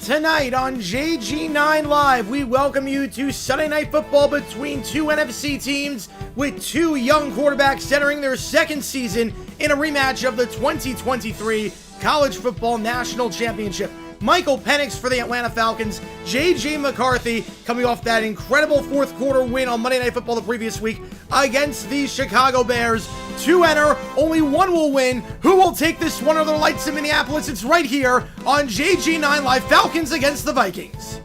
Tonight on JG9 Live, we welcome you to Sunday Night Football between two NFC teams with two young quarterbacks entering their second season in a rematch of the 2023 College Football National Championship. Michael Penix for the Atlanta Falcons, J.J. McCarthy coming off that incredible fourth quarter win on Monday Night Football the previous week against the Chicago Bears. Two enter, only one will win. Who will take this one under the lights in Minneapolis? It's right here on JG9 Live, Falcons against the Vikings.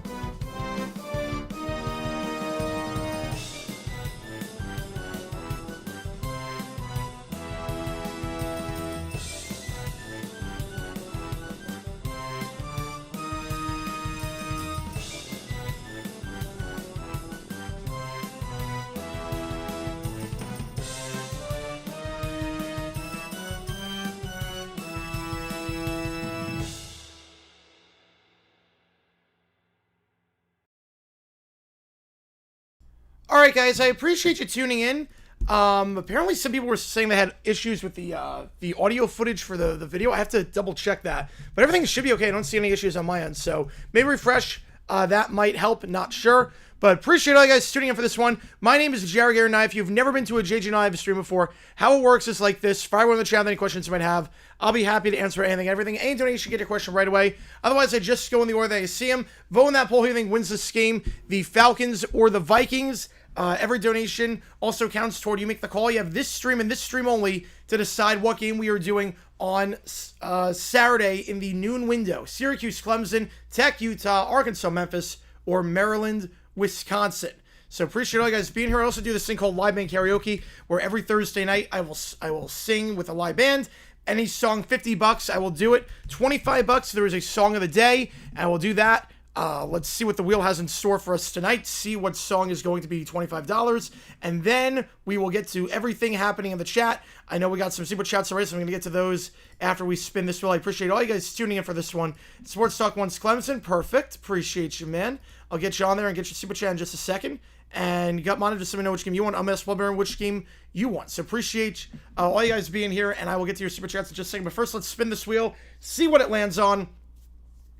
Alright guys, I appreciate you tuning in. Apparently some people were saying they had issues with the audio footage for the video. I have to double check that. But everything should be okay. I don't see any issues on my end. So maybe refresh. That might help. Not sure. But appreciate all you guys tuning in for this one. My name is cgiulianihpu. If you've never been to a JG Live stream before, how it works is like this. For everyone in the chat, any questions you might have, I'll be happy to answer anything, everything. Any donation, get your question right away. Otherwise, I just go in the order that you see them. Vote in that poll who you think wins this game, the Falcons or the Vikings. Every donation also counts toward you make the call. You have this stream and this stream only to decide what game we are doing on Saturday in the noon window. Syracuse, Clemson, Tech, Utah, Arkansas, Memphis, or Maryland, Wisconsin. So appreciate all you guys being here. I also do this thing called live band karaoke, where every Thursday night I will sing with a live band. Any song, $50, I will do it. $25, there is a song of the day, and I will do that. Let's see what the wheel has in store for us tonight. See what song is going to be $25. And then we will get to everything happening in the chat. I know we got some super chats already, so I'm going to get to those after we spin this wheel. I appreciate all you guys tuning in for this one. Sports Talk wants Clemson. Perfect. Appreciate you, man. I'll get you on there and get your super chat in just a second. And you got mine, just let me know which game you want. I'm going to spell which game you want. So appreciate all you guys being here, and I will get to your super chats in just a second. But first, let's spin this wheel, see what it lands on.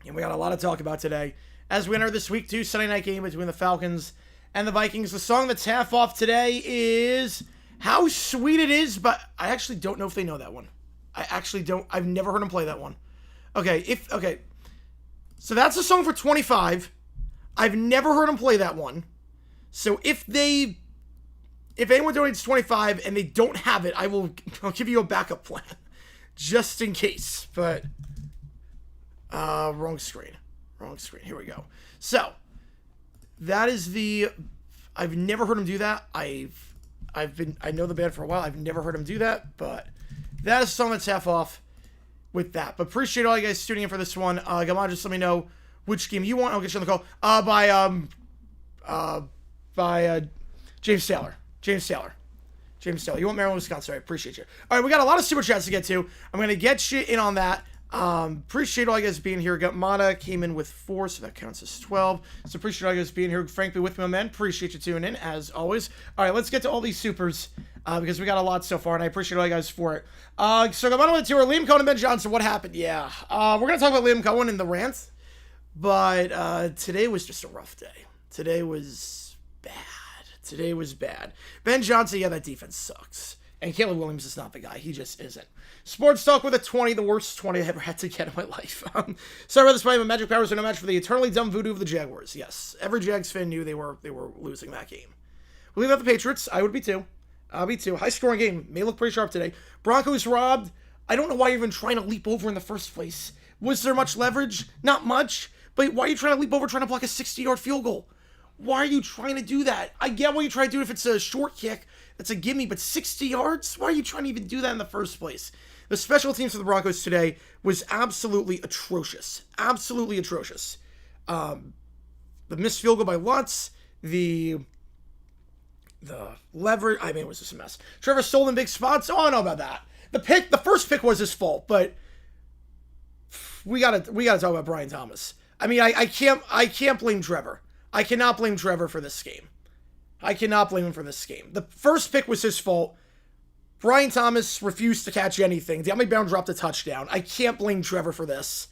And we got a lot to talk about today. As we enter this week 2 Sunday night game between the Falcons and the Vikings, the song that's half off today is How Sweet It Is, but I actually don't know if they know that one. I actually don't. I've never heard them play that one. Okay. So that's a song for 25. I've never heard them play that one. So if anyone donates 25 and they don't have it, I'll give you a backup plan. Just in case. But wrong screen. Here we go. So that is I've never heard him do that. I know the band for a while. I've never heard him do that, but that is a song that's half off with that. But appreciate all you guys tuning in for this one. Come on, just let me know which game you want. I'll get you on the call. By James Taylor. You want Maryland, Wisconsin? I appreciate you. All right, we got a lot of super chats to get to. I'm going to get you in on that. Appreciate all you guys being here. Got Mata came in with 4, so that counts as 12. So appreciate all you guys being here. Frankly, with me, my man. Appreciate you tuning in, as always. All right, let's get to all these supers, because we got a lot so far, and I appreciate all you guys for it. So got on the tour. Liam Cohen and Ben Johnson, what happened? Yeah, we're going to talk about Liam Cohen in the rant, but today was just a rough day. Today was bad. Ben Johnson, yeah, that defense sucks. And Caleb Williams is not the guy. He just isn't. Sports Talk with a 20, the worst 20 I ever had to get in my life. Sorry about this, but magic powers are no match for the eternally dumb voodoo of the Jaguars. Yes, every Jags fan knew they were losing that game. We leave out the Patriots. I would be too. I'll be too. High scoring game. May look pretty sharp today. Broncos robbed. I don't know why you're even trying to leap over in the first place. Was there much leverage? Not much. But why are you trying to leap over trying to block a 60-yard field goal? Why are you trying to do that? I get why you try to do it if it's a short kick. That's a gimme, but 60 yards? Why are you trying to even do that in the first place? The special teams for the Broncos today was absolutely atrocious. Absolutely atrocious. The missed field goal by Lutz, the lever, I mean, it was just a mess. Trevor stolen big spots. Oh, I know about that. The first pick was his fault, but we gotta talk about Brian Thomas. I mean, I can't blame Trevor. I cannot blame Trevor for this game. I cannot blame him for this game. The first pick was his fault. Brian Thomas refused to catch anything. De'Ami Brown dropped a touchdown. I can't blame Trevor for this.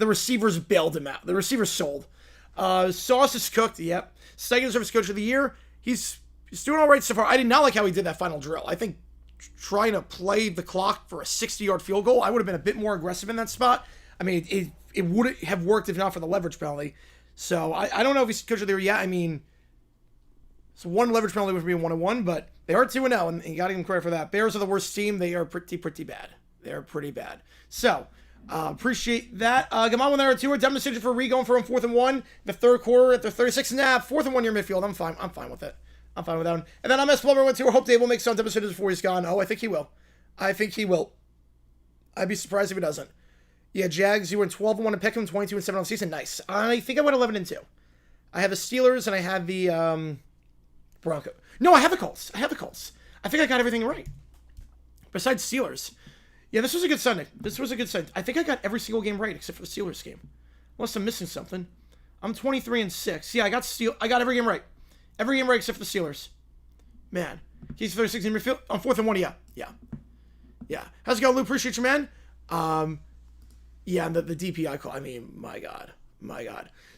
The receivers bailed him out. The receivers sold. Sauce is cooked. Yep. Second service coach of the year. He's doing all right so far. I did not like how he did that final drill. I think trying to play the clock for a 60-yard field goal, I would have been a bit more aggressive in that spot. I mean, it would have worked if not for the leverage penalty. So I don't know if he's coach of the year yet. I mean, so one leverage penalty would be 1-1, but they are 2-0, and you got to give them credit for that. Bears are the worst team. They are pretty bad. They're pretty bad. So, appreciate that. Gamal when there are 2. Dumb decision for going for him 4th and 1. The third quarter at the 36. Nah, 4th and 1 near midfield. I'm fine with it. I'm fine with that one. And then MS Plumber went 2. Hope Dave will make some dumb decisions before he's gone. Oh, I think he will. I'd be surprised if he doesn't. Yeah, Jags, you went 12 and 1 and pick him, 22 and 7 on the season. Nice. I think I went 11 and 2. I have the Steelers and I have the Broncos. No, I have the Colts. I think I got everything right. Besides Steelers. Yeah, this was a good Sunday. I think I got every single game right except for the Steelers game. Unless I'm missing something. I'm 23 and 6. Yeah, I got every game right. Every game right except for the Steelers. Man. He's 36 in midfield. On 4th and 1, yeah. How's it going, Lou? Appreciate you, man. Yeah, and the DPI call. I mean, my God.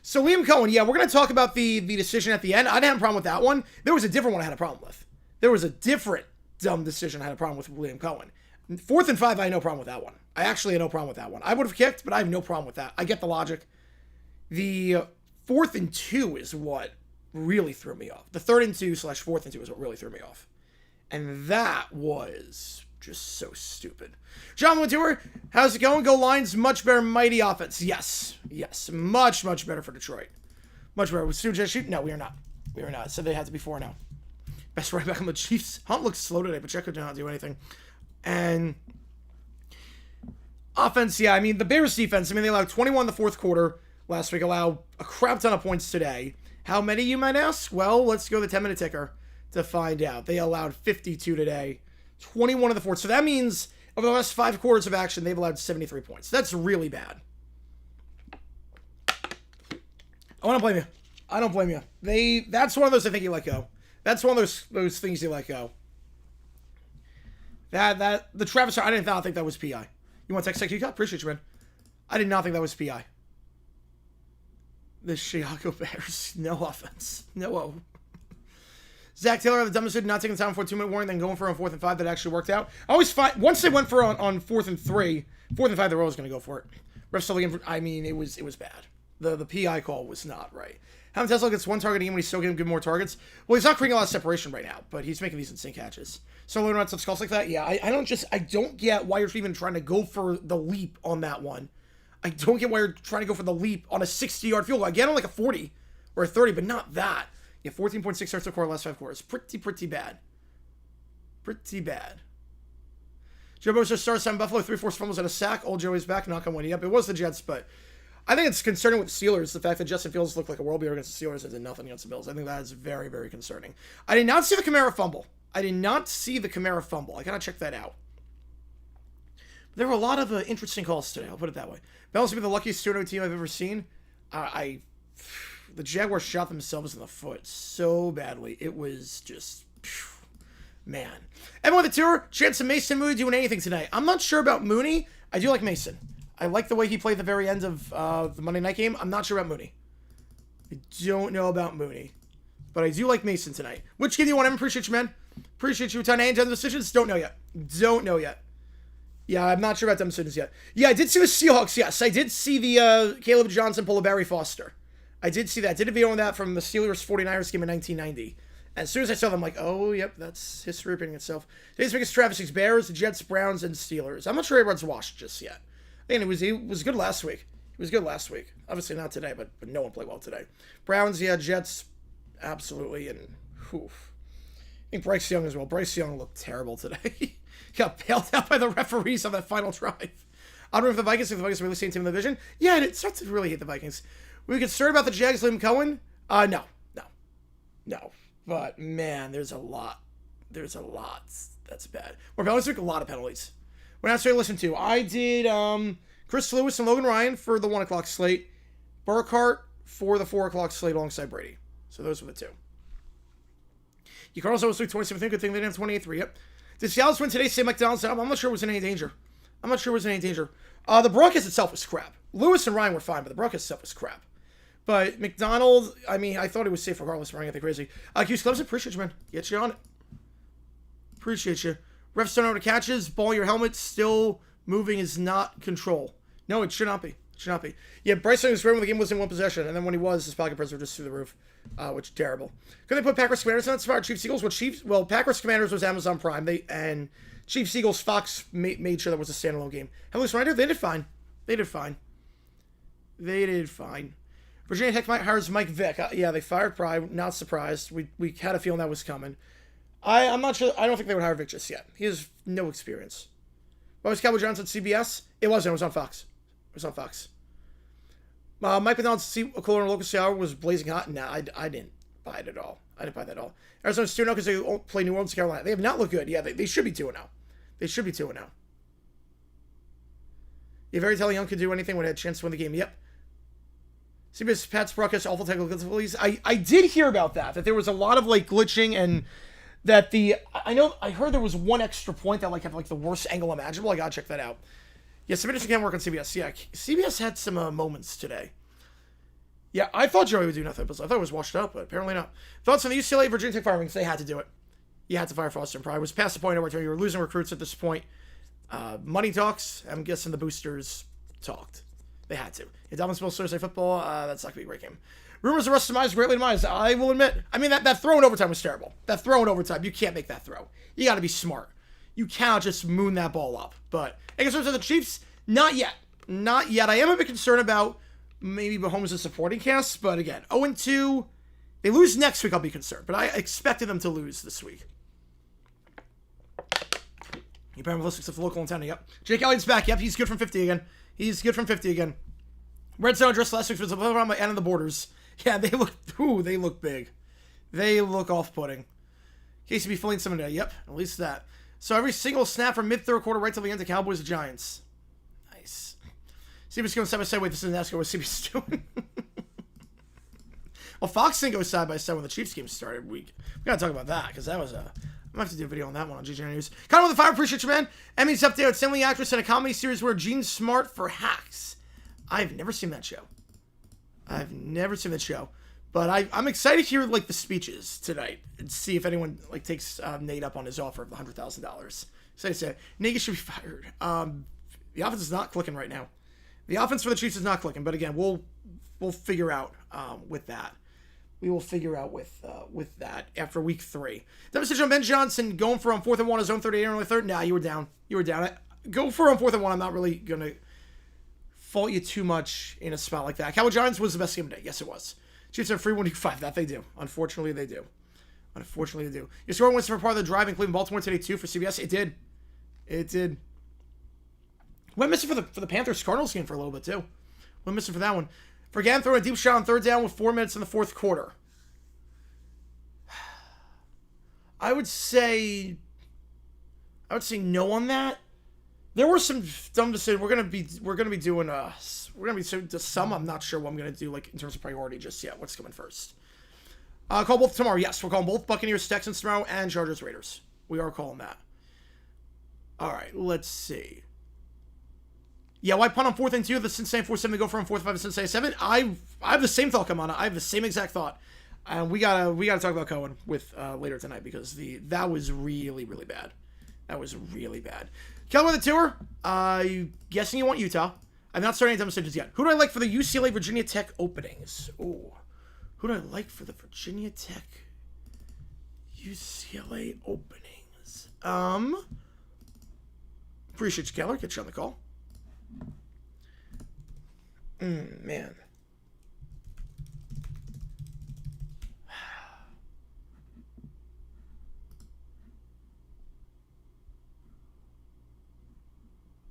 So Liam Cohen, yeah, we're going to talk about the decision at the end. I didn't have a problem with that one. There was a different one I had a problem with. There was a different dumb decision I had a problem with Liam Cohen. 4th and 5, I had no problem with that one. I actually had no problem with that one. I would have kicked, but I have no problem with that. I get the logic. The 4th and 2 is what really threw me off. The 3rd and 2 / 4th and 2 is what really threw me off. And that was just so stupid. John Latour, how's it going? Go Lions, much better, mighty offense. Yes, much better for Detroit. Much better. With Stu just shoot? No, we are not. So they had to be 4-0. Best right back on the Chiefs. Hunt looks slow today, but Checo did not do anything. And offense, yeah, I mean, the Bears defense, I mean, they allowed 21 in the 4th quarter last week, allow a crap ton of points today. How many, you might ask? Well, let's go to the 10-minute ticker to find out. They allowed 52 today, 21 in the 4th. So that means over the last 5 quarters of action, they've allowed 73 points. That's really bad. I don't blame you. That's one of those I think you let go. That's one of those things you let go. The Travis, I did not think that was PI. You want to text you? Appreciate you, man. I did not think that was PI. The Chicago Bears, no offense. No. Zach Taylor, the dumbest dude, not taking time for a 2-minute warning, then going for on 4th and 5. That actually worked out. I always find, once they went for on 4th and 3, 4th and 5, they were always going to go for it. Refs still again, I mean, it was bad. The PI call was not right. How Tesla gets 1 target a game when he's still getting good more targets? Well, he's not creating a lot of separation right now, but he's making these insane catches. So learning about stuff like that, yeah, I don't get why you're even trying to go for the leap on that one. I don't get why you're trying to go for the leap on a 60-yard field goal. I get on like a 40 or a 30, but not that. Yeah, 14.6 yards to quarter last 5 quarters. Pretty bad. Joe Bosa starts on Buffalo, 3 forced fumbles and a sack. Old Joey's back, knock on wood. Yep, it was the Jets, but I think it's concerning with the Steelers, the fact that Justin Fields looked like a world beater against the Steelers and did nothing against the Bills. I think that is very, very concerning. I did not see the Kamara fumble. I gotta check that out. There were a lot of interesting calls today, I'll put it that way. Bengals to be the luckiest 2-0 team I've ever seen. The Jaguars shot themselves in the foot so badly. It was just, man. Everyone with the tour, chance of Mason Mooney doing anything tonight. I'm not sure about Mooney. I do like Mason. I like the way he played at the very end of the Monday night game. I'm not sure about Mooney. I don't know about Mooney. But I do like Mason tonight. Which game do you want? I appreciate you, man. Appreciate you. Ton of decisions. Don't know yet. Yeah, I'm not sure about them decisions yet. Yeah, I did see the Seahawks. Yes, I did see the Caleb Johnson pull a Barry Foster. I did see that. Did a video on that from the Steelers 49ers game in 1990. As soon as I saw them, I'm like, oh, yep, that's history repeating itself. Today's biggest traffic's Bears, Jets, Browns, and Steelers. I'm not sure everyone's washed just yet. And it was good last week. Obviously not today, but no one played well today. Browns, yeah, Jets, absolutely, and oof. I think Bryce Young as well. Bryce Young looked terrible today. Got bailed out by the referees on that final drive. I don't know if the Vikings are really seeing team in the division. Yeah, it starts to really hate the Vikings. We get started about the Jags, Liam Cohen. No. But man, there's a lot. That's bad. We're penalties, a lot of penalties. What else did I listen to? I did Chris Lewis and Logan Ryan for the 1 o'clock slate. Burkhart for the 4 o'clock slate alongside Brady. So those were the two. You Cardinals always took 27th. Good thing they didn't have 28-3. Yep. Did Seattle win today? Say McDonald's. I'm not sure it was in any danger. The broadcast itself was crap. Lewis and Ryan were fine, but the broadcast itself was crap. But McDonald, I mean, I thought it was safe regardless of running anything crazy. Hughes Clemson, appreciate you, man. Get you on it. Appreciate you. Refs don't know how to catches. Ball your helmet still moving is not control. No, it should not be. It should not be. Yeah, Bryce Young was great when the game was in one possession, and then when he was, his pocket pressure was just through the roof, which is terrible. Could they put Packers Commanders on? It's about Chiefs Eagles. Well, Packers Commanders was Amazon Prime. And Chiefs Eagles Fox made sure that was a standalone game. Hello, Ryder. They did fine. They did fine. They did fine. Virginia Tech hires Mike Vick. Yeah, they fired Pry. Not surprised. We had a feeling that was coming. I'm not sure. I don't think they would hire Vick just yet. He has no experience. What was Cowboy Johnson on CBS? It wasn't. It was on Fox. It was on Fox. Mike McDonald's cooler and local hour was blazing hot. Nah, I didn't buy it at all. I didn't buy that at all. Arizona's 2-0 because they play New Orleans, Carolina. They have not looked good. Yeah, they should be 2-0 now. They should be 2-0 now. Yeah, very telling Young could do anything when he had a chance to win the game. Yep. CBS Pat's broadcast awful technical difficulties. I did hear about that there was a lot of like glitching and that I heard there was one extra point that like had like the worst angle imaginable. I gotta check that out. Yeah, submission can't work on CBS. Yeah, CBS had some moments today. Yeah, I thought Joey would do nothing, but I thought it was washed up, but apparently not. Thoughts on the UCLA Virginia Tech firings? They had to do it. You had to fire Foster and Pry. It was past the point where you were losing recruits at this point. Money talks. I'm guessing the boosters talked. They had to. If Dalvin's supposed to Thursday football, that's not going to be a great game. Rumors of Russ demise greatly demised. I will admit. I mean, that throw in overtime was terrible. That throw in overtime, you can't make that throw. You got to be smart. You cannot just moon that ball up. But in terms of the Chiefs, not yet. Not yet. I am a bit concerned about maybe Mahomes' supporting cast. But again, 0-2. They lose next week, I'll be concerned. But I expected them to lose this week. You better have listened to the local antenna. Yep. Jake Elliott's back. Yep, he's good from 50 again. He's good from 50 again. Red Zone addressed last week was around the end of the borders. Yeah, they look big. They look off-putting. KCB fully in some today. Yep, at least that. So every single snap from mid-third quarter right till the end to Cowboys and Giants. Nice. CBS going side by side. Wait, this isn't asking what CBS doing. Well, Fox didn't go side by side when the Chiefs game started. We gotta talk about that because that was a. I'm gonna have to do a video on that one on GG News. Kind of with the fire, appreciate you, man. Emmy's update with Stanley actress in a comedy series where Gene Smart for hacks. I've never seen that show. But I'm excited to hear like the speeches tonight and see if anyone like takes Nate up on his offer of the $100,000. So I said Nate should be fired. The offense is not clicking right now. The offense for the Chiefs is not clicking. But again, we'll figure out with that. We will figure out with that after week 3. That message on Ben Johnson going for on 4th and 1 his own 38 on the third. Nah, you were down. Go for on 4th and 1. I'm not really gonna fault you too much in a spot like that. Cowboy Giants was the best game today. Yes, it was. Chiefs are free 1-5. That they do. Unfortunately, they do. Your score wins for part of the drive in Cleveland, Baltimore today too for CBS. It did. Went missing for the Panthers Cardinals game for a little bit too. Went missing for that one. Forgan throwing a deep shot on 3rd down with 4 minutes in the 4th quarter. I would say no on that. There were some dumb decisions. We're gonna be doing some. I'm not sure what I'm gonna do like in terms of priority just yet. What's coming first? Call both tomorrow. Yes, we're calling both Buccaneers, Texans tomorrow, and Chargers, Raiders. We are calling that. All right, let's see. Yeah, why punt on 4th and 2? The Cincinnati 4-7 to go for on 4th and 5 to Cincinnati 7. I have the same thought come on. I have the same exact thought. And we gotta talk about Cohen with later tonight because that was really, really bad. That was really bad. Kelly with the tour. Guessing you want Utah. I'm not starting any dumb decisions yet. Who do I like for the UCLA Virginia Tech openings? Ooh. Who do I like for the Virginia Tech UCLA openings? Appreciate you, Keller. Get you on the call. Man.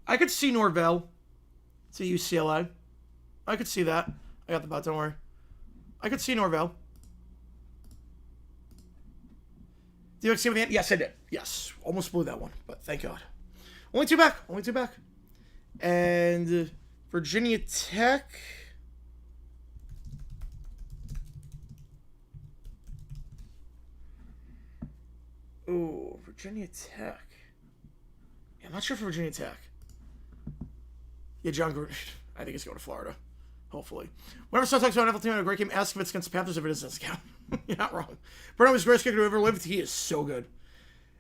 I could see Norvell to UCLA. I could see that. I got the bot, don't worry. I could see Norvell. Do you see with the end? Yes, I did. Yes. Almost blew that one, but thank God. Only two back. And Virginia Tech. Ooh, Virginia Tech. Yeah, I'm not sure for Virginia Tech. Yeah, John Gruden. I think he's going to Florida. Hopefully. Whenever someone talks about an NFL team having a great game, ask if it's against the Panthers if it doesn't count. You're not wrong. Brennan was the greatest kicker to ever lived. He is so good.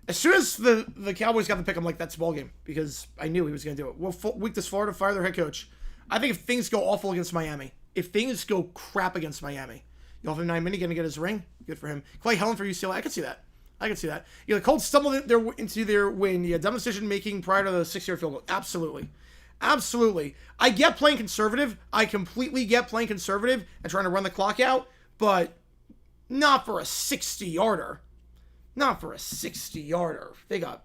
As soon as the Cowboys got the pick, I'm like, that's ball game. Because I knew he was going to do it. Well, week does Florida fire their head coach? I think if things go awful against Miami, if things go crap against Miami, you offer him 9 minutes, going to get his ring. Good for him. Clay Helen for UCLA. I could see that. The Colts stumbled into their win. Yeah, dumb decision making prior to the 6-yard field goal. Absolutely. I get playing conservative. I completely get playing conservative and trying to run the clock out, but not for a 60-yarder. They got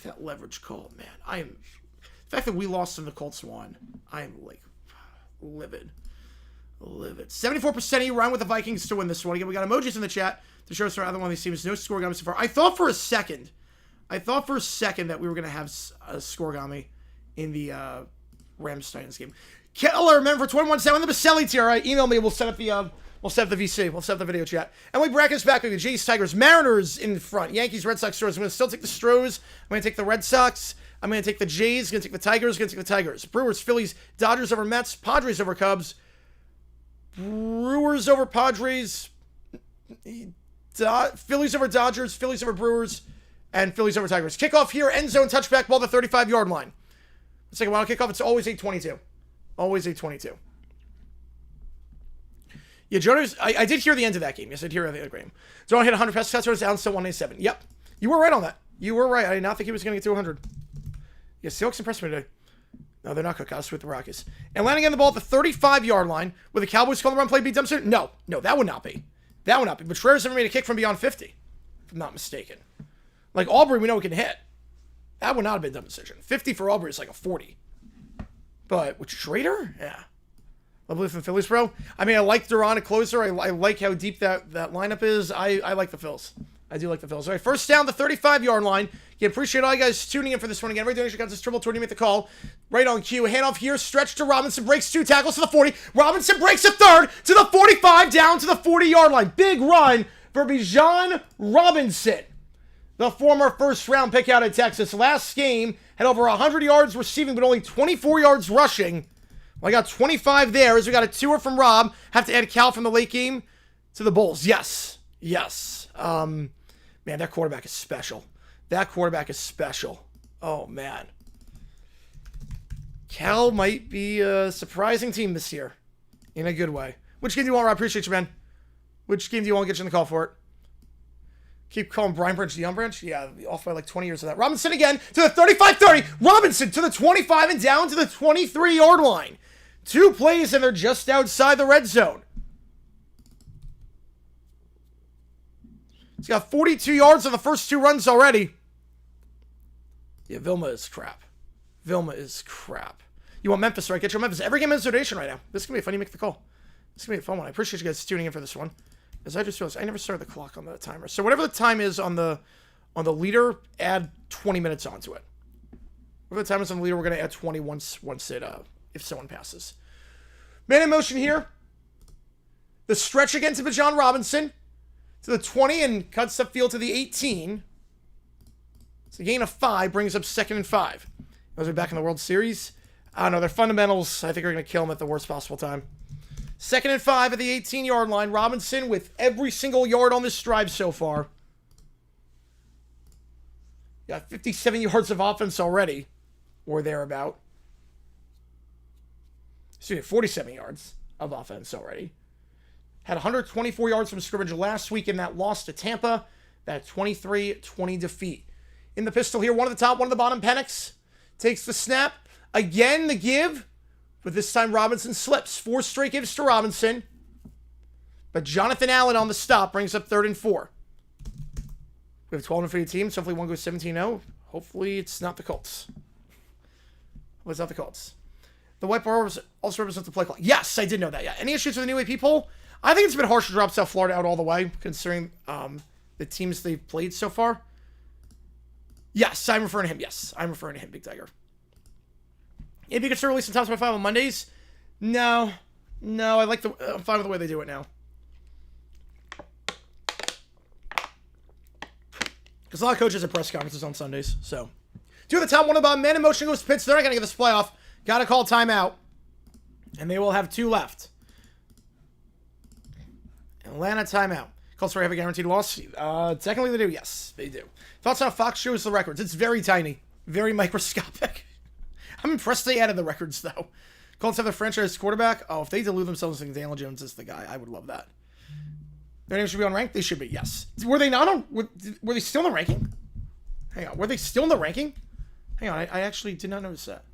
that leverage call, man. The fact that we lost and the Colts won, I am like livid. 74% of you run with the Vikings to win this one. Again, we got emojis in the chat to show us our other one of these teams. No scoregami so far. I thought for a second that we were going to have a scoregami in the Rams Titans game. Keller, remember for 21-7 the Baselli tier. All right, email me. We'll set up the VC. We'll set up the video chat. And we brackets back with the Jays, Tigers, Mariners in front. Yankees, Red Sox, Stros. I'm going to still take the Stros. I'm going to take the Red Sox. I'm going to take the Jays. I'm going to take the Tigers. I'm going to take the Tigers. Brewers, Phillies, Dodgers over Mets. Padres over Cubs. Brewers over Padres. Phillies over Dodgers. Phillies over Brewers. And Phillies over Tigers. Kickoff here. End zone touchback ball, the 35-yard line. Let's take a while. Kickoff. It's always 8:22. Always 8:22. Yeah, Jonas, I did hear the end of that game. Yes, I did hear the other game. Don't hit 100 pass touchdowns down, still 187. Yep. You were right on that. You were right. I did not think he was going to get to 100. Yeah, Seahawks impressed me today. No, they're not cookouts with the Rockets. And landing on the ball at the 35-yard line with the Cowboys calling the run play beat them soon? No, that would not be. But Treyarch's never made a kick from beyond 50, if I'm not mistaken. Like Aubrey, we know we can hit. That would not have been a dumb decision. 50 for Aubrey is like a 40. But with Schrader? Yeah. I believe in the Phillies, bro. I mean, I like Duran at closer. I like how deep that lineup is. I like the Phils. I do like the Phils. All right, first down, the 35-yard line. Again, appreciate all you guys tuning in for this one. Again, every donation counts as triple to make the call. Right on cue. Handoff here, stretch to Robinson, breaks 2 tackles to the 40. Robinson breaks a third to the 45, down to the 40-yard line. Big run for Bijan Robinson, the former first-round pick out of Texas. Last game had over 100 yards receiving, but only 24 yards rushing. Well, I got 25 there as we got a tour from Rob. Have to add Cal from the late game to the Bulls. Yes. Man, that quarterback is special. Oh, man. Cal might be a surprising team this year. In a good way. Which game do you want, Rob? Appreciate you, man. Which game do you want to get you in the call for it? Keep calling Brian Branch the young branch? Yeah, off by like 20 years of that. Robinson again to the 35-30. Robinson to the 25 and down to the 23-yard line. 2 plays and they're just outside the red zone. He's got 42 yards on the first 2 runs already. Yeah, Vilma is crap. You want Memphis, right? Get your Memphis. Every game is donation right now. This is going to be fun. You make the call. This is going to be a fun one. I appreciate you guys tuning in for this one. As I just realized, I never started the clock on the timer. So whatever the time is on the leader, add 20 minutes onto it. Whatever the time is on the leader, we're going to add 20 once it, if someone passes. Man in motion here. The stretch again to Bijan Robinson. To the 20 and cuts upfield to the 18. It's a gain of 5, brings up 2nd and 5. Those are back in the World Series. I don't know, their fundamentals, I think, are going to kill them at the worst possible time. 2nd and 5 at the 18-yard line. Robinson with every single yard on this drive so far. Got 57 yards of offense already, or thereabout. Excuse me, 47 yards of offense already. Had 124 yards from scrimmage last week in that loss to Tampa. That 23-20 defeat. In the pistol here, one at the top, one at the bottom. Penix takes the snap. Again, the give. But this time Robinson slips. 4 straight gives to Robinson. But Jonathan Allen on the stop brings up 3rd and 4. We have 12 for the team. So hopefully one goes 17-0. Hopefully it's not the Colts. It's not the Colts. The white bar also represents the play clock. Yes, I did know that. Yeah. Any issues with the new AP poll? I think it's been harsh to drop South Florida out all the way, considering the teams they've played so far. Yes, I'm referring to him. Yes, I'm referring to him, Big Tiger. If you could start releasing top 25 on Mondays? No, I'm fine with the way they do it now. Because a lot of coaches have press conferences on Sundays, so. 2 at the top, 1 at the bottom. Man in motion goes Pitts. They're not going to get this playoff. Got to call timeout. And they will have 2 left. Atlanta timeout. Colts have a guaranteed loss. Technically they do. Yes, they do. Thoughts on how Fox shows the records? It's very tiny. Very microscopic. I'm impressed they added the records, though. Colts have their franchise quarterback. Oh, if they delude themselves and Daniel Jones is the guy, I would love that. Their names should be on rank? They should be, yes. Were they not on... Were they still in the ranking? Hang on. Were they still in the ranking? Hang on. I actually did not notice that.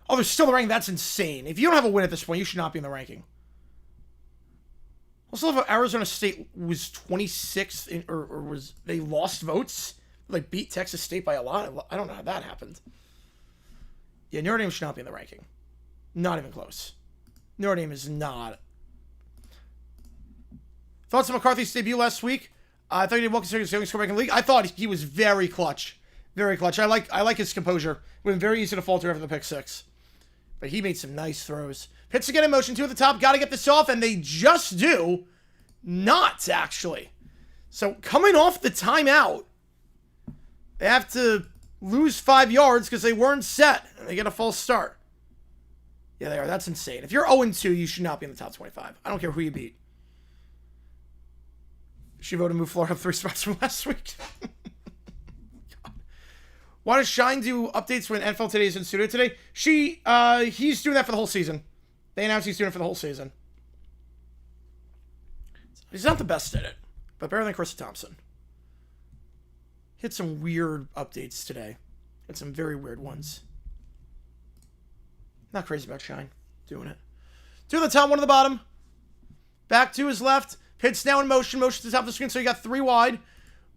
Oh, they're still in the ranking? That's insane. If you don't have a win at this point, you should not be in the ranking. Also, if Arizona State was 26th, or was they lost votes? Like, beat Texas State by a lot? I don't know how that happened. Yeah, Notre Dame should not be in the ranking. Not even close. Notre Dame is not. Thoughts on McCarthy's debut last week? I thought he did well considering his youngest quarterback in the league. I thought he was very clutch. Very clutch. I like his composure. It would have been very easy to falter after the pick 6. But he made some nice throws. Hits again in motion, 2 at the top. Got to get this off, and they just do not, actually. So, coming off the timeout, they have to lose 5 yards because they weren't set, and they get a false start. Yeah, they are. That's insane. If you're 0-2, you should not be in the top 25. I don't care who you beat. She voted to move Florida up 3 spots from last week. Why does Shine do updates when NFL Today is in studio today? He's doing that for the whole season. They announced he's doing it for the whole season. He's not the best at it, but better than Chris Thompson. Hit some weird updates today. Hit some very weird ones. Not crazy about Shine doing it. 2 on the top, 1 on the bottom. Back to his left. Hits now in motion. Motion to the top of the screen, so you got 3 wide.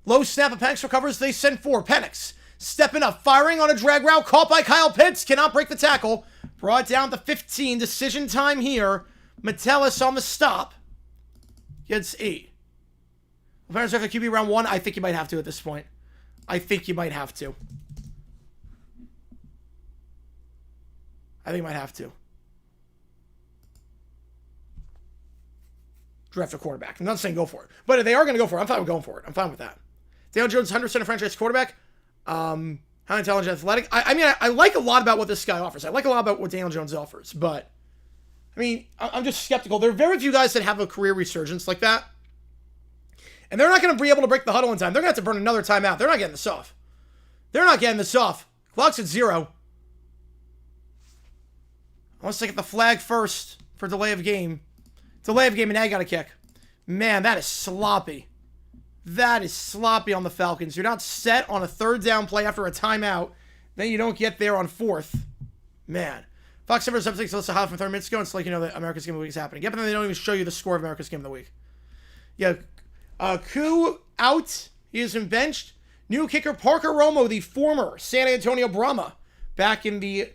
Low snap, and Penix recovers. They send 4. Penix stepping up, firing on a drag route. Caught by Kyle Pitts. Cannot break the tackle. Brought down to 15. Decision time here. Metellus on the stop. Gets 8. Parents have the QB round 1. I think you might have to at this point. I think you might have to. Draft a quarterback. I'm not saying go for it. But if they are going to go for it, I'm fine with going for it. I'm fine with that. Daniel Jones, 100% a franchise quarterback. How intelligent, athletic. I mean, I like a lot about what this guy offers. I like a lot about what Daniel Jones offers. But, I mean, I'm just skeptical. There are very few guys that have a career resurgence like that. And they're not going to be able to break the huddle in time. They're going to have to burn another timeout. They're not getting this off. Clock's at 0. Unless they get the flag first for delay of game. And now you got to kick. Man, that is sloppy. That is sloppy on the Falcons. You're not set on a 3rd down play after a timeout. Then you don't get there on 4th. Man. Fox Never Subjects list of how from 30 minutes ago. It's like, you know, that America's Game of the Week is happening. Yep, and then they don't even show you the score of America's Game of the Week. Yeah. Koo out. He has been benched. New kicker Parker Romo, the former San Antonio Brahma, back in the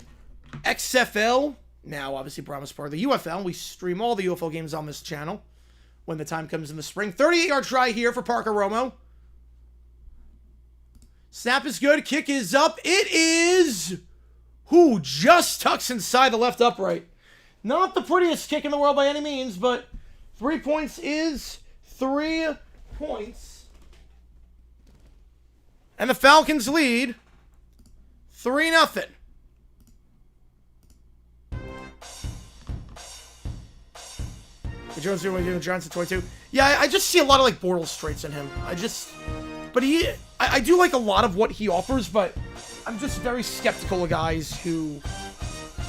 XFL. Now, obviously, Brahma's part of the UFL. We stream all the UFL games on this channel when the time comes in the spring. 38-yard try here for Parker Romo. Snap is good. Kick is up. It is... Who just tucks inside the left upright. Not the prettiest kick in the world by any means, but 3 points is 3 points. And the Falcons lead 3-0. Jones doing the Giants at 22. Yeah, I just see a lot of like Bortles traits in him. I do like a lot of what he offers, but I'm just very skeptical of guys who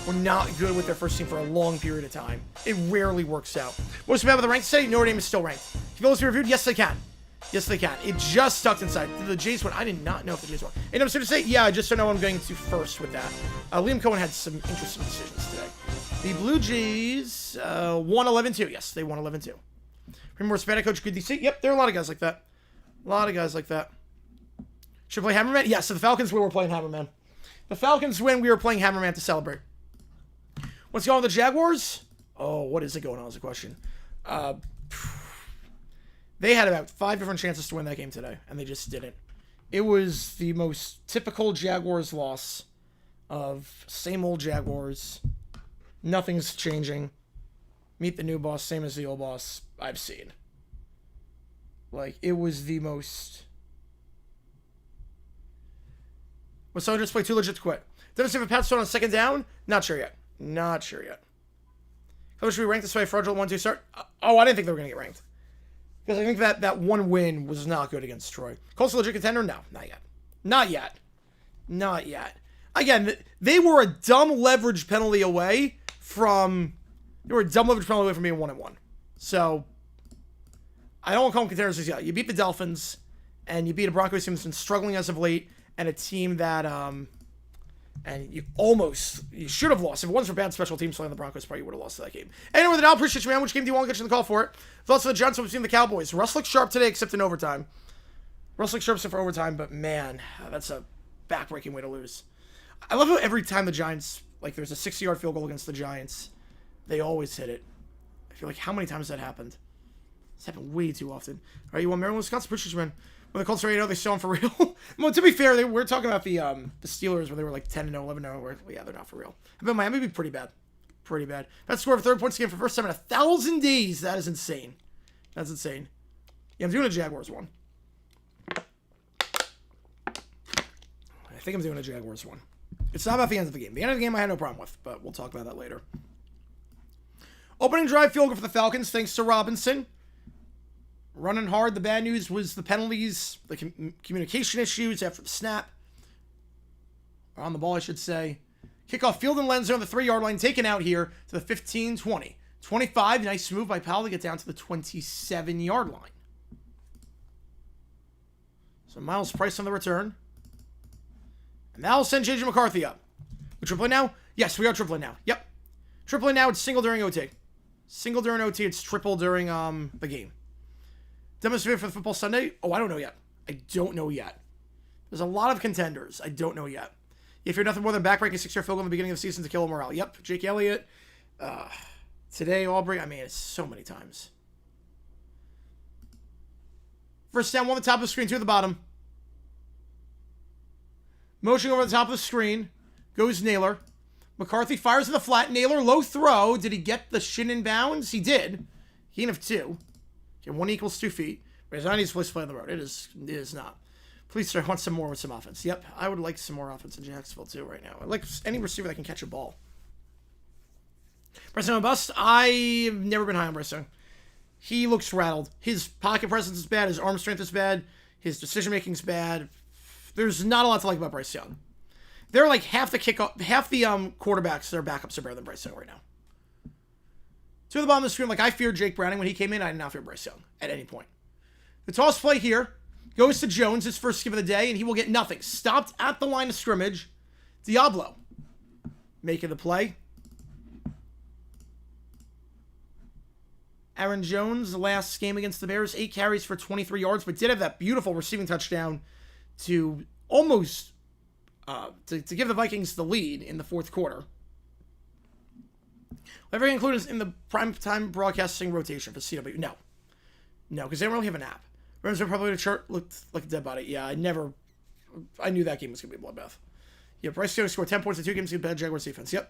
were not good with their first team for a long period of time. It rarely works out. What's bad with the rank today? Notre Dame is still ranked. Can those be reviewed? Yes, they can. Yes, they can. It just tucked inside. The Jays won. I did not know if the Jays won. And I'm going to say, yeah, I just don't know what I'm going to first with that. Liam Cohen had some interesting decisions today. The Blue Jays won 11-2. Yes, they won 11-2. Premier Hispanic coach, good DC. Yep, there are a lot of guys like that. Should we play Hammerman? Yeah, so the Falcons win, we're playing Hammerman. The Falcons win, we were playing Hammerman to celebrate. What's going on with the Jaguars? Oh, what is it going on is the question. They had about 5 different chances to win that game today, and they just didn't. It was the most typical Jaguars loss of same old Jaguars. Nothing's changing. Meet the new boss, same as the old boss I've seen. Like, it was the most... Was someone just play too legit to quit? Didn't see if a Pat on second down? Not sure yet. Not sure yet. How should we rank this way? Fraudulent 1-2 start? Oh, I didn't think they were going to get ranked. Because I think that one win was not good against Troy. Colts a legit contender? No, not yet. Not yet. Not yet. Again, they were a dumb leverage penalty away from... They were a dumb leverage penalty away from being 1-1. So, I don't want to call them contenders just yet. You beat the Dolphins, and you beat a Broncos team that's been struggling as of late, and a team that... And you should have lost. If it wasn't for bad special teams playing the Broncos, probably would have lost that game. Anyway, the Dow, appreciate you, man. Which game do you want to get you in the call for it? Thoughts of the Giants we've seen the Cowboys. Russ looks sharp today, except in overtime. Russ looks sharp except for overtime, but man, that's a backbreaking way to lose. I love how every time the Giants, like there's a 60-yard field goal against the Giants, they always hit it. I feel like how many times that happened? It's happened way too often. All right, you want Maryland, Wisconsin? Appreciate you, man. When the Colts are 8-0, they still on for real. Well, to be fair, we're talking about the Steelers when they were like 10-0, 11-0. Where, yeah, they're not for real. But Miami would be pretty bad. Pretty bad. That's score of 30 points a game for the first time in 1,000 days. That is insane. That's insane. Yeah, I'm doing a Jaguars one. I think I'm doing a Jaguars one. It's not about the end of the game. The end of the game I had no problem with, but we'll talk about that later. Opening drive field goal for the Falcons, thanks to Robinson. Running hard. The bad news was the penalties, the communication issues after the snap. Or on the ball, I should say. Kickoff, field and lens on the 3-yard line, taken out here to the 15-20. 25, nice move by Powell to get down to the 27-yard line. So Miles Price on the return. And that'll send J.J. McCarthy up. We tripling now? Yes, we are tripling now. Yep. Tripling now, it's single during OT. Single during OT, it's triple during the game. Demonstrated for the football Sunday? Oh, I don't know yet. I don't know yet. There's a lot of contenders. I don't know yet. If you're nothing more than backbreaking 6-yard field goal in the beginning of the season to kill morale. Yep. Jake Elliott. Today, Aubrey. I mean, it's so many times. First down, one on the top of the screen, two at the bottom. Motion over the top of the screen. Goes Naylor. McCarthy fires in the flat. Naylor, low throw. Did he get the shin in bounds? He did. Gain of 2. Okay, 1 equals 2 feet. But it's not an easy place to play on the road. It is not. Please, sir, I want some more with some offense. Yep, I would like some more offense in Jacksonville, too, right now. I like any receiver that can catch a ball. Bryce Young bust? I've never been high on Bryce Young. He looks rattled. His pocket presence is bad. His arm strength is bad. His decision-making is bad. There's not a lot to like about Bryce Young. They're like half the quarterbacks, their backups are better than Bryce Young right now. To the bottom of the screen, like I feared Jake Browning when he came in. I did not fear Bryce Young at any point. The toss play here goes to Jones, his first skip of the day, and he will get nothing. Stopped at the line of scrimmage. Diablo making the play. Aaron Jones, the last game against the Bears, 8 carries for 23 yards, but did have that beautiful receiving touchdown to almost to give the Vikings the lead in the fourth quarter. Everything included in the primetime broadcasting rotation for CW. No, because they don't really have an app. Rams are probably the chart looked like a dead body. Yeah, I knew that game was going to be a bloodbath. Yeah, Bryce Young scored 10 points in 2 games against bad Jaguars defense. Yep.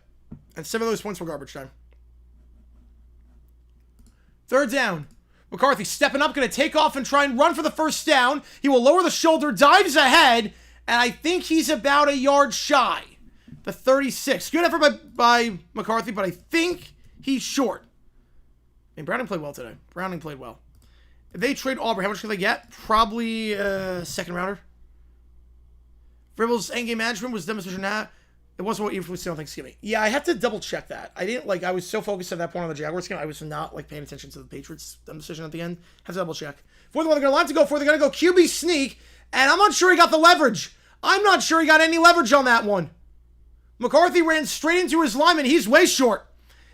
And 7 of those points were garbage time. Third down. McCarthy stepping up, going to take off and try and run for the first down. He will lower the shoulder, dives ahead, and I think he's about a yard shy. The 36. Good effort by McCarthy, but I think he's short. And Browning played well today. Browning played well. If they trade Aubrey, how much can they get? Probably a second rounder. Fribble's endgame management was demonstration that it wasn't what you influenced on Thanksgiving. Yeah, I have to double check that. I didn't I was so focused at that point on the Jaguars game, I was not paying attention to the Patriots decision at the end. Have to double check. For the one they're going to line to go for, they're going to go QB sneak, and I'm not sure he got the leverage. I'm not sure he got any leverage on that one. McCarthy ran straight into his lineman. He's way short.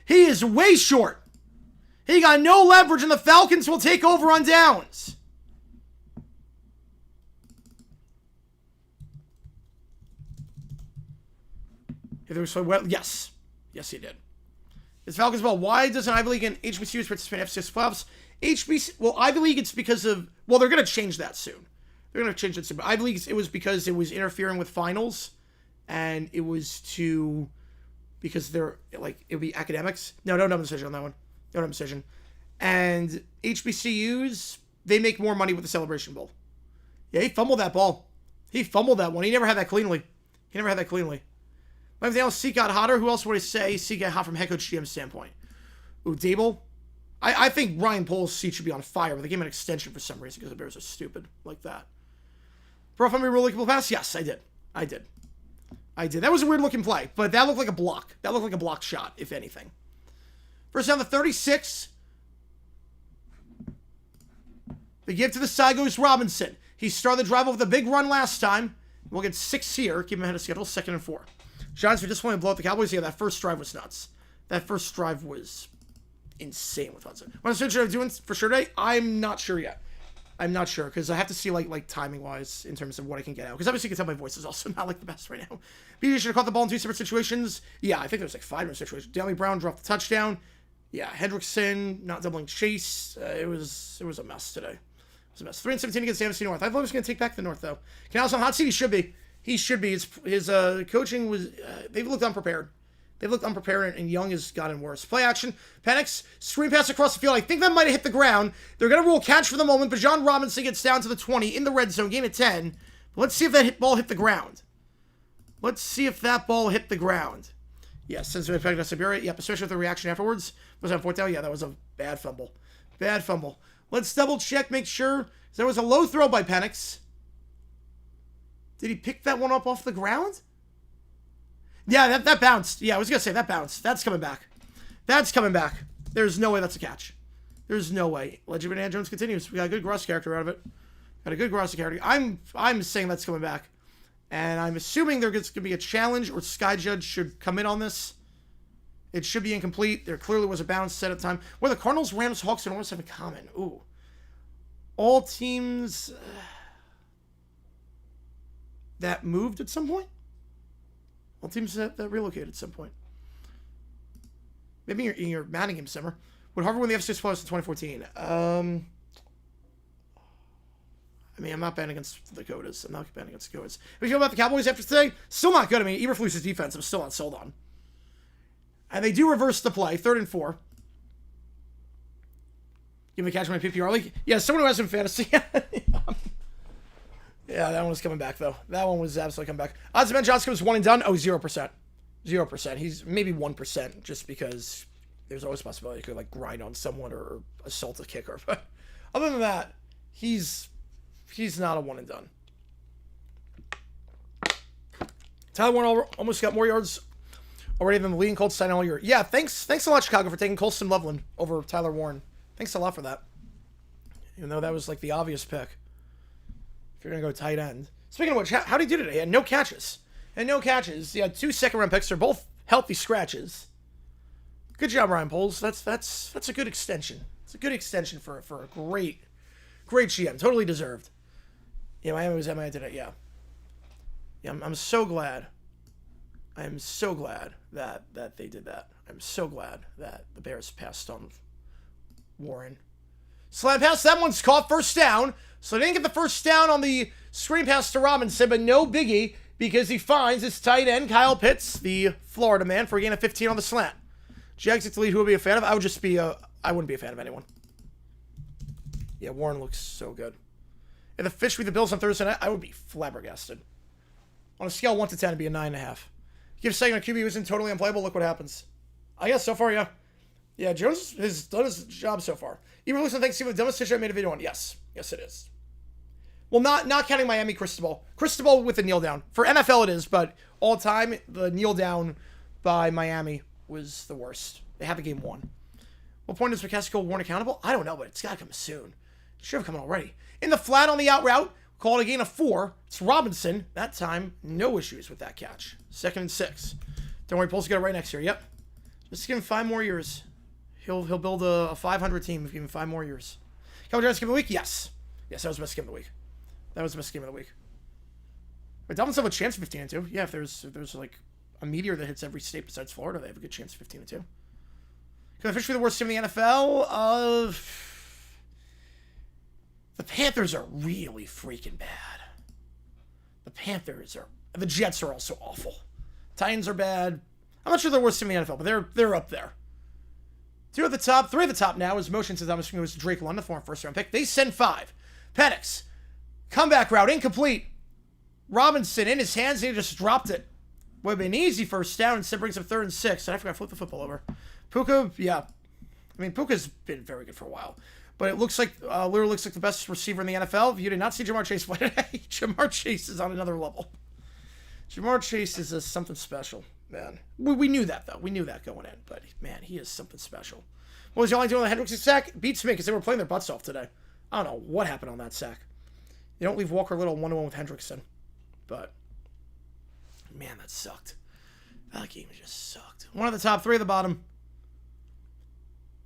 He is way short. He got no leverage, and the Falcons will take over on downs. Yes. Yes, he did. It's Falcons ball. Why doesn't Ivy League and HBCUs participate in FCS playoffs? Ivy League, it's because of... Well, they're going to change that soon. They're going to change that soon. But Ivy League, it was because it was interfering with finals. And it was because they're, it would be academics. No dumb decision on that one. No dumb decision. And HBCUs, they make more money with the Celebration Bowl. Yeah, he fumbled that ball. He fumbled that one. He never had that cleanly. He never had that cleanly. But everything else, Seat got hotter. Who else would I say Seat got hot from head coach GM standpoint? Ooh, Dable. I think Ryan Poles' seat should be on fire, but they gave him an extension for some reason because the Bears are stupid like that. Bro, if I'm a really cool pass? Yes, I did. I did. That was a weird looking play, but that looked like a block. That looked like a blocked shot, if anything. First down, the 36. The give to the side goes Robinson. He started the drive over the big run last time. We'll get 6 here. Keep him ahead of schedule. 2nd and 4. Giants were disappointed to blow out the Cowboys. Yeah, that first drive was nuts. That first drive was insane with Hudson. What I'm doing for sure today? I'm not sure yet. I'm not sure because I have to see like timing wise in terms of what I can get out. Because obviously you can tell my voice is also not like the best right now. BJ should have caught the ball in 2 separate situations. Yeah, I think there was like 5 different situations. Daley Brown dropped the touchdown. Yeah, Hendrickson not doubling Chase. It was a mess today. It was a mess. 3-17 against AFC North. I thought he was going to take back the North though. Canales on hot seat. He should be. He should be. His coaching was. They've looked unprepared. They've looked unprepared, and Young has gotten worse. Play action. Penix, screen pass across the field. I think that might have hit the ground. They're going to rule catch for the moment, but John Robinson gets down to the 20 in the red zone, gain of 10. But let's see if that ball hit the ground. Let's see if that ball hit the ground. Yes, since we affected Siberia. Yep, especially with the reaction afterwards. Was that 4th down? Yeah, that was a bad fumble. Bad fumble. Let's double check, make sure. There was a low throw by Penix. Did he pick that one up off the ground? Yeah, that bounced. Yeah, I was going to say that bounced. That's coming back. That's coming back. There's no way that's a catch. There's no way. Legend Banana Jones continues. We got a good Gross character out of it. Got a good Gross character. I'm saying that's coming back. And I'm assuming there's going to be a challenge or Sky Judge should come in on this. It should be incomplete. There clearly was a bounce set at the time. Where the Cardinals, Rams, Hawks, and Orioles have in common. Ooh. All teams that moved at some point? All teams that relocated at some point. Maybe in your Manningham summer. Would Harvard win the FC Plus in 2014? I mean, I'm not betting against the Dakotas. I'm not betting against the Dakotas. How do you feel about the Cowboys after today? Still not good. I mean, Eberflus's defense, I'm still not sold on. And they do reverse the play. 3rd and 4. Give me a catch in my PPR league. Yeah, someone who has some fantasy. Yeah, that one was coming back, though. That one was absolutely coming back. Odds of Ben Johnson was 1 and done. Oh, 0%. 0%. He's maybe 1% just because there's always a possibility he could, like, grind on someone or assault a kicker. But other than that, he's not a 1 and done. Tyler Warren almost got more yards already than the leading Colts sign all year. Yeah, thanks a lot, Chicago, for taking Colston Loveland over Tyler Warren. Thanks a lot for that. Even though that was, like, the obvious pick. If you're going to go tight end. Speaking of which, how did he do today? He had no catches. He had 2 second-round picks. They're both healthy scratches. Good job, Ryan Poles. That's a good extension. It's a good extension for a great GM. Totally deserved. Yeah, Miami was MIA today. Yeah. Yeah, I'm so glad. I am so glad that they did that. I'm so glad that the Bears passed on Warren. Slant pass, that one's caught. 1st down. So they didn't get the 1st down on the screen pass to Robinson, but no biggie because he finds his tight end, Kyle Pitts, the Florida man, for a gain of 15 on the slant. Jags get to lead. Who would be a fan of? I wouldn't be a fan of anyone. Yeah, Warren looks so good. If the Fish beat the Bills on Thursday night, I would be flabbergasted. On a scale of 1 to 10, it'd be a 9.5. Give a second a QB who isn't totally unplayable, look what happens. I guess so far, yeah. Yeah, Jones has done his job so far. Even Wilson thanks you for the dumbest decision I made a video on. Yes. Yes, it is. Well, not counting Miami Cristobal. Cristobal with the kneel down. For NFL it is, but all time, the kneel down by Miami was the worst. They had the game won. What point is McCaskill Warren accountable? I don't know, but it's got to come soon. It should have come already. In the flat on the out route, called a gain of 4. It's Robinson. That time, no issues with that catch. 2nd and 6. Don't worry, Poles got it right next year. Yep. Just give him 5 more years. He'll build a 500 team if you give him 5 more years. Cowboys Giants game of the week? Yes. Yes, that was the best game of the week. That was the best game of the week. Wait, Dolphins have a chance of 15 and 2. Yeah, if there's like a meteor that hits every state besides Florida, they have a good chance of 15 and 2. Can officially be the worst team in the NFL? The Panthers are really freaking bad. The Jets are also awful. Titans are bad. I'm not sure they're the worst team in the NFL, but they're up there. 2 at the top, 3 at the top now is motion to Thomas Fingers to Drake London, former 1st round pick. They send 5. Penix. Comeback route, incomplete. Robinson in his hands, and he just dropped it. Would have been an easy first down, instead brings up 3rd and 6. And I forgot to flip the football over. Puka, yeah. I mean, Puka's been very good for a while. But it looks like, literally looks like the best receiver in the NFL. If you did not see Jamar Chase play today, Jamar Chase is on another level. Jamar Chase is something special, man. We knew that, though. We knew that going in. But, man, he is something special. What was y'all doing on the Hendrickson sack? Beats me because they were playing their butts off today. I don't know what happened on that sack. You don't leave Walker Little 1-1 with Hendrickson. But, man, that sucked. That game just sucked. One of the top, 3 at the bottom.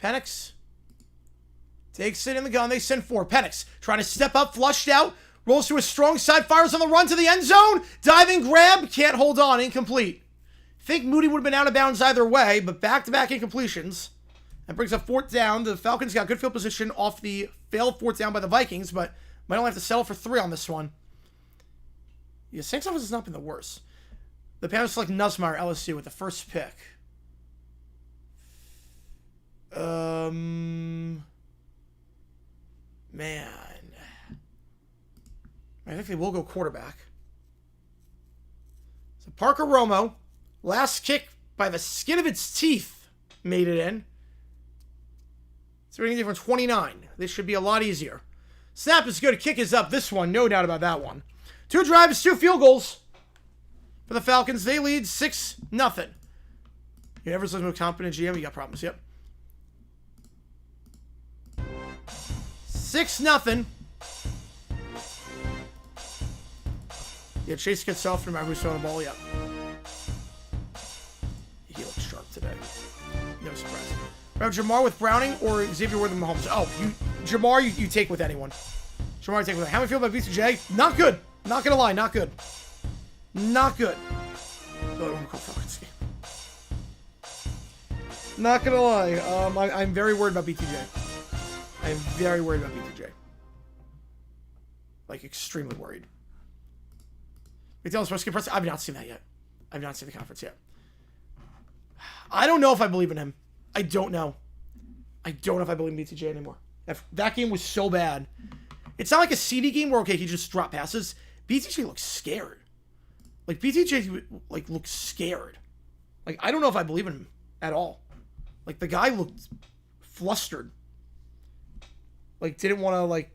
Penix takes it in the gun. They send 4. Penix trying to step up, flushed out. Rolls to a strong side, fires on the run to the end zone. Diving grab, can't hold on, incomplete. Think Moody would have been out of bounds either way, but back-to-back incompletions. That brings up 4th down. The Falcons got good field position off the failed 4th down by the Vikings, but might only have to settle for 3 on this one. Yeah, Saints offense has not been the worst. The Panthers select Nussmeier, LSU, with the first pick. Man. I think they will go quarterback. So Parker Romo, last kick by the skin of its teeth, made it in. So we're going to get from 29. This should be a lot easier. Snap is good. Kick is up. This one, no doubt about that one. 2 drives, 2 field goals for the Falcons. They lead 6-0. You ever listen to a competent GM? You got problems. Yep. 6-0. Yeah, Chase gets off no matter who's throwing the ball. Yep. He looks sharp today. No surprise. Remember Jamar with Browning or Xavier Worthy Mahomes? Oh, Jamar, you take with anyone. Jamar, you take with anyone. How do you feel about BCJ? Not good. Not gonna lie, not good. Not good. Not gonna lie. I'm very worried about BTJ. I'm very worried about BTJ. Like, extremely worried. McDonald's press. I've not seen that yet. I've not seen the conference yet. I don't know if I believe in him. I don't know. I don't know if I believe in BTJ anymore. If that game was so bad. It's not like a CD game where, okay, he just dropped passes. BTJ looks scared. Like, BTJ, like, looks scared. Like, I don't know if I believe in him at all. Like, the guy looked flustered. Like, didn't want to, like,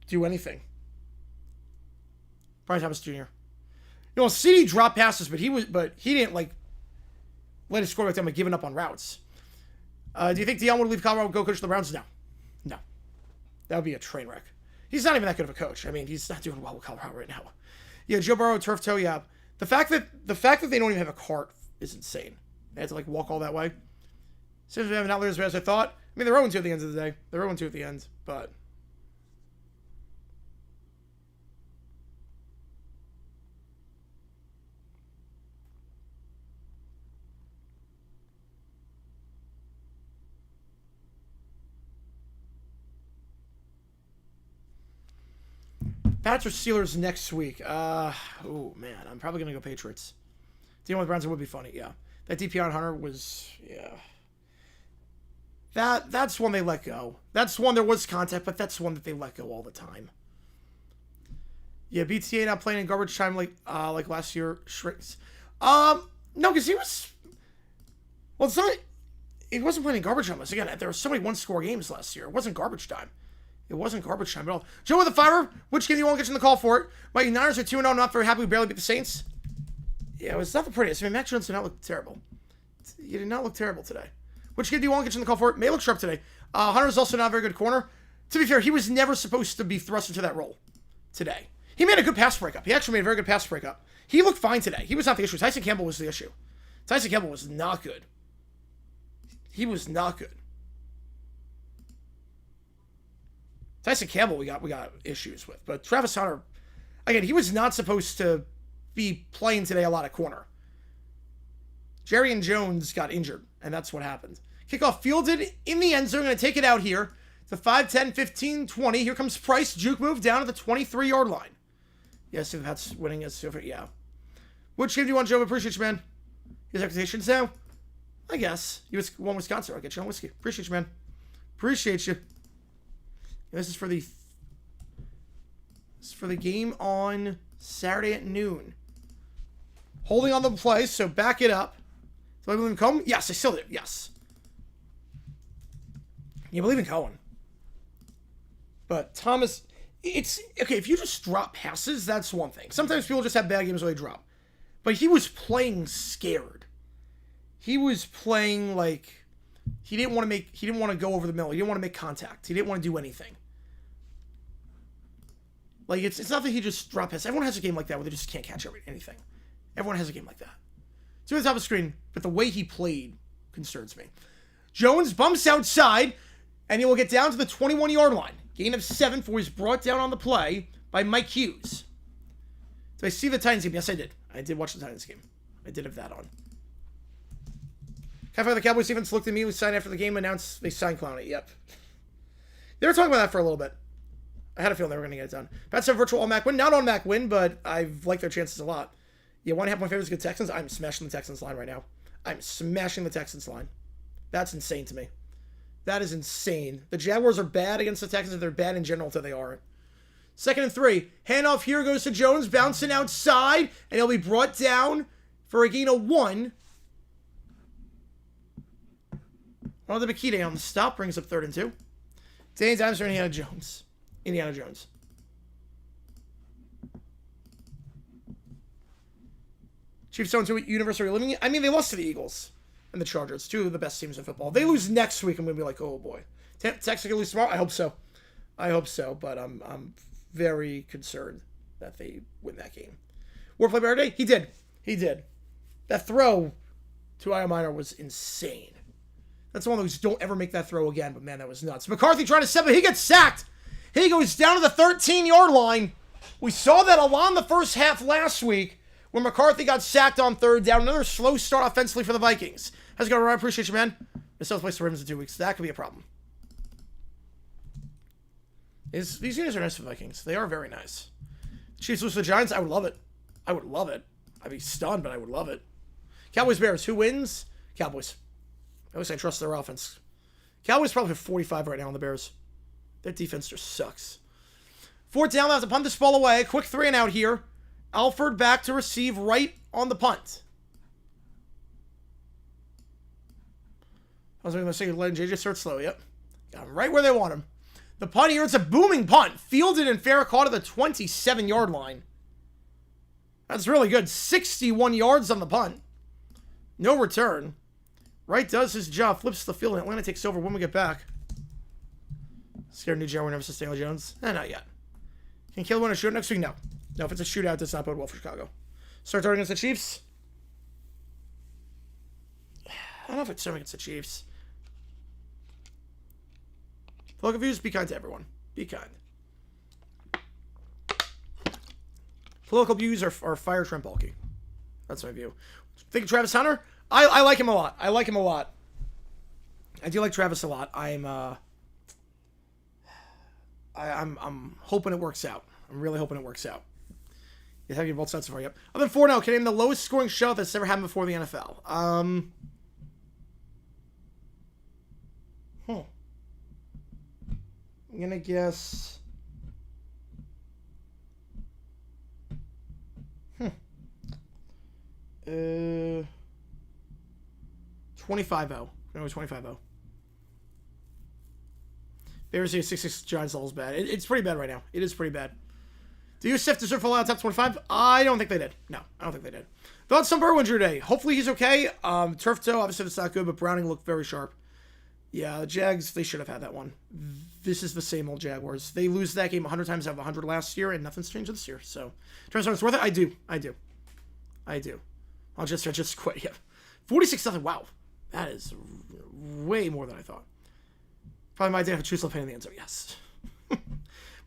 do anything. Brian Thomas Jr. You know, CD dropped passes, but he didn't, like, let his quarterback down by giving up on routes. Do you think Deion would leave Colorado and go coach the Browns? No. No. That would be a train wreck. He's not even that good of a coach. I mean, he's not doing well with Colorado right now. Yeah, Joe Burrow, turf toe, yeah. The fact that they don't even have a cart is insane. They had to, like, walk all that way. Seems we have not learned as bad as I thought. I mean, they're 0-2 at the end of the day. They're 0-2 at the end, but... Pats or Steelers next week. Oh, man. I'm probably going to go Patriots. Dealing with Browns would be funny, yeah. That DP on Hunter was, yeah. That's one they let go. That's one there was contact, but that's one that they let go all the time. Yeah, BTA not playing in garbage time like last year shrinks. No, because he was... Well, it's not... He wasn't playing in garbage time. Again, there were so many one-score games last year. It wasn't garbage time. It wasn't garbage time at all. Joe with the fiver. Which game do you want to get in the call for it? My Niners are 2-0. Not very happy. We barely beat the Saints. Yeah, it was not the prettiest. I mean, Mac Jones did not look terrible. He did not look terrible today. Which game do you want to get in the call for it? May look sharp today. Hunter's also not a very good corner. To be fair, he was never supposed to be thrust into that role today. He made a good pass breakup. He actually made a very good pass breakup. He looked fine today. He was not the issue. Tyson Campbell was the issue. Tyson Campbell was not good. He was not good. Tyson Campbell, we got issues with. But Travis Hunter, again, he was not supposed to be playing today a lot of corner. Jerry and Jones got injured, and that's what happened. Kickoff fielded in the end zone. Going to take it out here. The 5, 10, 15, 20. Here comes Price. Juke move down to the 23-yard line. Yes, if that's winning us. Yeah. Which game do you want, Joe? Appreciate you, man. His expectations now? I guess. You won Wisconsin. I'll get you on whiskey. Appreciate you, man. Appreciate you. This is for the This is for the game on Saturday at noon. Holding on the play, so back it up. Do I believe in Cohen? Yes, I still do. Yes. You believe in Cohen. But Thomas, it's... Okay, if you just drop passes, that's one thing. Sometimes people just have bad games where they drop. But he was playing scared. He was playing like... He didn't want to go over the middle. He didn't want to make contact. He didn't want to do anything. Like, it's not that he just dropped passes. Everyone has a game like that where they just can't catch anything. Everyone has a game like that. It's on the top of the screen, but the way he played concerns me. Jones bumps outside, and he will get down to the 21-yard line. Gain of 7 for he's brought down on the play by Mike Hughes. Did I see the Titans game? Yes, I did. I did watch the Titans game. I did have that on. Halfway the Cowboys defense looked at me, we signed after the game, announced they signed Clowney. Yep. They were talking about that for a little bit. I had a feeling they were going to get it done. That's a virtual all-MAC win. Not all-MAC win, but I've liked their chances a lot. Yeah, 1.5 my favorites good Texans. I'm smashing the Texans line right now. I'm smashing the Texans line. That's insane to me. That is insane. The Jaguars are bad against the Texans, and they're bad in general until they aren't. 2nd and 3. Handoff here goes to Jones, bouncing outside, and he'll be brought down for a gain of 1. Ronald Bakita on the stop brings up 3rd and 2. Danny Dimes for Indiana Jones. Indiana Jones. Chiefs don't do universe are you living in? I mean, they lost to the Eagles and the Chargers, 2 of the best teams in football. They lose next week, I'm going to be like, oh boy. Texans going to lose tomorrow? I hope so. I hope so, but I'm very concerned that they win that game. Warplay better day? He did. He did. That throw to Io Minor was insane. That's one of those don't ever make that throw again, but man, that was nuts. McCarthy trying to step it. He gets sacked. He goes down to the 13-yard line. We saw that a lot in the first half last week when McCarthy got sacked on 3rd down. Another slow start offensively for the Vikings. How's it going, Ryan? Appreciate you, man. The South place the Ravens in 2 weeks. That could be a problem. These units are nice for the Vikings. They are very nice. Chiefs lose to the Giants. I would love it. I would love it. I'd be stunned, but I would love it. Cowboys Bears. Who wins? Cowboys. At least I trust their offense. Cowboys probably have 45 right now on the Bears. Their defense just sucks. 4th down, have to punt this ball away. Quick 3 and out here. Alford back to receive right on the punt. I was going to say, letting JJ start slow. Yep. Got him right where they want him. The punt here, it's a booming punt. Fielded and fair, caught at the 27-yard line. That's really good. 61 yards on the punt. No return. Wright does his job, flips the field, and Atlanta takes over when we get back. Scared new Jaguar never sustain Jones? Not yet. Can Caleb win a shootout next week? No. No, if it's a shootout, it does not bode well for Chicago. Start starting against the Chiefs? I don't know if it's starting against the Chiefs. Political views, be kind to everyone. Be kind. Political views are fire Trent Baalke. That's my view. Think of Travis Hunter? I like him a lot. I like him a lot. I do like Travis a lot. I'm hoping it works out. I'm really hoping it works out. You have both sides so far. Yep. I've been 4-0. Can name the lowest scoring shutout that's ever happened before the NFL. I'm gonna guess. 25-0. No, 25-0. Bears here 6-6 Giants levels bad. It's pretty bad right now. It is pretty bad. Do USF deserve full out top 25? I don't think they did. No, I don't think they did. Thoughts on Burrow injury today? Hopefully he's okay. Turf toe, obviously it's not good, but Browning looked very sharp. Yeah, the Jags, they should have had that one. This is the same old Jaguars. They lose that game 100 times out of 100 last year, and nothing's changed this year. So, in terms of it's worth it, I do. I'll just quit. Yeah, 46-0. Wow, that is way more than I thought. Probably my day if I choose pain in the end zone. Yes.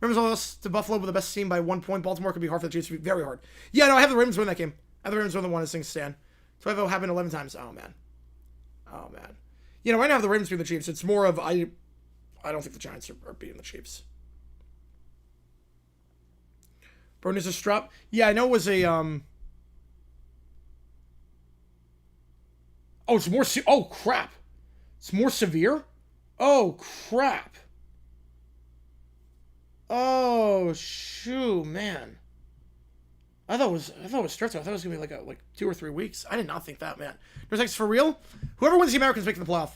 Ravens lost to Buffalo with the best team by 1 point. Baltimore could be hard for the Chiefs. Very hard. Yeah, no, I have the Ravens win that game. I have the Ravens win the one as things stand. 12-0 happened 11 times. Oh man. You know, right now I have the Ravens beating the Chiefs. It's more of I don't think the Giants are beating the Chiefs. Burners a strap. Yeah, I know it was a Oh, it's more oh crap. It's more severe? Oh crap. Oh, shoot, man. I thought it was stretched out. I thought it was gonna be like 2 or 3 weeks. I did not think that, man. There's like, for real? Whoever wins the Americans making the playoff.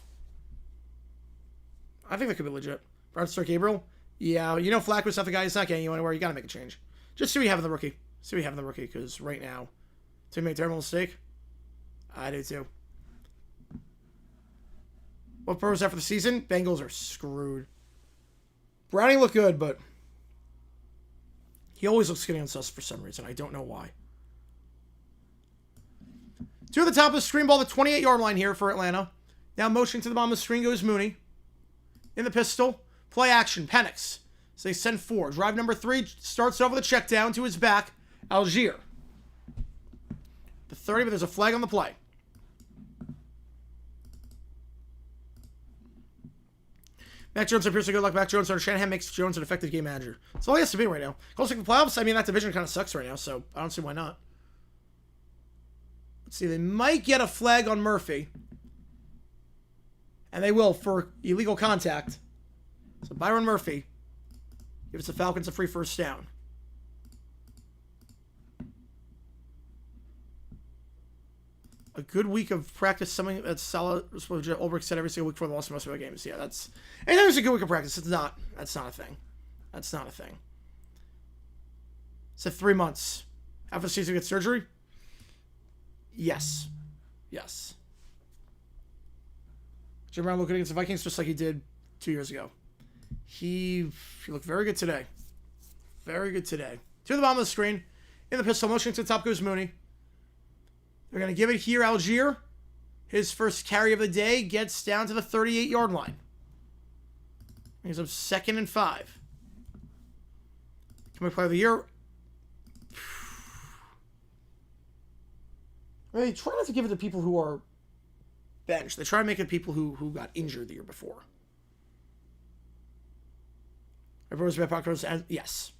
I think that could be legit. Brad Stark Gabriel? Yeah, you know Flacco's not the guy. He's not getting you anywhere. You gotta make a change. Just see what you have in the rookie. See what you have in the rookie, because right now, to make a terrible mistake, I do too. What Burrow's after the season? Bengals are screwed. Browning looked good, but he always looks skinny on sus for some reason. I don't know why. 2 at the top of the screen ball, the 28-yard line here for Atlanta. Now motioning to the bottom of the screen goes Mooney. In the pistol. Play action. Penix. So they send 4. Drive number 3 starts over the check down to his back. Algier. The 30, but there's a flag on the play. Mac Jones appears to good luck. Mac Jones or Shanahan makes Jones an effective game manager. That's all he has to be right now. Close to the playoffs. I mean, that division kind of sucks right now, so I don't see why not. Let's see. They might get a flag on Murphy. And they will for illegal contact. So Byron Murphy gives the Falcons a free first down. A good week of practice, something that's solid. Ulbrich said every single week before the loss of most of the games. Yeah, that's... And there's a good week of practice. It's not. That's not a thing. That's not a thing. So 3 months. After the season gets surgery? Yes. Yes. Jim Brown looking against the Vikings just like he did 2 years ago. He looked very good today. Very good today. To the bottom of the screen. In the pistol, motion to the top goes Mooney. They're going to give it here, Algier. His first carry of the day gets down to the 38-yard line. He's up 2nd and 5. Can we play of the year? They try not to give it to people who are benched. They try to make it people who got injured the year before. Yes.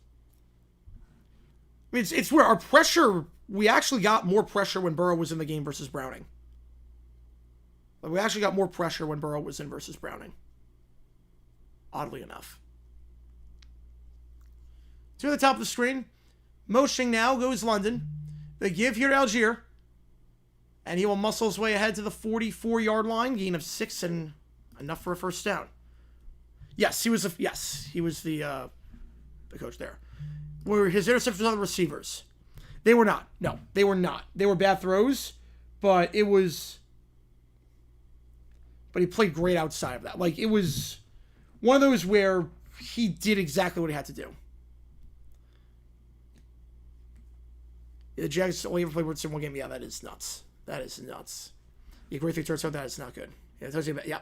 I mean, it's where our pressure... We actually got more pressure when Burrow was in the game versus Browning. Like, we actually got more pressure when Burrow was in versus Browning. Oddly enough. To the top of the screen. Motioning now goes London. They give here to Algier. And he will muscle his way ahead to the 44-yard line. Gain of 6 and enough for a first down. Yes, he was the coach there. Where his interceptions on the receivers. They were not. No, they were not. They were bad throws, but it was... But he played great outside of that. Like, it was one of those where he did exactly what he had to do. The Jags only ever played in one game. Yeah, that is nuts. That is nuts. Yeah, great thing turns out that is not good. Yeah, it tells you about... Yeah.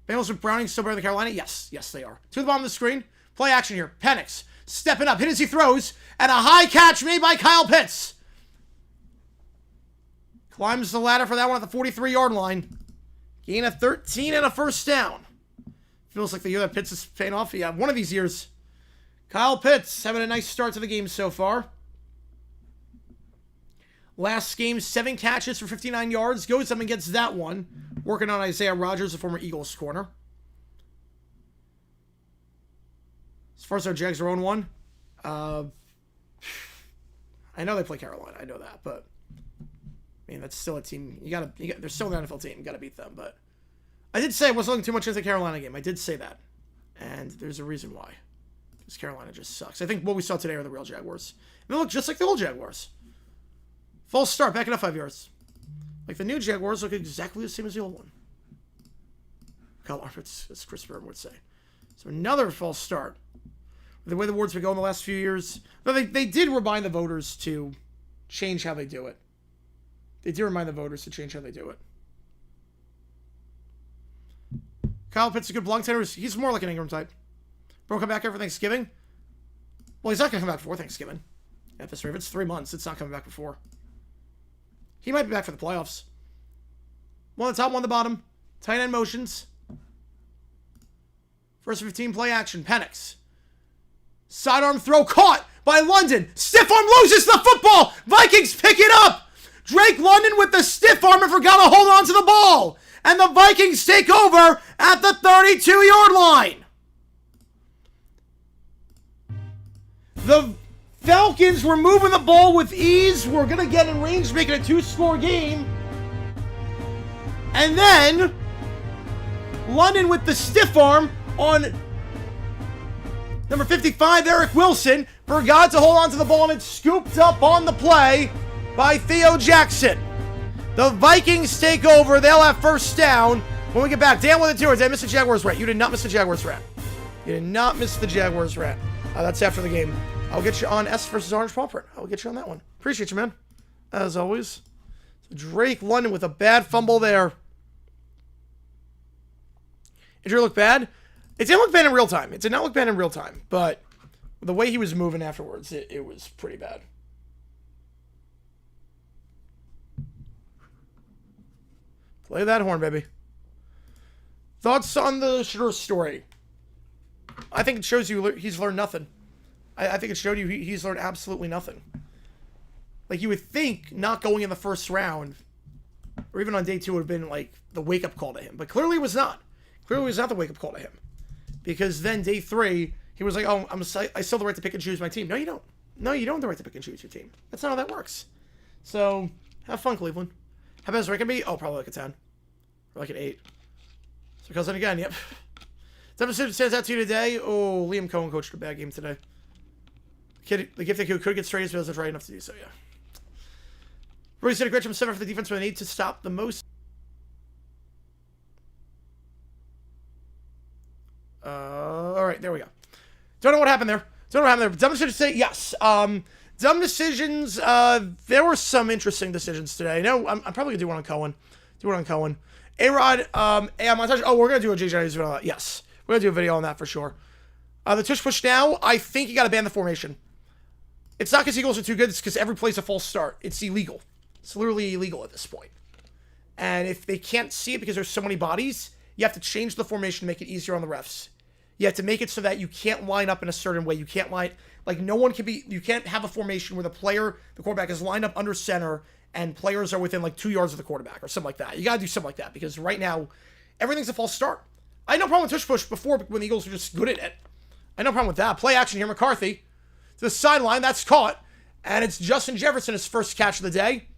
Bengals with Browning still better than Carolina? Yes. Yes, they are. To the bottom of the screen. Play action here. Penix. Stepping up, hit as he throws, and a high catch made by Kyle Pitts. Climbs the ladder for that one at the 43-yard line. Gain of 13 and a first down. Feels like the year that Pitts is paying off. Yeah, one of these years. Kyle Pitts having a nice start to the game so far. Last game, 7 catches for 59 yards. Goes up and gets that one. Working on Isaiah Rodgers, a former Eagles corner. As far as our Jags are 0-1, I know they play Carolina. I know that, but I mean that's still a team. They're still an NFL team. You got to beat them. But I did say I wasn't looking too much into the Carolina game. I did say that, and there's a reason why. Because Carolina just sucks. I think what we saw today are the real Jaguars. And they look just like the old Jaguars. False start, backing up 5 yards. Like the new Jaguars look exactly the same as the old one. Kyle Arfitz, as Chris Burton would say. So another false start. The way the awards have been going the last few years. But they did remind the voters to change how they do it. They did remind the voters to change how they do it. Kyle Pitts, a good block taker. He's more like an Ingram type. Bro, come back after Thanksgiving? Well, he's not going to come back before Thanksgiving. At this rate, if it's 3 months, it's not coming back before. He might be back for the playoffs. One on the top, one on the bottom. Tight end motions. First 15, play action. Penix. Sidearm throw caught by London. Stiff arm loses the football. Vikings pick it up. Drake London with the stiff arm and forgot to hold on to the ball. And the Vikings take over at the 32-yard line. The Falcons were moving the ball with ease. We're going to get in range, making a 2-score game. And then London with the stiff arm on number 55, Eric Wilson, forgot to hold on to the ball, and it's scooped up on the play by Theo Jackson. The Vikings take over. They'll have first down when we get back. Dan with it too, or did I miss the Jaguars rant? You did not miss the Jaguars rant. You did not miss the Jaguars rant. That's after the game. I'll get you on S versus Orange Paw Print. I'll get you on that one. Appreciate you, man. As always. So Drake London with a bad fumble there. Did it look bad? It didn't look bad in real time. It did not look bad in real time. But the way he was moving afterwards, it was pretty bad. Play that horn, baby. Thoughts on the Shador story? I think it shows you he's learned nothing. I think it showed you he's learned absolutely nothing. Like, you would think not going in the first round, or even on day 2, would have been, like, the wake-up call to him. But clearly it was not. Clearly it was not the wake-up call to him. Because then day 3, he was like, oh, I still have the right to pick and choose my team. No, you don't. No, you don't have the right to pick and choose your team. That's not how that works. So, have fun, Cleveland. How bad is ranking be? Oh, probably like a 10. Or like an 8. So, because then again, yep. That decision stands out to you today. Oh, Liam Cohen coached a bad game today. The gift that could get straight, but wasn't right enough to do so, yeah. Royce did a great job 7 for the defense, but they need to stop the most. All right, there we go. Don't know what happened there. Dumb decisions say yes. Dumb decisions. There were some interesting decisions today. No, I'm probably gonna do one on Cohen. A-Rod, montage. Oh, we're gonna do a JJ video on that. Yes, we're gonna do a video on that for sure. The tush push now. I think you gotta ban the formation. It's not because Eagles are too good. It's because every play's a false start. It's illegal. It's literally illegal at this point. And if they can't see it because there's so many bodies, you have to change the formation to make it easier on the refs. You have to make it so that you can't line up in a certain way. You can't you can't have a formation where the quarterback is lined up under center and players are within like 2 yards of the quarterback or something like that. You got to do something like that because right now, everything's a false start. I had no problem with tush push before when the Eagles were just good at it. I had no problem with that. Play action here, McCarthy. To the sideline, that's caught. And it's Justin Jefferson, his first catch of the day.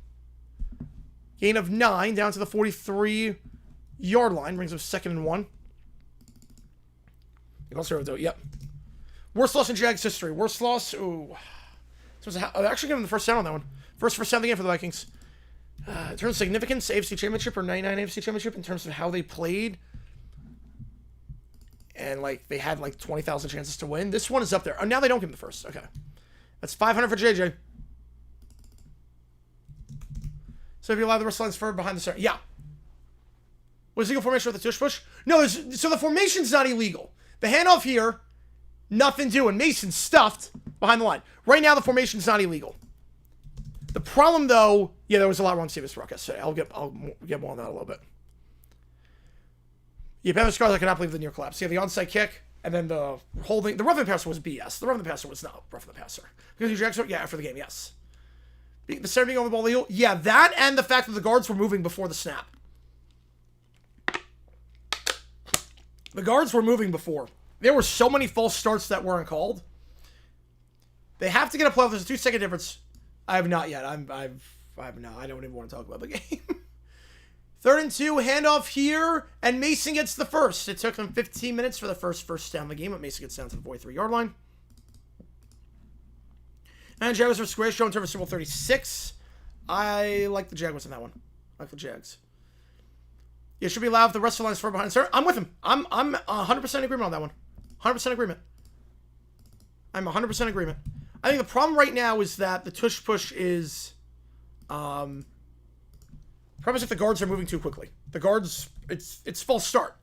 Gain of 9 down to the 43-yard line. Brings up 2nd and 1. Yep. Worst loss in Jags history. Worst loss. Ooh. I'm actually giving him the first down on that one. First down of the game for the Vikings. In terms of significance, AFC Championship or 99 AFC Championship in terms of how they played. And, like, they had, like, 20,000 chances to win. This one is up there. Oh, now they don't give him the first. Okay. That's 500 for JJ. So if you allow the rest lines forward behind the center. Yeah. Was legal formation with the tush push? No, so the formation's not illegal. The handoff here, nothing doing. Mason's stuffed behind the line. Right now, the formation's not illegal. The problem, though, yeah, there was a lot wrong with Davis broadcast today. I'll get more on that a little bit. Yeah, Panthers scars, I cannot believe the near collapse. Yeah, the onside kick, and then the holding. The roughing the passer was BS. The roughing the passer was not roughing the passer. Because you Jackson, yeah, after the game, yes. The center being on the ball legal, yeah, that and the fact that the guards were moving before the snap. The guards were moving before. There were so many false starts that weren't called. They have to get a play. There's a 2-second difference. I have not yet. I don't even want to talk about the game. 3rd and 2, handoff here, and Mason gets the first. It took them 15 minutes for the first down of the game, but Mason gets down to the 43-yard line. And Jaguars are square show in terms of Super Bowl 36. I like the Jaguars in that one. I like the Jags. It should be allowed if the rest of the line is far behind. Sir, I'm with him. I'm 100% agreement on that one. 100% agreement. I'm 100% agreement. I think the problem right now is that the tush push is... problem is if the guards are moving too quickly. The guards, it's false start.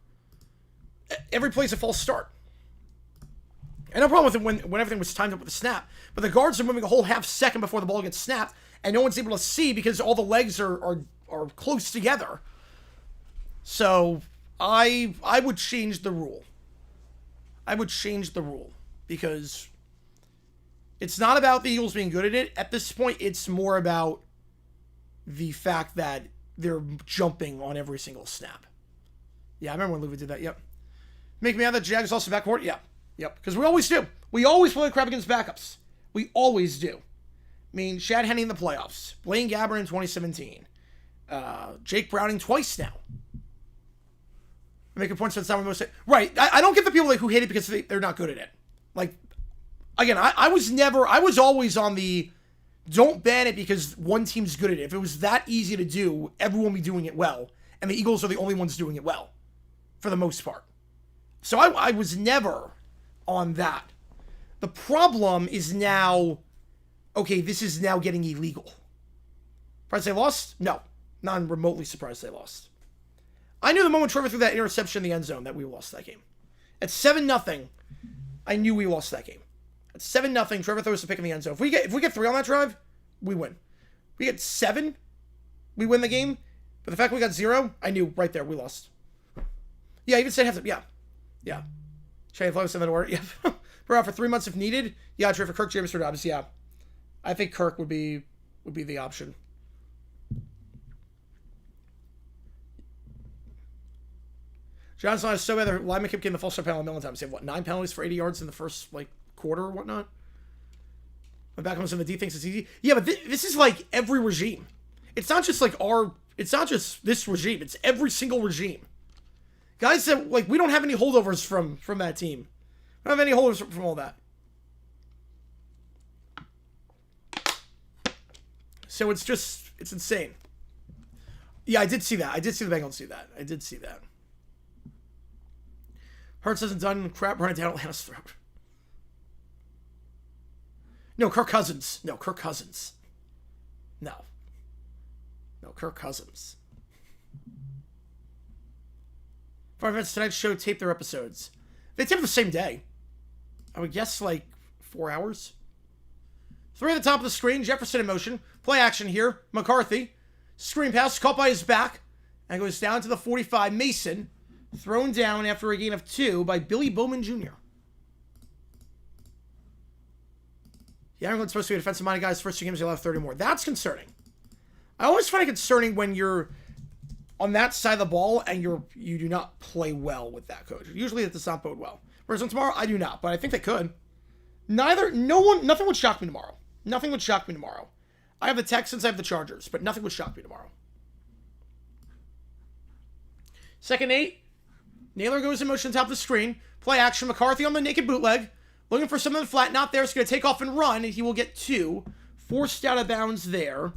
Every play's a false start. And no problem with it when everything was timed up with the snap. But the guards are moving a whole half second before the ball gets snapped, and no one's able to see because all the legs are close together. So I would change the rule. I would change the rule because it's not about the Eagles being good at it. At this point, it's more about the fact that they're jumping on every single snap. Yeah, I remember when Luva did that. Yep. Make me out that Jags also backcourt? Yeah. Yep. Because we always do. We always play crap against backups. We always do. I mean, Chad Henne in the playoffs. Blaine Gabbert in 2017. Jake Browning twice now. Making points for the time most. Right. I don't get the people who hate it because they're not good at it. Like, again, I was always on the don't ban it because one team's good at it. If it was that easy to do, everyone would be doing it well. And the Eagles are the only ones doing it well. For the most part. So I was never on that. The problem is now, okay, this is now getting illegal. Surprised they lost? No. Not remotely surprised they lost. I knew the moment Trevor threw that interception in the end zone that we lost that game. At 7-0, I knew we lost that game. At 7-0, Trevor throws a pick in the end zone. If we get 3 on that drive, we win. If we get 7, we win the game. But the fact we got 0, I knew right there we lost. Yeah, even said half. Yeah. Shane Flo said that order. Yeah. We're out for 3 months if needed. Yeah, trade for Kirk, James, or Dobbs. Yeah. I think Kirk would be the option. Johnson is so bad. The lineman kept getting the false start penalty a million times. He had, 9 penalties for 80 yards in the first, quarter or whatnot? My back comes in the D thinks it's easy. Yeah, but this is like every regime. It's not just it's not just this regime. It's every single regime. Guys that, we don't have any holdovers from that team. We don't have any holdovers from all that. So it's insane. Yeah, I did see that. I did see the Bengals do that. I did see that. Hurts hasn't done crap running down Atlanta's throat. No, Kirk Cousins. No, Kirk Cousins. No, Kirk Cousins. Five Events Tonight Show tape their episodes. They tape the same day. I would guess 4 hours. 3 at the top of the screen. Jefferson in motion. Play action here. McCarthy. Screen pass caught by his back. And goes down to the 45. Mason. Thrown down after a gain of 2 by Billy Bowman Jr. Yeah, everyone's supposed to be a defensive-minded guy's first 2 games, he allowed 30 more. That's concerning. I always find it concerning when you're on that side of the ball and you do not play well with that coach. Usually it does not bode well. Whereas on tomorrow, I do not, but I think they could. Nothing would shock me tomorrow. Nothing would shock me tomorrow. I have the Texans, I have the Chargers, but nothing would shock me tomorrow. 2nd 8. Naylor goes in motion top of the screen. Play action. McCarthy on the naked bootleg. Looking for something flat. Not there. It's going to take off and run. And he will get 2. Forced out of bounds there.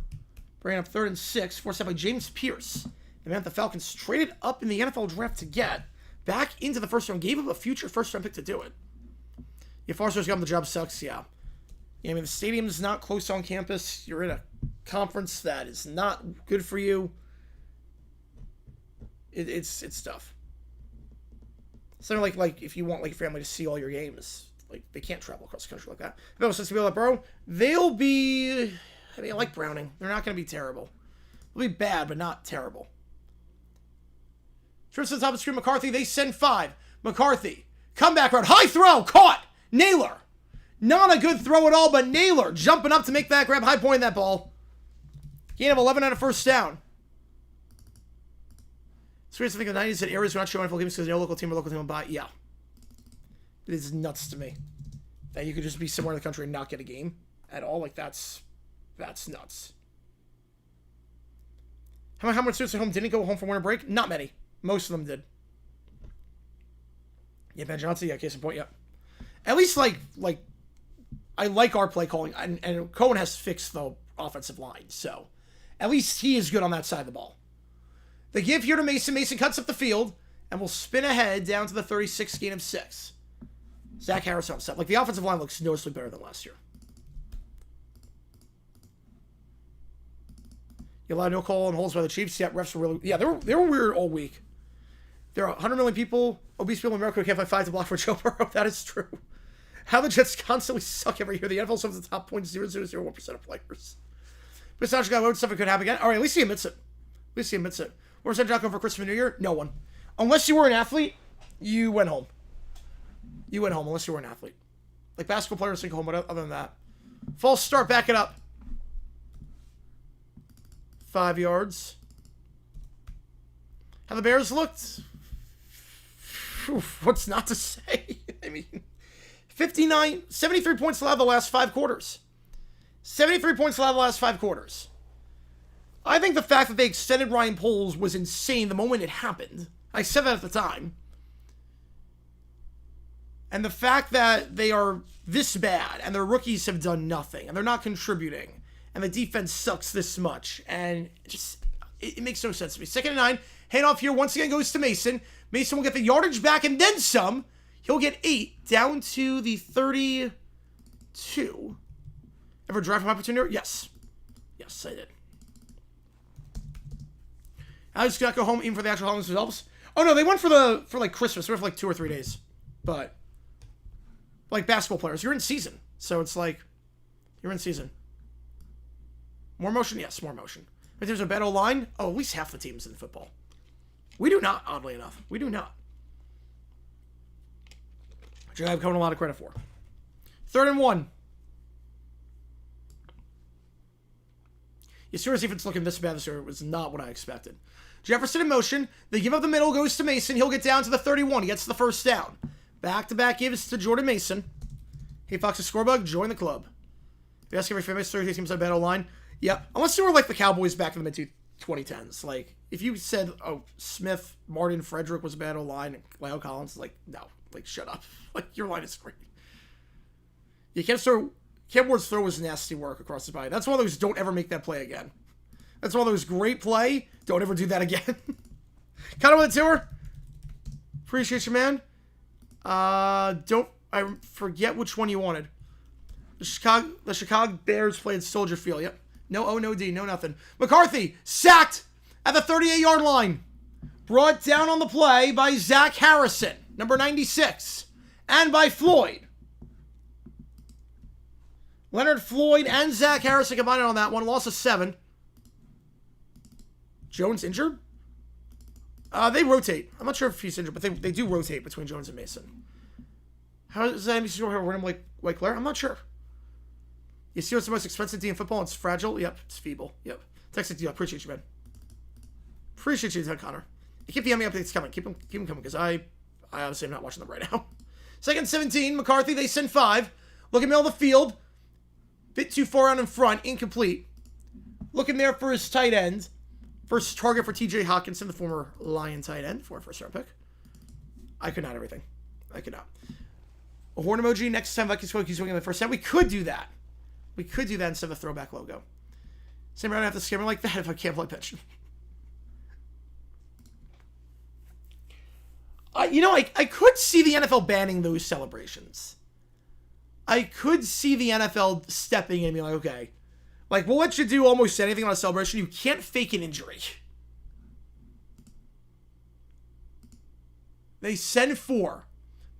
Bringing up 3rd and 6. Forced out by James Pierce. The man the Falcons traded up in the NFL draft to get. Back into the first round. Gave up a future first round pick to do it. If Arthur's got him, the job sucks. Yeah. I mean, the stadium's not close on campus. You're in a conference that is not good for you. It's tough. Something like if you want your family to see all your games, they can't travel across the country like that. If since to be like Burrow, they'll be. I mean, I like Browning. They're not going to be terrible. They'll be bad, but not terrible. Trips to the top of the screen. McCarthy. They send 5. McCarthy. Comeback route. High throw. Caught. Naylor. Not a good throw at all, but Naylor jumping up to make that grab. High point that ball. Gain of 11 on a first down. It's weird to think of the 90s that areas were not showing NFL games because no local team or local team will buy. Yeah. It is nuts to me that you could just be somewhere in the country and not get a game at all. That's nuts. How many students at home didn't go home for winter break? Not many. Most of them did. Yeah, Ben Johnson. Yeah, case in point. Yeah. At least I like our play calling, and Cohen has fixed the offensive line, so at least he is good on that side of the ball. The give here to Mason. Mason cuts up the field and will spin ahead down to the 36, gain of 6. Zach Harris on set. The offensive line looks noticeably better than last year. You allowed no call on holds by the Chiefs. Yeah, refs were really... Yeah, they were weird all week. There are 100 million people, obese people in America who can't find 5 to block for Joe Burrow. That is true. How the Jets constantly suck every year. The NFL sums the top 0.0001% of players. But Sasha got loaded stuff that could happen again. All right, at least he admits it. Where's that job going for Christmas and New Year? No one. Unless you were an athlete, you went home. Unless you were an athlete. Basketball players can go home, but other than that. False start, back it up. 5 yards. How the Bears looked? What's not to say? I mean, 73 points allowed the last 5 quarters. 73 points allowed the last 5 quarters. I think the fact that they extended Ryan Poles was insane the moment it happened. I said that at the time. And the fact that they are this bad and their rookies have done nothing and they're not contributing and the defense sucks this much and it makes no sense to me. 2nd and 9, handoff here once again goes to Mason. Mason will get the yardage back and then some. He'll get 8 down to the 32. Ever drive from opportunity? Yes. Yes, I did. I just gotta go home even for the actual Halloween themselves. Oh no, they went for like Christmas. They went for like 2 or 3 days. But like basketball players, you're in season. So it's like you're in season. More motion? Yes, more motion. But there's a better line. Oh, at least half the teams in football. We do not, oddly enough. We do not. Which I'm coming a lot of credit for. 3rd and 1. You see if it's looking this bad this year. It was not what I expected. Jefferson in motion. They give up the middle, goes to Mason. He'll get down to the 31. He gets the first down. Back-to-back gives to Jordan Mason. Hey, Fox, a scorebug, join the club. If you ask every famous 30 teams on battle line. Yep. Unless you were like the Cowboys back in the mid-2010s. Like, if you said, oh, Smith, Martin, Frederick was a battle line, and Lyle Collins, like, no. Like, shut up. Like, your line is great. You can't throw... Cam Ward's throw was nasty work across the body. That's one of those don't ever make that play again. That's one of those great play. Don't ever do that again. Kind of with a tour. Appreciate you, man. I forget which one you wanted. The Chicago Bears played Soldier Field. Yep. No O, no D, no nothing. McCarthy sacked at the 38-yard line. Brought down on the play by Zach Harrison, number 96, and by Floyd. Leonard Floyd and Zach Harrison combined on that one. Loss of 7. Jones injured? They rotate. I'm not sure if he's injured, but they do rotate between Jones and Mason. How does that NBC have a random like Claire? I'm not sure. You see what's the most expensive D in football? It's fragile? Yep. It's feeble. Yep. Texas D. I appreciate you, man. Appreciate you, Connor. You keep the Emmy updates coming. Keep them coming, because I honestly am not watching them right now. 2nd 17. McCarthy, they send 5. Looking middle of the field. Bit too far out in front. Incomplete. Looking there for his tight end. First target for TJ Hawkinson, the former Lion tight end, for a first-round pick. I could not everything. I could not. A horn emoji next time Vikings he's swinging the first time. We could do that. We could do that instead of a throwback logo. Same way I don't have to scare me like that if I can't play pension. I could see the NFL banning those celebrations. I could see the NFL stepping in and being like, okay, like, we'll let you do almost anything on a celebration. You can't fake an injury. They send 4.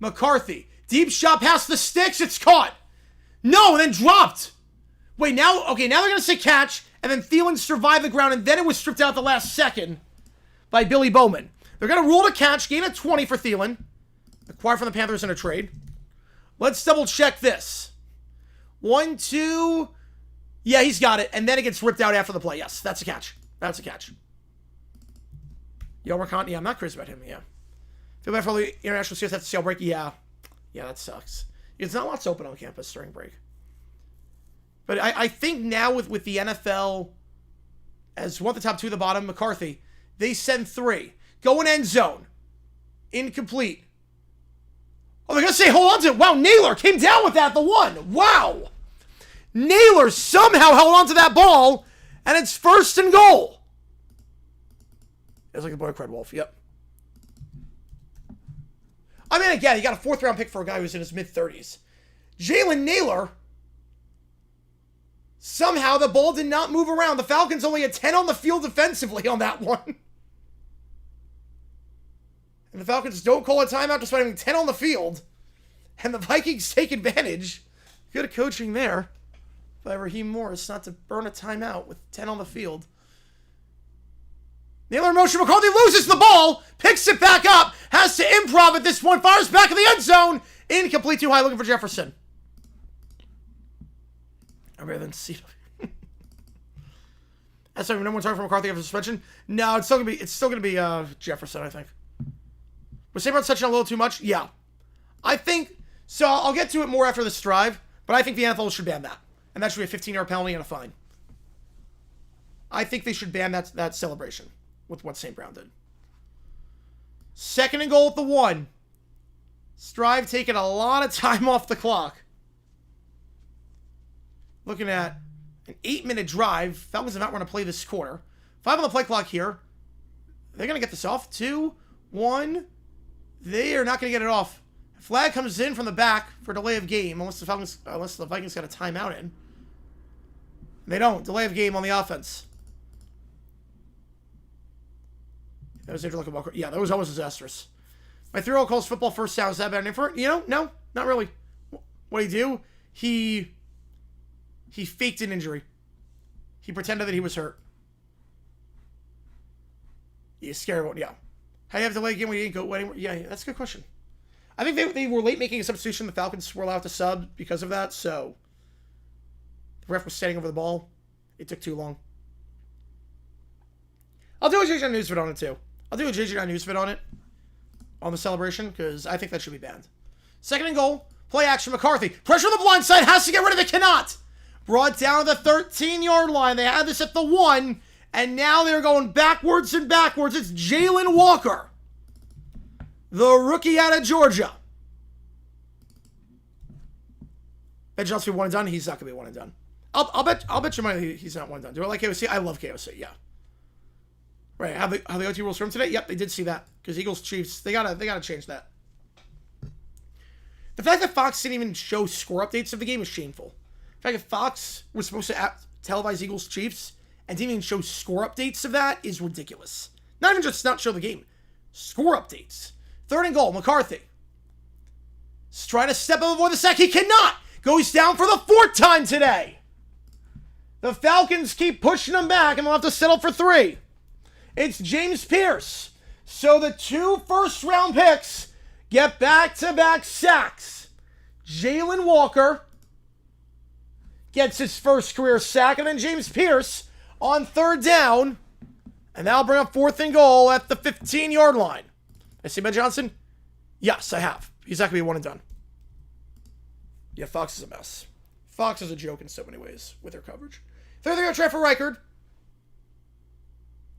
McCarthy. Deep shot past the sticks. It's caught. No, and then dropped. Wait, now they're going to say catch, and then Thielen survived the ground, and then it was stripped out the last second by Billy Bowman. They're going to rule the catch, gain a 20 for Thielen. Acquired from the Panthers in a trade. Let's double check this. 1, 2... Yeah, he's got it. And then it gets ripped out after the play. Yes, that's a catch. That's a catch. Yo, Marcant. Yeah, I'm not crazy about him. Yeah. Feel bad for all the international students have to see break. Yeah. Yeah, that sucks. It's not lots open on campus during break. But I think now with the NFL as one of the top 2 at the bottom, McCarthy, they send 3. Go in end zone. Incomplete. Oh, they're going to say hold on to it. Wow, Naylor came down with that, the 1. Wow. Naylor somehow held on to that ball, and it's 1st and goal. It's like the boy Cred Wolf. Yep. I mean, again, he got a 4th-round pick for a guy who's in his mid-30s. Jalen Naylor, somehow the ball did not move around. The Falcons only had 10 on the field defensively on that one. And the Falcons don't call a timeout despite having 10 on the field. And the Vikings take advantage. Good coaching there by Raheem Morris not to burn a timeout with 10 on the field. Naylor in motion. McCarthy loses the ball. Picks it back up. Has to improv at this point. Fires back in the end zone. Incomplete, too high, looking for Jefferson. I'd rather than see. That's no one talking for McCarthy after suspension. No, it's still gonna be Jefferson, I think. Was St. Brown touching a little too much? Yeah. I think So I'll get to it more after this drive, but I think the NFL should ban that. And that should be a 15-yard penalty and a fine. I think they should ban that celebration with what St. Brown did. 2nd and goal at the 1. This drive taking a lot of time off the clock. Looking at an 8-minute drive. Falcons do not want to play this quarter. 5 on the play clock here. They're going to get this off. 2, 1. They are not going to get it off. Flag comes in from the back for delay of game, unless the Vikings got a timeout in. They don't. Delay of game on the offense. That was yeah, that was almost disastrous. My 3-year-old calls football first down. Is that bad for it? You know, no, not really. What did he do? He faked an injury. He pretended that he was hurt. He's scared. Yeah. How do you have delay game when you didn't go anywhere? Yeah, that's a good question. I think they were late making a substitution. The Falcons were allowed to sub because of that, so the ref was standing over the ball. It took too long. I'll do a JJ News vid on it, too. I'll do a JJ News vid on it, on the celebration, because I think that should be banned. 2nd and goal. Play action. McCarthy. Pressure on the blind side. Has to get rid of it. Cannot. Brought down to the 13-yard line. They had this at the 1, and now they're going backwards and backwards. It's Jalen Walker, the rookie out of Georgia. Bet Johnson be one and done. He's not gonna be one and done. I'll bet you money he's not one and done. Do I like KOC? I love KOC. Yeah. Right. How the OT rules from today? Yep, they did see that because Eagles Chiefs. They gotta change that. The fact that Fox didn't even show score updates of the game is shameful. The fact that Fox was supposed to televise Eagles Chiefs and didn't even show score updates of that is ridiculous. Not even just not show the game, score updates. 3rd and goal. McCarthy. He's trying to step up avoid the sack. He cannot. Goes down for the 4th time today. The Falcons keep pushing him back, and they'll have to settle for 3. It's James Pierce. So the 2 first-round picks get back-to-back sacks. Jalen Walker gets his first career sack, and then James Pierce on 3rd down, and that'll bring up 4th and goal at the 15-yard line. I see Ben Johnson? Yes, I have. He's not going to be one and done. Yeah, Fox is a mess. Fox is a joke in so many ways with their coverage. 3rd yard try for Reichard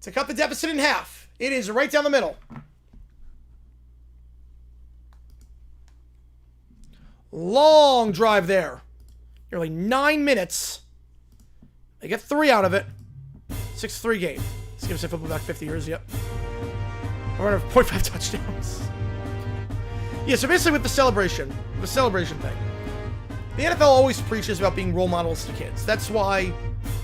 to cut the deficit in half. It is right down the middle. Long drive there. Nearly 9 minutes. They get 3 out of it. 6-3 game. Let's give us a football back 50 years. Yep. We're going to have 0.5 touchdowns. Yeah, so basically with the celebration thing, the NFL always preaches about being role models to kids. That's why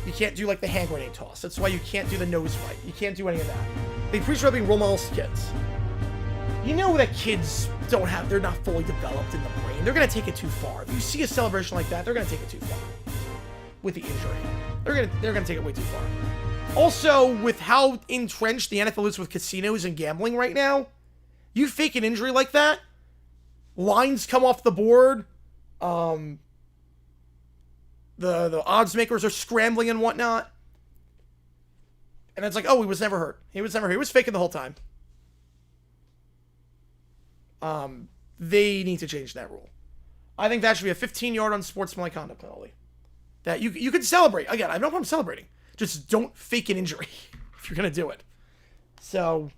you can't do like the hand grenade toss. That's why you can't do the nose fight. You can't do any of that. They preach about being role models to kids. You know that kids they're not fully developed in the brain. They're going to take it too far. If you see a celebration like that, they're going to take it too far. With the injury. They're going to take it way too far. Also, with how entrenched the NFL is with casinos and gambling right now, you fake an injury like that, lines come off the board, the odds makers are scrambling and whatnot, and it's like, oh, he was never hurt. He was faking the whole time. They need to change that rule. I think that should be a 15-yard unsportsmanlike conduct penalty. That you could celebrate. Again, I have no problem celebrating. Just don't fake an injury if you're going to do it. So,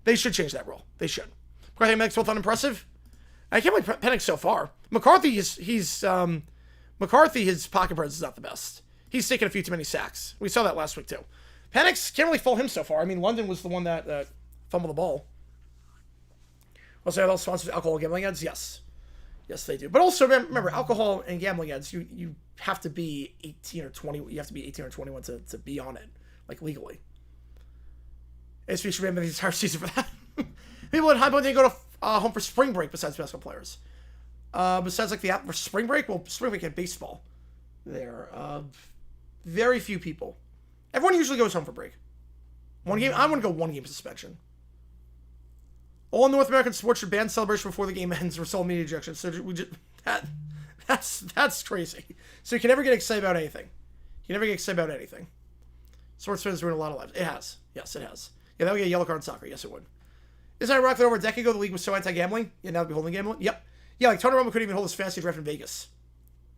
they should change that rule. They should. McCarthy and Maxwell unimpressive. I can't believe Penix so far. McCarthy, his pocket presence is not the best. He's taken a few too many sacks. We saw that last week, too. Penix can't really fault him so far. I mean, London was the one that fumbled the ball. Also, are those sponsors alcohol gambling ads? Yes. Yes, they do. But also, remember, alcohol and gambling ads, you have to be 18 or 20. You have to be 18 or 21 to be on it, like, legally. ASP should be the entire season for that. People in High Point didn't go to home for spring break besides basketball players. Besides, like, the app for spring break? Well, spring break had baseball there. Very few people. Everyone usually goes home for break. One game. I'm going to go 1 game suspension. All North American sports should ban celebration before the game ends or sell media ejection. So we just that's crazy. So you can never get excited about anything. You can never get excited about anything. Sports fans ruin a lot of lives. It has. Yes, it has. Yeah, that would get a yellow card in soccer. Yes, it would. Isn't it ironic that over a decade ago the league was so anti-gambling? Yeah, now they'll be holding gambling? Yep. Yeah, like Tony Romo couldn't even hold his fantasy draft in Vegas.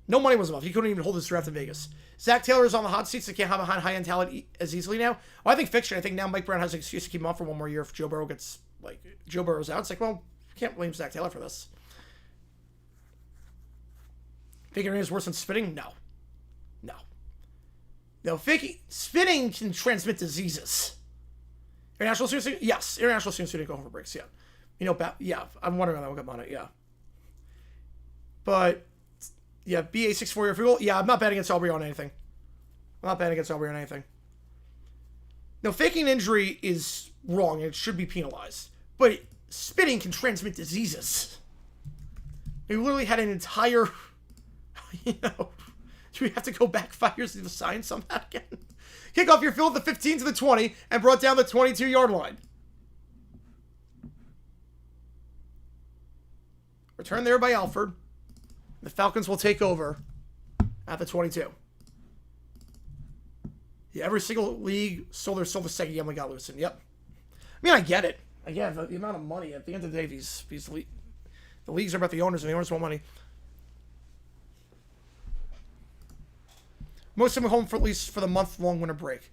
No money was involved. He couldn't even hold his draft in Vegas. Zach Taylor is on the hot seat, so he can't have behind high-end talent as easily now. Well, I think fiction. I think now Mike Brown has an excuse to keep him on for one more year if Joe Burrow's out. It's like, well, can't blame Zach Taylor for this. Faking is worse than spitting? No. Spitting can transmit diseases. International students? Yes. International students didn't go home for breaks, yeah. Yeah, I'm wondering on that one on it, yeah. But, yeah, BA64 year field goal. Yeah, I'm not betting against Aubrey on anything. No, faking an injury is wrong and it should be penalized. But spitting can transmit diseases. We literally had an entire, do we have to go back 5 years to do the science on that again? Kickoff your field at the 15 to the 20 and brought down the 22-yard line. Return there by Alford. The Falcons will take over at the 22. Yeah, every single league sold the second game we got loosened. Yep. I mean, I get it. I get the amount of money. At the end of the day, the leagues are about the owners, and the owners want money. Most of them are home for at least for the month-long winter break.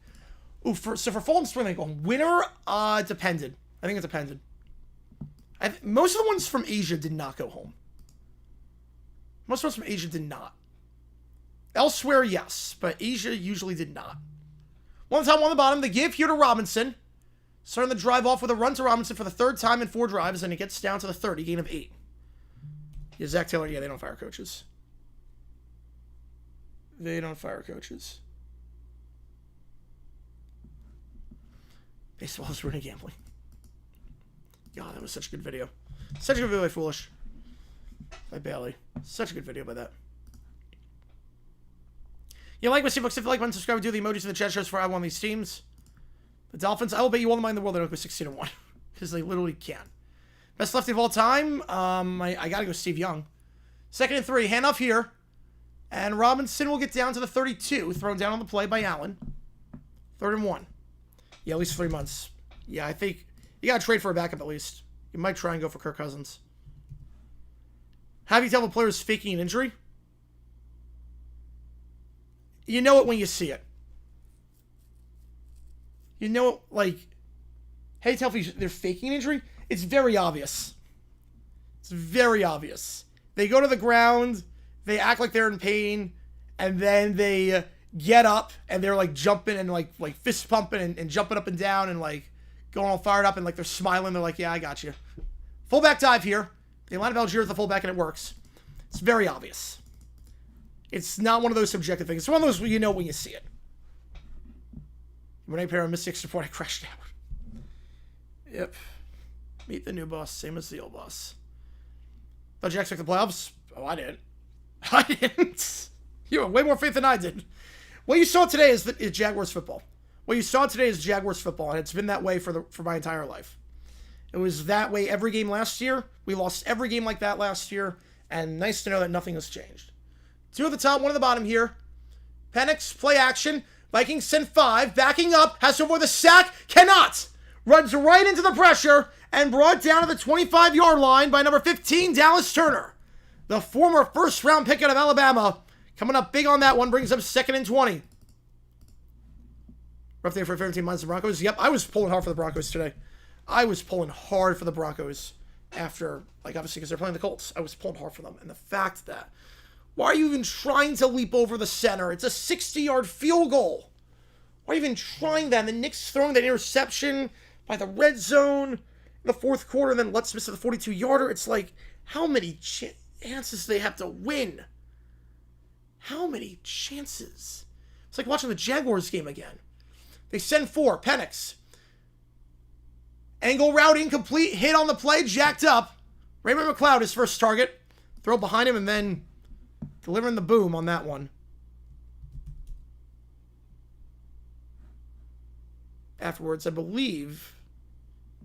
Ooh, for fall and spring, they go home. Winter, depended. I think it depended. Most of the ones from Asia did not go home. Most of us from Asia did not. Elsewhere, yes, but Asia usually did not. One on the top, one on the bottom. The give here to Robinson. Starting the drive off with a run to Robinson for the third time in 4 drives, and it gets down to the 30, gain of 8. Yeah, Zach Taylor, yeah, they don't fire coaches. Baseball is ruining gambling. God, that was such a good video. Such a good video by Foolish. By Bailey. Such a good video by that. You like my books? If you like, subscribe, do the emojis in the chat shows for I won these teams. The Dolphins, I will bet you all the money in the world they don't go 16-1. Because they literally can. Best lefty of all time, I gotta go Steve Young. 2nd and 3, handoff here. And Robinson will get down to the 32, thrown down on the play by Allen. 3rd and 1. Yeah, at least 3 months. Yeah, I think you gotta trade for a backup at least. You might try and go for Kirk Cousins. How do you tell the player is faking an injury? You know it when you see it. You know it, like, how do you tell if they're faking an injury? It's very obvious. It's very obvious. They go to the ground, they act like they're in pain, and then they get up, and they're, like, jumping and, like fist pumping and jumping up and down and, like, going all fired up, and, like, they're smiling. They're like, yeah, I got you. Fullback dive here. They line up Algier as the fullback, and it works. It's very obvious. It's not one of those subjective things. It's one of those where you know when you see it. When I pair a missed extra point, I crashed out. Yep. Meet the new boss, same as the old boss. Thought you expect the playoffs? Oh, I didn't. I didn't. You have way more faith than I did. What you saw today is Jaguars football. What you saw today is Jaguars football, and it's been that way for my entire life. It was that way every game last year. We lost every game like that last year, and nice to know that nothing has changed. 2 at the top, 1 at the bottom here. Penix, play action. Vikings send 5, backing up, has to avoid the sack, cannot. Runs right into the pressure, and brought down to the 25-yard line by number 15, Dallas Turner. The former first-round pick out of Alabama. Coming up big on that one, brings up 2nd and 20. Rough day for 15 months, the Broncos. Yep, I was pulling hard for the Broncos today. I was pulling hard for the Broncos after, like, obviously because they're playing the Colts. I was pulling hard for them. And the fact that, why are you even trying to leap over the center? It's a 60-yard field goal. Why are you even trying that? And then Nick's throwing that interception by the red zone in the 4th quarter, and then Lutz misses the 42-yarder. It's like, how many chances do they have to win? How many chances? It's like watching the Jaguars game again. They send 4. Penix. Angle route incomplete. Hit on the play. Jacked up. Raymond McLeod, his first target. Throw behind him and then delivering the boom on that one. Afterwards, I believe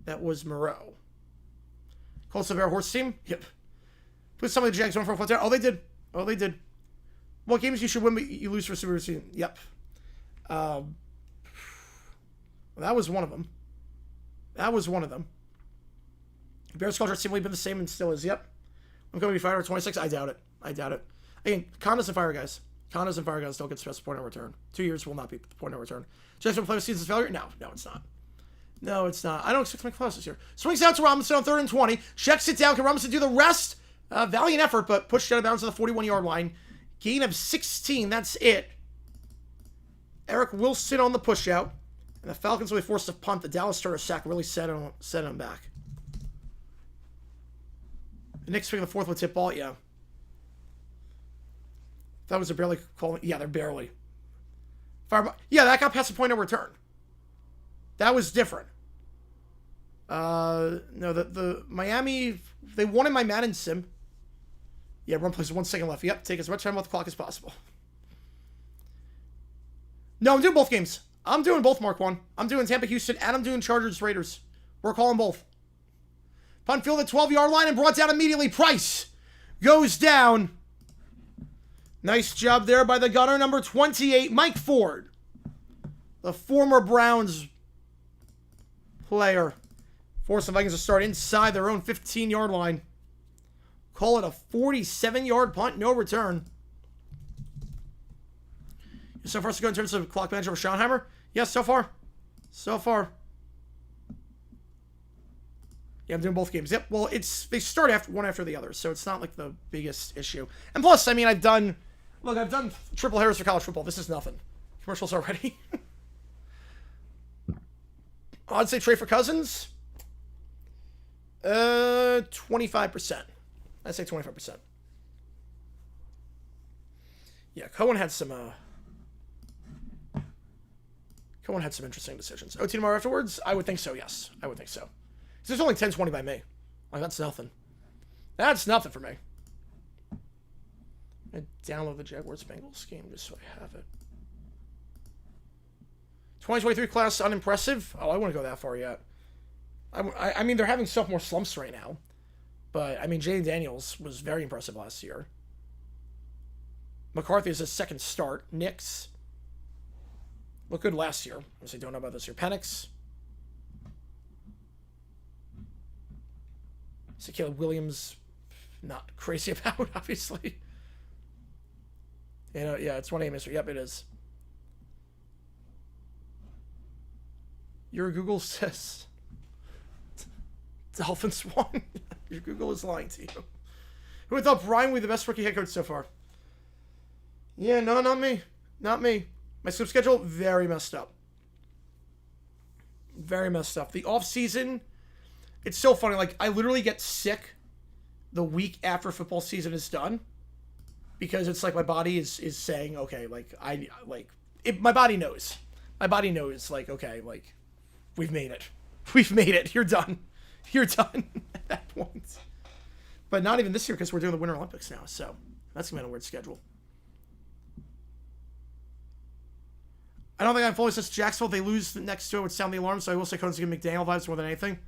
that was Moreau. Colts of our horse team? Yep. Put some of the Jags on for a flat down. Oh, they did. Oh, they did. What games you should win, but you lose for Super Team? Yep. Well, that was one of them. That was one of them. Bears culture seemingly been the same and still is. Yep. I'm going to be fired at 26. I doubt it. I doubt it. Again, condos and fire guys. Condos and fire guys don't get special point of return. 2 years will not be the point of return. Just to play with season's failure? No, it's not. No, it's not. I don't expect to make close this year. Swings out to Robinson on 3rd and 20. Checks it down. Can Robinson do the rest? Valiant effort, but pushed out of bounds to the 41-yard line. Gain of 16. That's it. Eric will sit on the push out. And the Falcons will be forced to punt. The Dallas starter sack really set him back. The Knicks picking the 4th with tip ball. Yeah. That was a barely call. Yeah, they're barely. Yeah, that got past the point of return. That was different. No, the Miami, they won in my Madden sim. Yeah, run plays 1 second left. Yep, take as much time off the clock as possible. No, I'm doing both games. I'm doing both, Mark 1. I'm doing Tampa, Houston, and I'm doing Chargers, Raiders. We're calling both. Punt field at 12-yard line and brought down immediately. Price goes down. Nice job there by the gunner, number 28, Mike Ford. The former Browns player. Force the Vikings to start inside their own 15-yard line. Call it a 47-yard punt, no return. So far, so good in terms of clock management for Schottenheimer? Yes, so far. So far. Yeah, I'm doing both games. Yep, well, they start one after the other, so it's not like the biggest issue. And plus, I mean, I've done triple headers for college football. This is nothing. Commercials already. I'd say trade for Cousins. 25%. I'd say 25%. Yeah, Cohen had some interesting decisions. OT tomorrow afterwards? I would think so, yes. I would think so. It's only 10-20 by me. Like, that's nothing. That's nothing for me. I download the Jaguars Bengals game just so I have it. 2023 class unimpressive? Oh, I wouldn't go that far yet. I mean, they're having sophomore slumps right now. But, I mean, Jaden Daniels was very impressive last year. McCarthy is his second start. Knicks looked good last year. Obviously, don't know about this year. Penix. Caleb Williams, not crazy about, obviously. You know, yeah, it's 1 a.m. mystery. Yep, it is. Your Google says Dolphins won. Your Google is lying to you. Who would thought Brian would be the best rookie head coach so far? Yeah, no, not me. Not me. My sleep schedule, very messed up. Very messed up. The off-season, it's so funny. Like, I literally get sick the week after football season is done. Because it's like my body is saying, okay, like, my body knows. My body knows, like, okay, like, we've made it. We've made it. You're done. You're done at that point. But not even this year because we're doing the Winter Olympics now. So that's going to be a weird schedule. I don't think I'm fully since Jacksonville. They lose the next two. It would sound the alarm. So I will say Cohen's giving McDaniel vibes more than anything.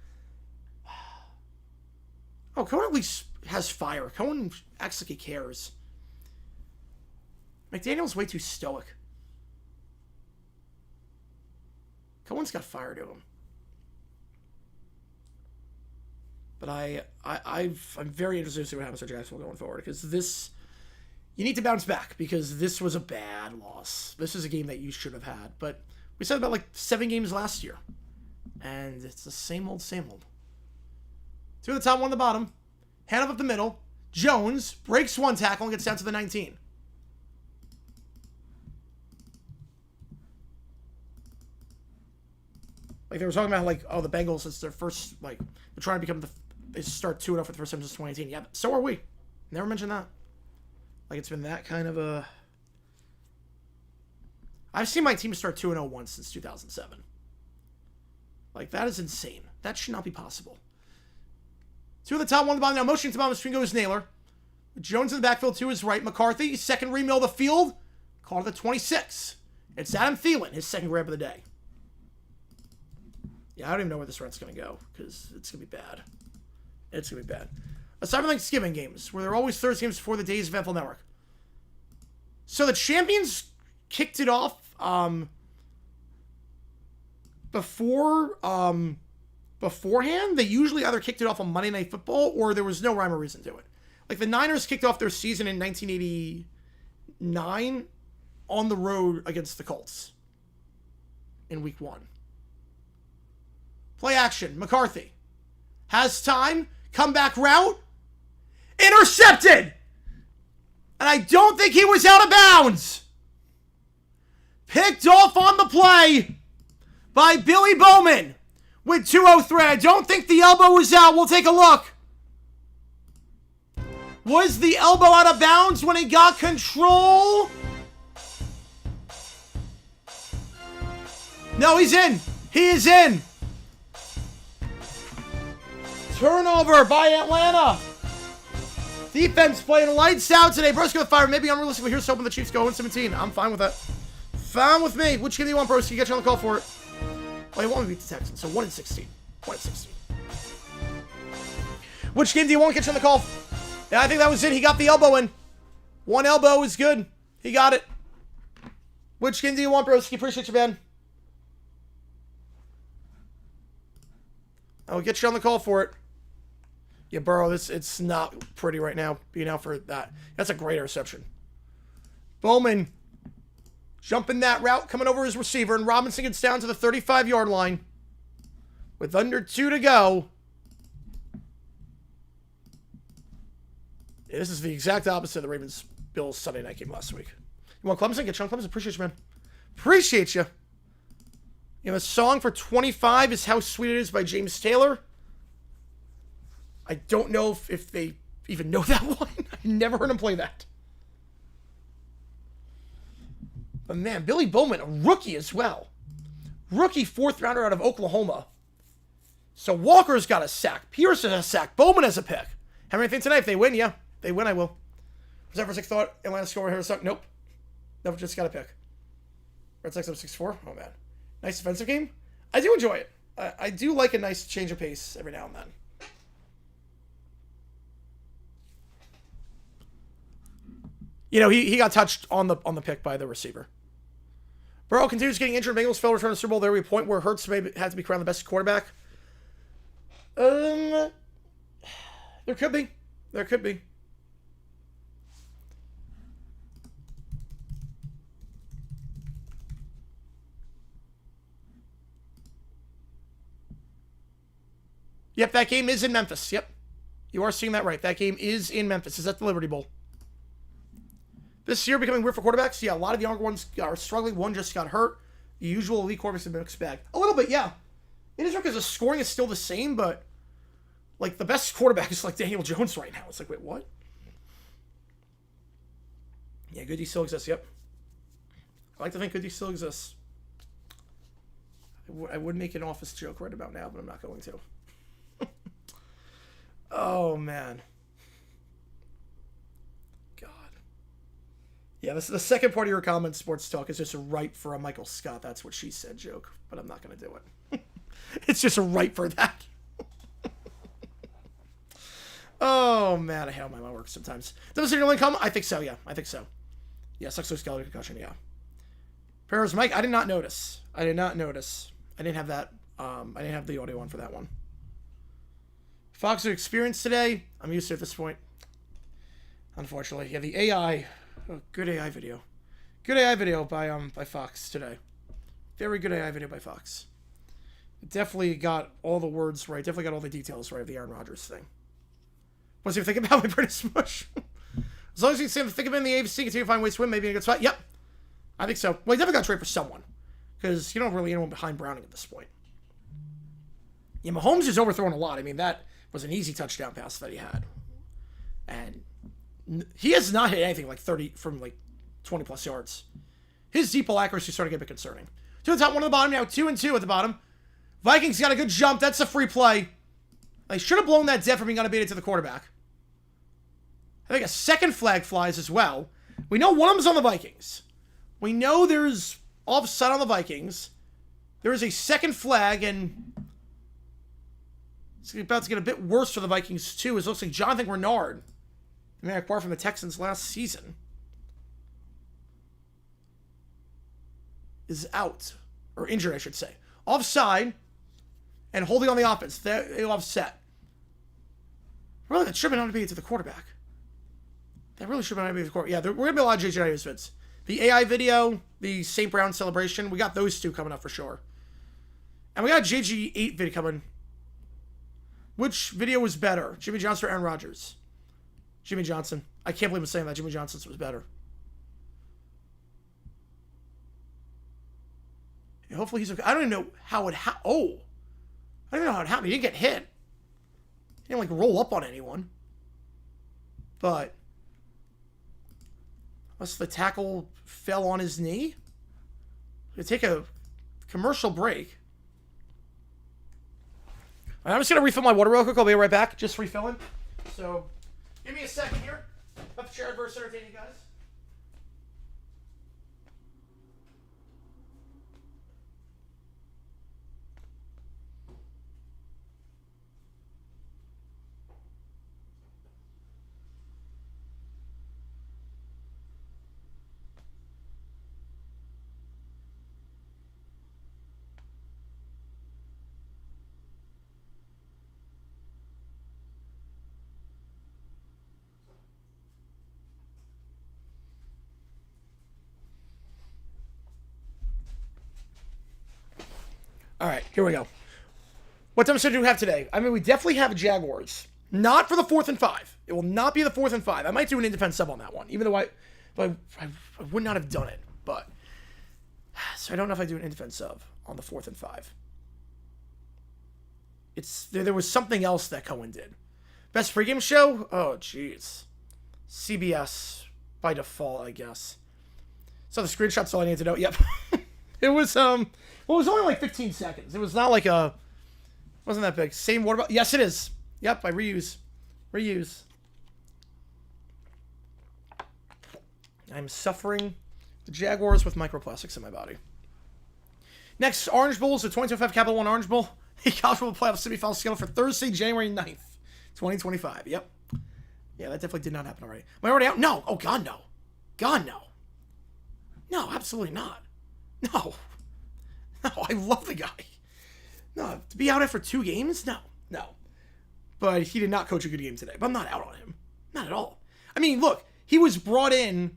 Oh, Cohen at least has fire. Cohen acts like he cares. McDaniel's way too stoic. Cohen's got fire to him. But I'm very interested to see what happens to Jacksonville going forward. Because this, you need to bounce back. Because this was a bad loss. This is a game that you should have had. But we said about like 7 games last year. And it's the same old, same old. 2 at the top, 1 at the bottom. Hand up the middle. Jones breaks 1 tackle and gets down to the 19. Like, they were talking about, like, oh, the Bengals, it's their first, like, they're trying to become they start 2-0 for the first time since 2018. Yeah, so are we. Never mentioned that. Like, it's been that kind of a... I've seen my team start 2-0 once since 2007. Like, that is insane. That should not be possible. 2 at the top, 1 at the bottom. Now, motion to the bottom, between goes Naylor. Jones in the backfield to his right. McCarthy, second remill of the field. Call to the 26. It's Adam Thielen, his second grab of the day. Yeah, I don't even know where this rant's going to go, because it's going to be bad. It's going to be bad. Aside from Thanksgiving games, where there are always Thursday games before the days of NFL Network. So the champions kicked it off beforehand. They usually either kicked it off on Monday Night Football, or there was no rhyme or reason to it. Like, the Niners kicked off their season in 1989 on the road against the Colts in week 1. Play action. McCarthy has time. Comeback route. Intercepted! And I don't think he was out of bounds. Picked off on the play by Billy Bowman with 2:03. I don't think the elbow was out. We'll take a look. Was the elbow out of bounds when he got control? No, he's in. He is in. Turnover by Atlanta. Defense playing lights out today. Broski with fire. Maybe unrealistic, but here's hoping the Chiefs go 1-17. I'm fine with that. Fine with me. Which game do you want, Broski? Get you on the call for it. Oh, you want me to beat the Texans, so 1-16. 1-16. Which game do you want? Get you on the call. Yeah, I think that was it. He got the elbow in. One elbow is good. He got it. Which game do you want, Broski? Appreciate you, man. I'll get you on the call for it. Yeah, Burrow, it's not pretty right now, being out for that. That's a great interception. Bowman jumping that route, coming over his receiver, and Robinson gets down to the 35-yard line with under 2 to go. Yeah, this is the exact opposite of the Ravens-Bills Sunday night game last week. You want Clemson? Get you on Clemson. Appreciate you, man. Appreciate you. You know, the song for 25 is How Sweet It Is by James Taylor. I don't know if they even know that one. I never heard him play that. But man, Billy Bowman, a rookie as well. Rookie 4th rounder out of Oklahoma. So Walker's got a sack. Pearson has a sack. Bowman has a pick. How many things tonight? If they win, yeah. If they win, I will. Was that for 6 thought? Atlanta score here? Nope. Nope, just got a pick. Red Sox up 6-4. Oh man. Nice defensive game. I do enjoy it. I do like a nice change of pace every now and then. You know, he got touched on the pick by the receiver. Burrow continues getting injured. Bengals fail to return to the Super Bowl. There will be a point where Hurts may have to be crowned the best quarterback. There could be. There could be. Yep, that game is in Memphis. Yep. You are seeing that right. That game is in Memphis. Is at the Liberty Bowl. This year becoming weird for quarterbacks. Yeah, a lot of younger ones are struggling. One just got hurt. The usual elite quarterbacks have been mixed bag. A little bit, yeah. It is because the scoring is still the same, but like the best quarterback is like Daniel Jones right now. It's like, wait, what? Yeah, Goody still exists. Yep. I like to think Goody still exists. I would make an office joke right about now, but I'm not going to. Oh, man. God. Yeah, this is the second part of your comment, Sports Talk, is just a right for a Michael Scott. That's what she said joke, but I'm not going to do it. It's just a right for that. Oh, man, I hate my work sometimes. Does the link come? I think so, yeah. I think so. Yeah, sucks skeleton concussion, yeah. Paris Mike, I did not notice. I didn't have that. I didn't have the audio on for that one. Fox experience today. I'm used to it at this point. Unfortunately. Yeah, the AI. Oh, good AI video. Good AI video by Fox today. Very good AI video by Fox. It definitely got all the words right. Definitely got all the details right of the Aaron Rodgers thing. What's your think about my British smush? As long as you can think of it in the AFC, continue to find ways to win, maybe in a good spot. Yep. I think so. Well, he definitely got to trade for someone. Because you don't really anyone behind Browning at this point. Yeah, Mahomes is overthrowing a lot. I mean, that was an easy touchdown pass that he had. And he has not hit anything like 30 from like 20 plus yards. His deep ball accuracy started to get a bit concerning. 2 at the top, 1 at the bottom. Now 2 and 2 at the bottom. Vikings got a good jump. That's a free play. They should have blown that dead for being unbeaten to the quarterback. I think a second flag flies as well. We know one of them's on the Vikings. We know there's offside on the Vikings. There is a second flag, and it's about to get a bit worse for the Vikings, too. It looks like Jonathan Renard, the man acquired from the Texans last season, is out. Or injured, I should say. Offside, and holding on the offense. They offset. Really, that should have been unbeaten to the quarterback. That really should be the court. Yeah, we're going to be a lot of JJ vids. The AI video, the St. Brown celebration, we got those two coming up for sure. And we got a JG8 video coming. Which video was better? Jimmy Johnson or Aaron Rodgers? Jimmy Johnson. I can't believe I'm saying that. Jimmy Johnson's was better. And hopefully he's okay. I don't even know how it happened. Oh. I don't even know how it happened. He didn't get hit. He didn't, like, roll up on anyone. But unless the tackle fell on his knee. We'll take a commercial break. All right, I'm just going to refill my water real quick. I'll be right back. Just refilling. So, give me a second here. Let the chair verse entertain you guys. All right, here we go. What demonstration do we have today? I mean, we definitely have Jaguars. Not for the 4th and 5. It will not be the 4th and 5. I might do an in-defense sub on that one, even though I would not have done it. But so I don't know if I do an in-defense sub on the 4th and 5. There was something else that Cohen did. Best pregame show? Oh, jeez. CBS by default, I guess. So the screenshot's all I need to know. Yep. It was well, it was only like 15 seconds. It was not like wasn't that big. Same water bottle. Yes, it is. Yep, I reuse. I'm suffering the Jaguars with microplastics in my body. Next, Orange Bowl is the 2025 Capital One Orange Bowl. A college football playoff semifinal scheduled for Thursday, January 9th, 2025. Yep. Yeah, that definitely did not happen already. Am I already out? No. Oh, God, no. God, no. No, absolutely not. No, I love the guy. No, to be out after 2 games? No. But he did not coach a good game today. But I'm not out on him. Not at all. I mean, look, he was brought in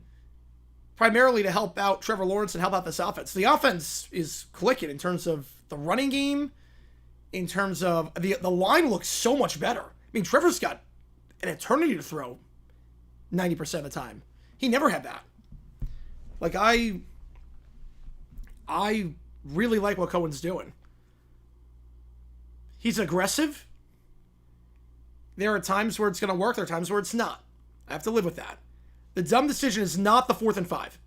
primarily to help out Trevor Lawrence and help out this offense. The offense is clicking in terms of the running game, in terms of the line looks so much better. I mean, Trevor's got an eternity to throw 90% of the time. He never had that. Like, I really like what Cohen's doing. He's aggressive. There are times where it's going to work. There are times where it's not. I have to live with that. The dumb decision is not the 4th and 5.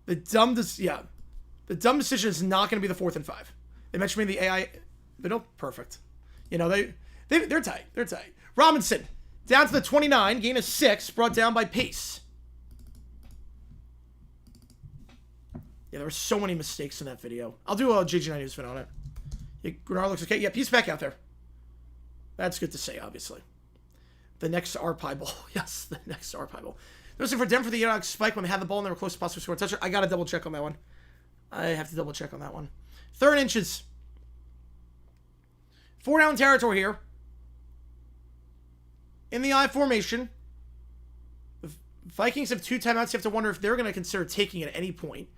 The dumb decision is not going to be the 4th and 5. They mentioned me in the AI. They don't perfect. You know, they're tight. They're tight. Robinson down to the 29, gain of 6, brought down by Pace. Yeah, there were so many mistakes in that video. I'll do a JG9 News fit on it. Yeah, Grenard looks okay. Yeah, Peace back out there. That's good to say, obviously. The next RPI Bowl. Yes, the next RPI Bowl. They're looking for Denver for the underdog spike when they had the ball and they were close to possibly score a touchdown. I got to double check on that one. I have to double check on that one. 3rd inches. 4 down territory here. In the I formation. The Vikings have 2 timeouts. You have to wonder if they're going to consider taking it at any point.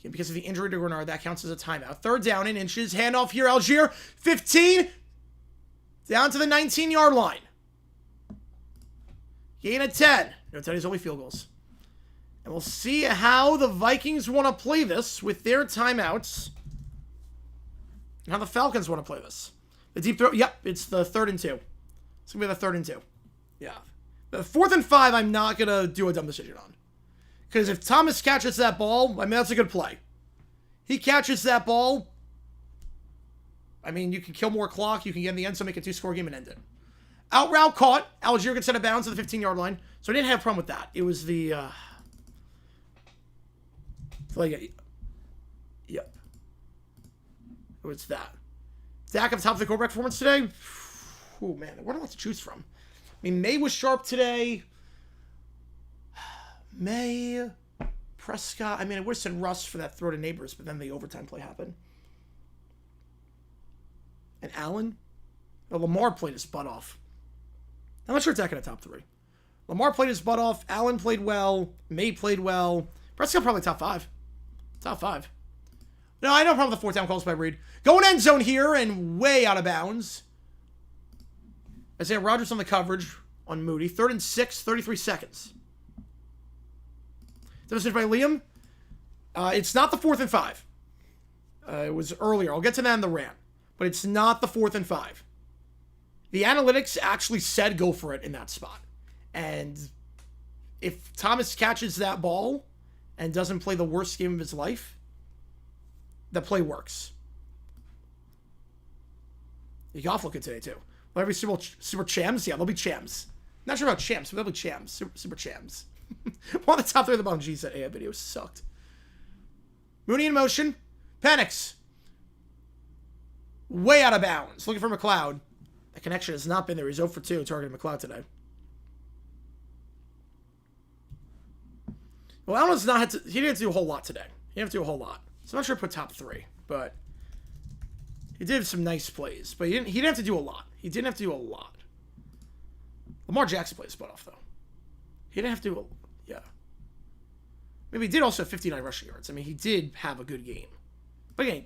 Because of the injury to Grenard, that counts as a timeout. 3rd down in inches. Handoff here, Algier. 15. Down to the 19-yard line. Gain of 10. No, Teddy's only field goals. And we'll see how the Vikings want to play this with their timeouts. And how the Falcons want to play this. The deep throw. Yep, it's the 3rd and 2. It's going to be the 3rd and 2. Yeah. The 4th and 5, I'm not going to do a dumb decision on. Because if Thomas catches that ball, I mean, that's a good play. He catches that ball. I mean, you can kill more clock. You can get in the end zone, make a 2-score game, and end it. Out route caught. Algier gets out of bounds at the 15-yard line. So I didn't have a problem with that. It was the... Yep. It was that. Dak on top of the quarterback performance today. Oh, man. What a lot to choose from. I mean, May was sharp today. May, Prescott. I mean, I would have said Russ for that throw to Neighbors, but then the overtime play happened. And Allen? Well, Lamar played his butt off. I'm not sure it's that kind of top 3. Lamar played his butt off. Allen played well. May played well. Prescott probably top 5. Top 5. No, I know problem with the 4th down calls by Reed. Going end zone here and way out of bounds. Isaiah Rodgers on the coverage on Moody. 3rd and 6, 33 seconds. Demonstrated by Liam. It's not the 4th and 5. It was earlier. I'll get to that in the rant. But it's not the 4th and 5. The analytics actually said go for it in that spot. And if Thomas catches that ball and doesn't play the worst game of his life, the play works. You Goff looking today too. Will there be super chams? Yeah, they'll be chams. Not sure about champs, but they'll be chams. Super chams. One of the top 3 of the bottom. Geez, that AI video sucked. Mooney in motion. Panics. Way out of bounds. Looking for McLeod. The connection has not been there. He's 0 for 2 targeting McLeod today. Well, Allen does not have to. He didn't have to do a whole lot today. He didn't have to do a whole lot. So I'm not sure I put top 3, but he did some nice plays. But he didn't have to do a lot. He didn't have to do a lot. Lamar Jackson plays his butt off, though. He didn't have to do yeah. Maybe he did also have 59 rushing yards. I mean, he did have a good game. But again,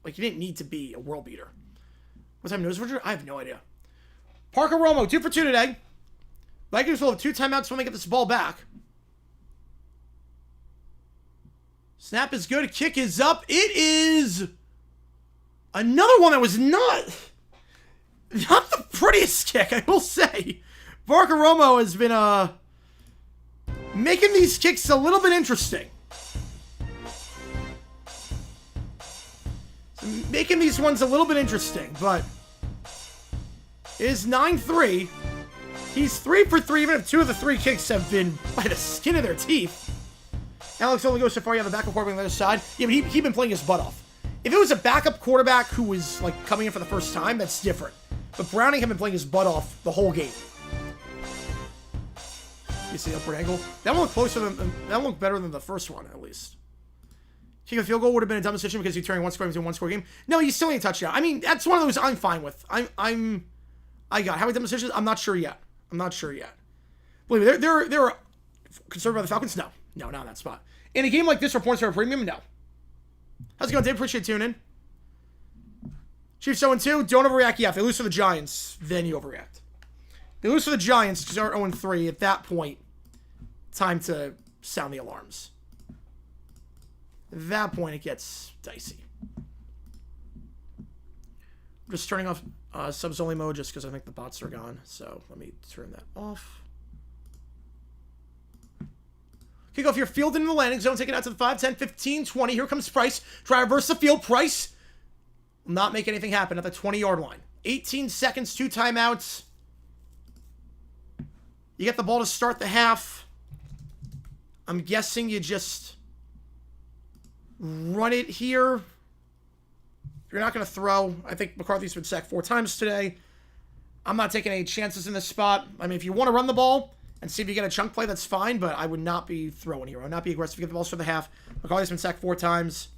like, he didn't need to be a world beater. What time nose Roger? I have no idea. Parker Romo, 2 for 2 today. Vikings will have 2 timeouts when they get this ball back. Snap is good. Kick is up. It is another one that was not the prettiest kick, I will say. Parker Romo has been making these kicks a little bit interesting. Making these ones a little bit interesting, but it is 9-3. He's 3 for 3, even if 2 of the 3 kicks have been by the skin of their teeth. Alex only goes so far. You have a backup quarterback on the other side. Yeah, but he'd been playing his butt off. If it was a backup quarterback who was like coming in for the first time, that's different. But Browning had been playing his butt off the whole game. You see the upward angle? That one looked closer than that one looked better than the first one, at least. Kicking a field goal would have been a dumb decision because you're turning one score into a one-score game. No, you still need a touchdown. I mean, that's one of those I'm fine with. I got how many dumb decisions? I'm not sure yet. Believe me, they're concerned about the Falcons. No, not in that spot. In a game like this where points are a premium, no. How's it going, Dave? Appreciate tuning in. Chiefs 0-2. Don't overreact. Yeah, if they lose to the Giants, then you overreact. If they lose to the Giants because they're 0-3. At that point, time to sound the alarms. At that point, it gets dicey. I'm just turning off subs only mode just because I think the bots are gone. So let me turn that off. Kickoff here, field into the landing zone, take it out to the 5, 10, 15, 20. Here comes Price. Try to reverse the field. Price will not make anything happen at the 20-yard line. 18 seconds, 2 timeouts. You get the ball to start the half. I'm guessing you just run it here. You're not going to throw. I think McCarthy's been sacked 4 times today. I'm not taking any chances in this spot. I mean, if you want to run the ball and see if you get a chunk play, that's fine, but I would not be throwing here. I would not be aggressive. Get the ball for the half. McCarthy's been sacked 4 times.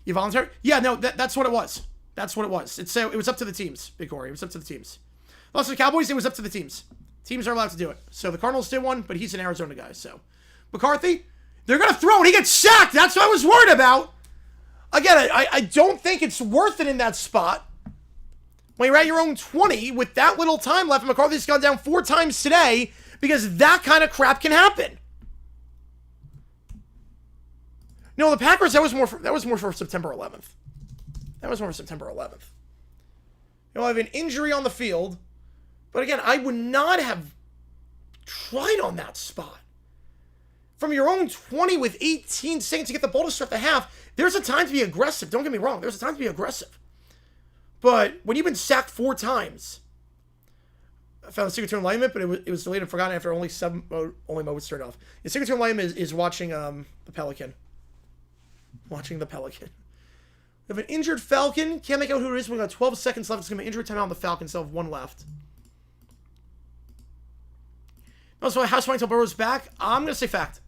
You volunteer? Yeah, no, that's what it was. That's what it was. It was up to the teams, Big Corey. It was up to the teams. Also, the Cowboys, it was up to the teams. Teams are allowed to do it. So the Cardinals did one, but he's an Arizona guy. So McCarthy, they're going to throw and he gets sacked. That's what I was worried about. Again, I don't think it's worth it in that spot. When you're at your own 20 with that little time left, and McCarthy's gone down 4 times today because that kind of crap can happen. No, the Packers, that was more for September 11th. That was more for September 11th. I have an injury on the field. But again, I would not have tried on that spot. From your own 20 with 18 seconds to get the ball to start the half, there's a time to be aggressive. Don't get me wrong. There's a time to be aggressive. But when you've been sacked 4 times, I found the secret to enlightenment, but it was deleted and forgotten after only mode was turned off. The secret to enlightenment is watching the Pelican. Watching the Pelican. We have an injured Falcon. Can't make out who it is. We've got 12 seconds left. It's going to be injury timeout on the Falcons. They'll have 1 left. Also, House Fighting until Burrow's back. I'm going to say fact.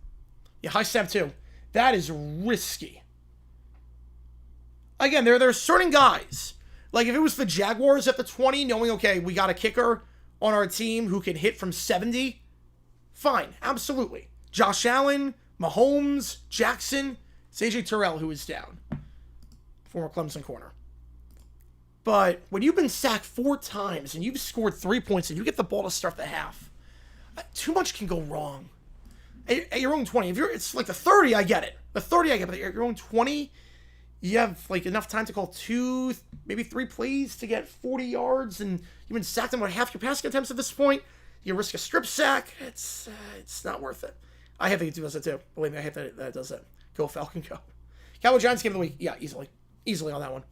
Yeah, high snap too. That is risky. Again, there are certain guys. Like if it was the Jaguars at the 20, knowing, okay, we got a kicker on our team who can hit from 70, fine, absolutely. Josh Allen, Mahomes, Jackson, it's AJ Terrell who is down. Former Clemson corner. But when you've been sacked 4 times and you've scored 3 points and you get the ball to start the half, too much can go wrong. At your own 20, it's like the 30, I get it. The 30, I get it. But at your own 20, you have like enough time to call 2, maybe 3 plays to get 40 yards, and you've been sacked on about half your passing attempts at this point. You risk a strip sack. It's not worth it. I have to do this too. Believe me, I hate that it does that. Go Falcon, go. Cowboy Giants game of the week. Yeah, easily on that one.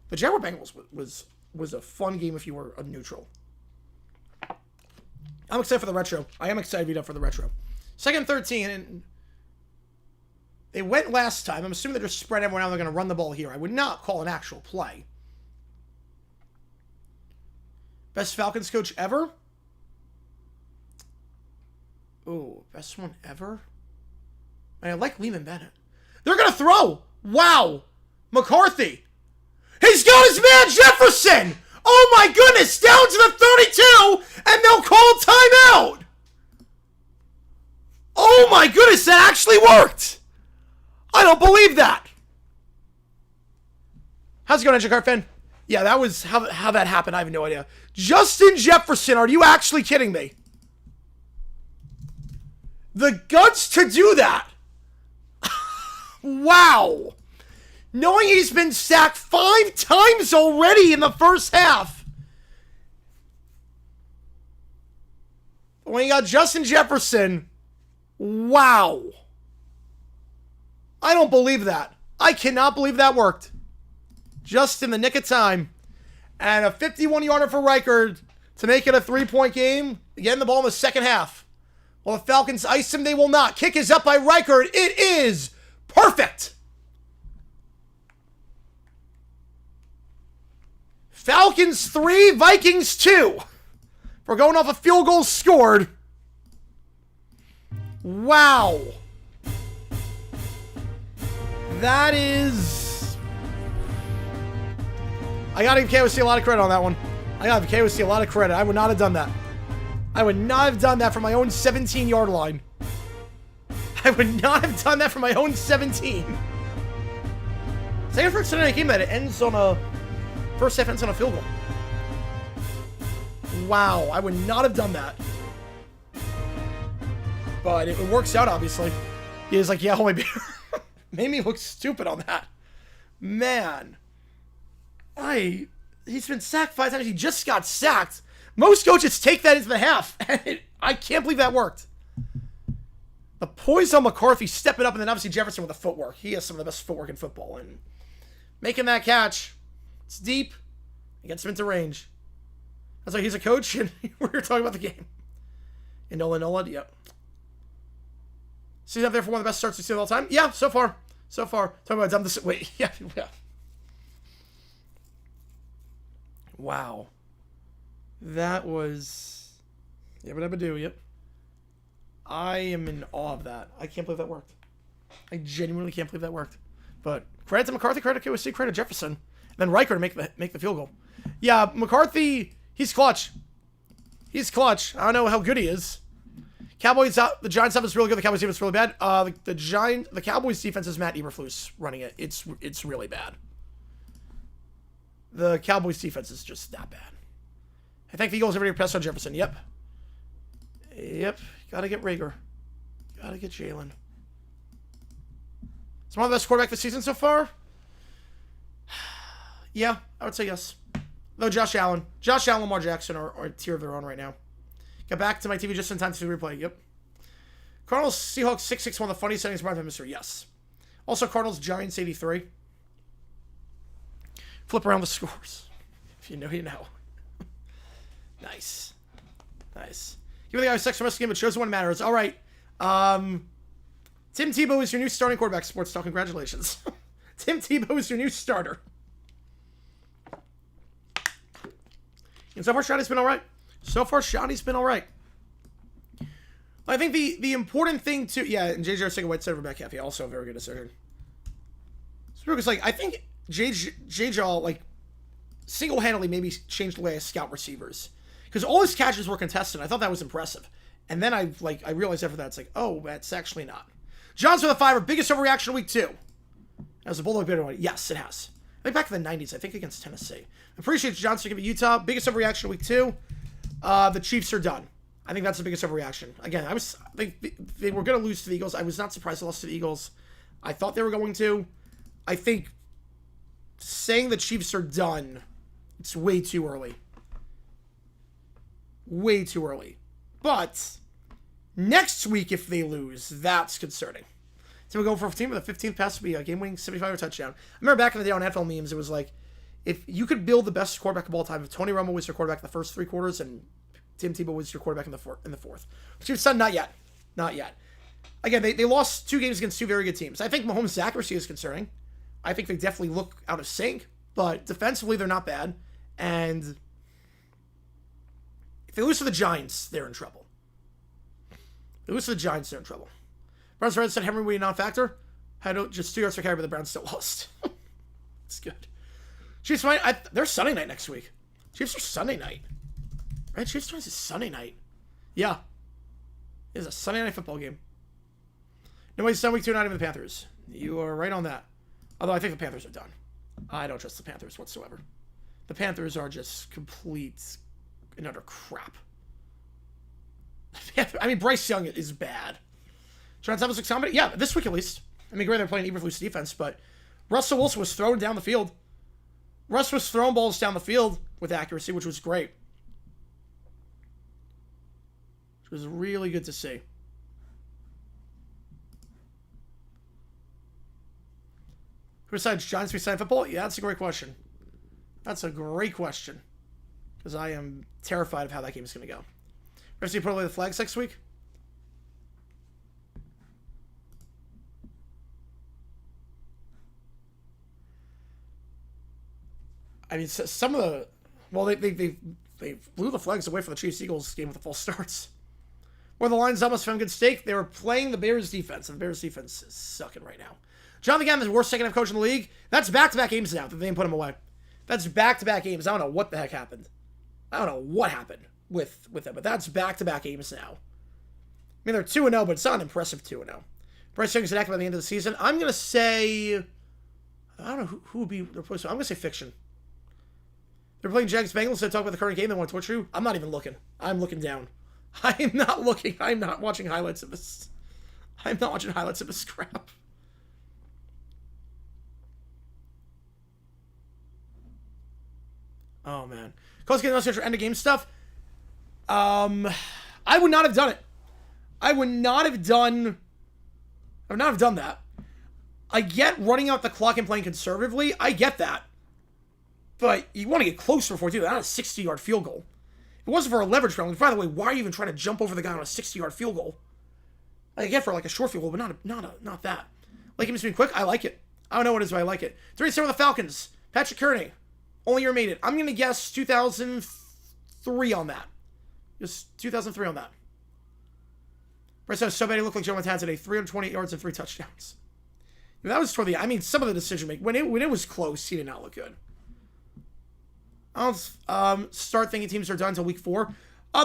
The Jaguar Bengals was a fun game if you were a neutral. I'm excited for the retro. I am excited to be up for the retro. 2nd and 13, and they went last time. I'm assuming they're just spread everyone out. They're going to run the ball here. I would not call an actual play. Best Falcons coach ever? Ooh, best one ever? I like Lehman Bennett. They're going to throw. Wow. McCarthy. He's got his man Jefferson. Oh my goodness. Down to the 32. And they'll call timeout. Oh my goodness. That actually worked. I don't believe that. How's it going, Edge fan? Yeah, that was how that happened. I have no idea. Justin Jefferson. Are you actually kidding me? The guts to do that. Wow. Knowing he's been sacked 5 times already in the first half. When you got Justin Jefferson, wow. I don't believe that. I cannot believe that worked. Just in the nick of time. And a 51-yarder for Reichard to make it a 3-point game. Getting the ball in the second half. Well, the Falcons ice him. They will not. Kick is up by Reichard. It is perfect. Falcons 3, Vikings 2. We're going off a field goal scored. Wow. That is... I gotta give KOC a lot of credit on that one. I gotta give KOC a lot of credit. I would not have done that. I would not have done that from my own 17-yard line. I would not have done that from my own 17. Second for Sunday night game that it ends on a... First half ends on a field goal. Wow, I would not have done that. But it works out, obviously. He was like, yeah, holy beer. Made me look stupid on that. Man. He's been sacked 5 times. He just got sacked. Most coaches take that into the half. I can't believe that worked. The poise on McCarthy stepping up, and then obviously Jefferson with the footwork. He has some of the best footwork in football. And making that catch. It's deep. It gets him into range. That's like he's a coach, and we're talking about the game. And Nola, yep. So he's up there for one of the best starts we've seen of all time? Yeah, so far. So far. Talking about dumb this. Wait, yeah. Wow. That was... Yep. I am in awe of that. I can't believe that worked. I genuinely can't believe that worked. But credit to McCarthy, credit to KOC, credit to Jefferson. Then Riker to make the field goal. Yeah, McCarthy, he's clutch. He's clutch. I don't know how good he is. Cowboys out. The Giants stuff is really good. The Cowboys defense is really bad. The Cowboys defense is Matt Eberflus running it. It's really bad. The Cowboys defense is just that bad. I think the Eagles are ready to press on Jefferson. Yep. Gotta get Rager. Gotta get Jalen. Is one of the best quarterback this season so far? Yeah, I would say yes. Though Josh Allen, Lamar Jackson are a tier of their own right now. Got back to my TV just in time to replay. Yep. Cardinals, Seahawks 6-6, one of the funniest settings around the mystery. Yes. Also, Cardinals, Giants 83. Flip around the scores. If you know, you know. Nice. Give me the guy who sucks for most of the game, but shows when it matters. All right. Tim Tebow is your new starting quarterback. Sports Talk, congratulations. Tim Tebow is your new starter. And so far, Shotty's been all right. I think the important thing to... Yeah, and J.J. Arcega-White said back half. Yeah, also a very good decision. So because, I think J.J. single-handedly maybe changed the way I scout receivers. Because all his catches were contested. I thought that was impressive. And then I realized after that, it's like, oh, that's actually not. John's with a 5. Biggest overreaction of week 2. As a Bulldog better one. Yes, it has. I think back in the 90s, I think against Tennessee. Appreciate you, John, for giving Utah. Biggest overreaction of week 2. The Chiefs are done. I think that's the biggest overreaction. Again, they were going to lose to the Eagles. I was not surprised they lost to the Eagles. I thought they were going to. I think saying the Chiefs are done, it's way too early. Way too early. But next week, if they lose, that's concerning. So we go for 15, but the 15th pass would be a game-winning 75-yard touchdown. I remember back in the day on NFL memes, it was like, if you could build the best quarterback of all time, if Tony Romo was your quarterback the first 3 quarters and Tim Tebow was your quarterback in the fourth. Chiefs done, not yet. Not yet. Again, they lost 2 games against 2 very good teams. I think Mahomes' accuracy is concerning. I think they definitely look out of sync, but defensively they're not bad. And if they lose to the Giants, they're in trouble. If they lose to the Giants, they're in trouble. Browns Reds said Hammerman will be a non-factor. Had just 2 yards per carry, but the Browns still lost. It's good. Chiefs might. They're Sunday night next week. Chiefs are Sunday night. Right? Chiefs Giants is Sunday night. Yeah. It is a Sunday night football game. Nobody's done week 2, not even the Panthers. You are right on that. Although I think the Panthers are done. I don't trust the Panthers whatsoever. The Panthers are just complete and utter crap. I mean, Bryce Young is bad. Sean Thomas looks comedy? Yeah, this week at least. I mean, granted, they're playing Eberflus defense, but Russell Wilson was thrown down the field. Russ was throwing balls down the field with accuracy, which was great. Which was really good to see. Who decides Giants beside football? Yeah, that's a great question. That's a great question. Because I am terrified of how that game is going to go. Ready to put away the flags next week? I mean, some of the... Well, they blew the flags away for the Chiefs-Eagles game with the false starts. Where the Lions almost found good stake, they were playing the Bears defense, and the Bears defense is sucking right now. Jonathan Gannon, the worst second-half coach in the league. That's back-to-back games now that they didn't put him away. That's back-to-back games. I don't know what the heck happened. I don't know what happened with them, but that's back-to-back games now. I mean, they're 2-0, but it's not an impressive 2-0. Bryce Young's inactive by the end of the season. I'm going to say... I don't know who would be replaced. I'm going to say fiction. They're playing Jags Bengals, so talk about the current game. They want to torture you. I'm not even looking. I'm looking down. I'm not looking. I'm not watching highlights of this. I'm not watching highlights of this crap. Oh, man. Close game, for end of game stuff. I would not have done it. I would not have done that. I get running out the clock and playing conservatively. I get that. But you want to get closer before you do that. Not a 60-yard field goal. If it wasn't for a leverage penalty. By the way, why are you even trying to jump over the guy on a 60-yard field goal? I get for like a short field goal, but not that. Like him being quick, I like it. I don't know what it is, but I like it. 3-7 with the Falcons. Patrick Kearney. Only year made it. I'm going to guess 2003 on that. Just 2003 on that. Bryce was so bad he looked like Joe Montana today. 328 yards and 3 touchdowns. That was toward the... I mean, some of the decision making. When it was close, he did not look good. I'll start thinking teams are done until week 4.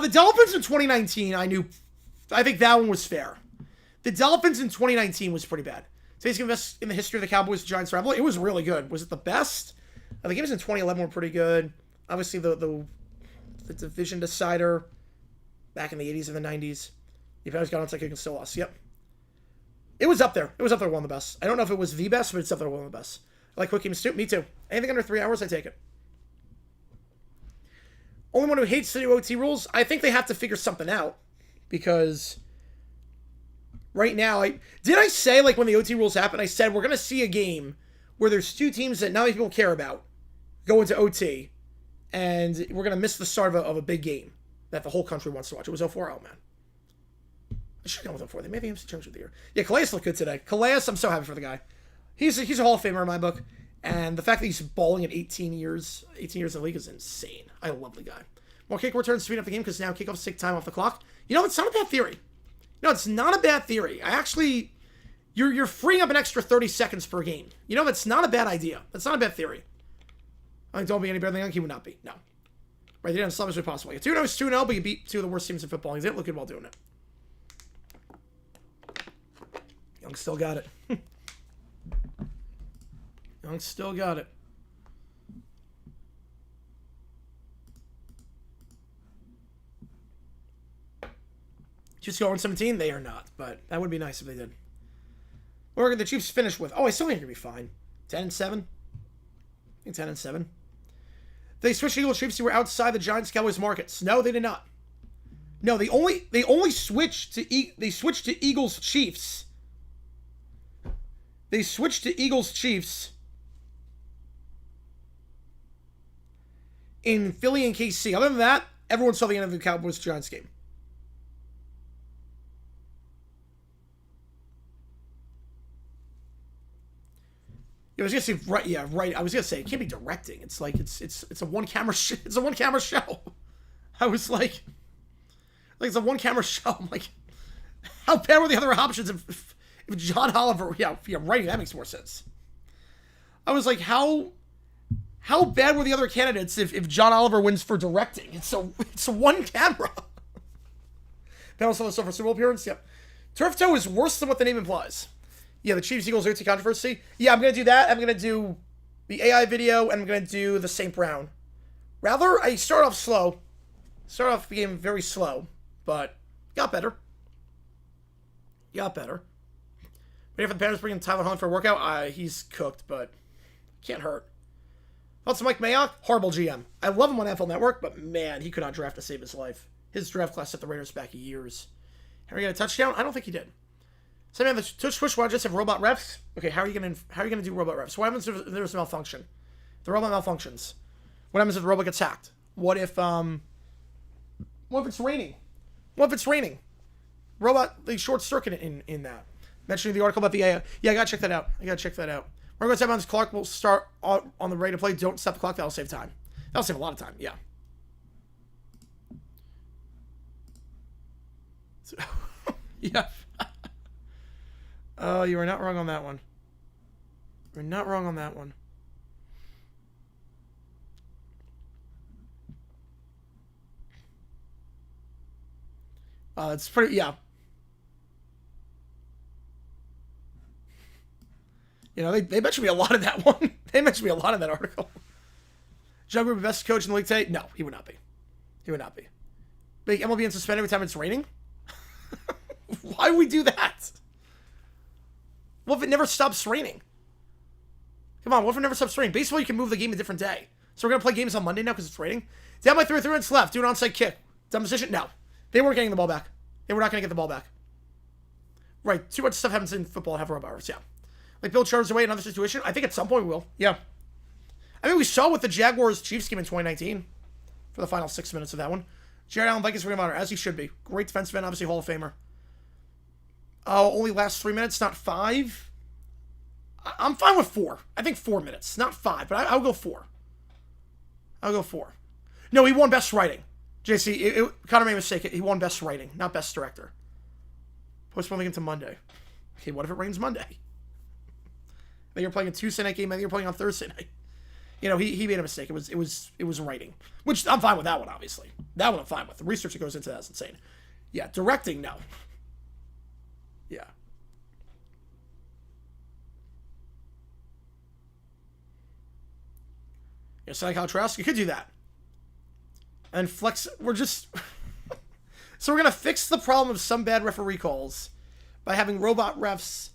The Dolphins in 2019, I think that one was fair. The Dolphins in 2019 was pretty bad. Today's going to invest in the history of the Cowboys-Giants rivalry. It was really good. Was it the best? The games in 2011 were pretty good. Obviously, the division decider back in the 80s and the 90s. You probably got on second and still lost. Yep. It was up there. It was up there one of the best. I don't know if it was the best, but it's up there one of the best. I like quick games too. Me too. Anything under 3 hours, I take it. Only one who hates the new OT rules, I think they have to figure something out. Because right now, did I say, like, when the OT rules happened, I said we're going to see a game where there's 2 teams that not many people care about go into OT, and we're going to miss the start of a big game that the whole country wants to watch. It was 0-4. Oh, man. I should have gone with 0-4. They made the MC Championship of the year. Yeah, Calais looked good today. Calais, I'm so happy for the guy. He's a Hall of Famer in my book. And the fact that he's balling at 18 years in the league is insane. I love the guy. More kick returns to speed up the game because now kickoffs take time off the clock. You know, it's not a bad theory. No, it's not a bad theory. I actually... You're freeing up an extra 30 seconds per game. You know, that's not a bad idea. That's not a bad theory. I think don't be any better than Young. He would not be. No. Right, they didn't as much as possible. 2-0 is 2-0, but you beat two of the worst teams in football. He didn't look good while doing it. Young still got it. Young still got it. Chiefs go 1-17? They are not, but that would be nice if they did. What are the Chiefs finish with? Oh, I still think they're going to be fine. 10-7? I think 10-7. They switched to Eagles Chiefs who were outside the Giants Cowboys markets. No, they did not. No, they only switched to Eagles Chiefs. They switched to Eagles Chiefs in Philly and KC. Other than that, everyone saw the end of the Cowboys Giants game. I was gonna say right, yeah, right. I was gonna say it can't be directing. It's like it's a one camera it's a one camera show. I was like it's a one camera show. I'm like, how bad were the other options if John Oliver? Yeah, writing that makes more sense. I was like, how bad were the other candidates if John Oliver wins for directing? It's a one camera. Panel saw the for Super Bowl appearance. Yep. Turf toe is worse than what the name implies. Yeah, the Chiefs-Eagles OT controversy. Yeah, I'm going to do that. I'm going to do the AI video, and I'm going to do the St. Brown. Rather, I started off slow. Started off the game very slow, but got better. Got better. Waiting for the Panthers bringing Tyler Hunt for a workout. He's cooked, but can't hurt. Thoughts on Mike Mayock? Horrible GM. I love him on NFL Network, but man, he could not draft to save his life. His draft class set the Raiders back years. Henry got a touchdown? I don't think he did. So man, the Twitch watch just have robot refs. Okay, how are you gonna do robot refs? What happens if there's a malfunction? The robot malfunctions. What happens if the robot gets hacked? What if it's raining? What if it's raining? Robot, they short circuit in that. Mentioning the article about the AI. Yeah, I gotta check that out. We're gonna say on this clock. We'll start on the ready to play. Don't stop the clock. That'll save time. That'll save a lot of time. Yeah. Yeah. Oh, you are not wrong on that one. You're not wrong on that one. It's pretty, yeah. You know, they mentioned me a lot of that one. They mentioned me a lot of that article. John Gruber, best coach in the league today? No, he would not be. He would not be. Big MLB and suspended every time it's raining? Why would we do that? What if it never stops raining? Come on, what if it never stops raining? Baseball, you can move the game a different day. So we're going to play games on Monday now because it's raining? Down by 3 minutes left. Do an onside kick. Dumb decision? No. They weren't getting the ball back. They were not going to get the ball back. Right. Too much stuff happens in football. Have robot hours. Yeah. Like Bill Chargers away in another situation? I think at some point we will. Yeah. I mean, we saw with the Jaguars-Chiefs game in 2019 for the final 6 minutes of that one. Jared Allen, Vikings Ring of Honor, as he should be. Great defensive end, obviously Hall of Famer. Only last 3 minutes, not 5. I'm fine with 4. I think 4 minutes, not 5, but I'll go 4. I'll go 4. No, he won Best Writing. JC, Connor made a mistake. He won Best Writing, not Best Director. Postponing into Monday. Okay, what if it rains Monday? Then you're playing a Tuesday night game, and then you're playing on Thursday night. You know, he made a mistake. It was writing, which I'm fine with that one, obviously. That one I'm fine with. The research that goes into that is insane. Yeah, directing, no. Yeah. Yeah, so like Trask, you could do that. And flex, we're just... So we're going to fix the problem of some bad referee calls by having robot refs,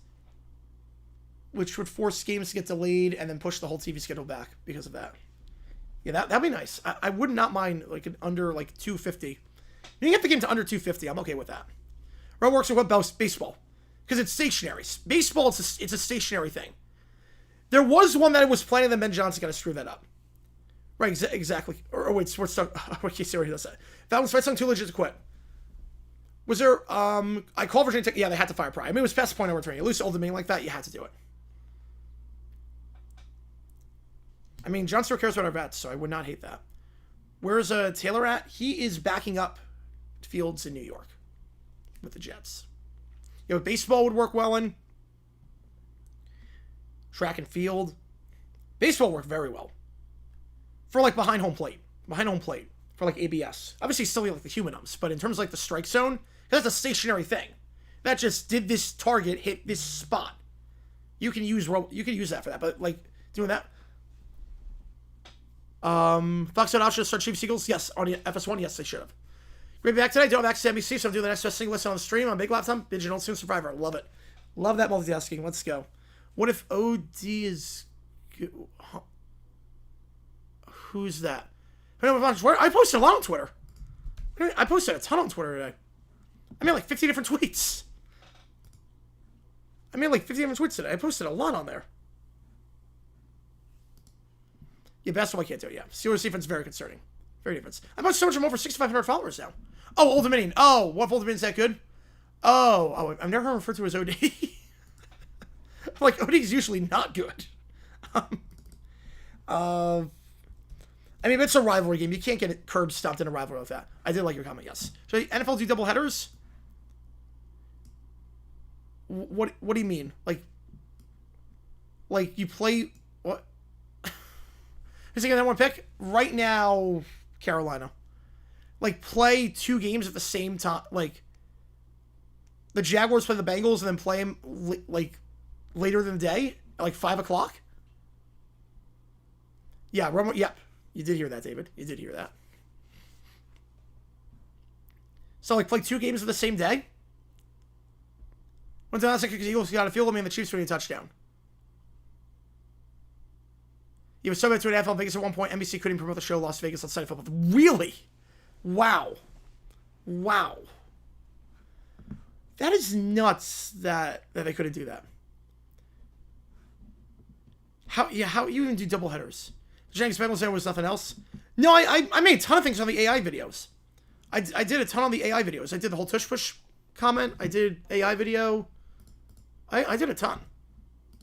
which would force games to get delayed and then push the whole TV schedule back because of that. Yeah, that'd be nice. I would not mind like an under like 250. You can get the game to under 250. I'm okay with that. Road works with what baseball? Because it's stationary. Baseball, it's a stationary thing. There was one that was planning, then Ben Johnson got to screw that up. Right, exactly. Or wait, sports talk. Okay, see what he does that. Falcons fight song too legit to quit. Was there, I called Virginia Tech, yeah, they had to fire Pry. I mean, it was past the point of returning. You lose to Old Dominion like that, you had to do it. I mean, John still cares about our vets, so I would not hate that. Where's Taylor at? He is backing up Fields in New York with the Jets. You know, baseball would work well in. Track and field. Baseball worked very well. For like behind home plate. for like ABS. Obviously, still like the human umps, but in terms of like the strike zone, that's a stationary thing. That just did this target hit this spot. You can use that for that, but like doing that. Fox had option to start Chief Seagulls? Yes. On the FS1? Yes, they should have. Great back today. Don't have access to NBC, so I'm doing the next best thing listen on the stream on big laptop. Digital Soon Survivor. Love it. Love that multitasking. Let's go. What if OD is... Who's that? I posted a lot on Twitter. I posted a ton on Twitter today. I made like 50 different tweets. today. I posted a lot on there. Yeah, basketball I can't do it. Yeah, Steelers defense very concerning. Very different. I'm about so much. I'm over 6,500 followers now. Oh, Old Dominion. Oh, what if Old Dominion's that good? Oh, I've never heard referred to as OD. Like, OD is usually not good. I mean, it's a rivalry game. You can't get it curb stomped in a rivalry like that. I did like your comment, yes. So, NFL do double headers? What do you mean? Like you play... What? Who's taking that one pick? Right now, Carolina. Like, play 2 games at the same time. Like, the Jaguars play the Bengals and then play them, like, later in the day? At, like, 5 o'clock? Yeah, yeah. You did hear that, David. You did hear that. So, like, play 2 games at the same day? When the Eagles got a field goal, and the Chiefs winning a touchdown. You were subject to an NFL Vegas at one point. NBC couldn't promote the show Las Vegas on Sunday Football. Really? Wow. Wow. That is nuts that they couldn't do that. How you even do double headers? James Bengals there was nothing else. No, I made a ton of things on the AI videos. I did a ton on the AI videos. I did the whole tush push comment. I did AI video. I did a ton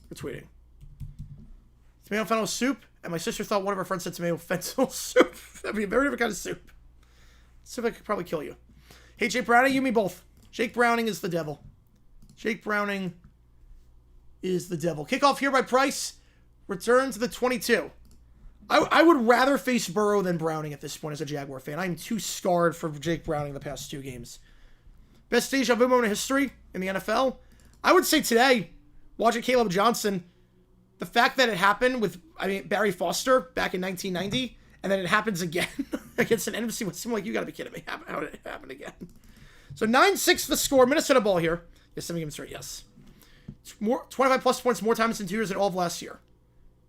for tweeting. Tomato fennel soup, and my sister thought one of her friends said tomato fennel soup. That'd be a very different kind of soup. Soup I could probably kill you. Hey, Jake Browning, you, me both. Jake Browning is the devil. Jake Browning is the devil. Kickoff here by Price. Return to the 22. I would rather face Burrow than Browning at this point as a Jaguar fan. I'm too scarred for Jake Browning the past 2 games. Best deja vu moment in history in the NFL? I would say today, watching Caleb Johnson, the fact that it happened with, Barry Foster back in 1990, and then it happens again against an NFC would seem like you got to be kidding me. How did it happen again? So 9-6 the score. Minnesota ball here. Yes, 7 games straight. Yes. 25 plus points more times in 2 years than all of last year.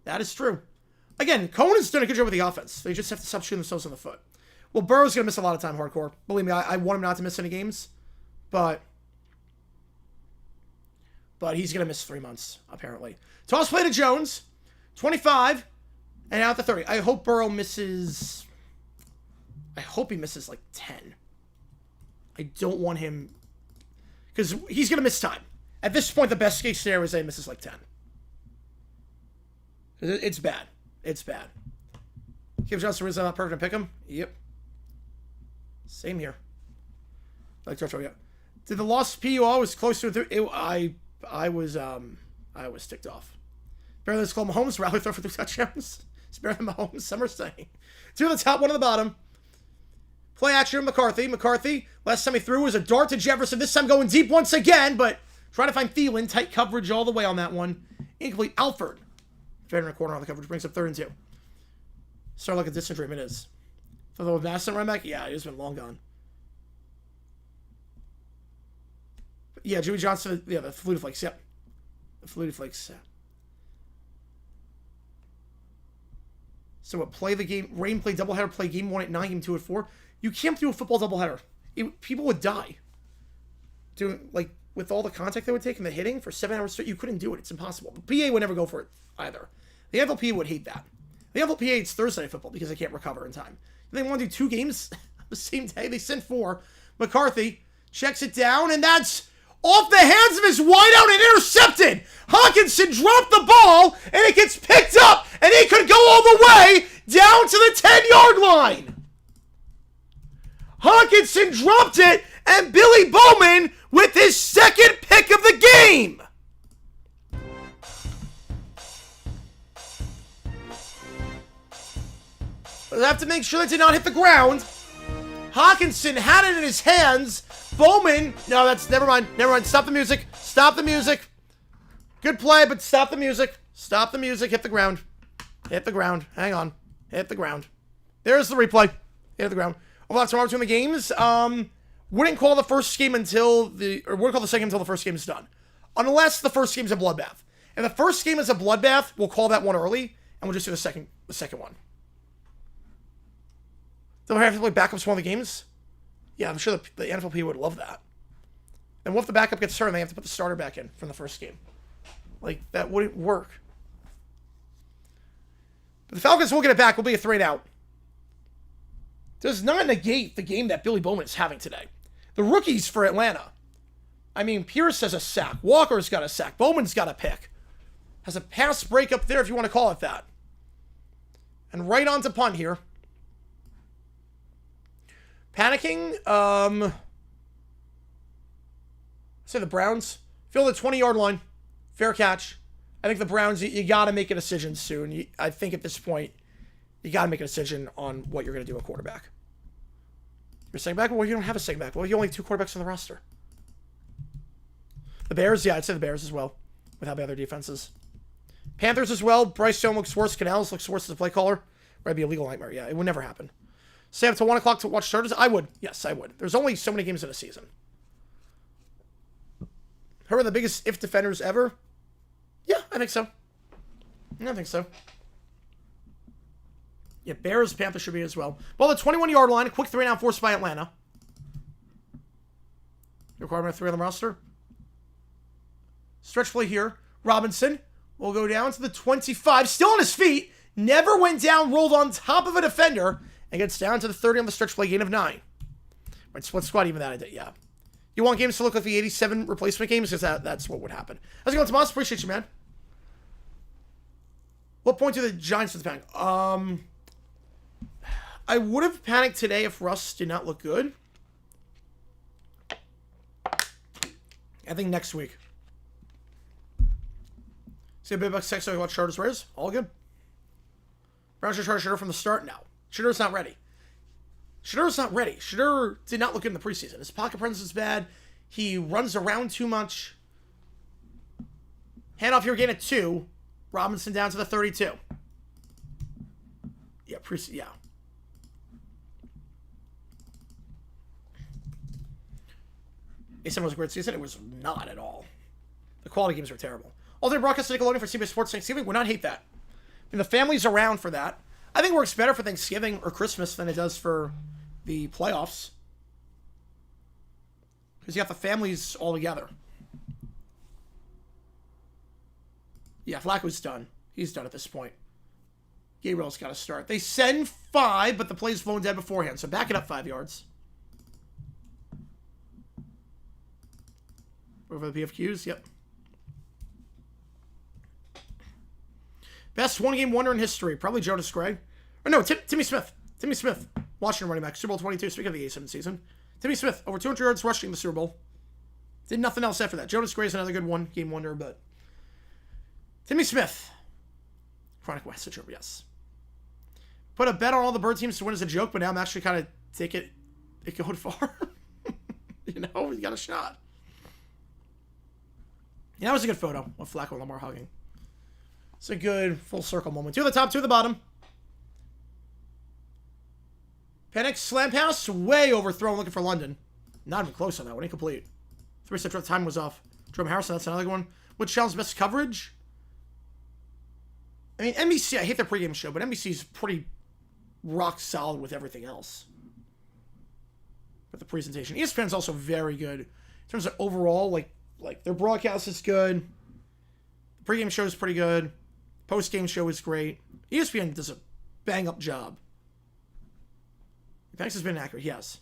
That is true. Again, Conan's done a good job with the offense. They just have to stop shooting themselves in the foot. Well, Burrow's going to miss a lot of time hardcore. Believe me, I want him not to miss any games. But he's going to miss 3 months, apparently. Toss play to Jones. 25. And out to 30. I hope Burrow misses... I hope he misses, like, 10. I don't want him... Because he's going to miss time. At this point, the best case scenario is that he misses, like, 10. It's bad. It's bad. Kim Johnson is not perfect to pick him. Yep. Same here. Like Torcho, yeah. Did the lost PUO was close to it? I was ticked off. Better than this call Mahomes. Rally throw for 3 touchdowns. It's better than Mahomes. Some are saying. 2 on the top, 1 on the bottom. Play action. McCarthy. Last time he threw was a dart to Jefferson. This time going deep once again, but trying to find Thielen. Tight coverage all the way on that one. Incomplete. Alford. Fair in a corner on the coverage. Brings up 3rd and 2. Start like a distant dream. It is. For the Madison run back? Yeah, it has been long gone. Yeah, Jimmy Johnson. Yeah, the Flutie Flakes. Yep. The Flutie Flakes. Yeah. So what? Play the game. Rain play doubleheader. Play game 1 at 9. Game 2 at 4. You can't do a football doubleheader. People would die. Doing, like, with all the contact they would take and the hitting for 7 hours straight, you couldn't do it. It's impossible. The PA would never go for it either. The NFLPA would hate that. The NFLPA hates Thursday Night Football because they can't recover in time. They want to do 2 games the same day. They sent 4. McCarthy checks it down, and that's off the hands of his wideout and intercepted. Hawkinson dropped the ball, and it gets picked up, and he could go all the way down to the 10-yard line. Hawkinson dropped it, and Billy Bowman with his 2nd pick of the game. I have to make sure that did not hit the ground. Hawkinson had it in his hands. Bowman. No, that's... Never mind. Never mind. Stop the music. Stop the music. Good play, but stop the music. Stop the music. Hit the ground. Hit the ground. Hang on. Hit the ground. There's the replay. Hit the ground. Overlap tomorrow between the games. Wouldn't call the first game until the... Or wouldn't call the second until the first game is done. Unless the first game's a bloodbath. If the first game is a bloodbath, we'll call that one early, and we'll just do the second one. They'll have to play backups for one of the games? Yeah, I'm sure the NFLP would love that. And what if the backup gets started and they have to put the starter back in from the first game? Like, that wouldn't work. But the Falcons will get it back. We'll be a 3-and-out. Does not negate the game that Billy Bowman is having today. The rookies for Atlanta. I mean, Pierce has a sack. Walker's got a sack. Bowman's got a pick. Has a pass break up there, if you want to call it that. And right on to punt here. Panicking. Say the Browns. Field the 20-yard line. Fair catch. I think the Browns, you got to make a decision soon. I think at this point, you got to make a decision on what you're going to do at quarterback. You're second back? Well, you don't have a second back. Well, you only have 2 quarterbacks on the roster. The Bears? Yeah, I'd say the Bears as well, with how bad their defense is. Panthers as well. Bryce Young looks worse. Canales looks worse as a play caller. That'd be a legal nightmare. Yeah, it would never happen. Stay up till 1 o'clock to watch starters? I would. Yes, I would. There's only so many games in a season. Who are the biggest if defenders ever? Yeah, I think so. I think so. Yeah, Bears, Panthers should be as well. Well, the 21-yard line, a quick 3-and-out forced by Atlanta. Requirement of 3 on the roster. Stretch play here. Robinson will go down to the 25. Still on his feet. Never went down, rolled on top of a defender, and gets down to the 30 on the stretch play, gain of 9. Right, split squad, even that I did, yeah. You want games to look like the 87 replacement games? Because that's what would happen. How's it going, Tomas? Appreciate you, man. What point do the Giants with the panic? I would have panicked today if Russ did not look good. I think next week. See a bit about sex, so you watch Sharders Rares? All good. Browns should try Shadur from the start? No. Shadur's not ready. Shadur's not ready. Shadur did not look good in the preseason. His pocket presence is bad. He runs around too much. Handoff here, gain at 2. Robinson down to the 32. Yeah, yeah. A7 was a great season. It was not at all. The quality games were terrible. Alternate broadcast to Nickelodeon for CBS Sports Thanksgiving would not hate that. I mean, the family's around for that. I think it works better for Thanksgiving or Christmas than it does for the playoffs. Because you got the families all together. Yeah, Flacco's done. He's done at this point. Gabriel's got to start. They send 5, but the play's flown dead beforehand. So back it up 5 yards. Over the PFQs, yep. Best one-game wonder in history. Probably Jonas Gray. Or no, Timmy Smith. Timmy Smith. Washington running back. Super Bowl 22. Speaking of the A7 season. Timmy Smith. Over 200 yards rushing the Super Bowl. Did nothing else after that. Jonas Gray's another good one-game wonder, but... Timmy Smith. Chronic West syndrome, yes. Put a bet on all the bird teams to win as a joke, but now I'm actually kind of taking it going far. You know, we got a shot. Yeah, that was a good photo of Flacco and Lamar hugging. It's a good full circle moment. 2 at the top, 2 at the bottom. Panic slam pass, way overthrown, looking for London. Not even close on that one, incomplete. 3-step the time was off. Jerome Harrison, that's another good one. Which channel's best coverage? I mean, NBC, I hate their pregame show, but NBC's pretty rock solid with everything else. With the presentation. ESPN's also very good. In terms of overall, like their broadcast is good. The pregame show is pretty good. Postgame show is great. ESPN does a bang-up job. Banks has been accurate, yes.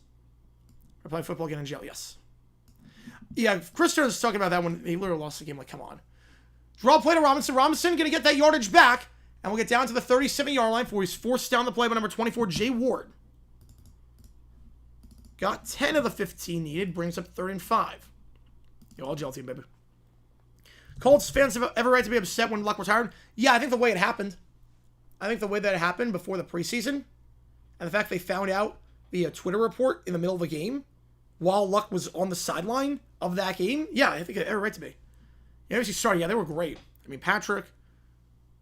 I play football, get in jail, yes. Yeah, Chris Jones was talking about that when he literally lost the game. Like, come on. Draw play to Robinson. Robinson going to get that yardage back. And we'll get down to the 37-yard line before he's forced down the play by number 24, Jay Ward. Got 10 of the 15 needed. Brings up 3rd and 5. Yo, all gel team, baby. Colts fans have ever right to be upset when Luck retired? Yeah, I think the way it happened. I think the way that it happened before the preseason. And the fact they found out via Twitter report in the middle of the game while Luck was on the sideline of that game, yeah, I think it had a right to be. Yeah, obviously started. Yeah, they were great. I mean, Patrick,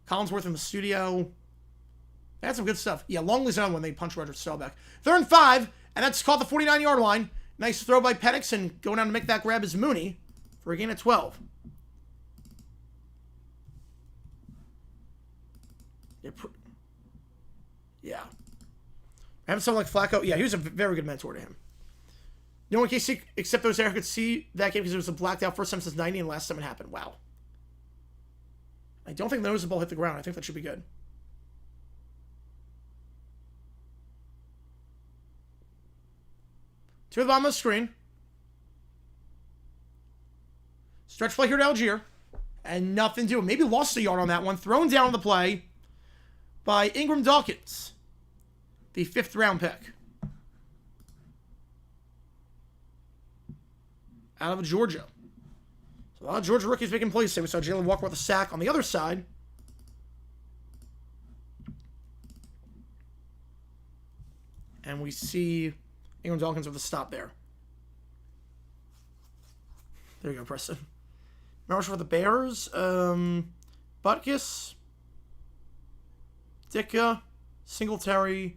Collinsworth in the studio. They had some good stuff. Yeah, Longley's on when they punched Roger Staubach. 3rd and 5, and that's caught the 49-yard line. Nice throw by Penix, and going down to make that grab is Mooney for a gain of 12. Yeah. Having someone like Flacco, yeah, he was a very good mentor to him. No one case except those there could see that game because it was a blacked out first time since 90 and last time it happened. Wow. I don't think the ball hit the ground. I think that should be good. To the bottom of the screen. Stretch play here to Algier. And nothing to it. Maybe lost a yard on that one. Thrown down on the play by Ingram Dawkins, the 5th round pick. Out of Georgia. So a lot of Georgia rookies making plays today. We saw Jalen Walker with a sack on the other side. And we see Ingram Dawkins with a stop there. There you go, Preston. Marshall for the Bears. Butkus, Ditka, Singletary,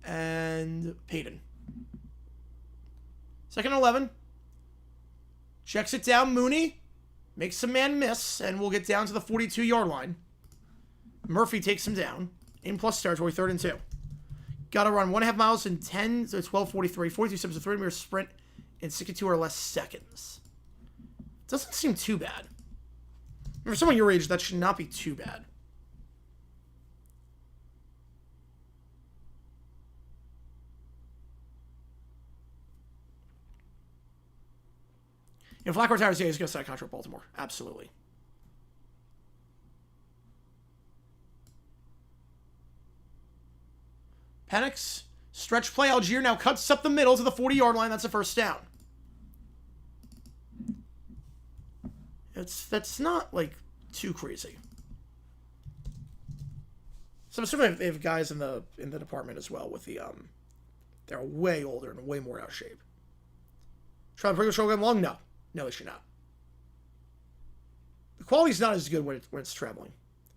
and Payton. 2nd and 11. Checks it down, Mooney. Makes a man miss, and we'll get down to the 42-yard line. Murphy takes him down. In plus territory, 3rd and 2. Got to run 1.5 miles in 10 to 12:43. 42 steps, a 30-meter sprint in 62 or less seconds. Doesn't seem too bad. For someone your age, that should not be too bad. If Flacco retires, yeah, he's going to sign a contract with Baltimore. Absolutely. Penix, stretch play. Algier now cuts up the middle to the 40-yard line. That's a first down. That's not, like, too crazy. So I'm assuming they have guys in the department as well with the, they're way older and way more out of shape. Try to bring the show game long? No. No, they should not. The quality's not as good when it's traveling.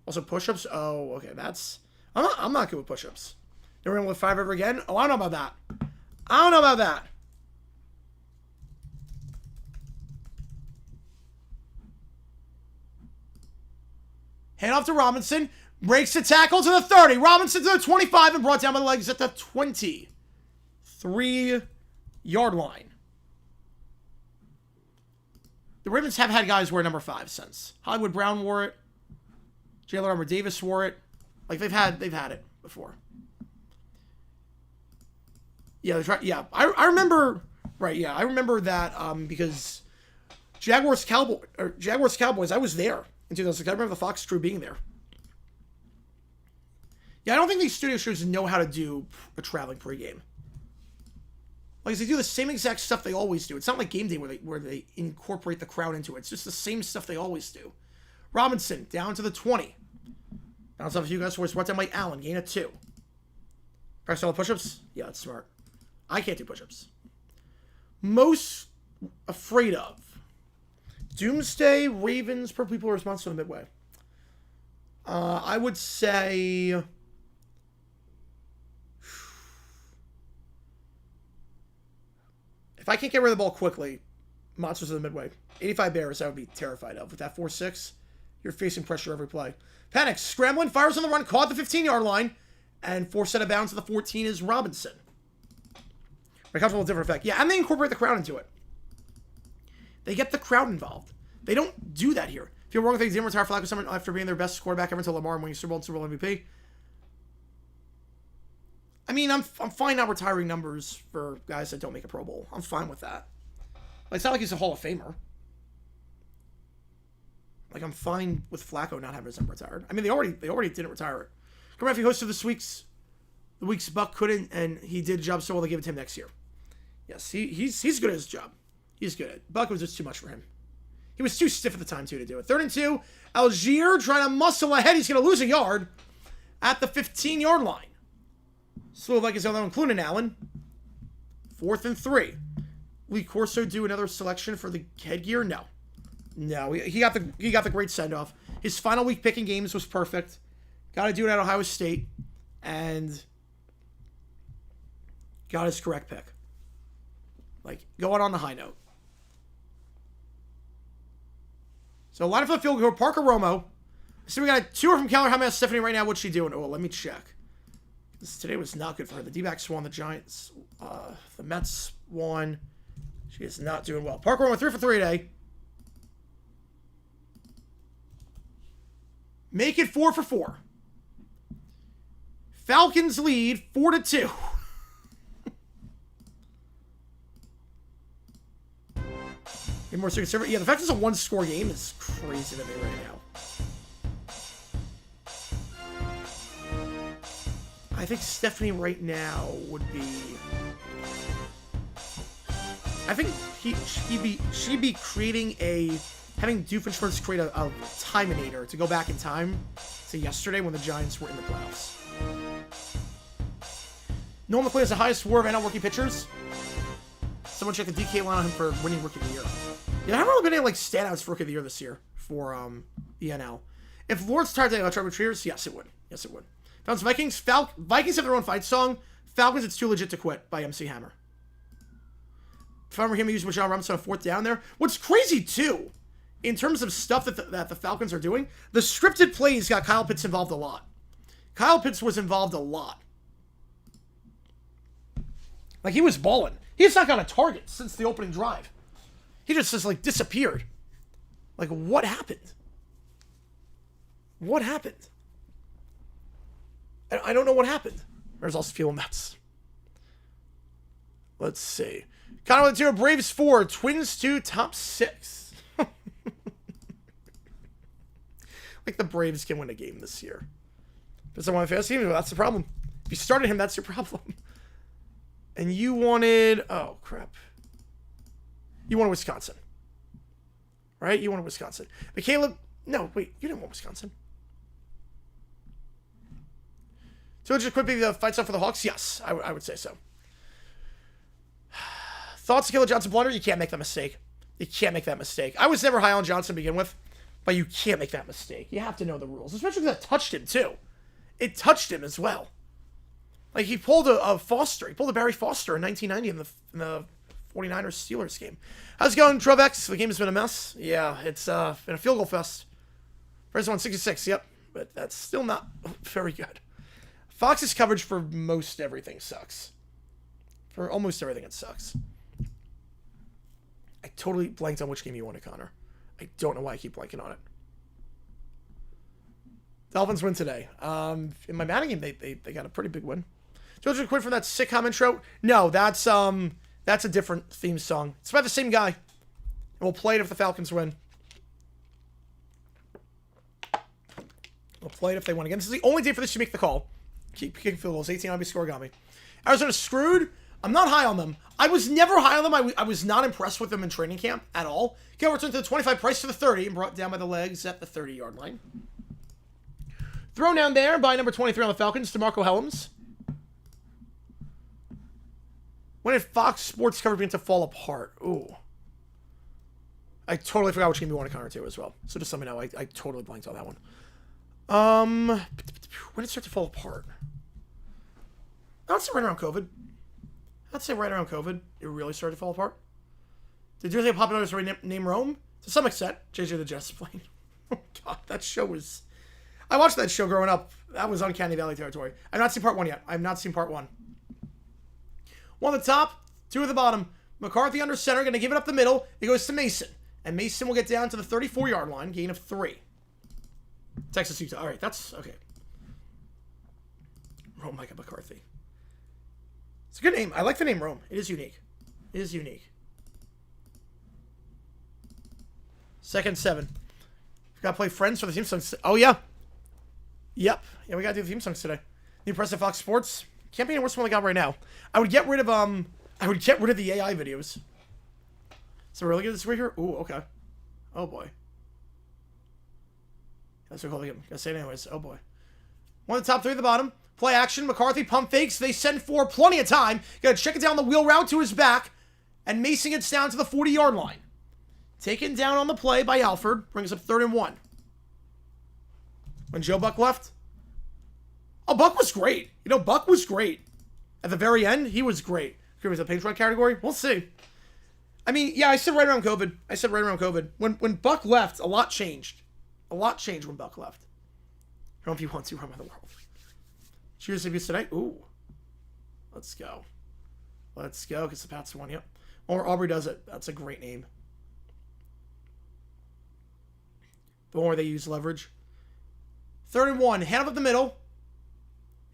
Also, push-ups? Oh, okay, that's... I'm not good with push-ups. Never going to lift 5 ever again? Oh, I don't know about that. I don't know about that. Hand off to Robinson. Breaks the tackle to the 30. Robinson to the 25 and brought down by the legs at the 23-yard line. The Ravens have had guys wear number 5 since. Hollywood Brown wore it. Jalen Armour Davis wore it. Like, they've had it before. Yeah, that's right. Yeah, I remember. Right. Yeah, I remember that because Jaguars Cowboys. I was there in 2006. I remember the Fox crew being there. Yeah, I don't think these studio shows know how to do a traveling pregame. Like, they do the same exact stuff they always do. It's not like game day where they incorporate the crowd into it. It's just the same stuff they always do. Robinson down to the 20. Bounce off a few guys for it's brought down by Allen. Gain of 2. Practice all the push-ups? Yeah, that's smart. I can't do push-ups. Most afraid of. Doomsday, Ravens, per people response to the midway. I would say... If I can't get rid of the ball quickly, Monsters of the Midway. 85 Bears, I would be terrified of. With that 4-6, you're facing pressure every play. Penix, scrambling, fires on the run, caught the 15-yard line, and forced out of bounds to the 14 is Robinson. But it comes with a different effect. Yeah, and they incorporate the crowd into it. They get the crowd involved. They don't do that here. If you're wrong, they didn't retire Flacco after being their best quarterback ever until Lamar and winning Super Bowl and Super Bowl MVP. I mean, I'm fine not retiring numbers for guys that don't make a Pro Bowl. I'm fine with that. Like, it's not like he's a Hall of Famer. Like, I'm fine with Flacco not having his number retired. I mean, they already didn't retire it. Come on, if he hosted the week's Buck couldn't, and he did a job so well, they give it to him next year. Yes, he's good at his job. He's good at it. Buck was just too much for him. He was too stiff at the time, too, to do it. 3rd and 2. Algier trying to muscle ahead. He's going to lose a yard at the 15-yard line. Slew of Vikings on that one, including Allen. 4th and 3. Lee Corso do another selection for the headgear? No. No, he got the great send-off. His final week picking games was perfect. Got to do it at Ohio State. And got his correct pick. Like, going on the high note. So, line up for the field goal. Parker Romo. So, we got 2 from Keller. How about Stephanie right now? What's she doing? Oh, let me check. Today was not good for her. The D-backs won. The Giants. The Mets won. She is not doing well. Parker Romo 3 for 3 today. Make it 4 for 4. Falcons lead 4-2. Any more conservative? Yeah, the fact it's a 1-score game is crazy to me right now. I think Stephanie right now would be. I think she'd be creating having Doofenshmirtz create a Timinator to go back in time to yesterday when the Giants were in the playoffs. Nolan McQueen has the highest WAR of NL rookie pitchers. Someone check the DK line on him for winning Rookie of the Year. Yeah, there haven't really been any like standouts for Rookie of the Year this year for the NL. If Lawrence tied to Electric Retrievers, yes it would. Yes it would. Falcons Vikings. Vikings have their own fight song. Falcons, it's too legit to quit by MC Hammer. If I remember him using John Robinson on 4th down there. What's crazy too, in terms of stuff that the Falcons are doing, the scripted plays got Kyle Pitts involved a lot. Kyle Pitts was involved a lot. Like, he was balling. He's not got a target since the opening drive. He just like disappeared. Like, what happened? What happened? I don't know what happened. There's also feeling Mets. Let's see. Connor with 0, Braves 4, Twins 2, top 6. Like, the Braves can win a game this year. But someone fantasy team, that's the problem. If you started him, that's your problem. And you wanted... Oh, crap. You wanted Wisconsin. Right? You wanted Wisconsin. But Caleb... No, wait. You didn't want Wisconsin. So just quickly, the fight stuff for the Hawks? Yes, I would say so. Thoughts of Caleb Johnson blunder? You can't make that mistake. You can't make that mistake. I was never high on Johnson to begin with, but you can't make that mistake. You have to know the rules, especially because that touched him, too. It touched him as well. Like, he pulled a Foster. He pulled a Barry Foster in 1990 in the 49ers Steelers game. How's it going, Trovex? The game has been a mess. Yeah, it's been a field goal fest. First one, 66, yep. But that's still not very good. Fox's coverage for most everything sucks. For almost everything, it sucks. I totally blanked on which game you wanted, Connor. I don't know why I keep blanking on it. Dolphins win today. In my Madden game, they got a pretty big win. George quit from that sitcom intro. No, that's a different theme song. It's by the same guy. And we'll play it if the Falcons win. We'll play it if they win again. This is the only day for this to make the call. Keep kicking field goals. 18 RB scoregami. Arizona screwed. I'm not high on them. I was never high on them. I was not impressed with them in training camp at all. Get returned to the 25, price to the 30, and brought down by the legs at the 30-yard line. Thrown down there by number 23 on the Falcons, DeMarco Helms. When did Fox Sports coverage begin to fall apart? Ooh. I totally forgot which game you wanted Connor to as well. So just let me know. I totally blanked on that one. When did it start to fall apart? I would say right around COVID. I'd say right around COVID, it really started to fall apart. Did you think popular story named Rome? To some extent, JJ the Jets playing. Oh God, that show was... I watched that show growing up. That was Uncanny Valley territory. I've not seen part 1 yet. I've not seen part 1. 1 at the top, 2 at the bottom. McCarthy under center, going to give it up the middle. It goes to Mason. And Mason will get down to the 34-yard line, gain of 3. Texas Utah. All right, that's okay. Rome Micah McCarthy. It's a good name. I like the name Rome. It is unique. It is unique. 2nd 7. We got to play Friends for the theme songs. Oh, yeah. Yep. Yeah, we got to do the theme songs today. New press at Fox Sports. Can't be any worse than what I got right now. I would get rid of the AI videos. So we're really good this right here? Ooh, okay. Oh, boy. That's what I call it. Gotta say it anyways. Oh, boy. 1 at the top, 3 at the bottom. Play action. McCarthy pump fakes. They send 4. Plenty of time. Got to check it down the wheel route to his back. And Mason gets down to the 40-yard line. Taken down on the play by Alford. Brings up 3rd and 1. When Joe Buck left. Oh, Buck was great. You know, Buck was great. At the very end, he was great. Was the Patriot category? We'll see. I mean, yeah, I said right around COVID. When Buck left, a lot changed. A lot changed when Buck left. I don't know if you want to run by the world. Cheers if you tonight. Ooh. Let's go. Let's go. Because the Pats won. Yep. Or Aubrey does it. That's a great name. The more they use leverage. 3rd and 1. Hand up the middle.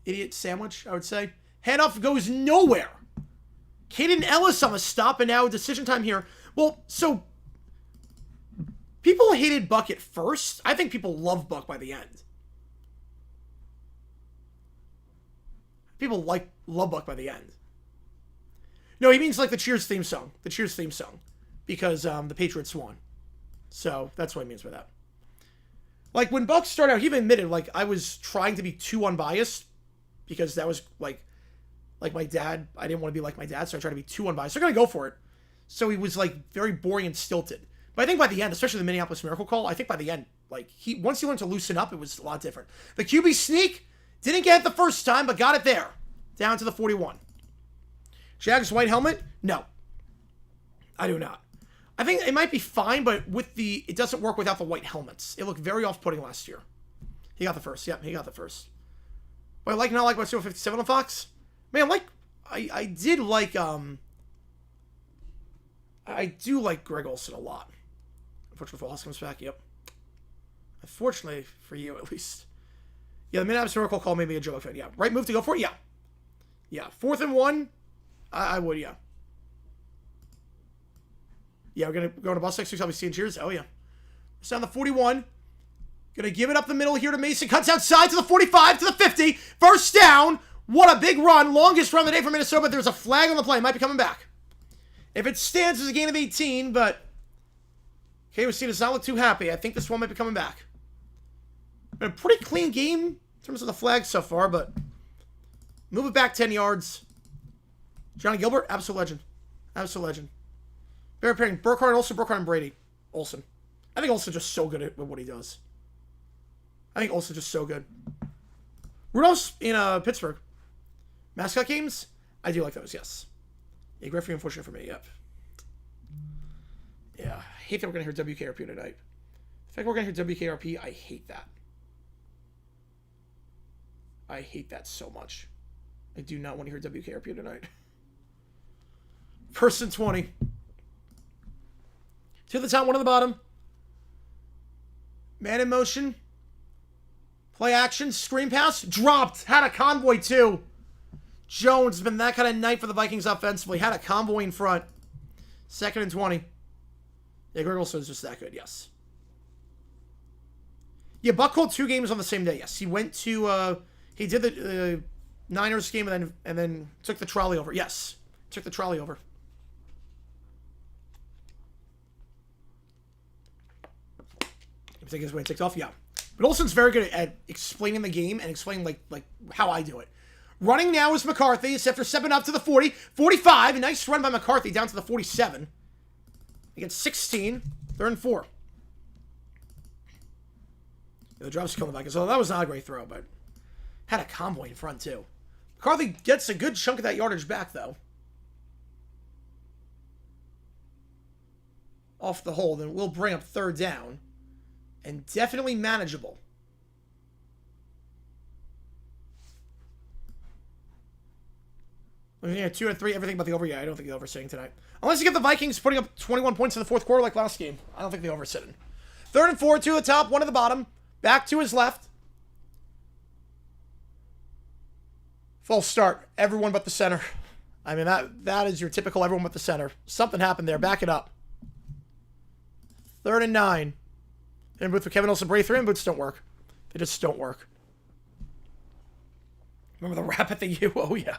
Idiot sandwich, I would say. Handoff goes nowhere. Caden Ellis on the stop, and now decision time here. Well, so people hated Buck at first. I think people love Buck by the end. People love Buck by the end. No, he means like the Cheers theme song. The Cheers theme song. Because the Patriots won. So that's what he means by that. Like when Buck started out, he even admitted like I was trying to be too unbiased. Because that was like my dad. I didn't want to be like my dad, so I tried to be too unbiased. So I'm going to go for it. So he was like very boring and stilted. But I think by the end, especially the Minneapolis Miracle Call, I think by the end, like once he learned to loosen up, it was a lot different. The QB sneak, didn't get it the first time, but got it there. Down to the 41. Jags white helmet? No. I do not. I think it might be fine, but it doesn't work without the white helmets. It looked very off-putting last year. He got the first. Yep, he got the first. But not like my 57 on Fox? Man, I did like, I do like Greg Olsen a lot. Unfortunately, Wallace comes back, yep. Unfortunately, for you at least. Yeah, the Minneapolis Miracle Call made me a Joe Buck fan, yeah. Right move to go for it? Yeah. Yeah, 4th and 1, I would, yeah. Yeah, we're going to go to bus next week, I'll be seeing Cheers. Oh, yeah. It's down the 41. Going to give it up the middle here to Mason. Cuts outside to the 45, to the 50. First down. What a big run. Longest run of the day for Minnesota, but there's a flag on the play. Might be coming back. If it stands, it's a gain of 18, but KOC does not look too happy. I think this one might be coming back. Been a pretty clean game in terms of the flag so far, but move it back 10 yards. Johnny Gilbert, absolute legend. Absolute legend. They're pairing Burkhardt and Olsen, Burkhardt and Brady. Olsen. I think Olsen's just so good at what he does. I think Olsen's just so good. Rudolph's in Pittsburgh. Mascot games? I do like those, yes. Yeah, Griffey, unfortunate for me, yep. Yeah, I hate that we're going to hear WKRP tonight. The fact we're going to hear WKRP, I hate that. I hate that so much. I do not want to hear WKRP tonight. 1st and 20. 2 at the top, 1 at the bottom. Man in motion. Play action. Screen pass. Dropped. Had a convoy too. Jones has been that kind of night for the Vikings offensively. Had a convoy in front. 2nd and 20. Yeah, Greg Olsen is just that good, yes. Yeah, Buck called 2 games on the same day, yes. He went to, he did the Niners game and then took the trolley over. Yes, took the trolley over. You think his way ticked off? Yeah. But Olsen's very good at explaining the game and explaining like how I do it. Running now is McCarthy. It's after stepping up to the 40. 45. A nice run by McCarthy down to the 47. Against 16. 3rd and 4. Yeah, the drop's killing the Vikings. So that was not a great throw, but had a convoy in front too. McCarthy gets a good chunk of that yardage back though. Off the hold, and we'll bring up 3rd down. And definitely manageable. Looking at 2 and 3, everything but the over. Yeah, I don't think the over's sitting tonight. Unless you get the Vikings putting up 21 points in the 4th quarter like last game. I don't think the over's sitting. 3rd and 4, 2 at the top, 1 at the bottom. Back to his left. False start. Everyone but the center. I mean, that is your typical everyone but the center. Something happened there. Back it up. 3rd and 9. In booth with Kevin Olsen, Brady 3 in boots don't work. They just don't work. Remember the rap at the U? Oh, yeah.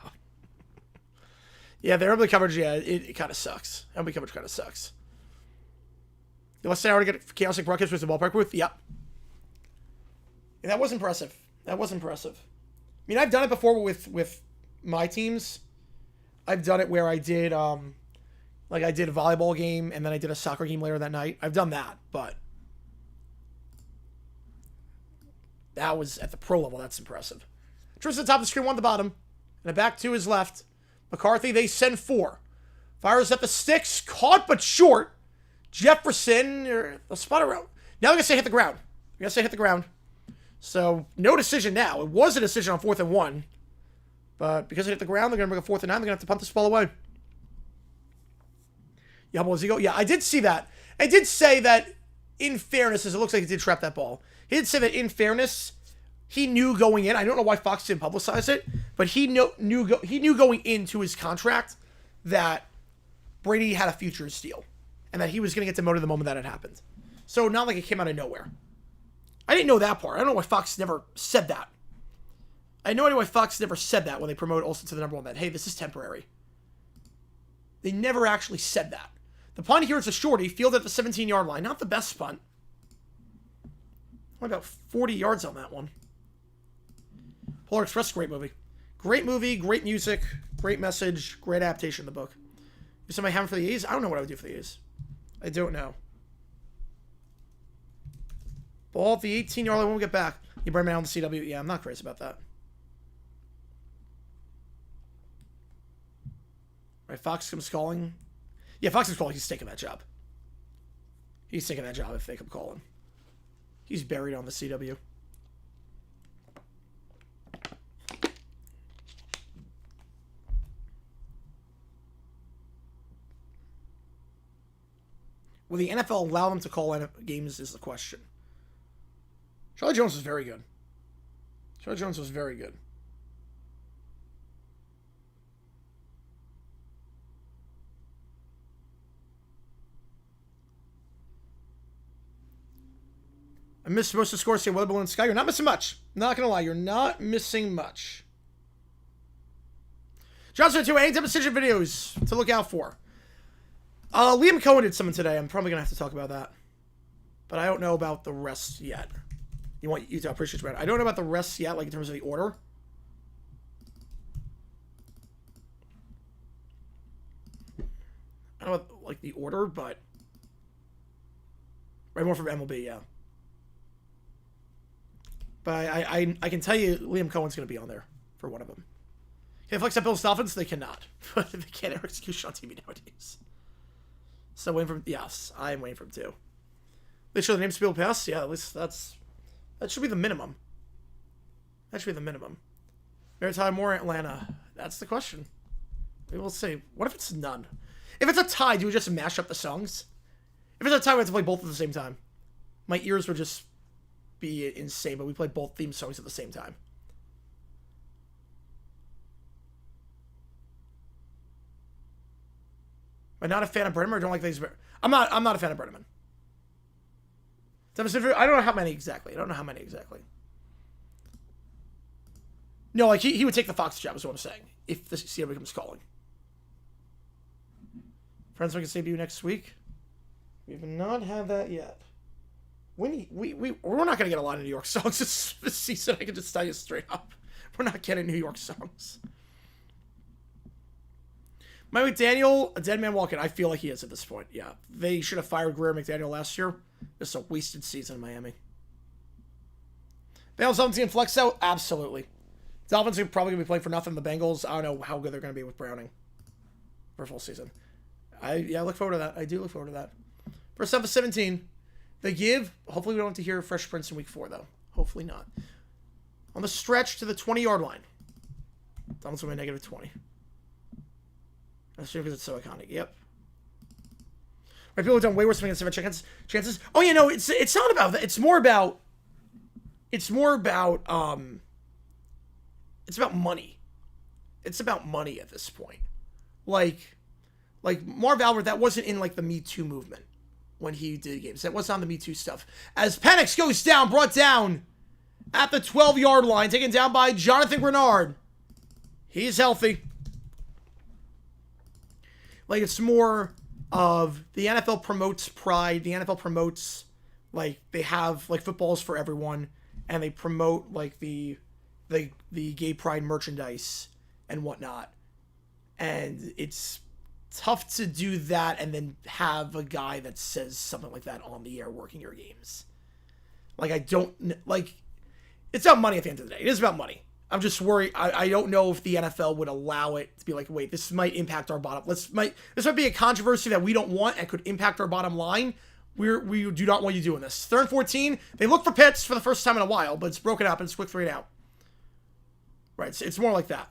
Yeah, the early coverage, yeah, it kind of sucks. Early coverage kind of sucks. Let's say I already get chaotic broadcast with the ballpark booth. Yep. Yeah, that was impressive. That was impressive. mean, I've done it before with my teams. I've done it where I did like I did a volleyball game and then I did a soccer game later that night. I've done that, but that was at the pro level. That's impressive. Trips to the top of the screen, one at the bottom, and a back to his left. McCarthy, they send 4. Fires at the sticks, caught but short. Jefferson, the spot around. Now they're going to say hit the ground. They're going to say hit the ground. So, no decision now. It was a decision on 4th and 1. But because it hit the ground, they're going to bring a 4th and 9. They're going to have to punt this ball away. Yeah, well, Zigo. Yeah, I did see that. I did say that, in fairness, as it looks like he did trap that ball. He did say that, in fairness, he knew going in. I don't know why Fox didn't publicize it, but he knew going into his contract that Brady had a futures deal and that he was going to get demoted the moment that it happened. So not like it came out of nowhere. I didn't know that part. I don't know why Fox never said that. I had no idea why Fox never said that when they promoted Olsen to the number 1 that, hey, this is temporary. They never actually said that. The punt here is a shorty, fielded at the 17-yard line. Not the best punt. Only about 40 yards on that one. Polar Express, great movie. Great movie, great music, great message, great adaptation of the book. If somebody having for the A's, I don't know what I would do for the A's. I don't know. Ball at the 18-yard line when we get back. You bring me down the CW. Yeah, I'm not crazy about that. Right, Fox comes calling. Yeah, Fox is calling. He's taking that job. He's taking that job if they come calling. He's buried on the CW. Will the NFL allow them to call games is the question. Charlie Jones was very good. Charlie Jones was very good. I missed most of the scores here. Weather balloon sky. You're not missing much. Not going to lie. You're not missing much. Johnson 2 any decision videos to look out for. Liam Cohen did something today. I'm probably going to have to talk about that. But I don't know about the rest yet. You to appreciate it. I don't know about the rest yet, like in terms of the order. I don't know about, like, the order, but... Right, more from MLB, yeah. But I can tell you Liam Cohen's going to be on there for one of them. Can they flex up Bills Dolphins? They cannot. But they can't air execution on TV nowadays. So waiting for yes, I am waiting for him too. They show the names to people pass? Yeah, at least that should be the minimum. That should be the minimum. Maritime or Atlanta? That's the question. We will see. What if it's none? If it's a tie, do we just mash up the songs? If it's a tie, we have to play both at the same time. My ears would just be insane, but we play both theme songs at the same time. Am I not a fan of Brenneman or don't like things? I'm not a fan of Brenneman. I don't know how many exactly. No, like he would take the Fox job is what I'm saying. If the CW becomes calling. Friends we can debut next week. We have not had that yet. We're not gonna get a lot of New York songs this season. I can just tell you straight up. We're not getting New York songs. Mike McDaniel, a dead man walking. I feel like he is at this point. Yeah, they should have fired Greer McDaniel last year. It's a wasted season in Miami. Bengals 17 flex out? Absolutely. Dolphins are probably going to be playing for nothing. The Bengals, I don't know how good they're going to be with Browning for a full season. I look forward to that. I do look forward to that. First half of 17. They give. Hopefully we don't have to hear Fresh Prince in week 4, though. Hopefully not. On the stretch to the 20-yard line. Dolphins will be negative 20. That's true because it's so iconic. Yep. Right, people have done way worse than chances. Oh yeah, no, it's not about that. It's more about money. It's about money at this point. Like Marv Albert, that wasn't in like the Me Too movement when he did games. That wasn't on the Me Too stuff. As Penix goes down, brought down at the 12-yard line, taken down by Jonathan Grenard. He's healthy. Like, it's more of the NFL promotes pride. The NFL promotes, like, they have, like, footballs for everyone. And they promote, like, the the gay pride merchandise and whatnot. And it's tough to do that and then have a guy that says something like that on the air working your games. Like, I don't, like, it's about money at the end of the day. It is about money. I'm just worried. I don't know if the NFL would allow it to be like, wait, this might impact our bottom. This might be a controversy that we don't want and could impact our bottom line. We do not want you doing this. 3rd and 14. They look for Pitts for the first time in a while, but it's broken up and it's quick 3 and out. Right, it's more like that.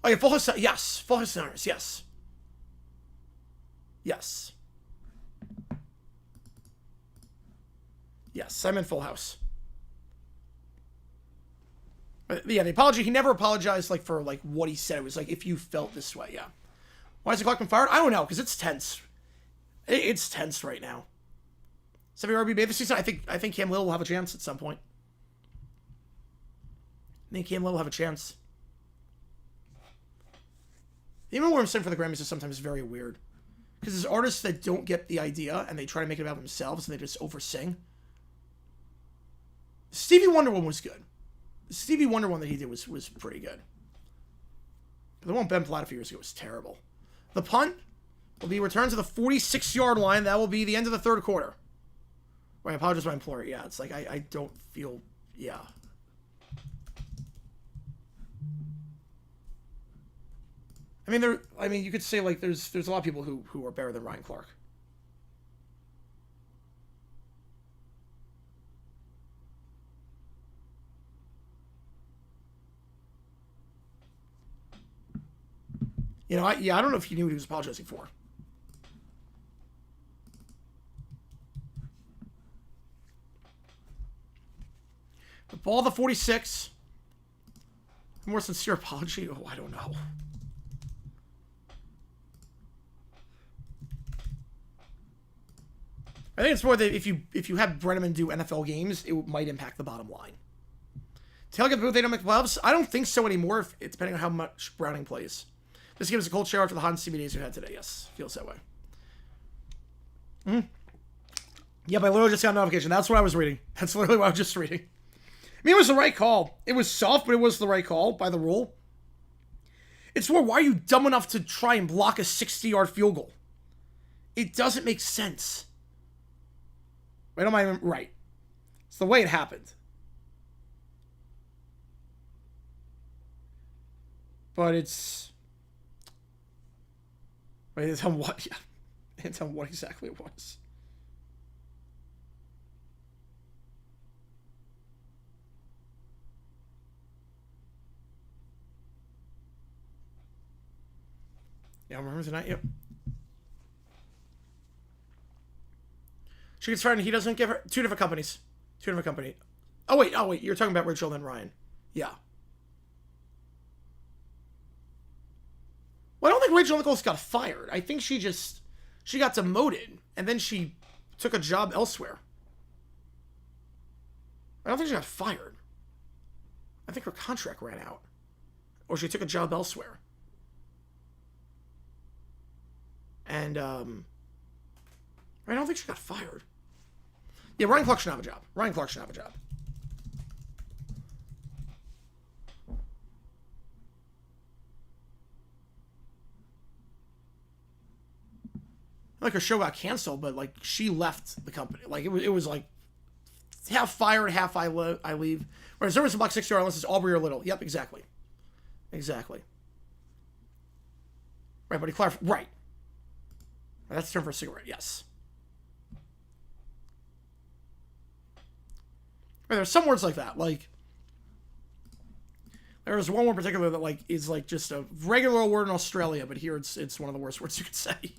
Oh yeah, full house. Yes, full house centers. Yes. Yes. Yes, I'm in full house. But yeah, the apology, he never apologized, like, for, like, what he said. It was like, if you felt this way, yeah. Why is the clock been fired? I don't know, because it's tense. It's tense right now. 7 RB this season, I think Cam Little will have a chance at some point. I think Cam Little will have a chance. Even what I'm saying for the Grammys is sometimes very weird. Because there's artists that don't get the idea, and they try to make it about themselves, and they just oversing. Stevie Wonder one was good. The Stevie Wonder one that he did was pretty good. But the one Ben Platt a few years ago was terrible. The punt will be returned to the 46-yard line. That will be the end of the 3rd quarter. Right, I apologize to my employer. Yeah, it's like I don't feel... Yeah. I mean, you could say, like, there's a lot of people who are better than Ryan Clark. You know, I don't know if he knew what he was apologizing for. The ball, the 46. More sincere apology? Oh, I don't know. I think it's more that if you have Brenneman do NFL games, it might impact the bottom line. Tailgate the booth, they don't make the playoffs? I don't think so anymore, depending on how much Browning plays. This gives a cold shower after the hot and steamy days we had today. Yes, feels that way. Yep, I literally just got a notification. That's what I was reading. That's literally what I was just reading. I mean, it was the right call. It was soft, but it was the right call by the rule. It's more, why are you dumb enough to try and block a 60-yard field goal? It doesn't make sense. Right on my right. It's the way it happened. But it's... Wait, it's on what? Yeah. It's on what exactly it was. Yeah, I remember tonight. Yep. She gets fired and he doesn't give her... Two different companies. Oh, wait. You're talking about Rachel and Ryan. Yeah. Well, I don't think Rachel Nichols got fired. I think she got demoted, and then she took a job elsewhere. I don't think she got fired. I think her contract ran out. Or she took a job elsewhere. And, I don't think she got fired. Yeah, Ryan Clark should have a job. Like, her show got canceled, but, like, she left the company. Like, it was like, half fired, half I leave. Whereas there was a block 60-yard unless it's Aubrey or Little. Yep, exactly. Right, but he clarified. Right. That's the term for a cigarette, yes. Right, there's some words like that. Like, there's one word in particular that, like, is, like, just a regular word in Australia, but here it's one of the worst words you could say.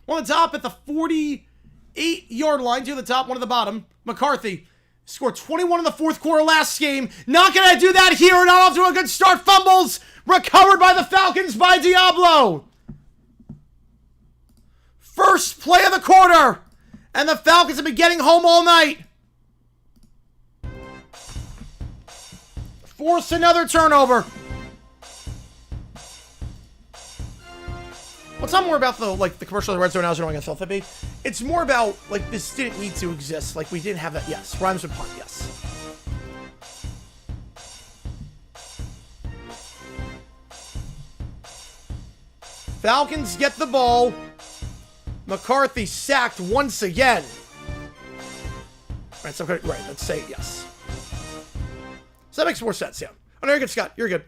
One at the top at the 48-yard line. Two at the top, one at the bottom. McCarthy scored 21 in the 4th quarter last game. Not going to do that here. Not off to a good start. Fumbles recovered by the Falcons by Diablo. First play of the quarter. And the Falcons have been getting home all night. Force another turnover. What's not more about, though, like, the commercial of the Red Zone now is annoying as hell to be? It's more about, like, this didn't need to exist. Like, we didn't have that. Yes. Rhymes with punt. Yes. Falcons get the ball. McCarthy sacked once again. Right, so, right, let's say yes. So that makes more sense, yeah. Oh, no, you're good, Scott. You're good.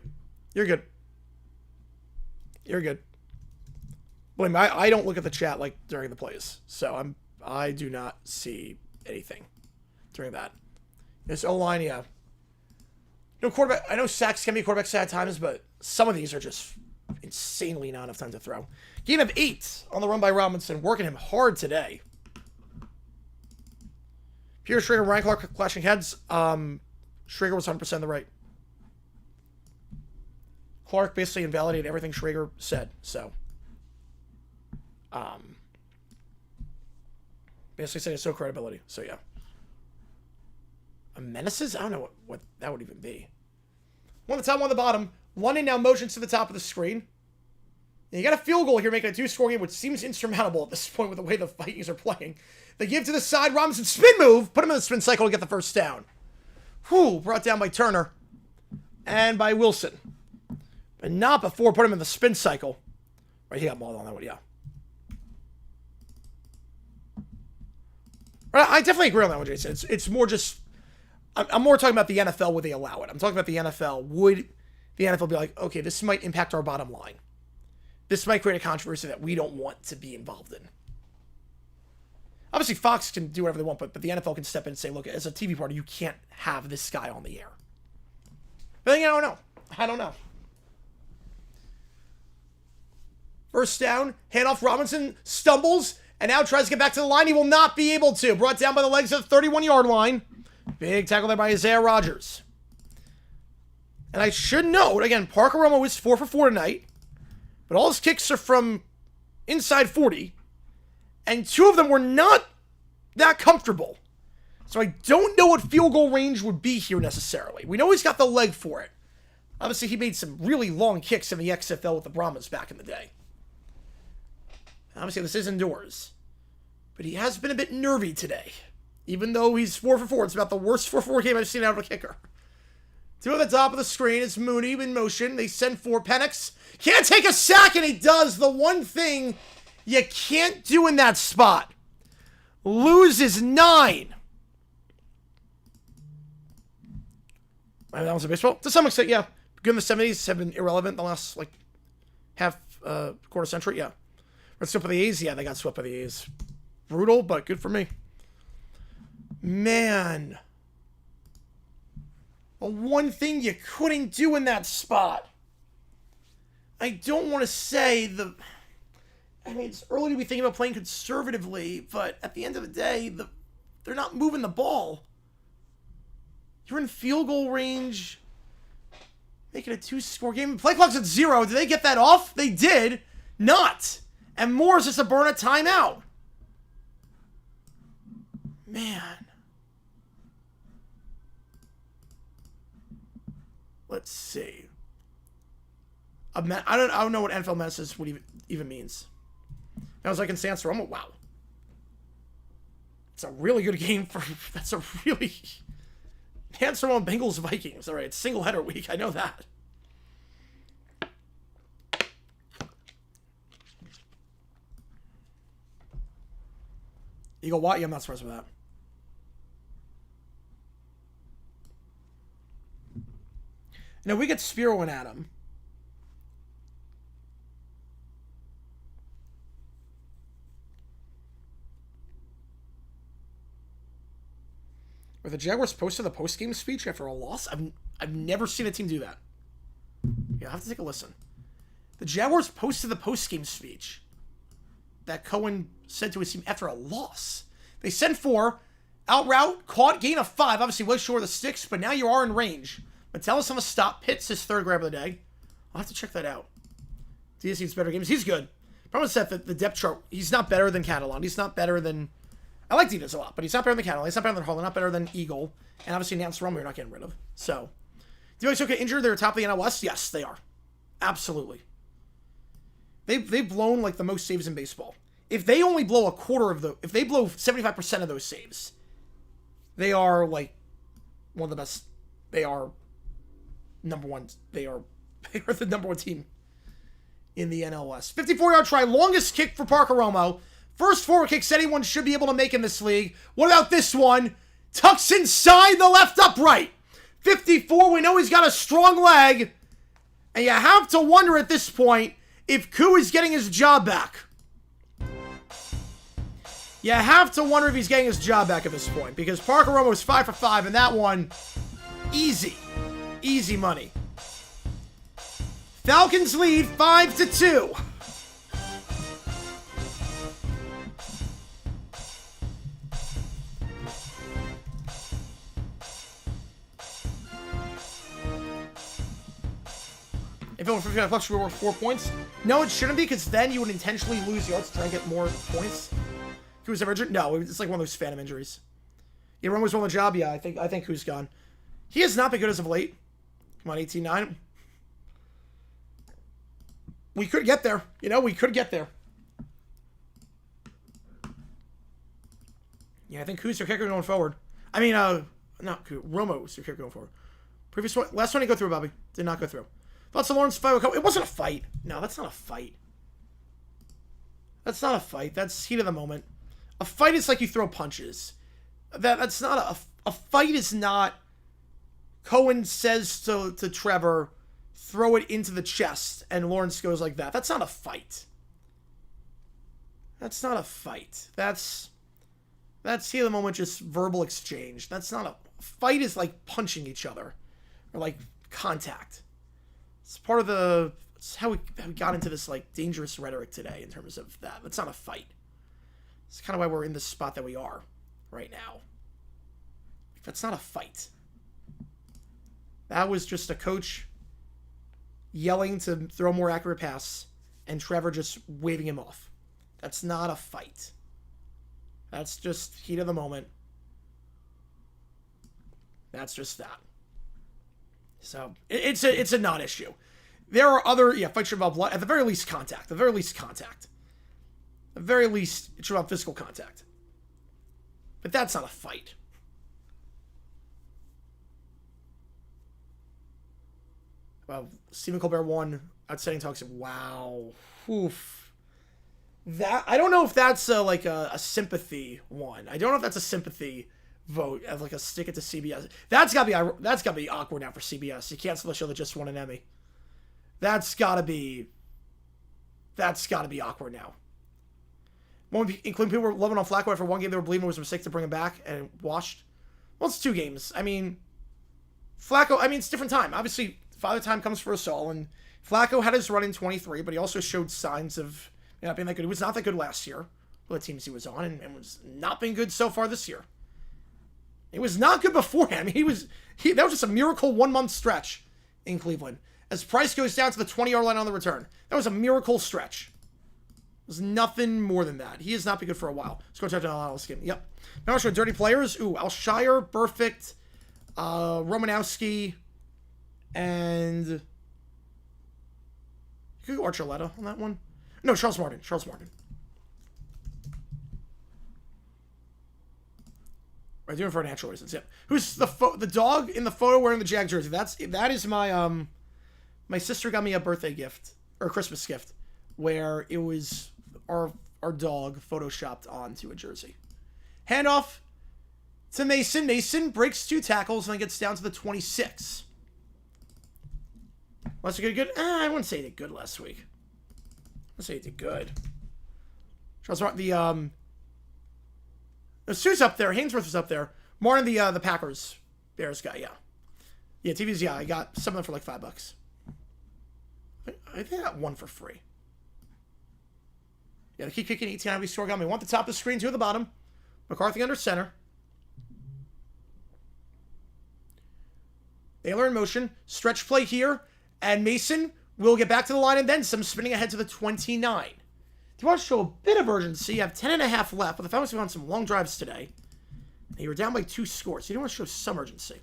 You're good. You're good. Believe me, I don't look at the chat like during the plays, so I do not see anything during that. This O-line, yeah. No quarterback. I know sacks can be quarterback sad times, but some of these are just insanely not enough time to throw. Gain of 8 on the run by Robinson, working him hard today. Pierre Schrager, Ryan Clark clashing heads. Schrager was 100% on the right. Clark basically invalidated everything Schrager said, so. Basically saying it's no credibility, so yeah. A menaces? I don't know what that would even be. One on the top, one on the bottom. London now motions to the top of the screen. And you got a field goal here, making a 2-score game, which seems insurmountable at this point with the way the Vikings are playing. They give to the side. Robinson spin move. Put him in the spin cycle to get the first down. Whew, brought down by Turner. And by Wilson. But not before put him in the spin cycle. Right, he got mauled on that one, yeah. I definitely agree on that one, Jason. It's more just... I'm more talking about the NFL, would they allow it? I'm talking about the NFL. Would the NFL be like, okay, this might impact our bottom line. This might create a controversy that we don't want to be involved in. Obviously, Fox can do whatever they want, but the NFL can step in and say, look, as a TV partner, you can't have this guy on the air. But then, I don't know. I don't know. First down, handoff, Robinson stumbles, and now tries to get back to the line. He will not be able to. Brought down by the legs of the 31-yard line. Big tackle there by Isaiah Rodgers. And I should note, again, Parker Romo is 4 for 4 tonight, but all his kicks are from inside 40, and 2 of them were not that comfortable. So I don't know what field goal range would be here necessarily. We know he's got the leg for it. Obviously, he made some really long kicks in the XFL with the Brahmas back in the day. Obviously, this is indoors. But he has been a bit nervy today. Even though he's 4 for 4. It's about the worst 4-4 game I've seen out of a kicker. 2 at the top of the screen. It's Mooney in motion. They send 4. Penix can't take a sack, and he does the one thing you can't do in that spot. Loses 9. That was a baseball? To some extent, yeah. Good in the 70s. Have been irrelevant the last, quarter century. Yeah. Let's swept by the A's. Yeah, they got swept by the A's. Brutal, but good for me. Man. The one thing you couldn't do in that spot. I don't want to say it's early to be thinking about playing conservatively, but at the end of the day, they're not moving the ball. You're in field goal range. Making a 2-score game. Play clock's at 0. Did they get that off? They did. Not. And more is just a burn a timeout. Man. Let's see. I don't know what NFL menaces would even means. I was like in Sans Romo. Wow. It's a really good game for... That's a really... Sans Romo Bengals Vikings. All right, it's single header week. I know that. Eagle Watt? Yeah, I'm not surprised with that. Now we get Spiro and Adam. Were the Jaguars posted the post-game speech after a loss? I've never seen a team do that. Yeah, I'll have to take a listen. The Jaguars posted the post-game speech that Cohen said to his team after a loss. They sent 4, out route, caught, gain of 5. Obviously, way short of the sticks, but now you are in range. Metellus on the stop, Pitts his 3rd grab of the day. I'll have to check that out. Diaz needs better games. He's good. Problem is that the depth chart, he's not better than Catalan. He's not better than... I like Diaz a lot, but he's not better than Catalan. He's not better than Harlan. Not better than Eagle. And obviously, Nance Romo you're not getting rid of. So, do you think injured? They're top of the NL West? Yes, they are. Absolutely. They've blown like the most saves in baseball. If they only blow a quarter of if they blow 75% of those saves, they are like one of the best. They are number one. They are the number one team in the NLS. 54-yard try, longest kick for Parker Romo. First forward kicks anyone should be able to make in this league. What about this one? Tucks inside the left upright. 54, we know he's got a strong leg. And you have to wonder at this point if Koo is getting his job back. You have to wonder if he's getting his job back at this point, because Parker Romo was 5 for 5, and that one, easy. Easy money. Falcons lead 5-2. If it were 59 plus, we were 4 points. No, it shouldn't be, because then you would intentionally lose yards to try and get more points. Who's ever injured? No, it's like one of those phantom injuries. Yeah, Romo's won the job. Yeah, I think who's gone. He has not been good as of late. Come on, 18-9. We could get there. You know, we could get there. Yeah, I think who's your kicker going forward? I mean, not Koo. Romo's your kicker going forward. Previous one, last one he go through, Bobby. Did not go through. Thoughts of Lawrence fight. It wasn't a fight. No, that's not a fight. That's not a fight. That's heat of the moment. A fight is like you throw punches. That's not a fight is not. Cohen says to Trevor, throw it into the chest, and Lawrence goes like that. That's not a fight. That's not a fight. That's heat of the moment, just verbal exchange. That's not a fight. Is like punching each other, or like contact. It's part of the. It's how we got into this like dangerous rhetoric today in terms of that. That's not a fight. It's kind of why we're in the spot that we are right now. That's not a fight. That was just a coach yelling to throw a more accurate pass and Trevor just waving him off. That's not a fight. That's just heat of the moment. That's just that. So it's a non-issue. There are other fights should involve blood. At the very least, contact. At the very least, contact. At the very least, it should have physical contact. But that's not a fight. Well, Stephen Colbert won outstanding talks. Wow. Oof. That I don't know if that's a sympathy one. I don't know if that's a sympathy vote of like a stick it to CBS. That's gotta be awkward now for CBS. You cancel the show that just won an Emmy. That's gotta be awkward now. Including people were loving on Flacco after one game. They were believing it was a mistake to bring him back and washed. Well, it's 2 games. I mean, Flacco. I mean, it's a different time. Obviously, Father Time comes for us all, and Flacco had his run in 23, but he also showed signs of not being that good. He was not that good last year with the teams he was on, and was not being good so far this year. He was not good beforehand. That was just a miracle 1 month stretch in Cleveland. As Price goes down to the 20-yard line on the return, that was a miracle stretch. There's nothing more than that. He has not been good for a while. Let's go check out Analysis game. Yep. Now show dirty players. Ooh, Alshire, Perfect, Romanowski, and could go Archuleta on that one. No, Charles Martin. Right, doing it for natural reasons. Yep. Who's the dog in the photo wearing the Jag jersey? That is my my sister got me a birthday gift or a Christmas gift where it was our dog photoshopped onto a jersey. Handoff to Mason. Mason breaks 2 tackles and then gets down to the 26. Was it good? I wouldn't say he did good last week. I'd say he did good. Charles Martin, Sue's up there. Hainsworth was up there. More than the Packers Bears guy, yeah. Yeah, TV's, I got some of them for like $5. I think I got 1 for free. Yeah, the keep kicking 18 store got me. 1 at the top of the screen, 2 at the bottom. McCarthy under center. Baylor in motion. Stretch play here. And Mason will get back to the line and then some, spinning ahead to the 29. Do you want to show a bit of urgency? You have 10.5 left, but the Falcons have on some long drives today. And you were down by 2 scores. So you don't want to show some urgency.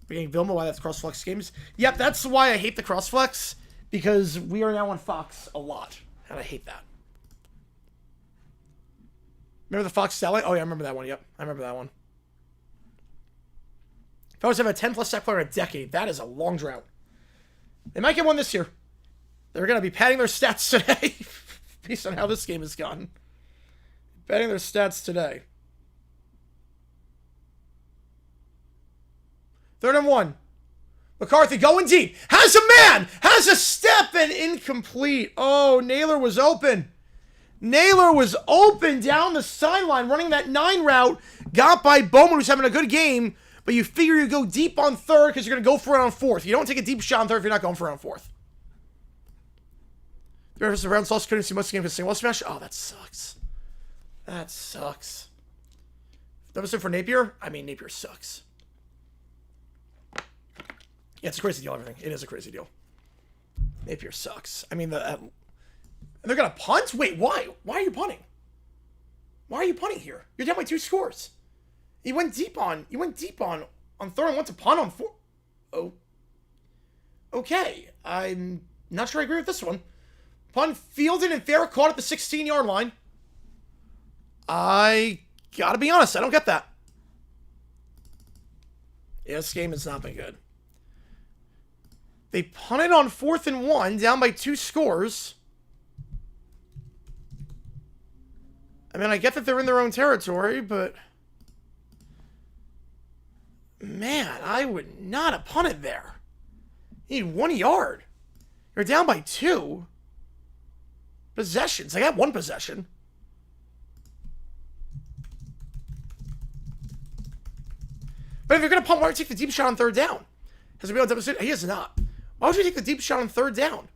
We're getting Vilma, why that's cross-flex games. Yep, that's why I hate the cross-flex, because we are now on Fox a lot. And I hate that. Remember the Fox Salad? Oh, yeah, I remember that one. Yep, I remember that one. Falcons have a 10-plus sack player in a decade. That is a long drought. They might get one this year. They're going to be padding their stats today based on how this game has gone. Padding their stats today. 3rd and 1. McCarthy going deep. Has a man. Has a step and incomplete. Oh, Naylor was open. Naylor was open down the sideline running that 9 route. Got by Bowman, who's having a good game. But you figure you go deep on 3rd because you're going to go for it on 4th. You don't take a deep shot on 3rd if you're not going for it on 4th. The reference to rounds lost couldn't see much of the game for single smash. Oh, that sucks. That sucks. That was it for Napier? I mean, Napier sucks. Yeah, it's a crazy deal, everything. It is a crazy deal. Napier sucks. I mean, and they're going to punt? Wait, why? Why are you punting? Why are you punting here? You're down by 2 scores. You went deep on 3rd and went to punt on 4. Oh. Okay. I'm not sure I agree with this one. Punt fielded and fair caught at the 16-yard line. I gotta be honest, I don't get that. Yeah, this game has not been good. They punted on 4th and 1, down by 2 scores. I mean, I get that they're in their own territory, but... Man, I would not have punted there. You need 1 yard. You're down by 2. Possessions. I got 1 possession. But if you're going to punt, why would you take the deep shot on 3rd down? Has he been able to demonstrate? He has not. Why would you take the deep shot on 3rd down?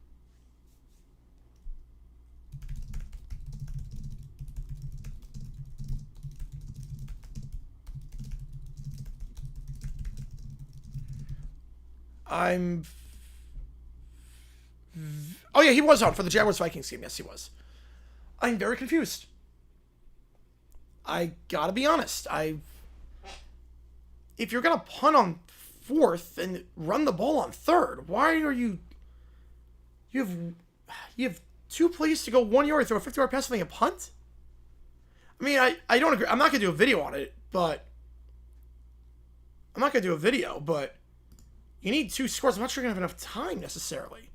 Oh, yeah, he was on for the Jaguars Vikings game. Yes, he was. I'm very confused. I gotta be honest. If you're gonna punt on 4th and run the ball on 3rd, why are you... You have 2 plays to go 1 yard, throw a 50-yard pass, and then a punt? I mean, I don't agree. I'm not gonna do a video on it, but... You need 2 scores. I'm not sure you're going to have enough time, necessarily.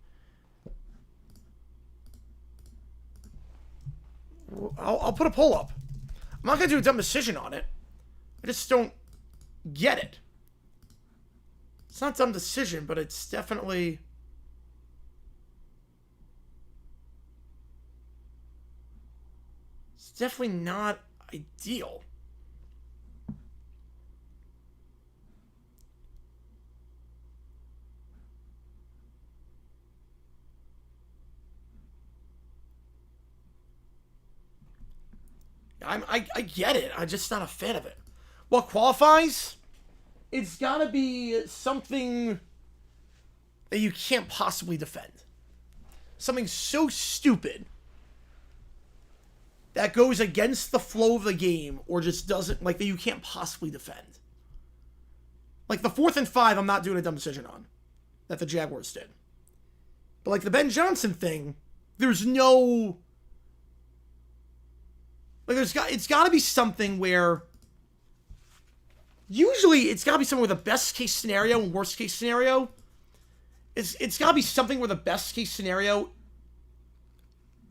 I'll put a poll up. I'm not going to do a dumb decision on it. I just don't get it. It's not a dumb decision, but it's definitely... It's definitely not ideal. I get it. I'm just not a fan of it. What qualifies? It's got to be something that you can't possibly defend. Something so stupid that goes against the flow of the game or just doesn't, like, that you can't possibly defend. Like the 4th and 5, I'm not doing a dumb decision on that the Jaguars did. But like the Ben Johnson thing, there's no... Like, it's got to be something where... Usually, it's got to be something with a best-case scenario and worst-case scenario. It's got to be something where the best-case scenario...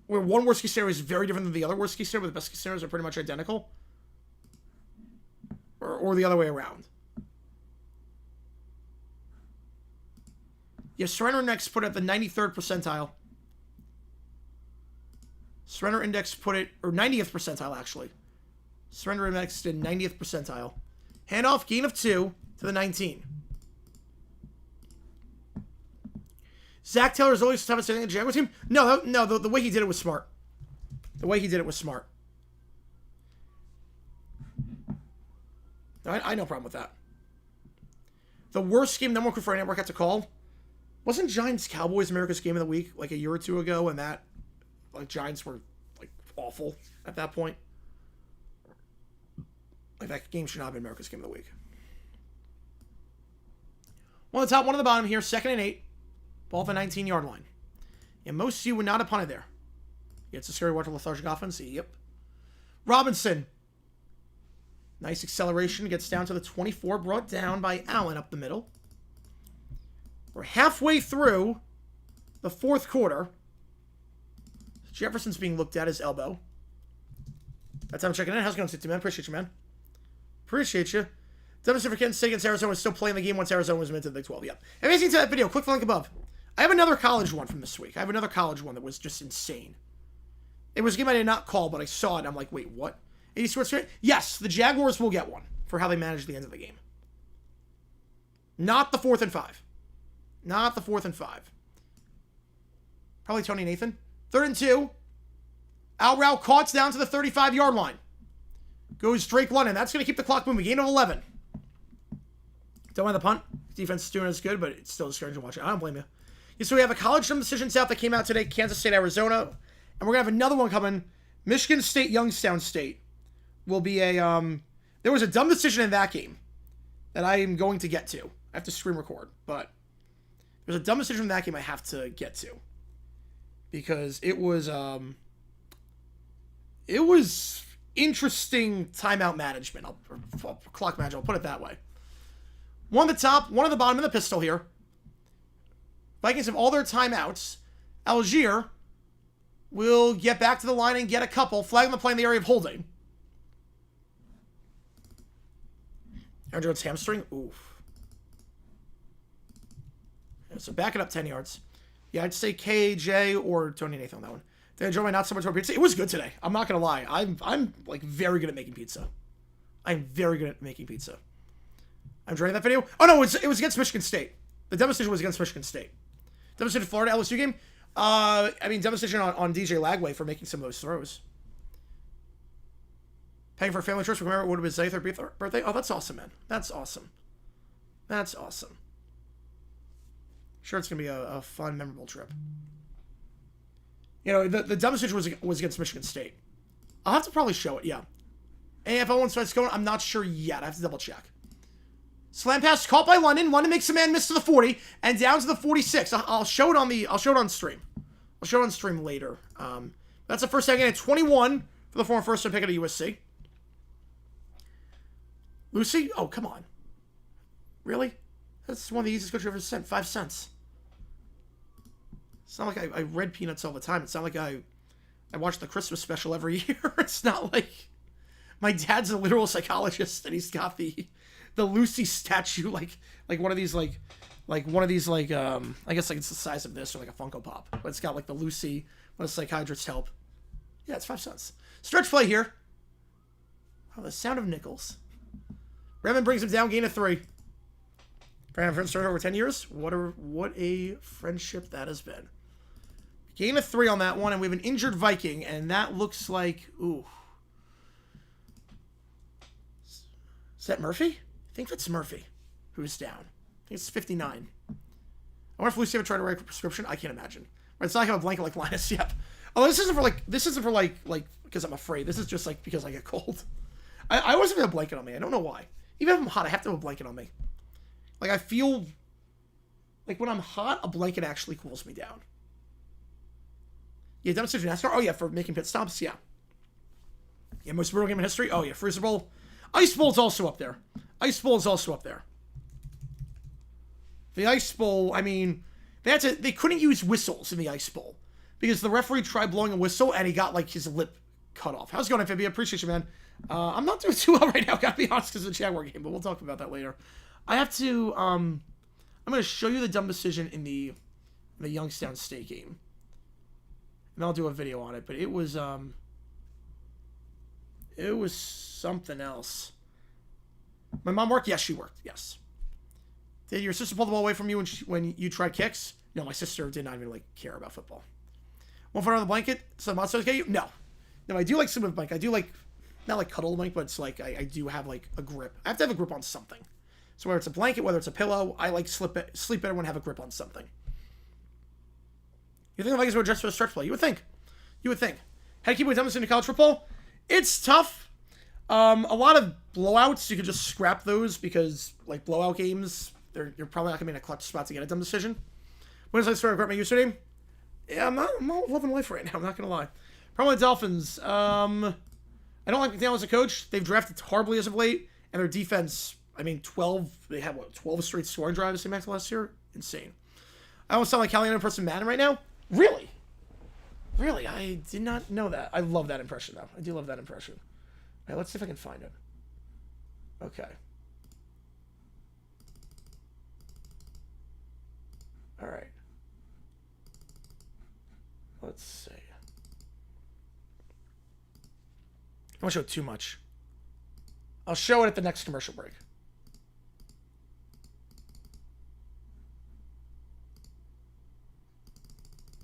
Where one worst-case scenario is very different than the other worst-case scenario, but the best-case scenarios are pretty much identical. Or the other way around. Yeah, Surrender Index put it at the 93rd percentile. Surrender Index put it, or 90th percentile, actually. Surrender Index did 90th percentile. Handoff, gain of 2 to the 19. Zach Taylor is always tough at setting the Jaguar team. No, the way he did it was smart. The way he did it was smart. I no problem with that. The worst game no one could for a network had to call. Wasn't Giants Cowboys America's Game of the Week like a year or two ago, and that... Like, Giants were, like, awful at that point. Like, that game should not have been America's Game of the Week. One on the top, one on the bottom here. 2nd and 8. Ball at the 19-yard line. And most of you would not have punted there. It's a scary watch of lethargic offense. Yep. Robinson. Nice acceleration. Gets down to the 24. Brought down by Allen up the middle. We're halfway through the 4th quarter. Jefferson's being looked at as elbow. That's how I'm checking in. How's it going, 60, man? Appreciate you, man. Appreciate you. Deficit for Kansas State against Arizona was still playing the game once Arizona was into the Big 12. Yeah. Have you seen that video? Click the link above. I have another college one from this week. I have another college one that was just insane. It was a game I did not call, but I saw it, and I'm like, wait, what? 80 sports straight? Yes, the Jaguars will get one for how they managed the end of the game. Not the 4th and 5. Not the 4th and 5. Probably Tony Nathan. 3rd and 2. Out route caught down to the 35-yard line. Goes Drake London. That's going to keep the clock moving. Gain of 11. Don't mind the punt. Defense is doing as good, but it's still discouraging to watch it. I don't blame you. So we have a college decision south that came out today. Kansas State, Arizona. And we're going to have another one coming. Michigan State, Youngstown State. Will be a... There was a dumb decision in that game that I am going to get to. I have to screen record, but there's a dumb decision in that game I have to get to. Because it was interesting timeout management. Clock management, I'll put it that way. One at the top, one at the bottom of the pistol here. Vikings have all their timeouts. Algier will get back to the line and get a couple. Flag on the play in the area of holding. Aaron Jones hamstring. Oof. Yeah, so back it up 10 yards. Yeah, I'd say KJ or Tony Nathan on that one. Did I enjoy my not so much more pizza? It was good today. I'm not going to lie. I'm like very good at making pizza. I'm very good at making pizza. I'm enjoying that video. Oh, no, it was against Michigan State. The demonstration was against Michigan State. Demonstration Florida LSU game. Demonstration on DJ Lagway for making some of those throws. Paying for a family trip. Remember, it would have been his 8th birthday. Oh, that's awesome, man. That's awesome. That's awesome. Sure, it's going to be a fun, memorable trip. You know, the demonstration was against Michigan State. I'll have to probably show it, yeah. And if I want to start going, I'm not sure yet. I have to double check. Slam pass caught by London. London makes a man miss to the 40 and down to the 46. I'll show it on stream. I'll show it on stream later. That's the first second at 21 for the former first round pick at USC. Lucy? Oh, come on. Really? That's one of the easiest coaches I've ever sent. 5 cents. It's not like I read Peanuts all the time. It's not like I watch the Christmas special every year. It's not like my dad's a literal psychologist and he's got the Lucy statue like one of these I guess like it's the size of this or like a Funko Pop. But it's got like the Lucy when a psychiatrist help. Yeah, it's 5 cents. Stretch play here. Oh, the sound of nickels. Redmond brings him down, gain of 3. Friends started over 10 years. What a friendship that has been. Gain of 3 on that one, and we have an injured Viking, and that looks like, ooh. Is that Murphy? I think that's Murphy, who's down. I think it's 59. I wonder if Lucy ever tried to write a prescription. I can't imagine. But it's not like I have a blanket like Linus. Yep. Oh, this isn't for like because I'm afraid. This is just like because I get cold. I always have a blanket on me. I don't know why. Even if I'm hot, I have to have a blanket on me. Like, I feel like when I'm hot, a blanket actually cools me down. Yeah, demonstration NASCAR? Oh, yeah, for making pit stops? Yeah. Yeah, most brutal game in history? Oh, yeah, Freezer Bowl. Ice Bowl's also up there. Ice Bowl is also up there. The Ice Bowl, I mean, they couldn't use whistles in the Ice Bowl because the referee tried blowing a whistle and he got, like, his lip cut off. How's it going, Amphibia? Appreciate you, man. I'm not doing too well right now, gotta be honest, because of the Jaguar game, but we'll talk about that later. I have to, I'm going to show you the dumb decision in the Youngstown State game. And I'll do a video on it, but it was something else. My mom worked? Yes, she worked, yes. Did your sister pull the ball away from you when you tried kicks? No, my sister did not even, like, care about football. One foot on the blanket, so the monsters get you? No. No, I do like swimming with blanket. I do like, not like cuddle the blanket, but it's like, I do have, like, a grip. I have to have a grip on something. So whether it's a blanket, whether it's a pillow, I like sleep better when I have a grip on something. You think the Vikings were dressed for a stretch play? You would think. How to keep with Emerson in college football? It's tough. A lot of blowouts, you could just scrap those because, like, blowout games, you're probably not going to be in a clutch spot to get a dumb decision. When did I start regret my username? Yeah, I'm not loving life right now. I'm not going to lie. Probably Dolphins. I don't like McDaniel as a coach. They've drafted horribly as of late, and their defense, I mean, 12 straight scoring drives came back to last year? Insane. I almost sound like Callie in person Madden right now? Really? I did not know that. I love that impression, though. I do love that impression. All right, let's see if I can find it. Okay. All right. Let's see. I don't want to show too much. I'll show it at the next commercial break.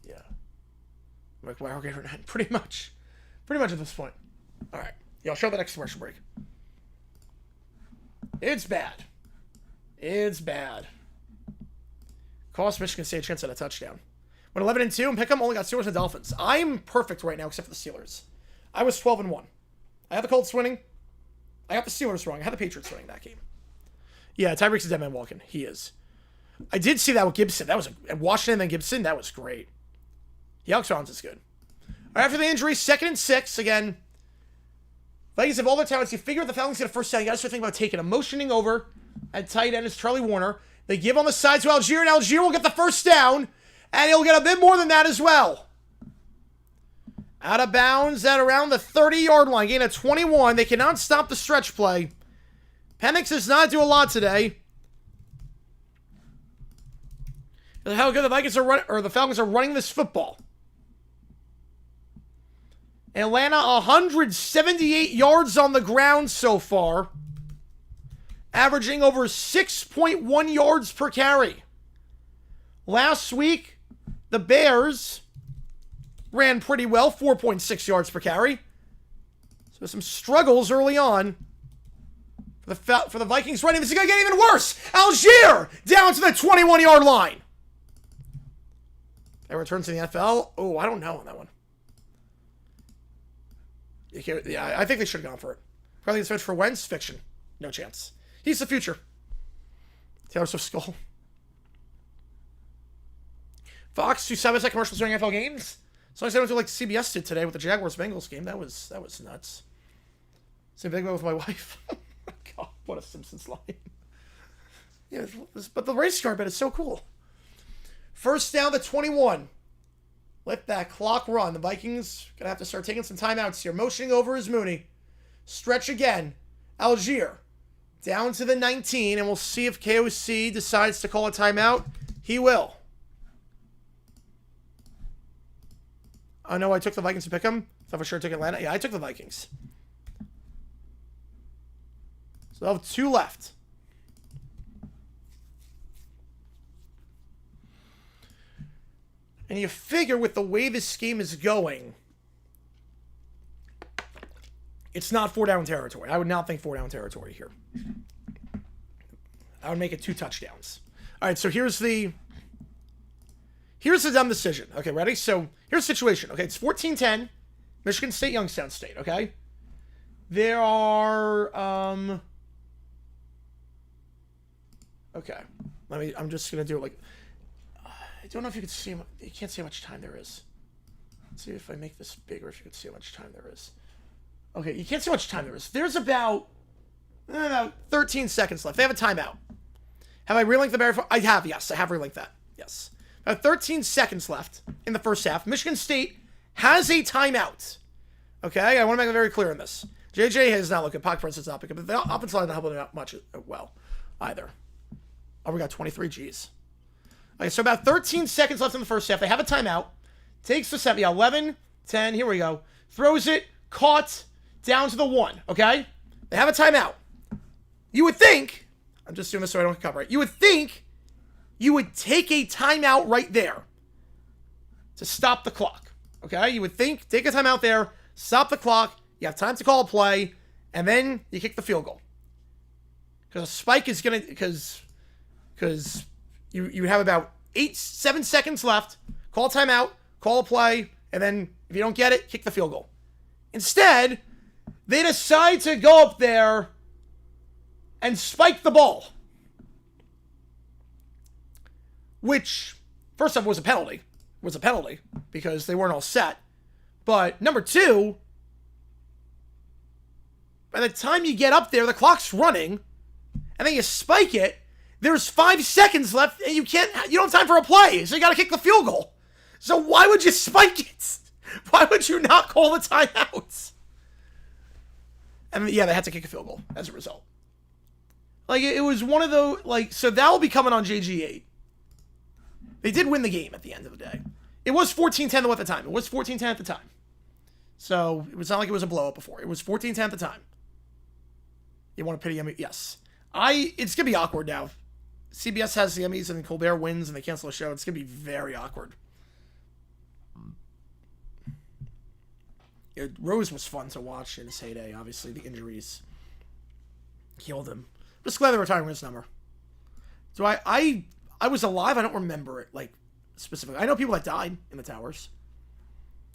Yeah. Like, wow, okay, pretty much. Pretty much at this point. All right. Yeah, I'll show the next commercial break. It's bad. It's bad. Cost Michigan State a chance at a touchdown. Went 11-2 and Pick'em only got Steelers and Dolphins. I'm perfect right now except for the Steelers. I was 12-1. I had the Colts winning. I got the Steelers wrong. I had the Patriots winning that game. Yeah, Tyreek's a dead man walking. He is. I did see that with Gibson. That was Washington and Gibson. That was great. Yeah, Alex Rollins is good. All right, after the injury, 2nd and 6 again. Vikings have all their talents. You figure if the Falcons get a first down, you got to start thinking about taking a motioning over at tight end is Charlie Warner. They give on the side to Algier, and Algier will get the first down, and he'll get a bit more than that as well. Out of bounds at around the 30-yard line. Gain of 21. They cannot stop the stretch play. Penix does not do a lot today. How good the Vikings are running, or the Falcons are running this football. Atlanta, 178 yards on the ground so far. Averaging over 6.1 yards per carry. Last week, the Bears ran pretty well, 4.6 yards per carry. So some struggles early on for the Vikings running. This is going to get even worse. Algier down to the 21-yard line. That returns to the NFL. Oh, I don't know on that one. Yeah, I think they should have gone for it. Probably the switch for Wentz. Fiction. No chance. He's the future. Taylor Swift skull. Fox do side-by-side commercials during NFL games. So I said I went to like CBS did today with the Jaguars-Bengals game. That was nuts. Same thing with my wife. God, what a Simpsons line. Yeah, but the race car bet is so cool. First down, the 21. Let that clock run. The Vikings gonna have to start taking some timeouts here. Motioning over is Mooney. Stretch again. Algier. Down to the 19, and we'll see if KOC decides to call a timeout. He will. Oh, no, I took the Vikings to pick him. Thought for sure I took Atlanta. Yeah, I took the Vikings. So they'll have 2 left. And you figure with the way this game is going, it's not 4-down territory. I would not think 4-down territory here. I would make it 2 touchdowns. All right, so here's the dumb decision. Okay, ready? So here's the situation. Okay, it's 14-10. Michigan State, Youngstown State, okay? There are, okay. I'm just going to do it like, I don't know if you can see, you can't see how much time there is. Let's see if I make this bigger, if you can see how much time there is. Okay, you can't see how much time there is. There's about 13 seconds left. They have a timeout. Have I relinked the barrier? I have, yes. I have relinked that. Yes. About 13 seconds left in the first half. Michigan State has a timeout. Okay, I want to make it very clear in this. JJ has not looked good. Pocket Prince is not good, but the offensive line is not helping out much well either. Oh, we got 23 Gs. Okay, so about 13 seconds left in the first half. They have a timeout. Takes the set. Yeah, 11, 10. Here we go. Throws it. Caught. Down to the 1. Okay? They have a timeout. You would think, I'm just doing this so I don't get copyright. You would think you would take a timeout right there to stop the clock. Okay? You would think, take a timeout there, stop the clock, you have time to call a play, and then you kick the field goal. Because a spike is going to, because you have about 7 seconds left, call a timeout, call a play, and then if you don't get it, kick the field goal. Instead, they decide to go up there and spike the ball. Which, first off, was a penalty. Was a penalty because they weren't all set. But number 2, by the time you get up there, the clock's running, and then you spike it, there's 5 seconds left, and you don't have time for a play, so you gotta kick the field goal. So why would you spike it? Why clock all the timeouts. And yeah, they had to kick a field goal as a result. Like, it was one of those, like, so that will be coming on JG8. They did win the game at the end of the day. It was 14-10 though at the time. It was 14-10 at the time. So, it was not like it was a blowout before. It was 14-10 at the time. You want to pity Emmy? Yes. It's going to be awkward now. CBS has the Emmys and Colbert wins and they cancel the show. It's going to be very awkward. Rose was fun to watch in his heyday. Obviously, the injuries killed him. Just glad they're retiring his number. So I was alive. I don't remember it, like, specifically. I know people that died in the towers.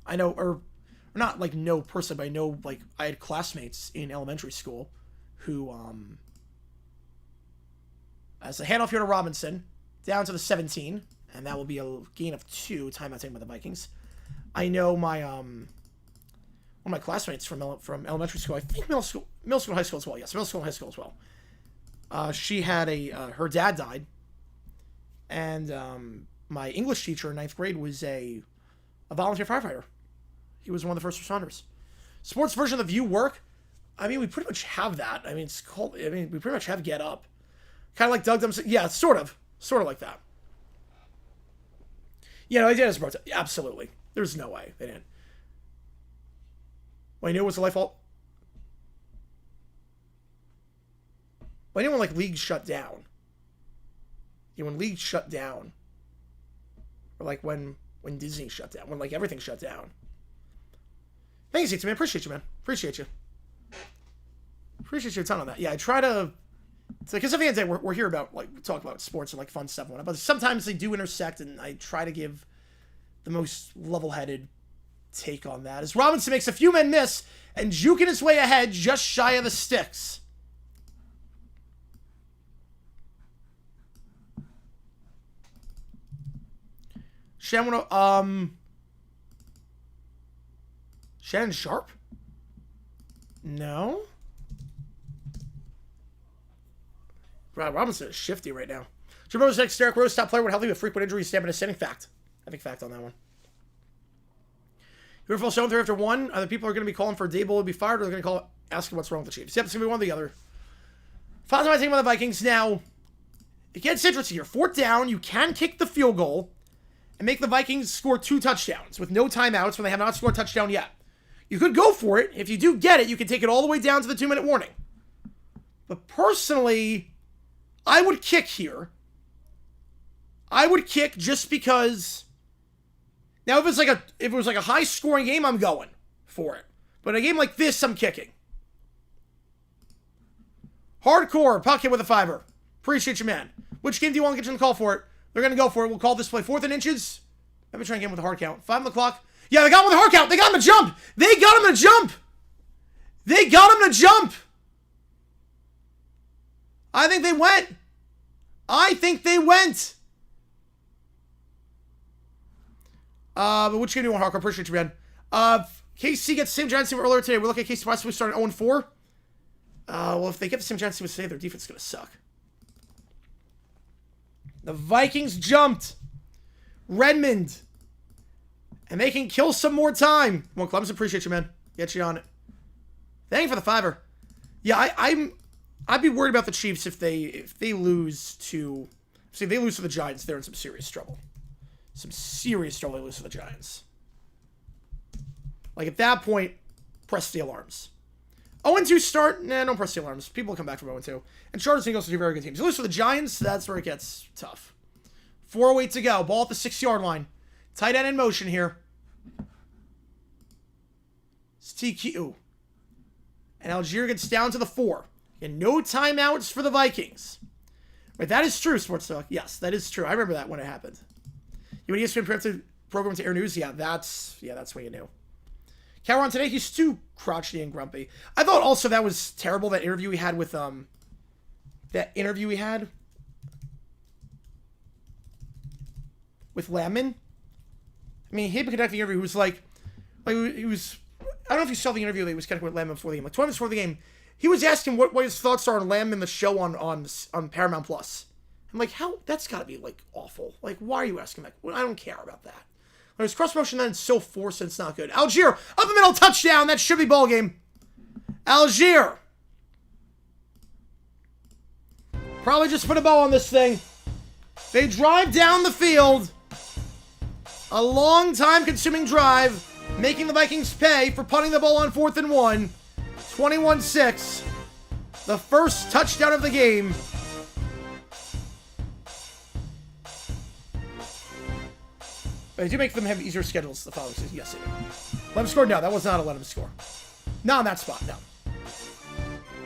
I know, or not, like, no person, but I know, like, I had classmates in elementary school who, as a handoff here to Robinson, down to the 17, and that will be a gain of 2, timeout taken by the Vikings. I know my, one of my classmates from elementary school, I think middle school and high school as well. Yes, middle school and high school as well. She had her dad died, and my English teacher in 9th grade was a volunteer firefighter. He was one of the first responders. Sports version of the View work? I mean, we pretty much have that. I mean, we pretty much have Get Up. Kind of like Doug Dumpster. Yeah, sort of like that. Yeah, no, they did as a protest. Absolutely. There's no way they didn't. Well, I knew it was a life all. Well, I knew when, like, leagues shut down. You know, when leagues shut down. Or, like, when Disney shut down. When, like, everything shut down. Thanks, man. Appreciate you, man. Appreciate you. Appreciate you a ton on that. Yeah, I try to... Because at the end of the day, we're here about, like, we talk about sports and, like, fun stuff and whatnot. But sometimes they do intersect, and I try to give the most level-headed take on that. As Robinson makes a few men miss and juking his way ahead just shy of the sticks. Shannon Sharp? No. Robinson is shifty right now. Jim Rose next. Derek Rose, top player when healthy with frequent injuries, stamina setting. Fact. I think fact on that one. Whoever falls 7-3 after 1, either people are going to be calling for Dable to be fired, or they're going to call asking what's wrong with the Chiefs. Yep, it's going to be one or the other. Falcons might take by the Vikings. Now, it gets interesting here. 4th down, you can kick the field goal and make the Vikings score 2 touchdowns with no timeouts when they have not scored a touchdown yet. You could go for it. If you do get it, you can take it all the way down to the 2-minute warning. But personally, I would kick here. I would kick just because... Now, if it was like a high-scoring game, I'm going for it. But in a game like this, I'm kicking. Hardcore, Puckett with a 5-er. Appreciate you, man. Which game do you want to get you to call for it? They're going to go for it. We'll call this play 4th and inches. Let me try and get him with a hard count. 5 on the clock. Yeah, they got him with a hard count. They got him to jump. They got him to jump. They got him to jump. I think they went. But which game do you want, Harker? Appreciate you, man. KC gets the same Giants team earlier today. We're looking at KC possibly starting 0-4. Well, if they get the same Giants team today, their defense is going to suck. The Vikings jumped. Redmond. And they can kill some more time. Come on, Clemson. Appreciate you, man. Get you on it. Thank you for the 5-er. Yeah, I'd be worried about the Chiefs if they lose to... See, if they lose to the Giants, they're in some serious trouble. Some serious trouble they lose to the Giants. Like, at that point, press the alarms. 0-2 start? Nah, don't press the alarms. People will come back from 0-2. And Chargers and Eagles are two very good teams. You lose to the Giants, that's where it gets tough. 4:08 to go. Ball at the 6-yard line. Tight end in motion here. It's TQ. And Algier gets down to the 4. And no timeouts for the Vikings. Right, that is true, Sports Talk. Yes, that is true. I remember that when it happened. You want ESPN program to air news? Yeah, that's what you knew. Cameron today, he's too crotchety and grumpy. I thought also that was terrible, that interview we had with Landman. I mean, he had conducted the interview. He was like he was. I don't know if you saw the interview that he was conducting with Landman before the game. Like 20 minutes before the game, he was asking what his thoughts are on Landman, the show on Paramount Plus. I'm like, how? That's got to be like awful. Like, why are you asking that? Well, I don't care about that. There's cross motion, then it's so forced and it's not good. Algier, up the middle, touchdown. That should be ball game. Algier. Probably just put a bow on this thing. They drive down the field. A long time consuming drive, making the Vikings pay for punting the ball on 4th and 1. 21-6. The first touchdown of the game. They do make them have easier schedules the following season. Yes, they do. Let them score? No, that was not a let them score. Not on that spot, no.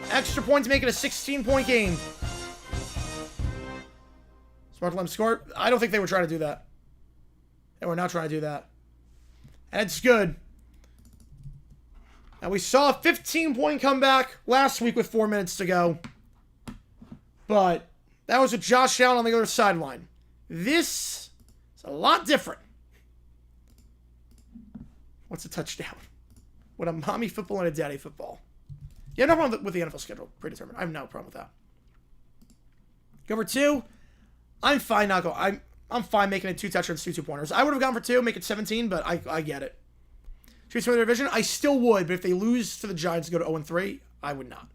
Extra points make it a 16-point game. Smart to let them score? I don't think they were trying to do that. They were not trying to do that. And it's good. And we saw a 15-point comeback last week with 4 minutes to go. But that was with Josh Allen on the other sideline. This is a lot different. What's a touchdown? What a mommy football and a daddy football. Yeah, no problem with the NFL schedule. Predetermined. I have no problem with that. Go for 2. I'm fine not going. I'm fine making it 2 touchdowns, 2 2-pointers. I would have gone for 2, make it 17, but I get it. Choose for the division? I still would, but if they lose to the Giants and go to 0-3, I would not.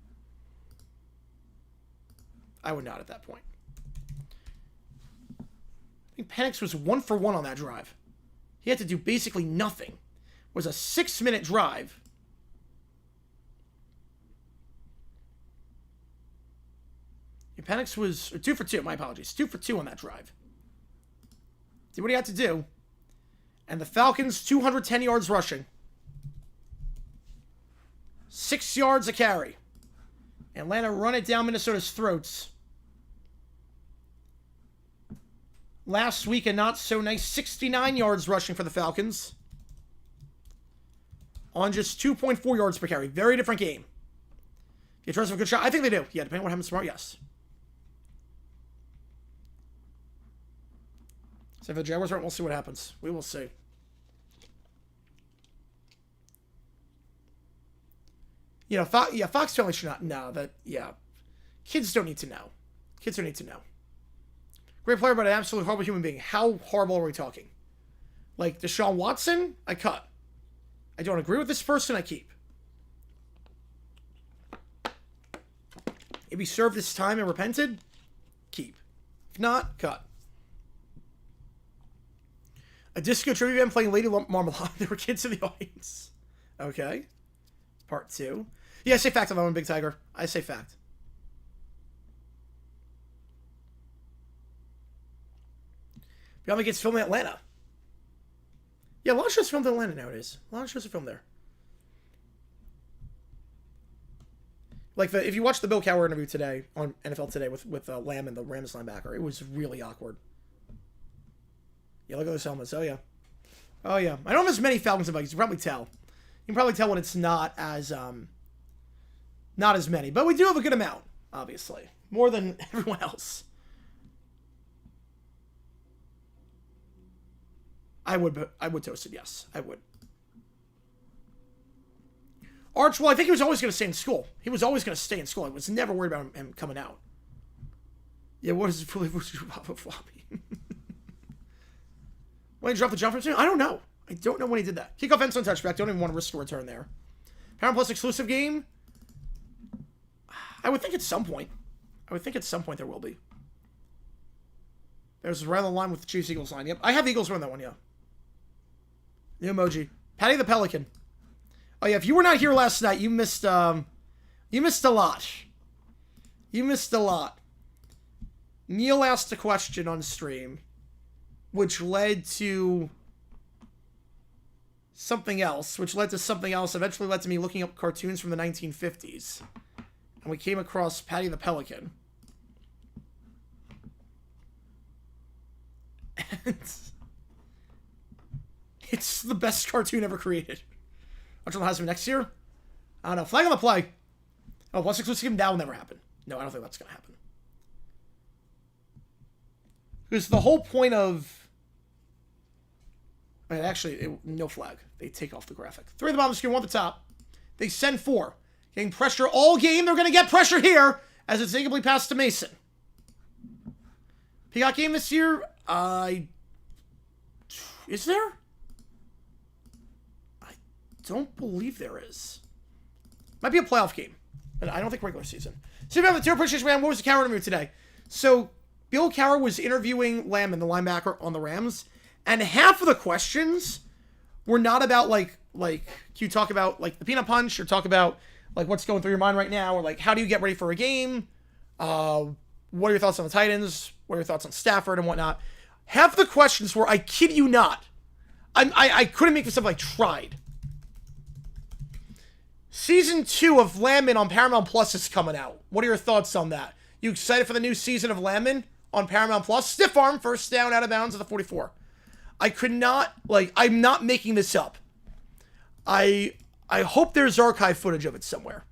I would not at that point. I think Penix was 1 for 1 on that drive. He had to do basically nothing. It was a 6-minute drive. Penix was 2 for 2. My apologies. 2 for 2 on that drive. Did what he had to do. And the Falcons, 210 yards rushing. 6 yards a carry. Atlanta run it down Minnesota's throats. Last week, a not so nice 69 yards rushing for the Falcons. On just 2.4 yards per carry. Very different game. You trust for a good shot? I think they do. Yeah, depending on what happens tomorrow, yes. So if the Jaguars aren't, we'll see what happens. We will see. You know, Fox family should not know that, yeah. Kids don't need to know. Kids don't need to know. Great player, but an absolutely horrible human being. How horrible are we talking? Like, Deshaun Watson, I cut. I don't agree with this person, I keep. If he served his time and repented, keep. If not, cut. A disco trivia event playing Lady Marmalade. There were kids in the audience. Okay. Part 2. Yeah, I say fact on that one, Big Tiger. I say fact. Beyond gets filmed in Atlanta. Yeah, a lot of shows filmed in Atlanta nowadays. A lot of shows are filmed there. Like, if you watch the Bill Cowher interview today, on NFL Today, with Lamb and the Rams linebacker, it was really awkward. Yeah, look at those helmets. Oh, yeah. Oh, yeah. I don't have as many Falcons and Vikings. You can probably tell. You can probably tell when it's not as many. But we do have a good amount, obviously. More than everyone else. I would toast it, yes. I would. Arch, well, I think he was always going to stay in school. He was always going to stay in school. I was never worried about him coming out. Yeah, what is it? Floppy? When he dropped the jump from I don't know. I don't know when he did that. Kickoff end zone touchback. Don't even want to risk a return there. Paramount Plus exclusive game. I would think at some point. There will be. There's right on the line with the Chiefs-Eagles line. Yep, I have the Eagles run that one, yeah. New emoji. Patty the Pelican. Oh, yeah, if you were not here last night, you missed a lot. You missed a lot. Neil asked a question on stream, which led to something else, eventually led to me looking up cartoons from the 1950s. And we came across Patty the Pelican. And it's the best cartoon ever created. Which one has him next year? I don't know. Flag on the play. Oh, plus exclusive game, that will never happen. No, I don't think that's going to happen. Because the whole point of... Actually, no flag. They take off the graphic. 3 at the bottom of the screen, 1 at the top. They send 4. Getting pressure all game. They're going to get pressure here as it's incomplete pass to Mason. Peacock game this year? Is there? don't believe there is. Might be a playoff game, but I don't think regular season. So you have the two appreciation, man. What was the camera interview today? So Bill Cowher was interviewing Lamb, the linebacker on the Rams, and half of the questions were not about like can you talk about like the peanut punch or talk about like what's going through your mind right now, or like how do you get ready for a game? What are your thoughts on the Titans? What are your thoughts on Stafford and whatnot? Half the questions were, I kid you not, I couldn't make this up. I tried. Season 2 of Landman on Paramount Plus is coming out. What are your thoughts on that? You excited for the new season of Landman on Paramount Plus? Stiff arm, first down, out of bounds at the 44. I could not, like, I'm not making this up. I hope there's archive footage of it somewhere.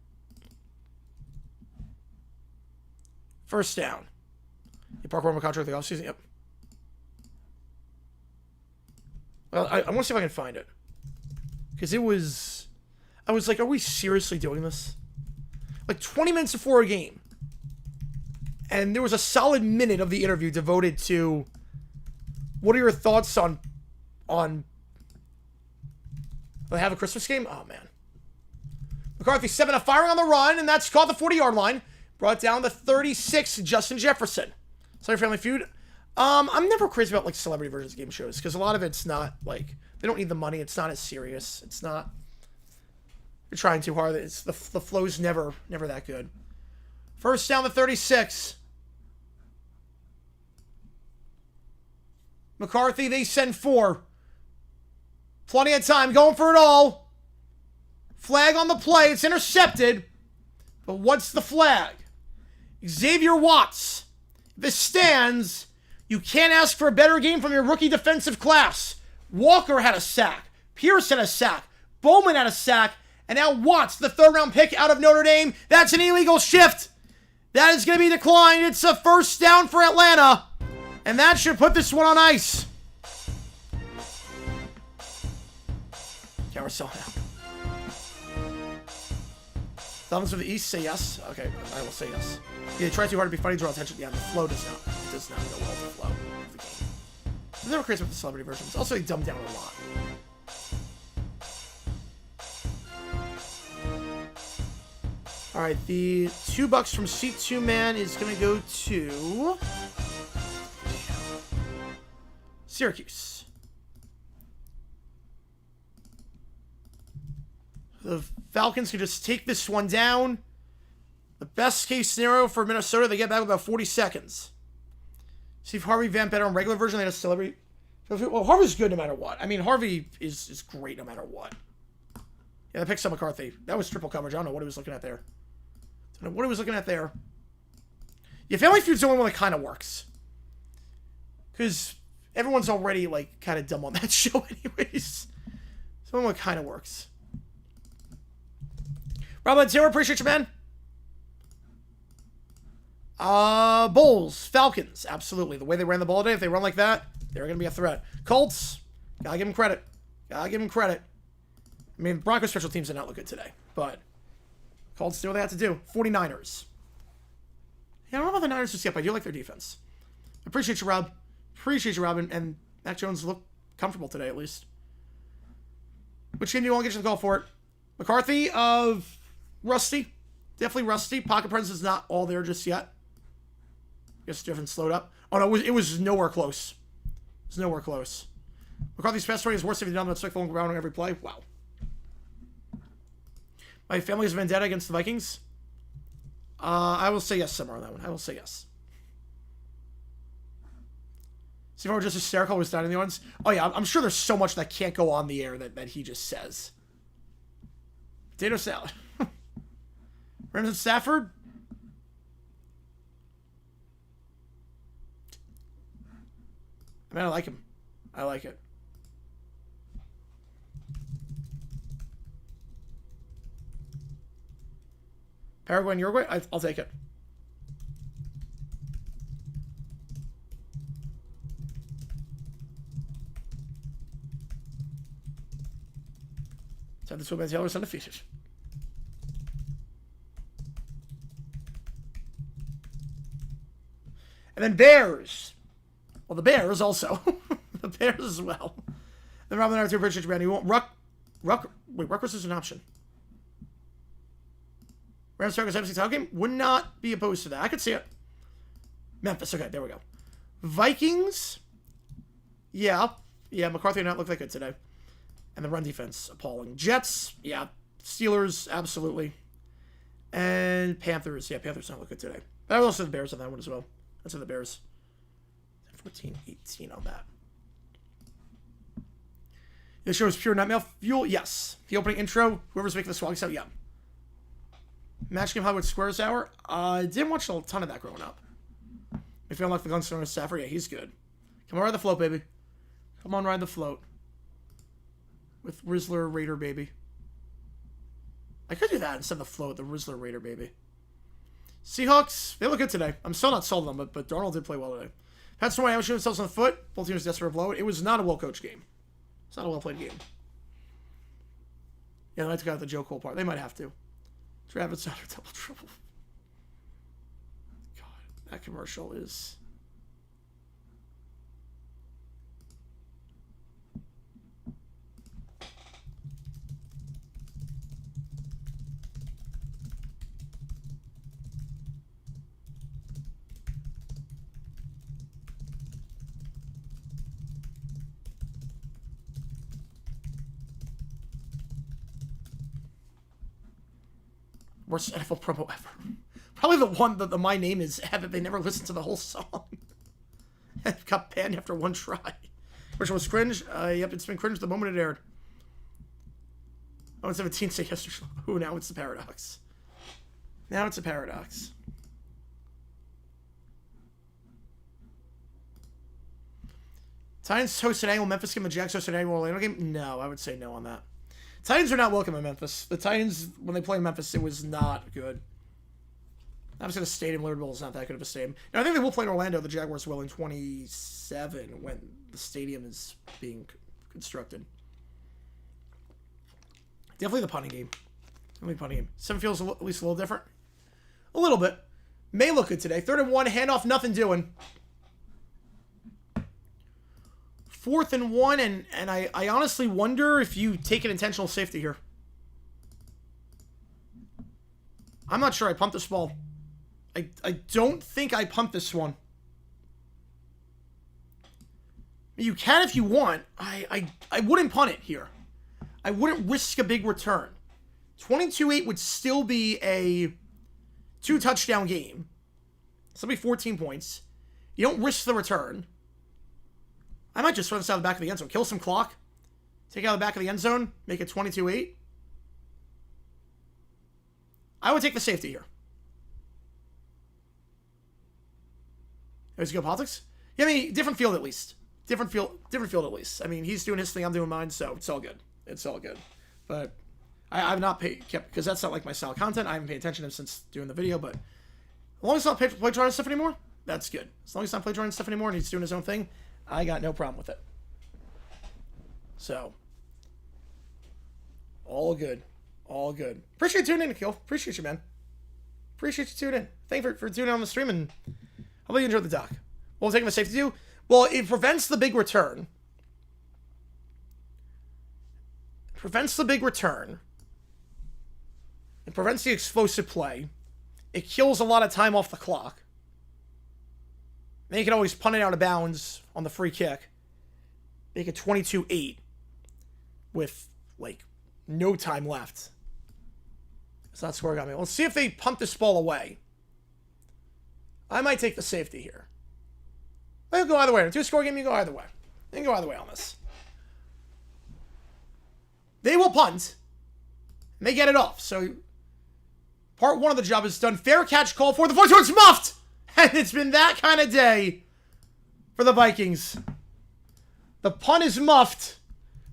First down. You park one more contract the offseason? Yep. Well, I want to see if I can find it. Because it was... I was like, are we seriously doing this? Like 20 minutes before a game. And there was a solid minute of the interview devoted to what are your thoughts on they have a Christmas game? Oh, man. McCarthy 7 firing on the run, and that's caught the 40-yard line. Brought down the 36, Justin Jefferson. Sorry, Family Feud. I'm never crazy about like celebrity versions of game shows because a lot of it's not like they don't need the money. It's not as serious. It's not. You're trying too hard. It's the flow's never that good. First down the 36. McCarthy, they send 4. Plenty of time, going for it all. Flag on the play. It's intercepted. But what's the flag? Xavier Watts. If it stands, you can't ask for a better game from your rookie defensive class. Walker had a sack. Pierce had a sack. Bowman had a sack. And now Watts, the 3rd-round pick out of Notre Dame. That's an illegal shift. That is going to be declined. It's a first down for Atlanta. And that should put this one on ice. Carousel now. Thumbs from the East, say yes. Okay, I will say yes. Yeah, try too hard to be funny, draw attention. Yeah, the flow does not. It does not go well with the flow of the game. I'm never crazy with the celebrity versions. Also, they dumb down a lot. Alright, the $2 from Seat 2 Man is going to go to Syracuse. The Falcons can just take this one down. The best case scenario for Minnesota, they get back with about 40 seconds. See if Harvey vamped better on regular version. They had a celebrity. Well, Harvey's good no matter what. I mean, Harvey is great no matter what. Yeah, that picks up McCarthy. That was triple coverage. I don't know what he was looking at there. I don't know what he was looking at there. Yeah, Family Feud's the only one that kind of works. Because everyone's already, like, kind of dumb on that show anyways. So the only one that kind of works. Rob Taylor, appreciate you, man. Bulls, Falcons, absolutely. The way they ran the ball today, if they run like that, they're going to be a threat. Colts, gotta give them credit. Gotta give them credit. I mean, Broncos special teams did not look good today, but Colts did what they had to do. 49ers. Yeah, I don't know about the Niners just yet, but I do like their defense. Appreciate you, Rob. Appreciate you, Rob, and Mac Jones looked comfortable today, at least. Which game do you want to get you the call for it? McCarthy of rusty. Definitely rusty. Pocket presence is not all there just yet. Guess different slowed up. Oh, no, it was nowhere close. It was nowhere close. McCarthy's pass rating is worse if he's done that cycle ground on every play. Wow. My family is vendetta against the Vikings. I will say yes somewhere on that one. I will say yes. See if I were just hysterical was down in the audience. Oh, yeah, I'm sure there's so much that can't go on the air that he just says. Potato salad. Rams and Stafford. I mean, I like him. I like it. Paraguay and Uruguay? I'll take it. So this woman's yellow is undefeated. And then Bears. Well, the Bears also. The Bears as well. Then Robin and I are appreciate you, man. You want Rutgers is an option. Rams Falcons NFC title game? Would not be opposed to that. I could see it. Memphis. Okay, there we go. Vikings. Yeah. Yeah, McCarthy did not look that good today. And the run defense, appalling. Jets. Yeah. Steelers, absolutely. And Panthers. Yeah, Panthers don't look good today. But I also have the Bears on that one as well. That's in the Bears. 14-18 on that. The show is pure nightmare fuel. Yes. The opening intro. Whoever's making the swag out. Yeah. Match Game Hollywood Squares Hour. I didn't watch a ton of that growing up. If you don't like the Gunslinger Stafford, yeah, he's good. Come on, ride the float, baby. Come on, ride the float. With Rizzler Raider, baby. I could do that instead of the float, the Rizzler Raider, baby. Seahawks, they look good today. I'm still not sold on them, but Darnold did play well today. Pats Hawaii shooting themselves on the foot. Both teams desperate to blow it. It was not a well-coached game. It's not a well-played game. Yeah, they might take out the Joe Cole part. They might have to. Travis under double trouble. God, that commercial is... Worst NFL promo ever. Probably the one that my name is at that they never listened to the whole song. It got banned after one try. Which was cringe. Yep, it's been cringe the moment it aired. Oh, it's 17 say yesterday. Ooh, now it's the paradox. Now it's a paradox. Titans hosted annual Memphis game. The Jags hosted annual Orlando game. No, I would say no on that. Titans are not welcome in Memphis. The Titans, when they play in Memphis, it was not good. Obviously, the stadium, Liberty Bowl, is not that good of a stadium. Now, I think they will play in Orlando. The Jaguars will in 27 when the stadium is being constructed. Definitely the punting game. Definitely the punting game. 7 feels at least a little different. A little bit. May look good today. 3rd and 1, handoff, nothing doing. 4th and 1, and I honestly wonder if you take an intentional safety here. I'm not sure I punt this ball. I don't think I punt this one. You can if you want. I wouldn't punt it here. I wouldn't risk a big return. 22-8 would still be a 2-touchdown game. Still be 14 points. You don't risk the return. I might just throw this out of the back of the end zone. Kill some clock. Take out the back of the end zone. Make it 22-8. I would take the safety here. There's go politics. Yeah, I mean, different field at least. Different field at least. I mean, he's doing his thing, I'm doing mine, so it's all good. It's all good. But I've not kept, because that's not like my style of content. I haven't paid attention to him since doing the video, but as long as he's not play drawing stuff anymore, that's good. As long as he's not play drawing stuff anymore and he's doing his own thing, I got no problem with it. So, all good. All good. Appreciate you tuning in, Kill. Appreciate you, man. Appreciate you tuning in. Thank you for tuning in on the stream, and hopefully you enjoyed the doc. What was taking the safety do? Well, it prevents the big return. It prevents the explosive play. It kills a lot of time off the clock. Then you can always punt it out of bounds on the free kick. Make it 22-8 with, like, no time left. It's not scoring on me. Let's see if they punt this ball away. I might take the safety here. I can go either way. In a 2-score game, you go either way. You can go either way on this. They will punt. And they get it off. So, part 1 of the job is done. Fair catch call for the 4-2. It's muffed! And it's been that kind of day for the Vikings. The punt is muffed.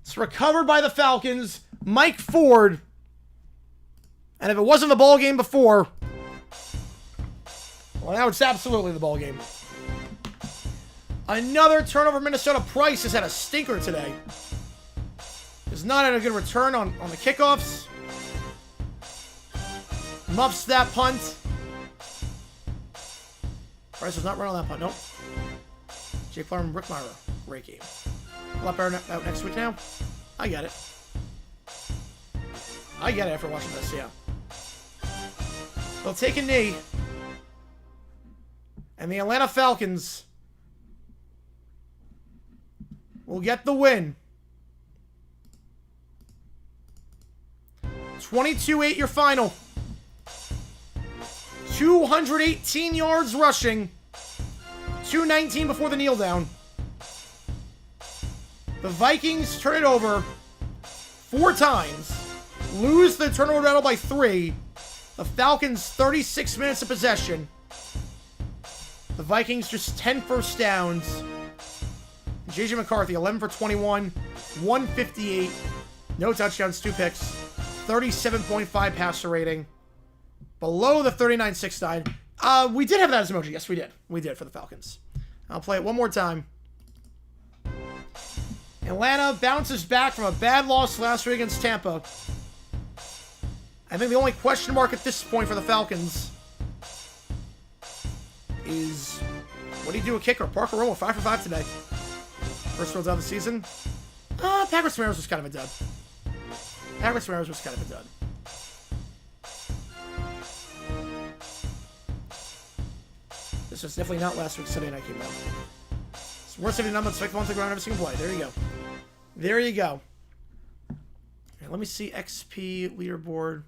It's recovered by the Falcons. Mike Ford. And if it wasn't the ball game before, well, now it's absolutely the ball game. Another turnover. Minnesota. Price has had a stinker today. Has not had a good return on the kickoffs. Muffs that punt. Price was not running on that punt. Nope. Jake Farm and Brickmeyer. Great game. A lot better out next week now. I get it. I get it after watching this, yeah. They'll take a knee. And the Atlanta Falcons will get the win. 22-8 your final. 218 yards rushing. 219 before the kneel down. The Vikings turn it over 4 times. Lose the turnover battle by 3. The Falcons 36 minutes of possession. The Vikings just 10 first downs. J.J. McCarthy 11 for 21. 158. No touchdowns, 2 picks. 37.5 passer rating. Below the 39.69. We did have that as emoji. Yes, we did. We did for the Falcons. I'll play it one more time. Atlanta bounces back from a bad loss last week against Tampa. I think the only question mark at this point for the Falcons is, what do you do with kicker? Parker Romo, 5 for 5 today. First round of the season. Packers Mariners was kind of a dud. Packers Mariners was kind of a dud. This was definitely not last week's Sunday night game, though. It's worth 79 months, expect one to ground every single play. There you go. There you go. Right, let me see XP leaderboard.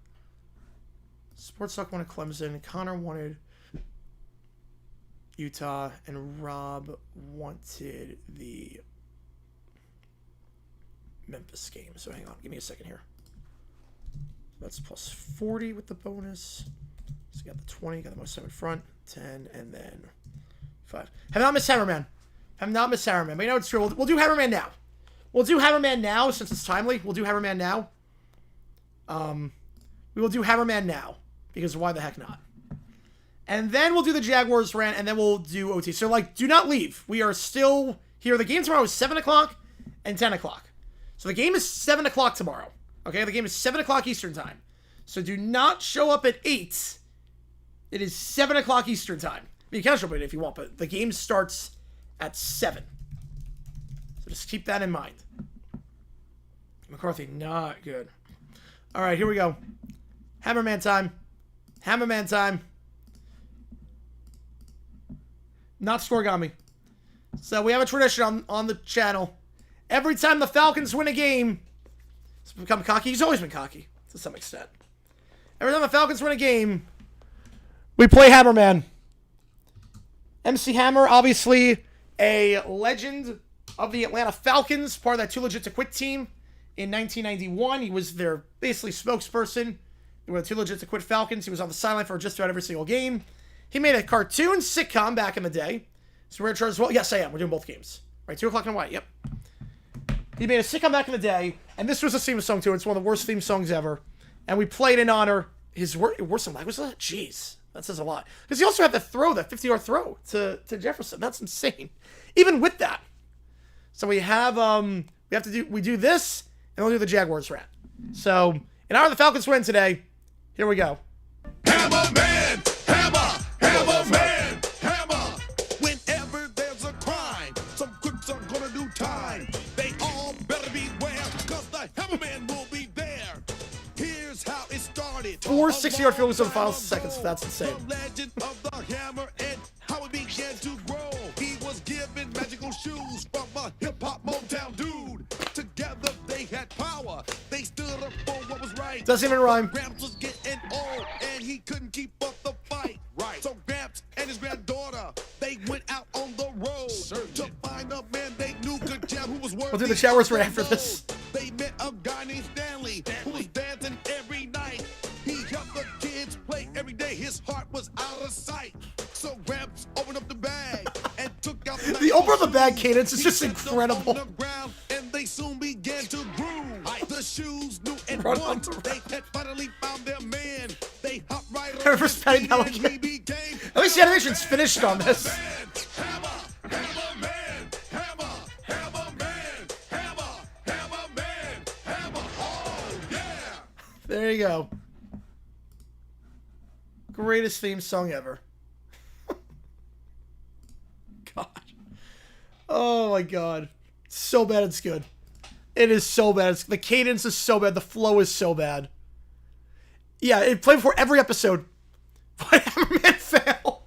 Sports Talk wanted Clemson. Connor wanted Utah. And Rob wanted the Memphis game. So hang on. Give me a second here. That's plus 40 with the bonus. So you got the 20. Got the most time in front. 10. And then 5. Have not missed Hammerman. Have not missed Hammerman. But you know it's true. We'll do Hammerman now. We'll do Hammerman now since it's timely. We'll do Hammerman now. We will do Hammerman now. Because why the heck not? And then we'll do the Jaguars rant, and then we'll do OT. So, like, do not leave. We are still here. The game tomorrow is 7 o'clock and 10 o'clock. So the game is 7 o'clock tomorrow. Okay? The game is 7 o'clock Eastern time. So do not show up at 8. It is 7 o'clock Eastern time. I mean, you can show up at 8 if you want, but the game starts at 7. So just keep that in mind. McCarthy, not good. All right, here we go. Hammerman time. Hammerman time. Not Scorigami. So we have a tradition on the channel. Every time the Falcons win a game, he's become cocky. He's always been cocky, to some extent. Every time the Falcons win a game, we play Hammerman. MC Hammer, obviously a legend of the Atlanta Falcons, part of that Too Legit to Quit team in 1991. He was their basically spokesperson. They were the Too Legit to Quit Falcons. He was on the sideline for just about every single game. He made a cartoon sitcom back in the day. So we're in charge as well. Yes, I am. We're doing both games. Right, 2 o'clock in white. Yep. He made a sitcom back in the day, and this was a theme song too. It's one of the worst theme songs ever. And we played in honor his worst language. Was that? Jeez, that says a lot. Because he also had that 50-yard throw to Jefferson. That's insane. Even with that. So we have we do this, and we'll do the Jaguars rant. So in honor of the Falcons win today, here we go. Hammerman, Hammerman, Hammer. Whenever there's a crime, some crooks are gonna do time. They all better beware, cause the Hammerman will be there. Here's how it started. 4 60-yard field goals in the final seconds. That's insane. The legend of the hammer and how it began to grow. He was given magical shoes from a hip-hop Motown dude. Together they had power. They stood up for what was right. Doesn't even rhyme. Gramps was getting old and he couldn't keep up the fight. Right. So Gramps and his granddaughter, they went out on the road to find a man they knew could jam who was worthy. We'll do the Jaguars right after this. They met a guy named Stanley who was dancing every night. He helped the kids play every day. His heart was out of sight. So Gramps opened up the bag and took out the open up the bag cadence is just incredible. And they soon began to groove. The shoes new and Run one. on the They had finally found their man. They hopped right on. First Patty Pelican. At least the animation's finished on this. There you go. Greatest theme song ever. God. Oh my God. So bad it's good. It is so bad. The cadence is so bad. The flow is so bad. Yeah, it played before every episode. But Hammerman fail.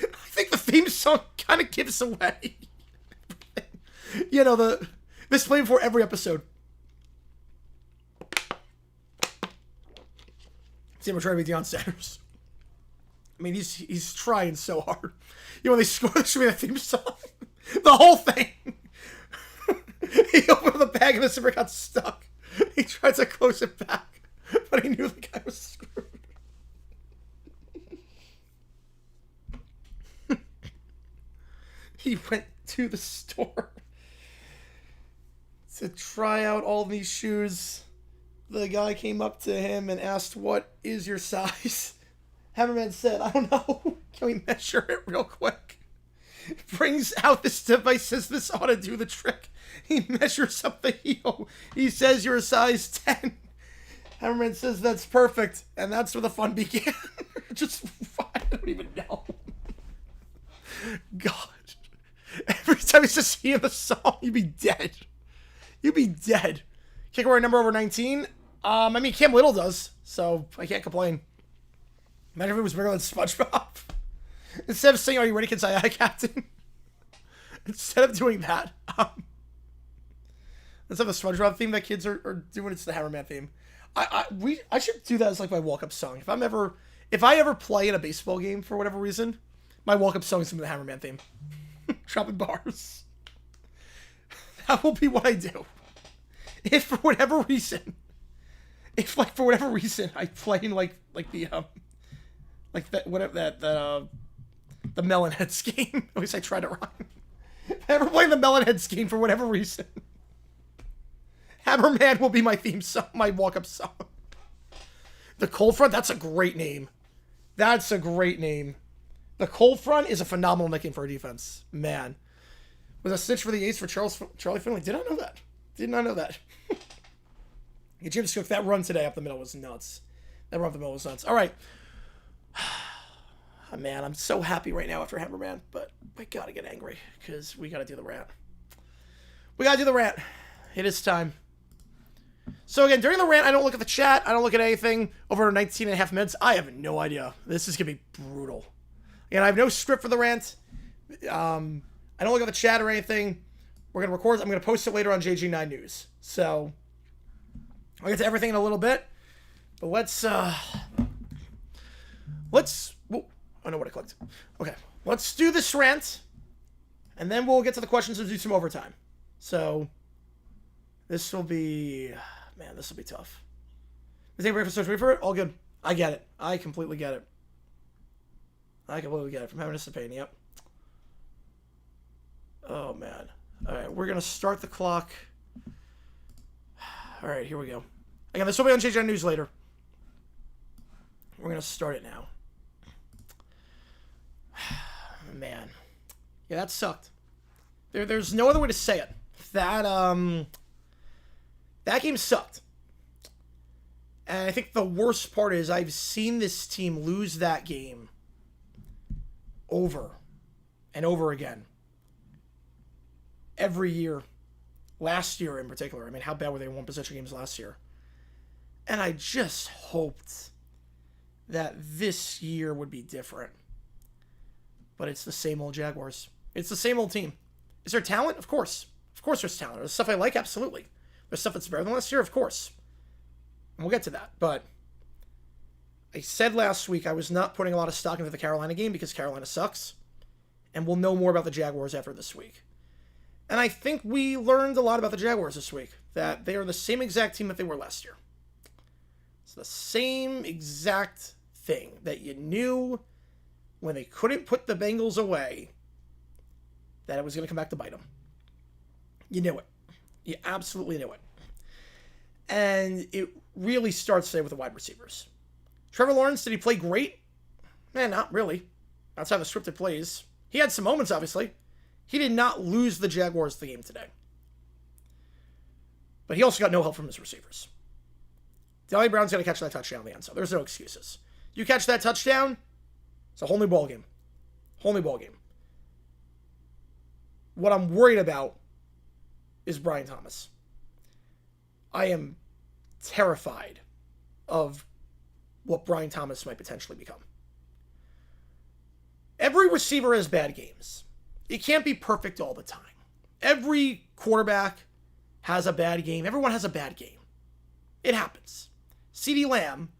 I think the theme song kind of gives away. You know, this played before every episode. See, we're trying to be Deion Sanders. I mean, he's trying so hard. You know, when they score, this should be the theme song. The whole thing. He opened the bag and the zipper got stuck. He tried to close it back, but he knew the guy was screwed. He went to the store to try out all these shoes. The guy came up to him and asked, "What is your size?" Hammerman said, "I don't know. Can we measure it real quick?" Brings out this device, says this ought to do the trick. He measures up the heel. He says, "You're a size 10. Hammerman says, "That's perfect." And that's where the fun began. Just, I don't even know. God. Every time you just hear the song, you'd be dead. You'd be dead. Kick-away number over 19. I mean, Cam Little does, so I can't complain. Imagine if it was bigger than SpongeBob. Instead of saying, "Are you ready, kids? Aye, Captain?" Instead of doing that, instead of the SpongeBob theme that kids are doing, it's the Hammerman theme. I should do that as like my walk-up song. If I ever play in a baseball game for whatever reason, my walk-up song is going to be the Hammerman theme. Dropping bars. That will be what I do. If for whatever reason, I play in like the the Melonheads game. At least I tried to rhyme. If I ever play the Melonheads game for whatever reason, Hammerman will be my theme song, my walk-up song. The Cold Front, that's a great name. That's a great name. The Cold Front is a phenomenal nickname for a defense. Man. Was a stitch for the ace for Charlie Finley. Did not know that. Did not know that. Yeah, James Cook, that run today up the middle was nuts. That run up the middle was nuts. All right. Oh, man, I'm so happy right now after Hammerman, but I gotta get angry because we gotta do the rant. We gotta do the rant. It is time. So again, during the rant, I don't look at the chat. I don't look at anything over 19 and a half minutes. I have no idea. This is gonna be brutal. Again, I have no script for the rant. I don't look at the chat or anything. We're going to record. I'm going to post it later on JG9 News. So, I'll get to everything in a little bit. But let's, oh, I know what I clicked. Okay. Let's do this rant. And then we'll get to the questions and do some overtime. So, this will be, man, this will be tough. Is anybody for search for it? All good. I get it. I completely get it. I completely get it. From happiness to pain, yep. Oh, man. All right, we're going to start the clock. All right, here we go. Again, this will be on JJ News later. We're going to start it now. Man. Yeah, that sucked. There's no other way to say it. That game sucked. And I think the worst part is I've seen this team lose that game over and over again. Every year. Last year in particular. I mean, how bad were they in one possession games last year? And I just hoped that this year would be different. But it's the same old Jaguars. It's the same old team. Is there talent? Of course. Of course there's talent. There's stuff I like? Absolutely. There's stuff that's better than last year? Of course. And we'll get to that. But I said last week I was not putting a lot of stock into the Carolina game because Carolina sucks. And we'll know more about the Jaguars after this week. And I think we learned a lot about the Jaguars this week. That they are the same exact team that they were last year. It's the same exact thing that you knew when they couldn't put the Bengals away that it was going to come back to bite them. You knew it. You absolutely knew it. And it really starts today with the wide receivers. Trevor Lawrence, did he play great? Not really. Outside the scripted plays. He had some moments, obviously. He did not lose the Jaguars the game today. But he also got no help from his receivers. Delly Brown's going to catch that touchdown in the end zone. There's no excuses. You catch that touchdown, it's a whole new ballgame. Whole new ballgame. What I'm worried about is Brian Thomas. I am terrified of what Brian Thomas might potentially become. Every receiver has bad games. It can't be perfect all the time. Every quarterback has a bad game. Everyone has a bad game. It happens. CeeDee Lamb,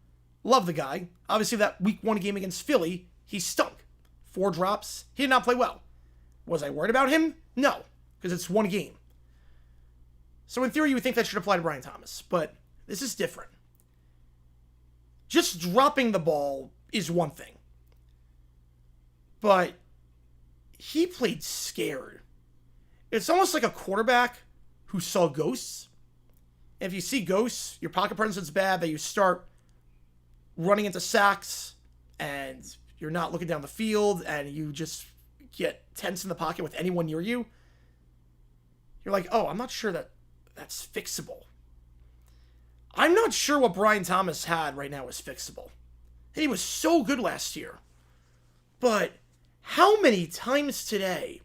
love the guy. Obviously, that week 1 game against Philly, he stunk. 4 drops. He did not play well. Was I worried about him? No, because it's 1 game. So in theory, you would think that should apply to Brian Thomas, but this is different. Just dropping the ball is one thing. But he played scared. It's almost like a quarterback who saw ghosts. And if you see ghosts, your pocket presence is bad, that you start running into sacks, and you're not looking down the field, and you just get tense in the pocket with anyone near you. You're like, oh, I'm not sure that that's fixable. I'm not sure what Brian Thomas had right now is fixable. He was so good last year. But how many times today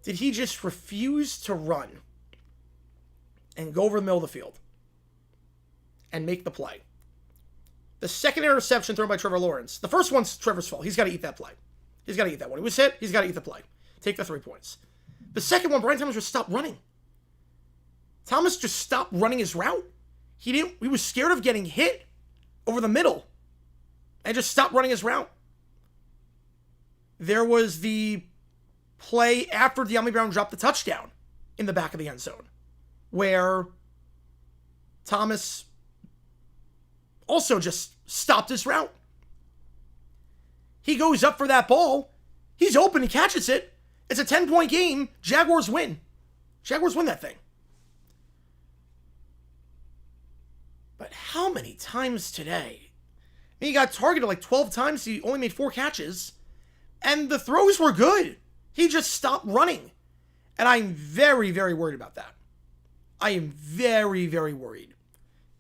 did he just refuse to run and go over the middle of the field and make the play? The second interception thrown by Trevor Lawrence. The first one's Trevor's fault. He's got to eat that play. He's got to eat that one. He was hit. He's got to eat the play. Take the 3 points. The second one, Brian Thomas just stopped running. Thomas just stopped running his route. He was scared of getting hit over the middle and just stopped running his route. There was the play after De'Ami Brown dropped the touchdown in the back of the end zone, where Thomas also just stopped his route. He goes up for that ball. He's open. He catches it. It's a 10-point game. Jaguars win. Jaguars win that thing. But how many times today? He got targeted like 12 times. He only made 4 catches. And the throws were good. He just stopped running. And I'm very, very worried about that. I am very, very worried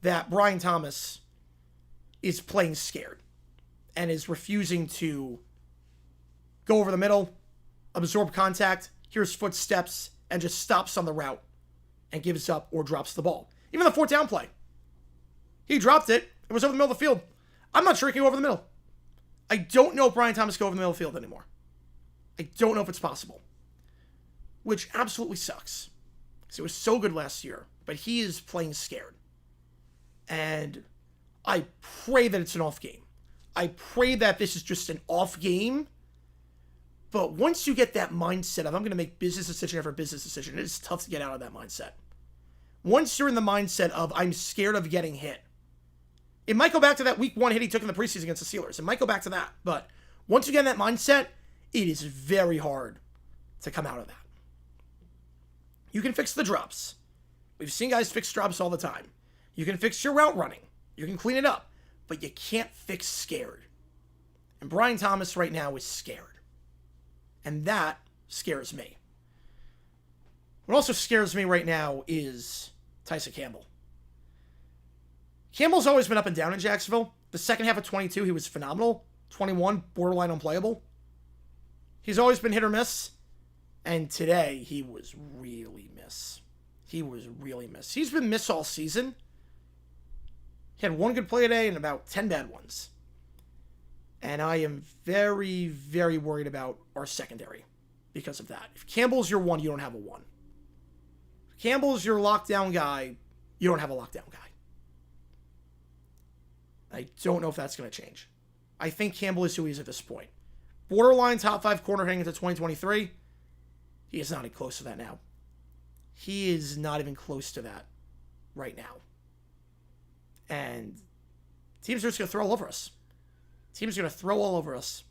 that Brian Thomas is playing scared and is refusing to go over the middle, absorb contact, hears footsteps, and just stops on the route and gives up or drops the ball. Even the 4th down play. He dropped it. It was over the middle of the field. I'm not sure he can go over the middle. I don't know if Brian Thomas can go over the middle of the field anymore. I don't know if it's possible. Which absolutely sucks. Because it was so good last year. But he is playing scared. And I pray that it's an off game. I pray that this is just an off game. But once you get that mindset of, I'm going to make business decision after business decision, it is tough to get out of that mindset. Once you're in the mindset of, I'm scared of getting hit. It might go back to that week 1 hit he took in the preseason against the Steelers. It might go back to that. But once you get in that mindset, it is very hard to come out of that. You can fix the drops. We've seen guys fix drops all the time. You can fix your route running. You can clean it up. But you can't fix scared. And Brian Thomas right now is scared. And that scares me. What also scares me right now is Tyson Campbell. Campbell's always been up and down in Jacksonville. The second half of 22, he was phenomenal. 21, borderline unplayable. He's always been hit or miss. And today, he was really miss. He was really miss. He's been miss all season. He had 1 good play today and about 10 bad ones. And I am very, very worried about our secondary because of that. If Campbell's your 1, you don't have a 1. If Campbell's your lockdown guy, you don't have a lockdown guy. I don't know if that's going to change. I think Campbell is who he is at this point. Borderline top 5 corner heading into 2023. He is not even close to that now. He is not even close to that right now. And teams are just going to throw all over us. Teams are going to throw all over us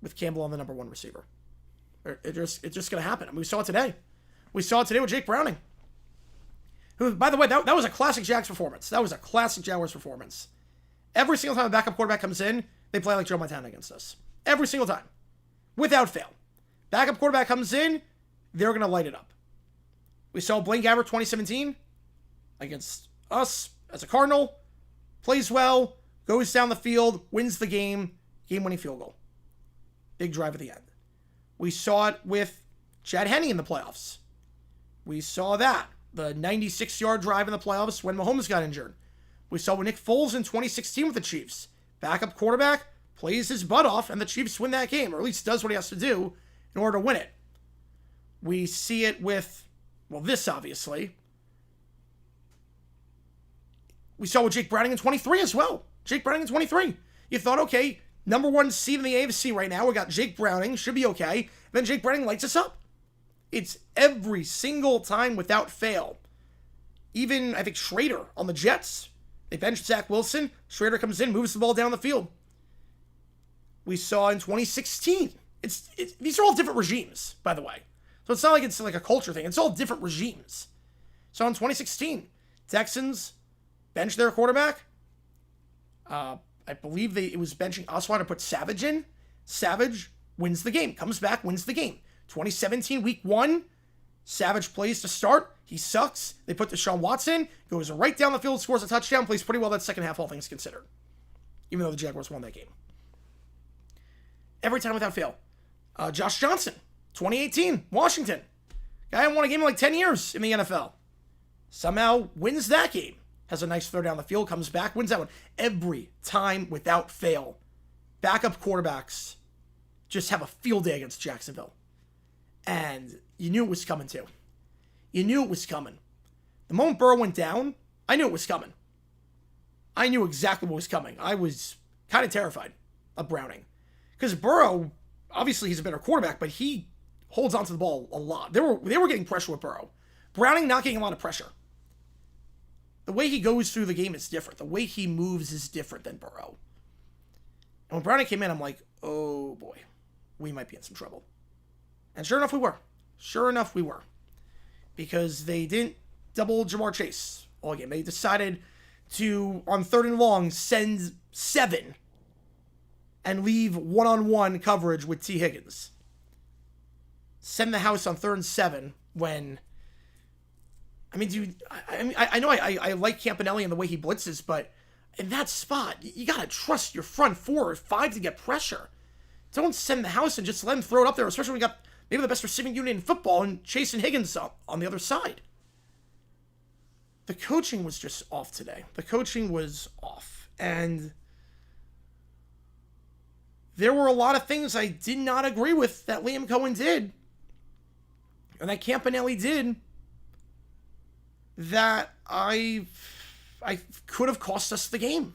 with Campbell on the number 1 receiver. It's just going to happen. I mean, we saw it today. We saw it today with Jake Browning. Who, by the way, that was a classic Jags performance. That was a classic Jaguars performance. Every single time a backup quarterback comes in, they play like Joe Montana against us. Every single time. Without fail. Backup quarterback comes in, they're going to light it up. We saw Blaine Gabbert 2017 against us as a Cardinal. Plays well, goes down the field, wins the game-winning field goal. Big drive at the end. We saw it with Chad Henne in the playoffs. We saw that. The 96-yard drive in the playoffs when Mahomes got injured. We saw with Nick Foles in 2016 with the Chiefs. Backup quarterback plays his butt off, and the Chiefs win that game, or at least does what he has to do in order to win it. We see it with, well, this obviously. We saw with Jake Browning in 23 as well. Jake Browning in 23. You thought, okay, number one seed in the AFC right now. We got Jake Browning, should be okay. And then Jake Browning lights us up. It's every single time without fail. Even, I think, Schrader on the Jets. They benched Zach Wilson. Schrader comes in, moves the ball down the field. We saw in 2016. These are all different regimes, by the way. So it's not like it's like a culture thing. It's all different regimes. So in 2016, Texans benched their quarterback. I believe it was benching Osweiler to put Savage in. Savage wins the game. Comes back, wins the game. 2017, week 1, Savage plays to start. He sucks. They put Deshaun Watson, goes right down the field, scores a touchdown, plays pretty well that second half, all things considered. Even though the Jaguars won that game. Every time without fail. Josh Johnson, 2018, Washington. Guy hadn't won a game in like 10 years in the NFL. Somehow wins that game. Has a nice throw down the field, comes back, wins that one. Every time without fail. Backup quarterbacks just have a field day against Jacksonville. And you knew it was coming too. You knew it was coming. The moment Burrow went down, I knew it was coming. I knew exactly what was coming. I was kind of terrified of Browning. Because Burrow, obviously he's a better quarterback, but he holds onto the ball a lot. They were getting pressure with Burrow. Browning not getting a lot of pressure. The way he goes through the game is different. The way he moves is different than Burrow. And when Browning came in, I'm like, oh boy, we might be in some trouble. And sure enough, we were. Sure enough, we were. Because they didn't double Jamar Chase all game. They decided to, on 3rd and long, send 7 and leave one-on-one coverage with T. Higgins. Send the house on 3rd and 7 when... I mean, dude, I know I like Campanelli and the way he blitzes, but in that spot, you got to trust your front 4 or 5 to get pressure. Don't send the house and just let him throw it up there, especially when we got maybe the best receiving unit in football and Chase and Higgins on the other side. The coaching was just off today. The coaching was off. And there were a lot of things I did not agree with that Liam Cohen did and that Campanelli did that I could have cost us the game.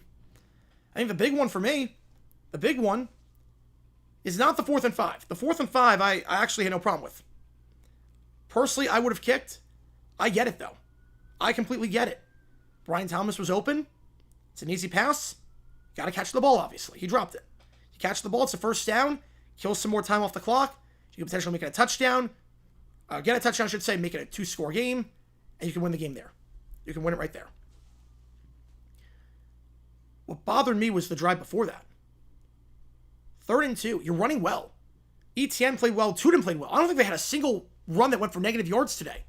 I think the big one for me, the big one, is not the 4th and 5. The 4th and 5, I actually had no problem with. Personally, I would have kicked. I get it, though. I completely get it. Brian Thomas was open. It's an easy pass. Got to catch the ball, obviously. He dropped it. You catch the ball, it's a first down. Kill some more time off the clock. You can potentially make it a touchdown. Get a touchdown, I should say, make it a 2-score game. And you can win the game there. You can win it right there. What bothered me was the drive before that. 3rd and 2. You're running well. Etienne played well. Tudor played well. I don't think they had a single run that went for negative yards today.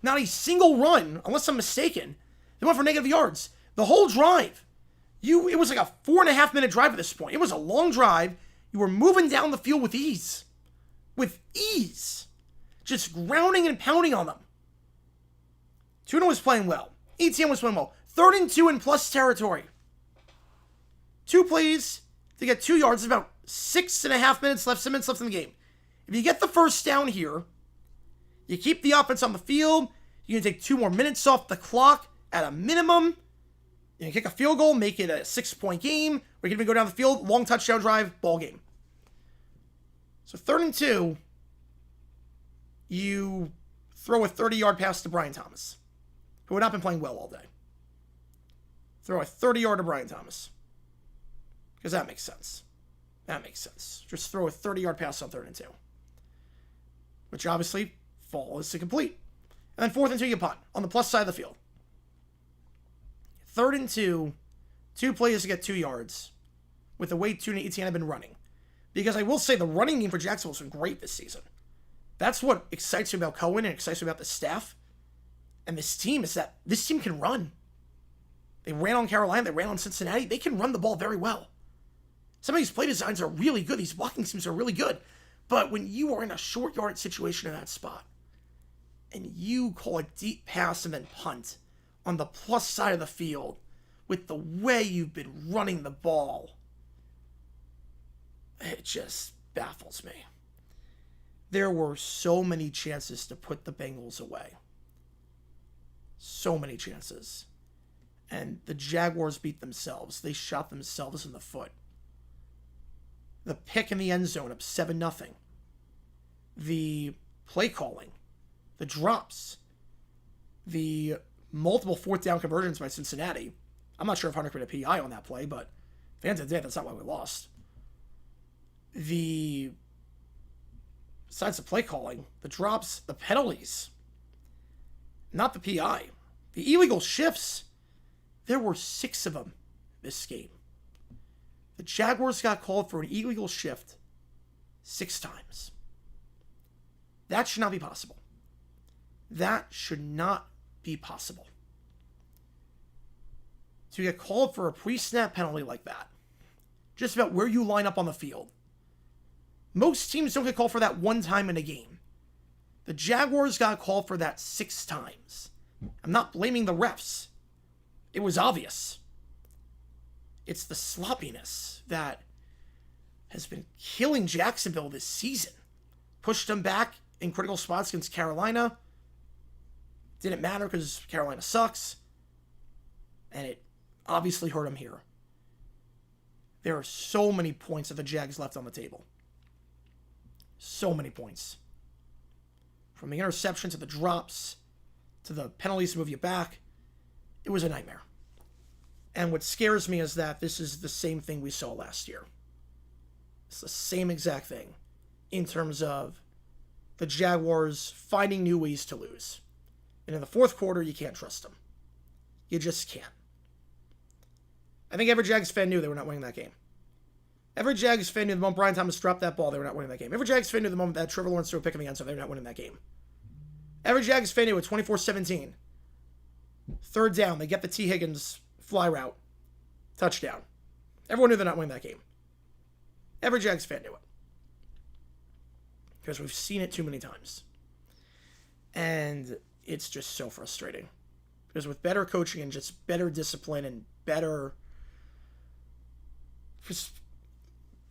Not a single run, unless I'm mistaken. They went for negative yards. The whole drive. It was like a 4.5-minute drive at this point. It was a long drive. You were moving down the field with ease. With ease. Just grounding and pounding on them. Tudor was playing well. Etienne was playing well. 3rd and 2 in plus territory. 2 plays to get 2 yards. There's about 6.5 minutes left, 7 minutes left in the game. If you get the first down here, you keep the offense on the field, you can take 2 more minutes off the clock at a minimum. You can kick a field goal, make it a 6-point game, or you can even go down the field, long touchdown drive, ball game. So 3rd and 2, you throw a 30-yard pass to Brian Thomas, who had not been playing well all day. Throw a 30-yard to Brian Thomas. Because that makes sense. That makes sense. Just throw a 30-yard pass on 3rd and 2. Which obviously falls to complete. And then 4th and 2, you punt on the plus side of the field. 3rd and 2, 2 plays to get 2 yards with the way Tuna Etienne have been running. Because I will say the running game for Jacksonville has been great this season. That's what excites me about Cohen and excites me about the staff. And this team is that this team can run. They ran on Carolina. They ran on Cincinnati. They can run the ball very well. Some of these play designs are really good. These blocking schemes are really good. But when you are in a short yard situation in that spot, and you call a deep pass and then punt on the plus side of the field with the way you've been running the ball, it just baffles me. There were so many chances to put the Bengals away. So many chances. And the Jaguars beat themselves. They shot themselves in the foot. The pick in the end zone up 7-0. The play calling. The drops. The multiple fourth down conversions by Cincinnati. I'm not sure if Hunter could have a PI on that play, but at the end of the day, that's not why we lost. Besides the play calling, the drops, the penalties, not the PI. The illegal shifts, there were 6 of them this game. The Jaguars got called for an illegal shift 6 times. That should not be possible. That should not be possible. To get called for a pre-snap penalty like that, just about where you line up on the field. Most teams don't get called for that 1 time in a game. The Jaguars got called for that 6 times. I'm not blaming the refs. It was obvious. It's the sloppiness that has been killing Jacksonville this season. Pushed them back in critical spots against Carolina. Didn't matter because Carolina sucks. And it obviously hurt them here. There are so many points that the Jags left on the table. So many points. From the interception to the drops to the penalties to move you back. It was a nightmare. And what scares me is that this is the same thing we saw last year. It's the same exact thing in terms of the Jaguars finding new ways to lose. And in the fourth quarter, you can't trust them. You just can't. I think every Jags fan knew they were not winning that game. Every Jags fan knew the moment Brian Thomas dropped that ball, they were not winning that game. Every Jags fan knew the moment that Trevor Lawrence threw a pick in the end zone, they were not winning that game. Every Jags fan knew at 24-17. Third down, they get the T. Higgins fly route. Touchdown. Everyone knew they're not winning that game. Every Jags fan knew it. Because we've seen it too many times. And it's just so frustrating. Because with better coaching and just better discipline and better... just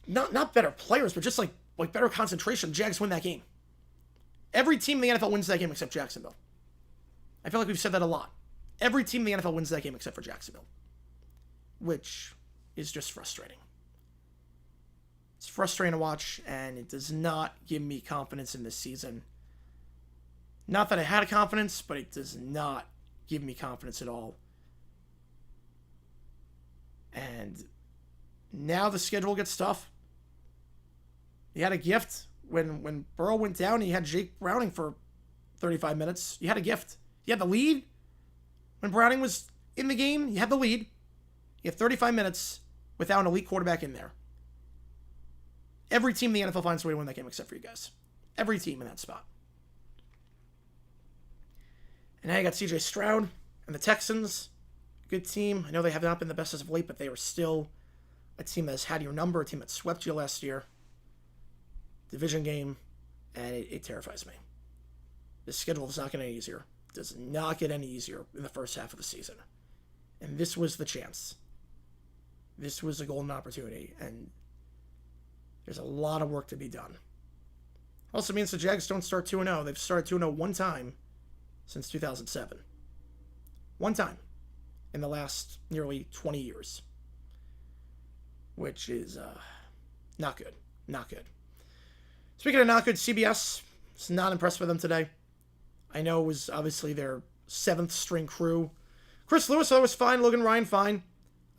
not better players, but just like better concentration, Jags win that game. Every team in the NFL wins that game except Jacksonville. I feel like we've said that a lot. Every team in the NFL wins that game except for Jacksonville. Which is just frustrating. It's frustrating to watch, and it does not give me confidence in this season. Not that I had a confidence, but it does not give me confidence at all. And now the schedule gets tough. You had a gift when Burrow went down. You had Jake Browning for 35 minutes. You had a gift. You had the lead when Browning was in the game. You had the lead. You have 35 minutes without an elite quarterback in there. Every team in the NFL finds a way to win that game except for you guys. Every team in that spot. And now you got CJ Stroud and the Texans. Good team. I know they have not been the best as of late, but they are still a team that has had your number, a team that swept you last year. Division game, and it terrifies me. The schedule does not get any easier. It does not get any easier in the first half of the season. And this was the chance. This was a golden opportunity, and there's a lot of work to be done. Also means the Jags don't start 2-0. They've started 2-0 one time since 2007. One time in the last nearly 20 years. Which is not good. Not good. Speaking of not good, CBS is not impressed with them today. I know it was obviously their 7th string crew. Chris Lewis, I was fine. Logan Ryan, fine.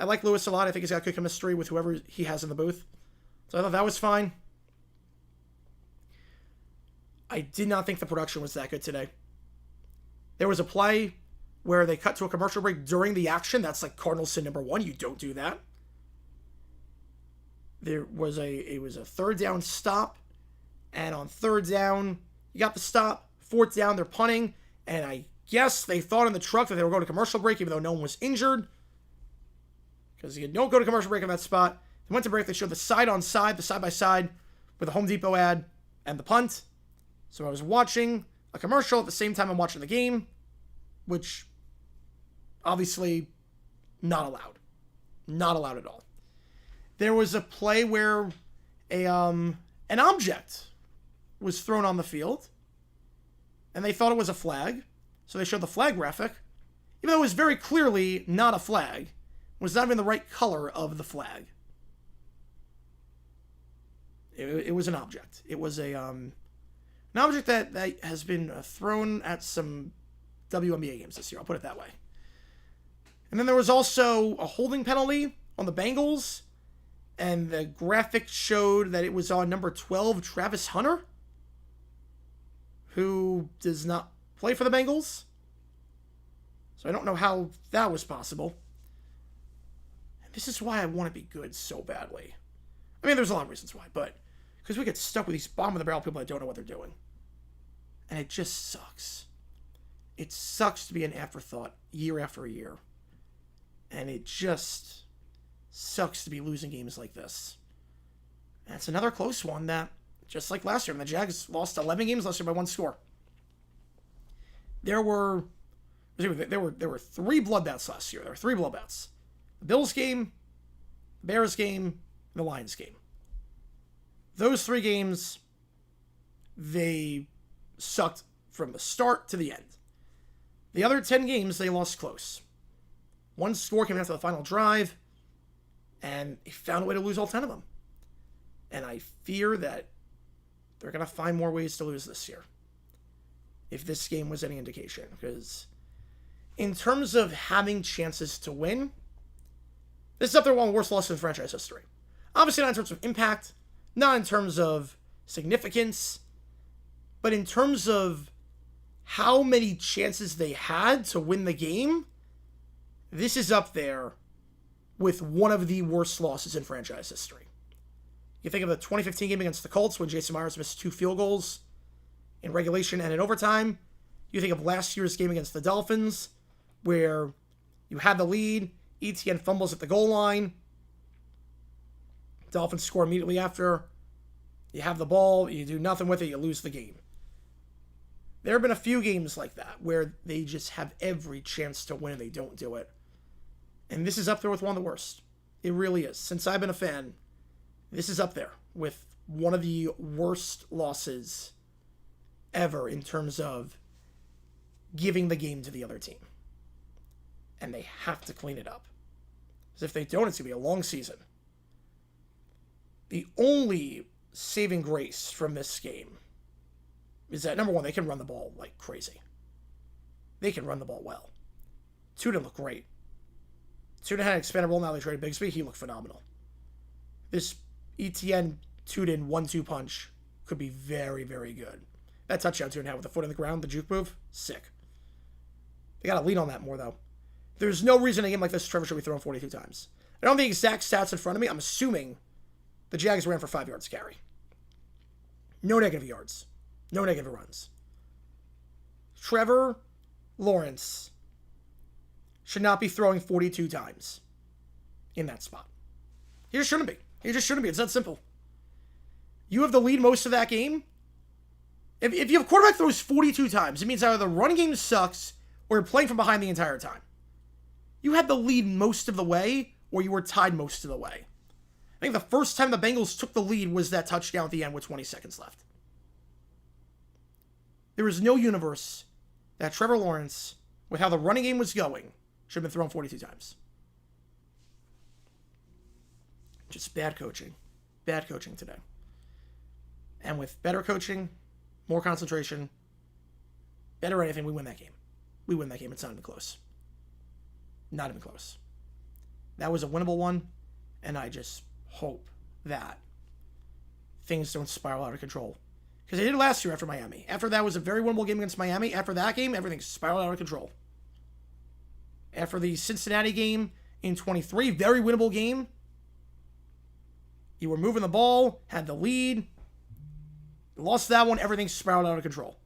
I like Lewis a lot. I think he's got good chemistry with whoever he has in the booth. So I thought that was fine. I did not think the production was that good today. There was a play where they cut to a commercial break during the action. That's like Cardinal sin number 1. You don't do that. It was a third down stop. And on third down, you got the stop. Fourth down, they're punting. And I guess they thought in the truck that they were going to commercial break, even though no one was injured. Because you don't go to commercial break in that spot. They went to break. They showed the side-on-side, the side-by-side with the Home Depot ad and the punt. So I was watching a commercial at the same time I'm watching the game, which obviously Not allowed. Not allowed at all. There was a play where an object was thrown on the field, and they thought it was a flag, so they showed the flag graphic, even though it was very clearly not a flag. It was not even the right color of the flag. It was an object. It was an object that has been thrown at some WNBA games this year. I'll put it that way. And then there was also a holding penalty on the Bengals, and the graphic showed that it was on number 12, Travis Hunter, who does not play for the Bengals. So I don't know how that was possible. And this is why I want to be good so badly. I mean, there's a lot of reasons why, but because we get stuck with these bottom-of-the-barrel people that don't know what they're doing. And it just sucks. It sucks to be an afterthought year after year. And it just sucks to be losing games like this. And it's another close one that, just like last year, when the Jags lost 11 games last year by 1 score. There were 3 bloodbaths last year. There were 3 bloodbaths. The Bills game, the Bears game, and the Lions game. Those 3 games, they sucked from the start to the end. The other 10 games, they lost close. 1 score came after the final drive, and they found a way to lose all 10 of them. And I fear that they're going to find more ways to lose this year, if this game was any indication. Because in terms of having chances to win, this is up there one of the worst losses in franchise history. Obviously not in terms of impact, not in terms of significance, but in terms of how many chances they had to win the game, this is up there with one of the worst losses in franchise history. You think of the 2015 game against the Colts when Jason Myers missed 2 field goals in regulation and in overtime. You think of last year's game against the Dolphins where you had the lead, ETN fumbles at the goal line, Dolphins score immediately after, you have the ball, you do nothing with it, you lose the game. There have been a few games like that where they just have every chance to win and they don't do it. And this is up there with one of the worst. It really is. Since I've been a fan, this is up there with one of the worst losses ever in terms of giving the game to the other team. And they have to clean it up. Because if they don't, it's going to be a long season. The only saving grace from this game is that, number one, they can run the ball like crazy. They can run the ball well. Tuna looked great. Tuna had an expanded role now they traded Bigsby. He looked phenomenal. This ETN Tuna 1-2 punch could be very, very good. That touchdown Tuna had with the foot on the ground, the juke move, sick. They got to lean on that more, though. There's no reason a game like this Trevor should be thrown 42 times. I don't have the exact stats in front of me. I'm assuming the Jags ran for 5 yards carry. No negative yards. No negative runs. Trevor Lawrence should not be throwing 42 times in that spot. He just shouldn't be. He just shouldn't be. It's that simple. You have the lead most of that game. If you have a quarterback throws 42 times, it means either the running game sucks or you're playing from behind the entire time. You had the lead most of the way or you were tied most of the way. I think the first time the Bengals took the lead was that touchdown at the end with 20 seconds left. There is no universe that Trevor Lawrence, with how the running game was going, should have been thrown 42 times. Just bad coaching. Bad coaching today. And with better coaching, more concentration, better anything, we win that game. We win that game. It's not even close. Not even close. That was a winnable one, and I just hope that things don't spiral out of control. Because they did last year after Miami. After that was a very winnable game against Miami. After that game, everything spiraled out of control. After the Cincinnati game in 23, very winnable game. You were moving the ball, had the lead. Lost that one, everything spiraled out of control.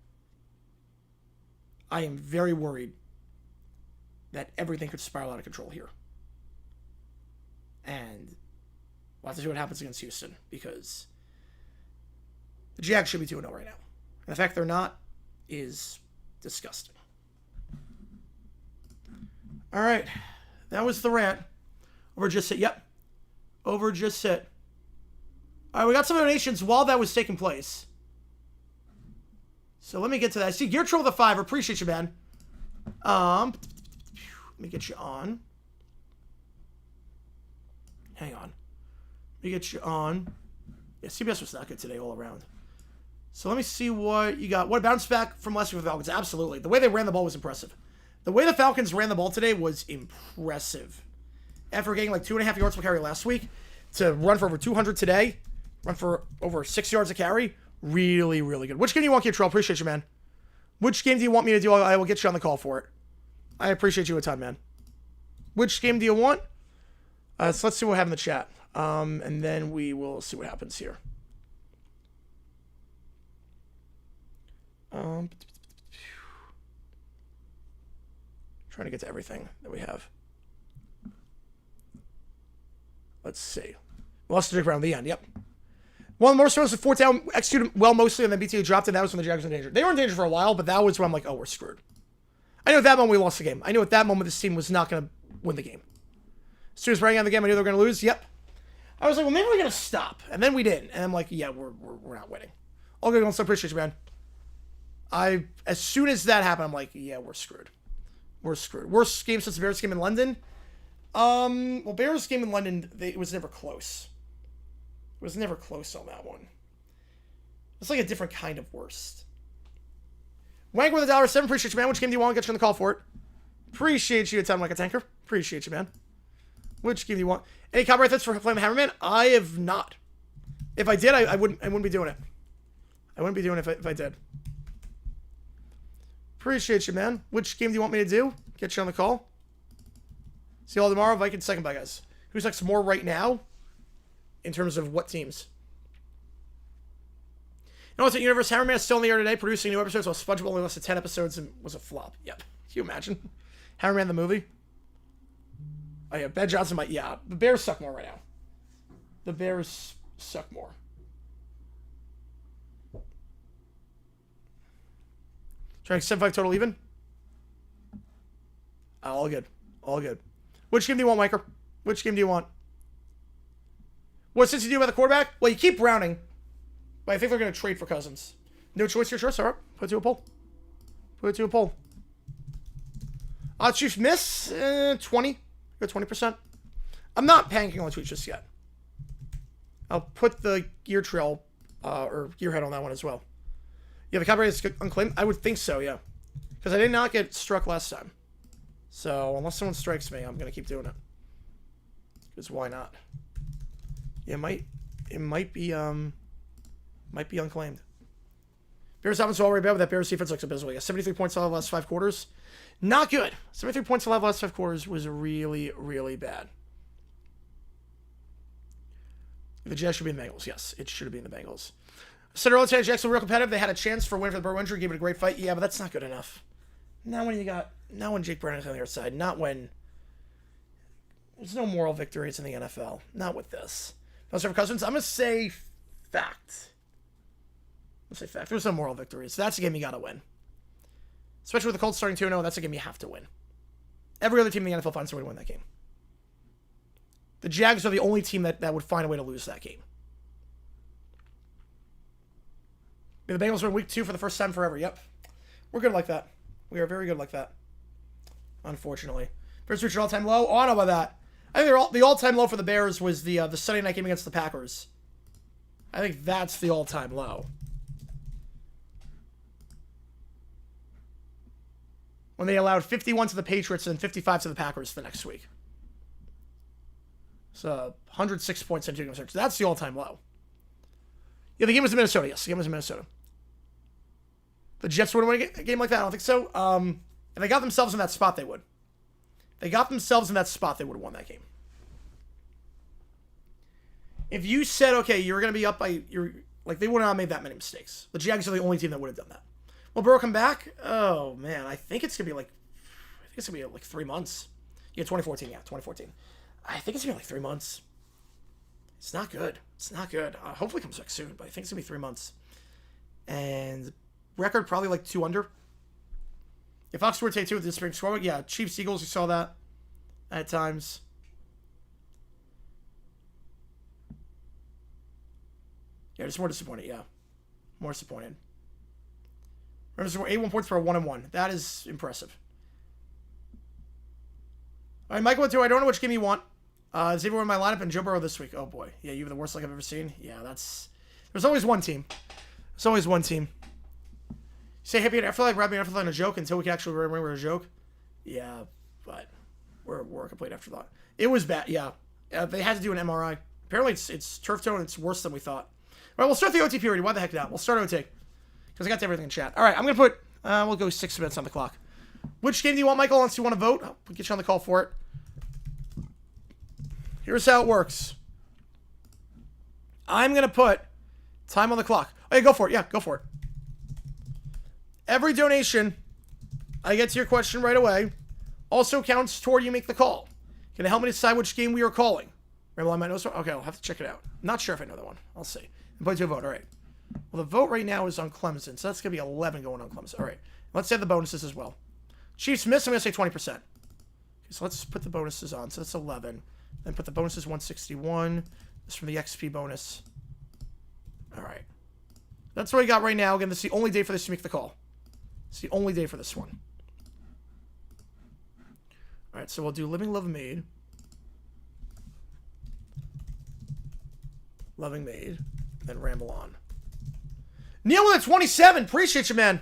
I am very worried that everything could spiral out of control here. And we'll have to see what happens against Houston, because the Jags should be 2-0 right now. And the fact they're not is disgusting. All right. That was the rant. Over just sit. Yep. Over just sit. All right, we got some donations while that was taking place. So let me get to that. I see Gear Troll with a 5. Appreciate you, man. Let me get you on. Hang on. Let me get you on. Yeah, CBS was not good today all around. So let me see what you got. What bounce back from last week with the Falcons? Absolutely. The way they ran the ball was impressive. The way the Falcons ran the ball today was impressive. After getting like 2.5 yards per carry last week, to run for over 200 today, run for over 6 yards a carry, really, really good. Which game do you want, Kid Troll? Appreciate you, man. Which game do you want me to do? I will get you on the call for it. I appreciate you a ton, man. Which game do you want? So let's see what we have in the chat. And then we will see what happens here. Trying to get to everything that we have. Let's see. We lost to Jake Brown at the end. Yep. One of the more throws with fourth down, executed well mostly, and then BTA dropped, and that was when the Jaguars were in danger. They were in danger for a while, but that was when I'm like, oh, we're screwed. I knew at that moment we lost the game. I knew at that moment this team was not going to win the game. As soon as running out of the game, I knew they were going to lose. Yep. I was like, well, maybe we're going to stop. And then we didn't. And I'm like, yeah, we're not winning. All good, so appreciate you, man. As soon as that happened, I'm like, yeah, we're screwed. We're screwed. Worst game since the Bears game in London. Well, Bears game in London, it was never close. It was never close on that one. It's like a different kind of worst. Wank with $1.07. Appreciate you, man. Which game do you want? Get you on the call for it. Appreciate you a ton like a tanker. Appreciate you, man. Which game do you want? Any copyright threats for playing Hammerman? I have not. If I did, I wouldn't be doing it. I wouldn't be doing it if I did. Appreciate you, man. Which game do you want me to do? Get you on the call. See you all tomorrow. Vikings second bye, guys. Who's next more right now? In terms of what teams? You know what's at Universe? Hammerman is still in the air today, producing new episodes, while SpongeBob only lasted 10 episodes and was a flop. Yep. Can you imagine? Hammerman the movie? Oh, yeah. Ben Johnson might... Yeah. The Bears suck more right now. The Bears suck more. Trying to 7-5 total even? All good. All good. Which game do you want, Miker? Which game do you want? What's this to do about the quarterback? Well, you keep Browning. But I think they're going to trade for Cousins. No choice here, sure. All right. Put it to a poll. Put it to a poll. Chiefs miss 20. Go 20%. I'm not panicking on the tweets just yet. I'll put the gear trail or gearhead on that one as well. Yeah, the copyright is unclaimed. I would think so, yeah. Because I did not get struck last time. So unless someone strikes me, I'm going to keep doing it. Because why not? Yeah, it might be unclaimed. Bears offense already bad, but that Bears defense looks abysmal. Yeah, 73 points allowed the last 5 quarters. Not good. 73 points allowed the last 5 quarters was really, really bad. The Jets should be in the Bengals. Yes, it should have been the Bengals. I said earlier today, Jets were real competitive. They had a chance for a win for the Burrow injury, gave it a great fight. Yeah, but that's not good enough. Not when Jake Browning on the other side. Not when there's no moral victories in the NFL. Not with this. No, for Cousins, I'm going to say fact. Let's say fact. There's no moral victories. So that's a game you got to win. Especially with the Colts starting 2-0, that's a game you have to win. Every other team in the NFL finds a way to win that game. The Jags are the only team that would find a way to lose that game. The Bengals are in week 2 for the first time forever. Yep. We're good like that. We are very good like that. Unfortunately. Bears reached an all-time low. Oh, I don't know about that. I think the all-time low for the Bears was the Sunday night game against the Packers. I think that's the all-time low. When they allowed 51 to the Patriots and 55 to the Packers the next week. So 106 points into search. That's the all-time low. Yeah, the game was in Minnesota. Yes, the game was in Minnesota. The Jets would win a game like that? I don't think so. If they got themselves in that spot, they would. If they got themselves in that spot, they would have won that game. If you said, okay, you're going to be up by... they would not have made that many mistakes. The Jags are the only team that would have done that. Will Burrow come back? Oh, man. I think it's going to be like 3 months. Yeah, 2014. Yeah, 2014. I think it's going to be like 3 months. It's not good. It's not good. Hopefully it comes back soon, but I think it's going to be 3 months. And record probably like 2 under. If Fox were to take 2 with the spring score, yeah, Chiefs, Eagles, you saw that. at times. Yeah, just more disappointed. Yeah, more disappointed. Remember, 81 points for a 1-1. That is impressive. All right, Michael, I don't know which game you want. Is everyone in my lineup and Joe Burrow this week? Oh boy, yeah, you have the worst luck I've ever seen. Yeah, that's. There's always one team. There's always one team. Say happy afterlife, wrapping afterlife on a joke until we can actually remember a joke. Yeah, but we're a complete afterthought. It was bad. Yeah, they had to do an MRI. Apparently, it's turf toe and it's worse than we thought. All right, we'll start the OT period. Why the heck not? We'll start OT because I got to everything in chat. All right, I'm gonna put. We'll go 6 minutes on the clock. Which game do you want, Michael? Unless you want to vote, we'll get you on the call for it. Here's how it works. I'm going to put time on the clock. Oh, yeah, go for it. Yeah, go for it. Every donation, I get to your question right away, also counts toward you make the call. Can it help me decide which game we are calling? Remember, I might know. Okay, I'll have to check it out. I'm not sure if I know that one. I'll see. I'm putting to a vote. All right. Well, the vote right now is on Clemson, so that's going to be 11 going on Clemson. All right. Let's add the bonuses as well. Chiefs miss, I'm going to say 20%. Okay, so let's put the bonuses on. So that's 11. Then put the bonuses 161. This from the XP bonus. All right. That's what we got right now. Again, this is the only day for this to make the call. It's the only day for this one. All right, so we'll do Living Love Made. Loving Made. Then Ramble On. Neil with a 27. Appreciate you, man.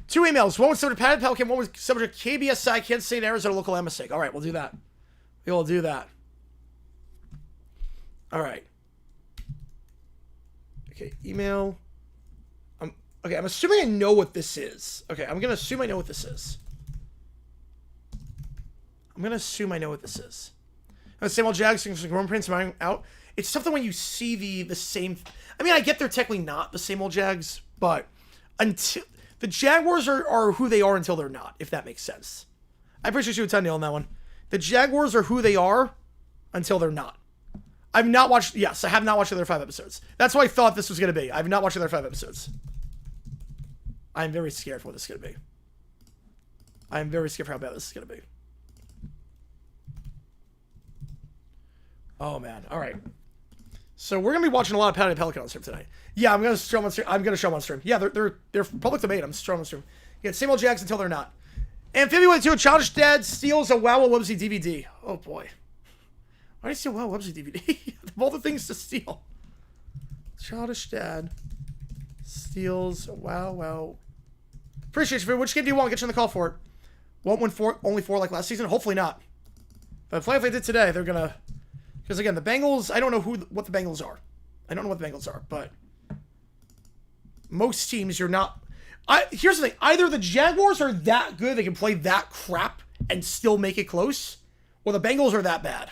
2 emails. One was subject to Pelican. One was subject to KBSI, Kansas State, Arizona local mistake. All right, we'll do that. We will do that. All right. Okay, email. Okay, I'm assuming I know what this is. Okay, I'm going to assume I know what this is. I'm going to assume I know what this is. Same old Jags, things like Roman Prince out. It's something when you see the same. I mean, I get they're technically not the same old Jags, but until the Jaguars are who they are until they're not, if that makes sense. I appreciate you a ton, Neil, on that one. The Jaguars are who they are until they're not. I've not watched. Yes, I have not watched the other 5 episodes. That's what I thought this was going to be. I've not watched the other 5 episodes. I'm very scared for what this is going to be. I'm very scared for how bad this is going to be. Oh man! All right. So we're gonna be watching a lot of Pelican on stream tonight. Yeah, I'm gonna show them on stream. I'm gonna show them on stream. Yeah, they're public domain. I'm showing them on stream. Yeah, same old Jags until they're not. Amphibian 2, Childish Dad steals a Wow Wubsy DVD. Oh boy. Why did he steal Wow Wubsy DVD? Of all the things to steal. Childish Dad steals a Wow. Appreciate you. Which game do you want? Get you on the call for it. Won't win only 4 like last season? Hopefully not. But if they did today, they're gonna. Because again, the Bengals, I don't know what the Bengals are. I don't know what the Bengals are, but most teams you're not. Here's the thing: either the Jaguars are that good they can play that crap and still make it close, or the Bengals are that bad.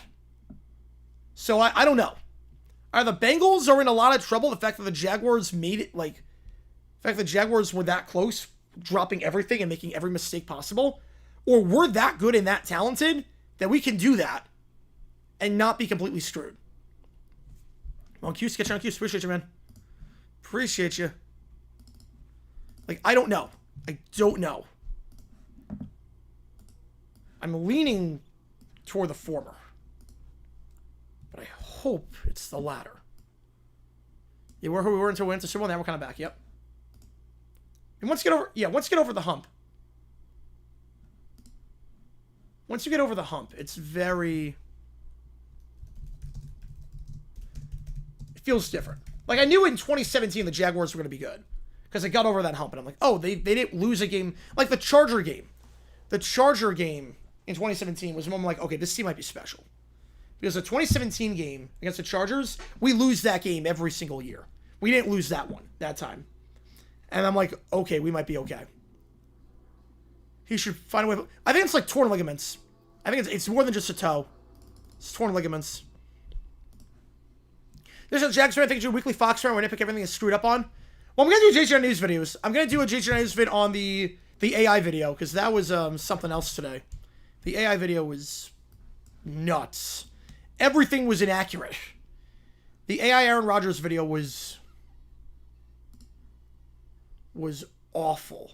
So I don't know. Either the Bengals are in a lot of trouble. The fact that the Jaguars made it, the fact that the Jaguars were that close, dropping everything and making every mistake possible, or we're that good and that talented that we can do that and not be completely screwed. On Q, sketch on Q. Appreciate you, man. Appreciate you. I don't know. I don't know. I'm leaning toward the former. But I hope it's the latter. Yeah, we're who we were until we went to Super Bowl. Now we're kind of back. Yep. And once you get over the hump. Once you get over the hump, it's very. It feels different. I knew in 2017 the Jaguars were going to be good because they got over that hump, and I'm like, oh, they didn't lose a game like the Charger game. The Charger game in 2017 was one I'm like, okay, this team might be special. Because the 2017 game against the Chargers, we lose that game every single year. We didn't lose that one that time. And I'm like, okay, we might be okay. He should find a way. I think it's torn ligaments. I think it's more than just a toe. It's torn ligaments. There's a Jags fan. I think it's your weekly Fox fan where I pick everything is screwed up on. Well, I'm going to do JJ News videos. I'm going to do a JJ News vid on the AI video because that was something else today. The AI video was nuts. Everything was inaccurate. The AI Aaron Rodgers video was awful.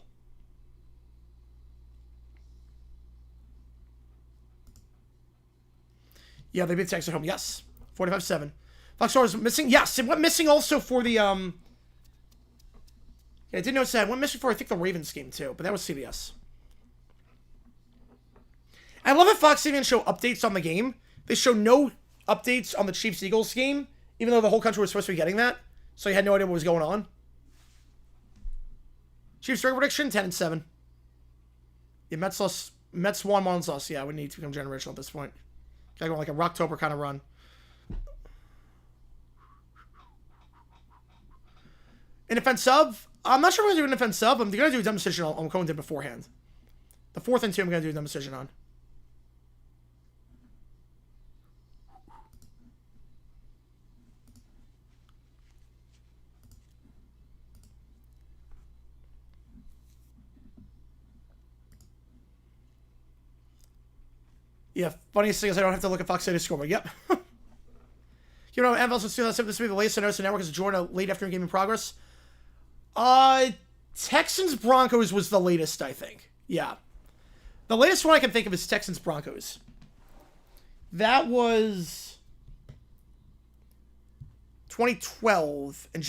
Yeah, they beat Texas at home. Yes. 45-7. Fox Sports missing. Yes, it went missing also for the, Yeah, I did notice that. It went missing for, I think, the Ravens game, too. But that was CBS. I love that Fox didn't even show updates on the game. They show no updates on the Chiefs-Eagles game, even though the whole country was supposed to be getting that. So you had no idea what was going on. Chiefs record prediction, 10-7. Yeah, Mets won, Marlins lost. Yeah, we need to become generational at this point. Gotta go on like a Rocktober kind of run. In defense sub, I'm not sure if I'm going to do an defense sub. I'm going to do a dumb decision on Cohen did beforehand. The 4th and 2, I'm going to do a dumb decision on. Yeah, funniest thing is I don't have to look at Fox City scoreboard. Yep. You know, MLS was 2007. This will be the latest I noticed the network has joined a late afternoon game in progress. Texans Broncos was the latest, I think. Yeah. The latest one I can think of is Texans Broncos. That was 2012, and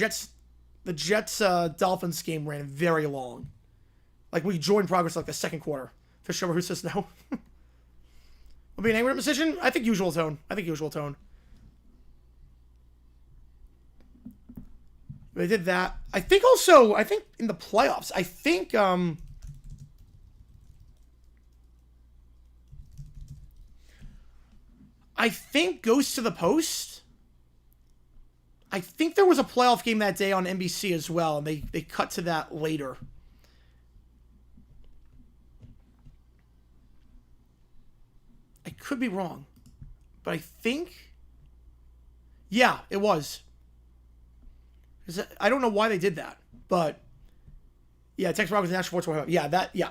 the Jets Dolphins game ran very long. Like, we joined progress like the second quarter. Fish over, who says no? Will be an angry decision? I think usual tone. They did that. I think in the playoffs, I think Goes to the Post. I think there was a playoff game that day on NBC as well, and they cut to that later. I could be wrong, but I think, yeah, it was. I don't know why they did that, but yeah, Texas Broncos National 425. Yeah.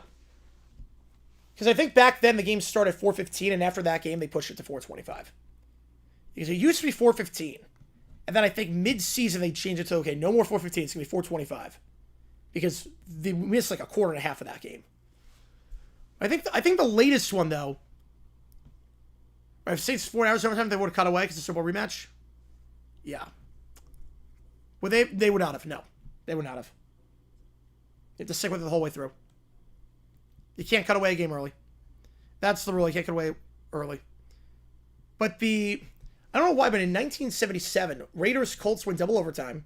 Because I think back then the game started at 4:15, and after that game they pushed it to 4:25. Because it used to be 4:15, and then I think mid-season they changed it to, okay, no more 4:15, it's gonna be 4:25, because they missed like a quarter and a half of that game. I think the latest one though, I've seen 4 hours overtime, they would have cut away because it's a Super Bowl rematch. Yeah. Well, they would not have. No. They would not have. You have to stick with it the whole way through. You can't cut away a game early. That's the rule. You can't cut away early. But I don't know why, but in 1977, Raiders-Colts went double overtime.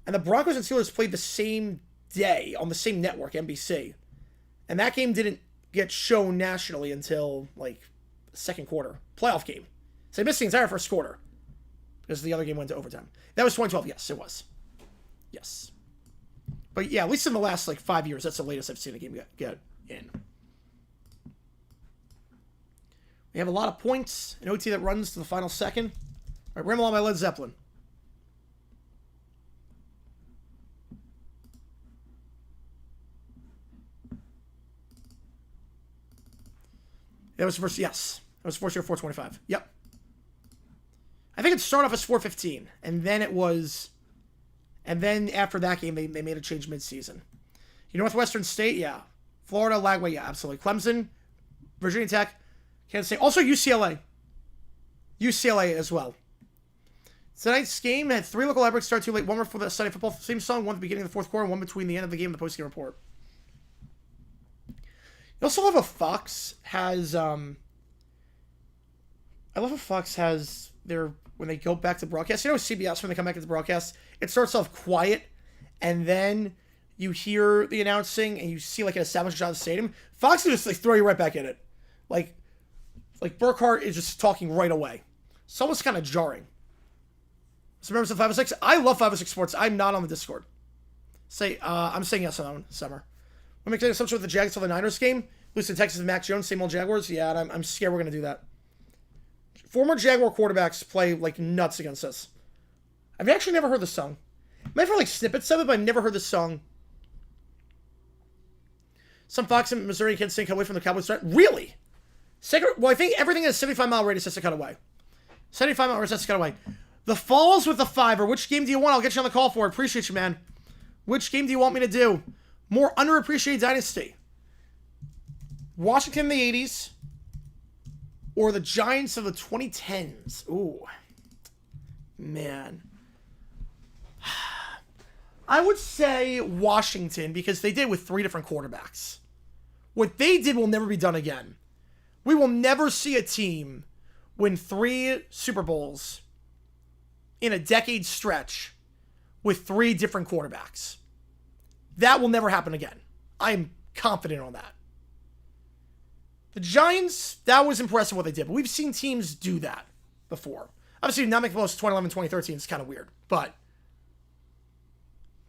And the Broncos and Steelers played the same day on the same network, NBC. And that game didn't get shown nationally until, like, second quarter. Playoff game. So they missed the entire first quarter. Because the other game went to overtime. That was 2012. Yes, it was. Yes. But yeah, at least in the last, 5 years, that's the latest I've seen a game get in. We have a lot of points. An OT that runs to the final second. All right, ramble on my Led Zeppelin. That was first, yes. That was first year 425. Yep. I think it started off as 4:15, and then after that game, they made a change mid-season. Northwestern State, yeah. Florida, Lagway, yeah, absolutely. Clemson, Virginia Tech, Kansas State. Also UCLA. UCLA as well. Tonight's game had 3 local outbreaks start too late. One for the Sunday football theme song, one at the beginning of the fourth quarter, and one between the end of the game and the post-game report. You also love how Fox has, when they go back to broadcast, CBS, when they come back to the broadcast, it starts off quiet, and then you hear the announcing, and you see, an established shot of the stadium. Fox will just, throw you right back in it. Like Burkhart is just talking right away. It's almost kind of jarring. So members of 506, I love 506 Sports. I'm not on the Discord. I'm saying yes on Summer. We're making an assumption with the Jags till the Niners game. Lose to Texas and Mac Jones, same old Jaguars. Yeah, and I'm scared we're going to do that. Former Jaguar quarterbacks play like nuts against us. I've actually never heard this song. I might have heard snippets of it, but I've never heard this song. Some Fox in Missouri can't cut away from the Cowboys threat. Really? Well, I think everything has 75-mile radius has to cut away. 75-mile radius has to cut away. The Falls with the fiver. Which game do you want? I'll get you on the call for it. Appreciate you, man. Which game do you want me to do? More underappreciated dynasty. Washington in the 80s. or the Giants of the 2010s? Ooh. Man. I would say Washington because they did with 3 different quarterbacks. What they did will never be done again. We will never see a team win 3 Super Bowls in a decade stretch with 3 different quarterbacks. That will never happen again. I am confident on that. The Giants, that was impressive what they did, but we've seen teams do that before. Obviously, not make the most 2011, 2013 is kind of weird, but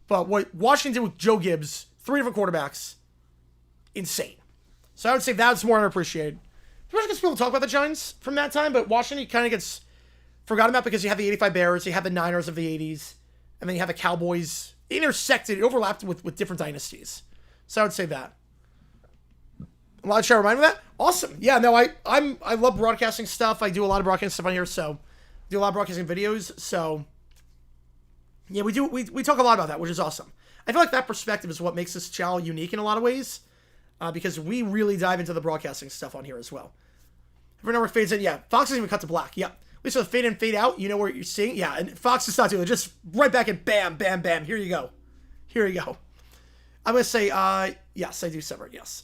what Washington did with Joe Gibbs, 3 different quarterbacks, insane. So I would say that's more underappreciated. Pretty much gets people to talk about the Giants from that time, but Washington kind of gets forgotten about because you have the 85 Bears, you have the Niners of the 80s, and then you have the Cowboys. It intersected, it overlapped with different dynasties. So I would say that. A lot of chat remind me of that? Awesome. Yeah, no, I love broadcasting stuff. I do a lot of broadcasting stuff on here, so do a lot of broadcasting videos, so yeah, we talk a lot about that, which is awesome. I feel like that perspective is what makes this channel unique in a lot of ways, because we really dive into the broadcasting stuff on here as well. Every number fades in, yeah. Fox doesn't even cut to black, yep. At least with the fade in, fade out, you know what you're seeing. Yeah, and Fox is not doing it. Just right back and bam, bam, bam. Here you go. Here you go. I'm going to say, yes, I do separate, yes.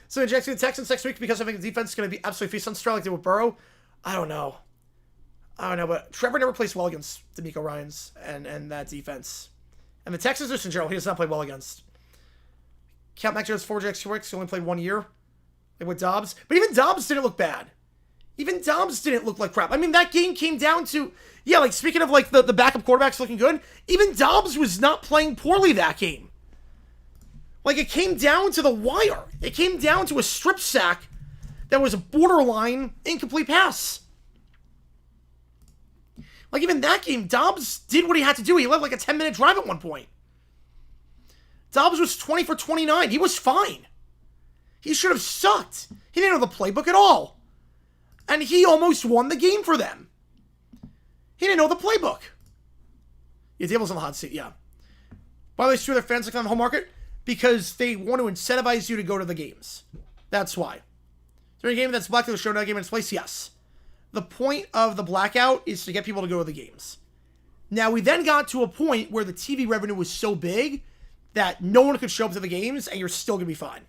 So injecting the Texans next week because I think the defense is going to be absolutely feast on Star like they did with Burrow. I don't know, but Trevor never plays well against DeMeco Ryans and that defense. And the Texans, just in general, he does not play well against. Count Mac Jones 4 X2X, he only played 1 year. Like with Dobbs. But even Dobbs didn't look bad. Even Dobbs didn't look like crap. I mean, that game came down to, yeah, like speaking of like the backup quarterbacks looking good, even Dobbs was not playing poorly that game. Like it came down to the wire. It came down to a strip sack that was a borderline incomplete pass. Like even that game, Dobbs did what he had to do. He led like a 10-minute drive at one point. Dobbs was 20 for 29. He was fine. He should have sucked. He didn't know the playbook at all. And he almost won the game for them. He didn't know the playbook. Yeah, Dable's on the hot seat, yeah. By the way, screw their fans like on the home market because they want to incentivize you to go to the games. That's why. Is there any game that's black to the show, no game in its place? Yes. The point of the blackout is to get people to go to the games. Now, we then got to a point where the TV revenue was so big that no one could show up to the games and you're still going to be fine.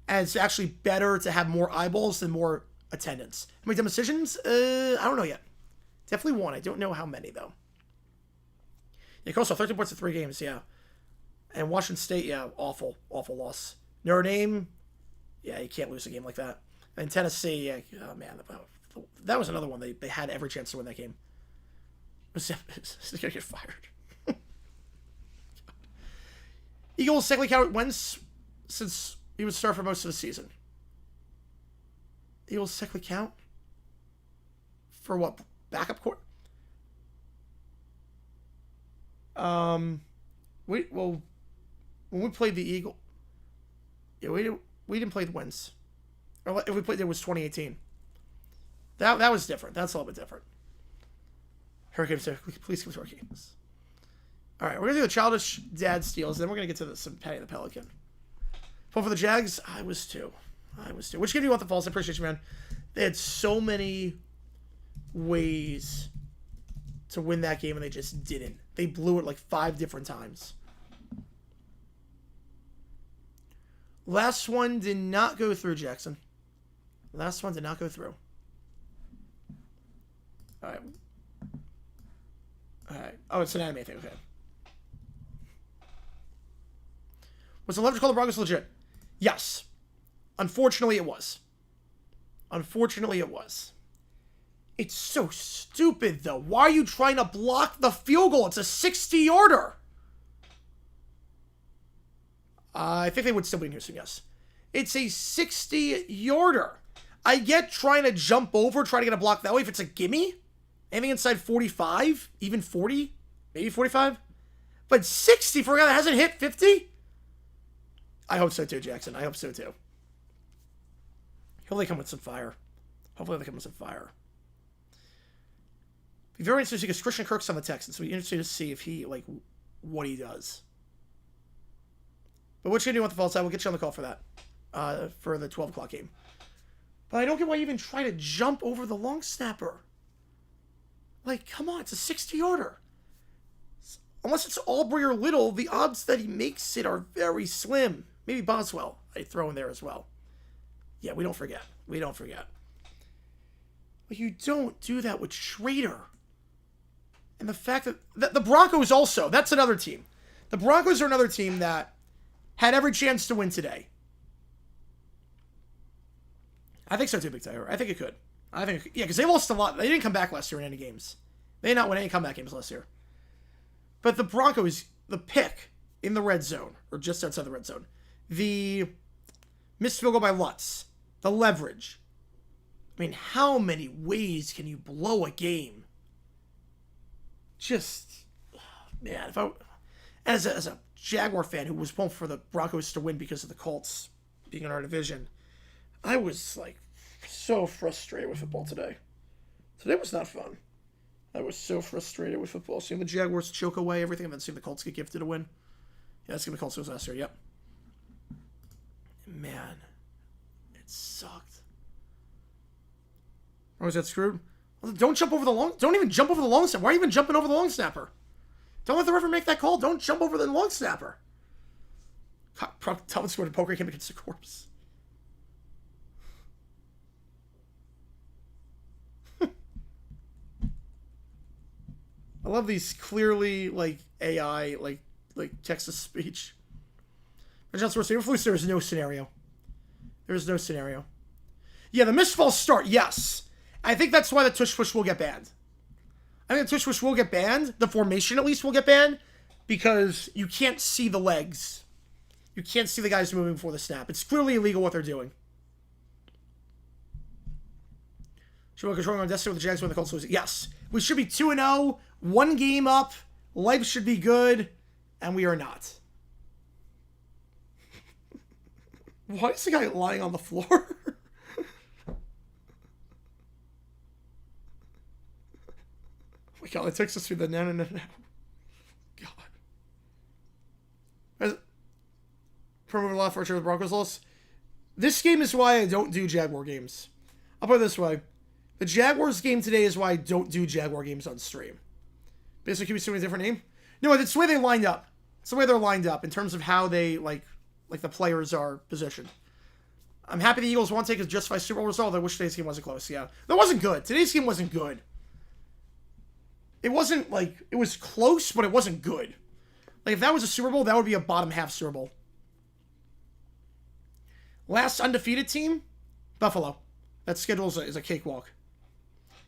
And it's actually better to have more eyeballs than more attendance. How many dumb decisions? I don't know yet. Definitely one. I don't know how many, though. Yeah, Coastal, 13 points in 3 games, yeah. And Washington State, yeah, awful loss. Notre Dame, yeah, you can't lose a game like that. And Tennessee, yeah, oh man, that was another one. They had every chance to win that game. It's going to get fired. Eagles technically count wins since he would start for most of the season. Eagles technically count for what? Backup court? When we played the Eagle, yeah, we didn't play the Wins. Or if we played, it was 2018. That was different. That's a little bit different. Hurricanes, please give us Hurricanes. All right, we're gonna do the childish dad steals, then we're gonna get to some Penny the Pelican. Vote for the Jags. I was too. Which game do you want the false? I appreciate you, man. They had so many ways to win that game, and they just didn't. They blew it like 5 different times. Last one did not go through, Jackson. Last one did not go through. All right. Oh, it's an anime thing. Okay. Was the leverage call the Broncos legit? Yes. Unfortunately, it was. It's so stupid, though. Why are you trying to block the field goal? It's a 60-yarder. I think they would still be in Houston, yes. It's a 60-yarder. I get trying to jump over, try to get a block that way if it's a gimme. Anything inside 45, even 40, maybe 45. But 60 for a guy that hasn't hit 50? I hope so too, Jackson. I hope so too. Hopefully they come with some fire. Be very interesting because Christian Kirk's on the Texans, so it'll be interesting to see if he, like, what he does. But what you do with the false side, we'll get you on the call for that. For the 12 o'clock game. But I don't get why you even try to jump over the long snapper. Like, come on, it's a 60-yarder. Unless it's Aubrey or Little, the odds that he makes it are very slim. Maybe Boswell I throw in there as well. Yeah, we don't forget. We don't forget. But you don't do that with Schrader. And the fact that the Broncos also, that's another team. The Broncos are another team that had every chance to win today. I think so too, Big Tiger. I think it could. Yeah, because they lost a lot. They didn't come back last year in any games. They did not win any comeback games last year. But the Broncos, the pick in the red zone, or just outside the red zone, the missed field goal by Lutz, the leverage. I mean, how many ways can you blow a game? Just, man, as a Jaguar fan who was pulling for the Broncos to win because of the Colts being in our division, I was like so frustrated with football today. Today was not fun. I was so frustrated with football. Seeing the Jaguars choke away everything and then seeing the Colts get gifted a win. Yeah, that's going to be Colts last year, yep. Man, it sucked. Or was that screwed? Well, don't even jump over the long snapper. Why are you even jumping over the long snapper? Don't let the referee make that call. Don't jump over the long snapper. Talbot scored a poker game against the corpse. I love these clearly like AI like text to speech. There is no scenario. There is no scenario. Yeah, the missed false start. Yes, I think that's why the tush push will get banned. I think the tush push will get banned. The formation at least will get banned because you can't see the legs. You can't see the guys moving before the snap. It's clearly illegal what they're doing. Should we controlling our destiny with the Jags when the Colts lose? Yes. We should be 2-0, one game up, life should be good, and we are not. Why is the guy lying on the floor? Oh my god, it takes us through the no. God. Promote a lot for sure the Broncos loss. This game is why I don't do Jaguar games. I'll put it this way. The Jaguars game today is why I don't do Jaguar games on stream. Basically, can we see a different name? No, it's the way they lined up. It's the way they're lined up in terms of how they, like the players are positioned. I'm happy the Eagles won't take a justified Super Bowl result. I wish today's game wasn't close, yeah. That wasn't good. Today's game wasn't good. It wasn't, it was close, but it wasn't good. Like, if that was a Super Bowl, that would be a bottom half Super Bowl. Last undefeated team? Buffalo. That schedule is a cakewalk.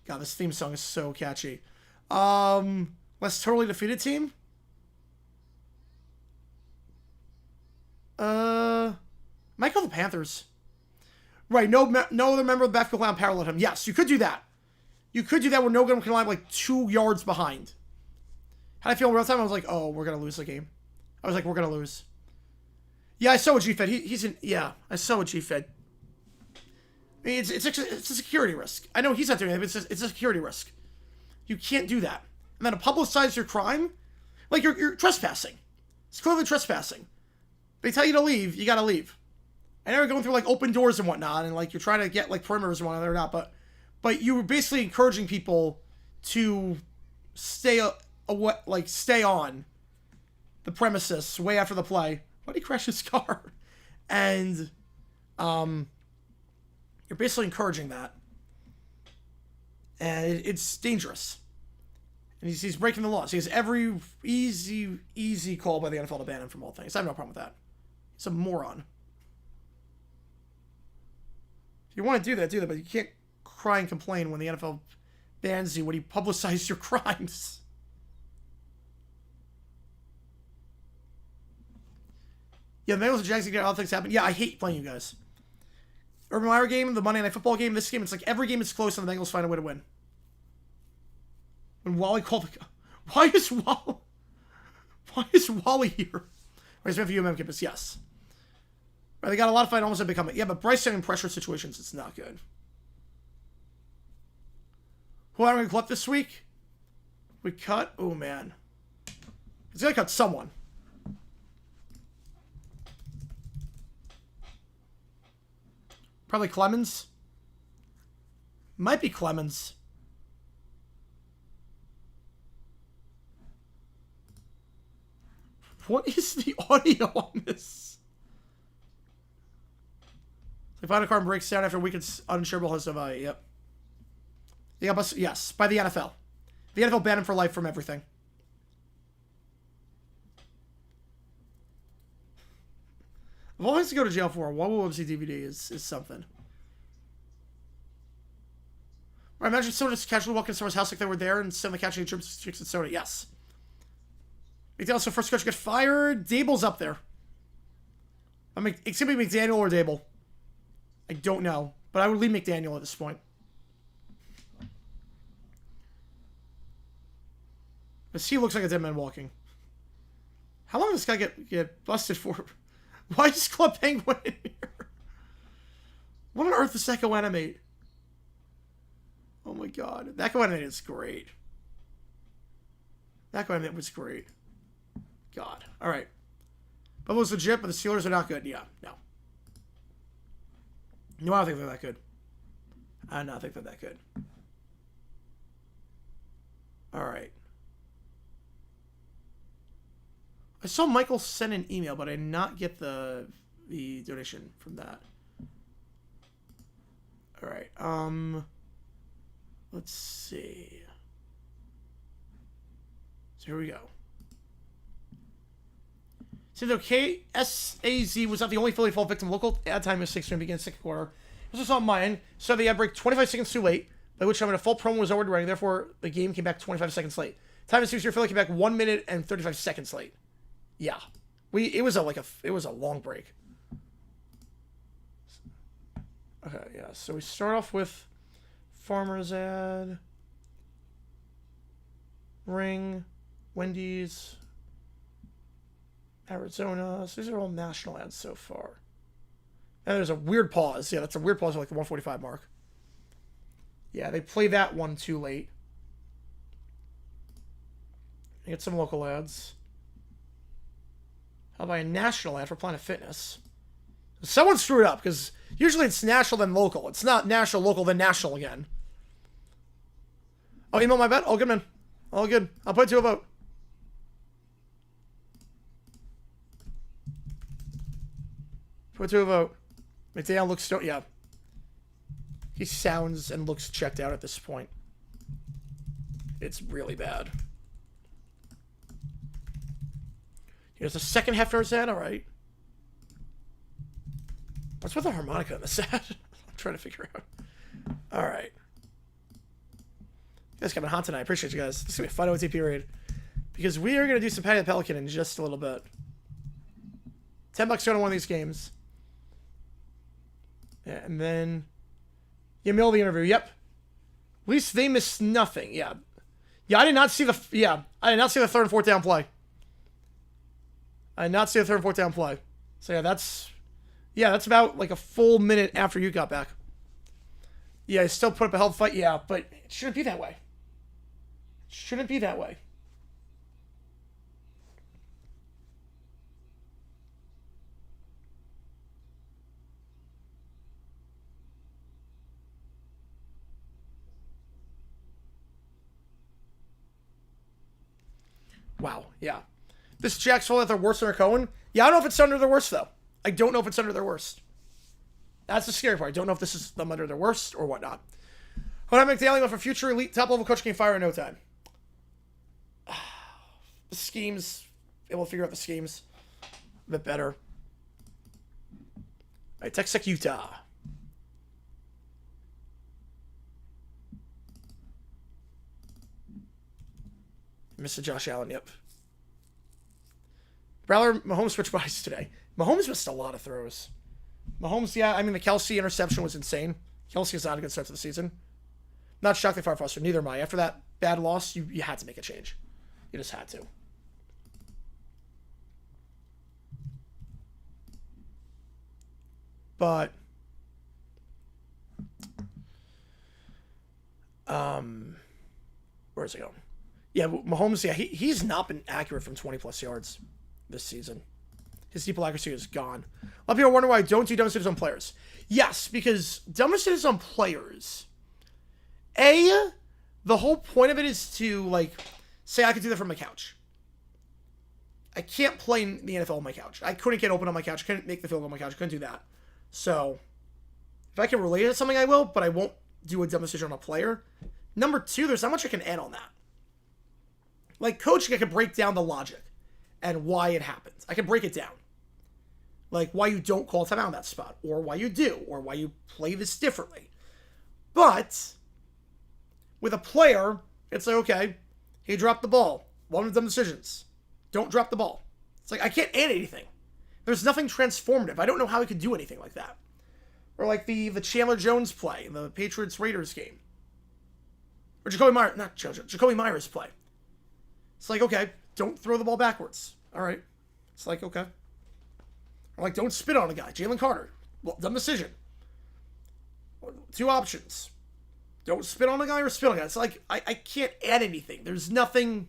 God, this theme song is so catchy. Last totally defeated team? Might call the Panthers. Right, no other member of the backfield line paralleled him. Yes, you could do that. You could do that where no one can line 2 yards behind. How did I feel in real time? I was like, oh, we're going to lose the game. I was like, we're going to lose. Yeah, I saw what G-Fed. I saw what G-Fed. I mean, it's a security risk. I know he's not doing it, but it's a security risk. You can't do that. And then to publicize your crime, you're trespassing. It's clearly trespassing. They tell you to leave, you gotta leave. I know you're going through open doors and whatnot, and you're trying to get perimeters and whatnot or not, but you were basically encouraging people to stay on the premises way after the play. Why did he crash his car? And you're basically encouraging that. And it's dangerous. And he's breaking the laws. He has every easy call by the NFL to ban him from all things. I have no problem with that. He's a moron. If you want to do that, but you can't cry and complain when the NFL bans you when you publicize your crimes. Yeah, the Bengals and Jags get all things happen. Yeah, I hate playing you guys. Urban Meyer game, the Monday Night Football game, this game, it's every game is close and the Bengals find a way to win. When Wally called the... Why is Wally here? He's been for UMM campus, yes. Right, they got a lot of fight, almost a big comeback. Yeah, but Bryce in pressure situations, it's not good. Who are we going to cut this week? We cut... Oh, man. He's going to cut someone. Probably Clemens. Might be Clemens. What is the audio on this? The final card breaks down after a week. It's uninsurable host of value. Yep. Yeah, but yes, by the NFL. The NFL banned him for life from everything. Of all things to go to jail for, one Wubsy DVD is something. I imagine someone just casually walk into someone's house like they were there and suddenly catching chips and soda. Yes. McDaniel's the first coach to get fired. Dable's up there. It's going to be McDaniel or Dable. I don't know. But I would leave McDaniel at this point. But he looks like a dead man walking. How long does this guy get busted for? Why is Club Penguin in here? What on earth does that go animate? Oh my god. That go animate is great. That go animate was great. God. Alright. Buffalo's legit, but the Steelers are not good. Yeah, no. No, I don't think they're that good. I do not think they're that good. Alright. I saw Michael send an email, but I did not get the donation from that. Alright, let's see. So here we go. So though KSAZ was not the only Philly fall victim, local ad time mistakes to begin the second quarter. This was on my end. So the ad break 25 seconds too late, by which time a full promo was already running. Therefore, the game came back 25 seconds late. Time mistakes here, Philly came back 1 minute and 35 seconds late. Yeah, it was a long break. Okay, yeah. So we start off with Farmer's ad, Ring, Wendy's, Arizona. So these are all national ads so far. And there's a weird pause. Yeah, that's a weird pause at like the 145 mark. Yeah, they play that one too late. Get some local ads. How about a national ad for Planet Fitness? Someone screwed up, because usually it's national then local. It's not national, local, then national again. Oh, email my bet? All good, man. All good. I'll put it to a vote. Put it to a vote. McDaniel looks... Yeah. He sounds and looks checked out at this point. It's really bad. Here's the second half Nurse ad, alright. What's with the harmonica in this ad? I'm trying to figure out. Alright. You guys coming hot tonight. I appreciate you guys. This is going to be a fun OT period. Because we are going to do some Patty the Pelican in just a little bit. $10 to one of these games. Yeah, and then... You mail the interview. Yep. At least they missed nothing. Yeah. Yeah, I did not see the... Yeah. I did not see the third and fourth down play. I did not see the third and fourth down play. So yeah, that's about like a full minute after you got back. Yeah, I still put up a hell of a fight. Yeah, but it shouldn't be that way. It shouldn't be that way. Wow, yeah. This Jack's falling at their worst under Cohen. Yeah, I don't know if it's under their worst, though. I don't know if it's under their worst. That's the scary part. I don't know if this is them under their worst or whatnot. Hold on, McDaniel for future elite top-level coach can fire in no time. The schemes. We'll figure out the schemes a bit better. All right, Texas Utah. Mr. Josh Allen, yep. Browder, Mahomes switched bodies today. Mahomes missed a lot of throws. Mahomes, yeah, I mean, the Kelsey interception was insane. Kelsey is not a good start to the season. Not shocked they fired Foster, neither am I. After that bad loss, you had to make a change. You just had to. But, where's it going? Yeah, Mahomes, yeah, he's not been accurate from 20-plus yards this season. His deep ball accuracy is gone. A lot of people wonder why I don't do dumb decisions on players. Yes, because dumb decisions on players The whole point of it is to, like, say I could do that from my couch. I can't play in the NFL on my couch. I couldn't get open on my couch. Couldn't make the field goal on my couch. Couldn't do that. So, if I can relate it to something, I will, but I won't do a dumb decision on a player. Number two, there's not much I can add on that. Like, coaching, I can break down the logic and why it happens. I can break it down. Like, why you don't call timeout in that spot, or why you do, or why you play this differently. But with a player, it's like, okay, he dropped the ball. One of them decisions. Don't drop the ball. It's like, I can't add anything. There's nothing transformative. I don't know how he could do anything like that. Or like the Chandler Jones play in the Patriots-Raiders game. Or Jacoby Myers play. It's like, okay, don't throw the ball backwards. All right. It's like, okay. Or like, don't spit on a guy. Jalen Carter. Well, dumb decision. Two options. Don't spit on a guy or spit on a guy. It's like, I can't add anything. There's nothing.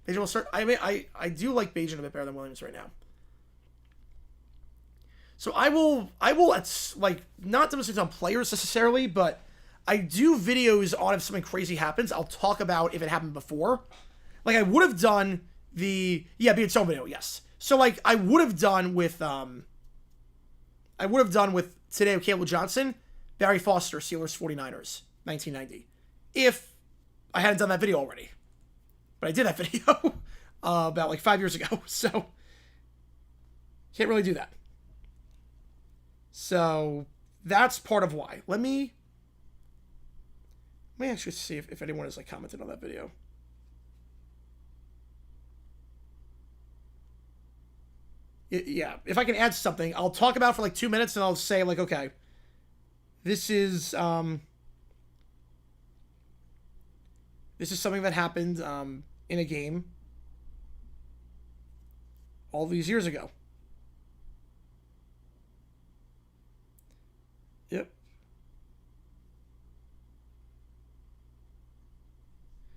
Bajan will start. I mean, I do like Bajan a bit better than Williams right now. So I will, it's like, not demonstrate on players necessarily, but I do videos on if something crazy happens. I'll talk about if it happened before. Like, I would have done the, be its own video, yes. So, like, I would have done with today with Caleb Johnson, Barry Foster, Steelers 49ers, 1990. If I hadn't done that video already. But I did that video about, like, 5 years ago, so can't really do that. So, that's part of why. Let me actually see if anyone has, like, commented on that video. Yeah, if I can add something, I'll talk about it for, like, 2 minutes, and I'll say, like, okay, this is something that happened in a game all these years ago. Yep.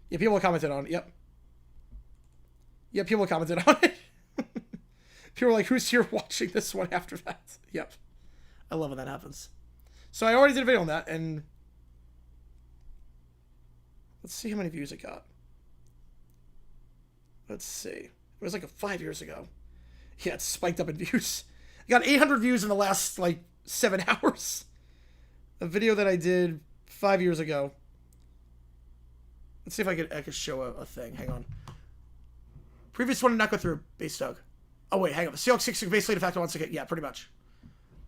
Yeah, people commented on it. Yep. Yeah, people commented on it. People were like, who's here watching this one after that? Yep. I love when that happens. So I already did a video on that, and let's see how many views it got. Let's see. It was like 5 years ago. Yeah, it's spiked up in views. I got 800 views in the last, like, 7 hours. A video that I did 5 years ago. Let's see if I could show a thing. Hang on. Previous one did not go through. Base Doug. Oh, wait, hang on. The Seahawks 6 basically de facto once again. Yeah, pretty much.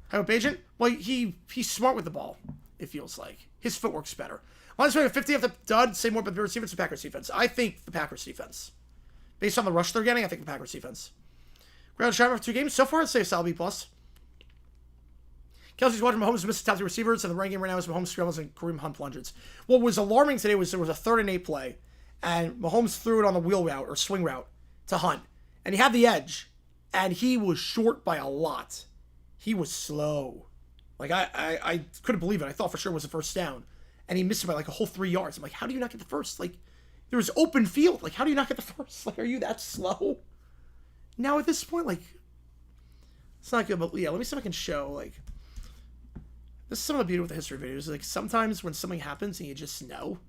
How about Bajan? Well, he's smart with the ball, it feels like. His footwork's better. Lions rating 50 off the dud. Say more about the defense or Packers defense. I think the Packers defense. Based on the rush they're getting, I think the Packers defense. Ground shot for 2 games. So far, I'd say a solid B+. Kelsey's watching Mahomes miss the top 2 receivers, and the running game right now is Mahomes scrambles and Kareem Hunt plungers. What was alarming today was there was a 3rd and 8 play, and Mahomes threw it on the wheel route or swing route to Hunt, and he had the edge, and he was short by a lot. He was slow. Like, I couldn't believe it. I thought for sure it was a first down, and he missed it by like a whole 3 yards. I'm like, how do you not get the first? Like, there was open field. Like, how do you not get the first? Like, are you that slow? Now at this point, like, it's not good, but yeah, let me see if I can show, like, this is some of the beauty with the history videos. Like, sometimes when something happens and you just know,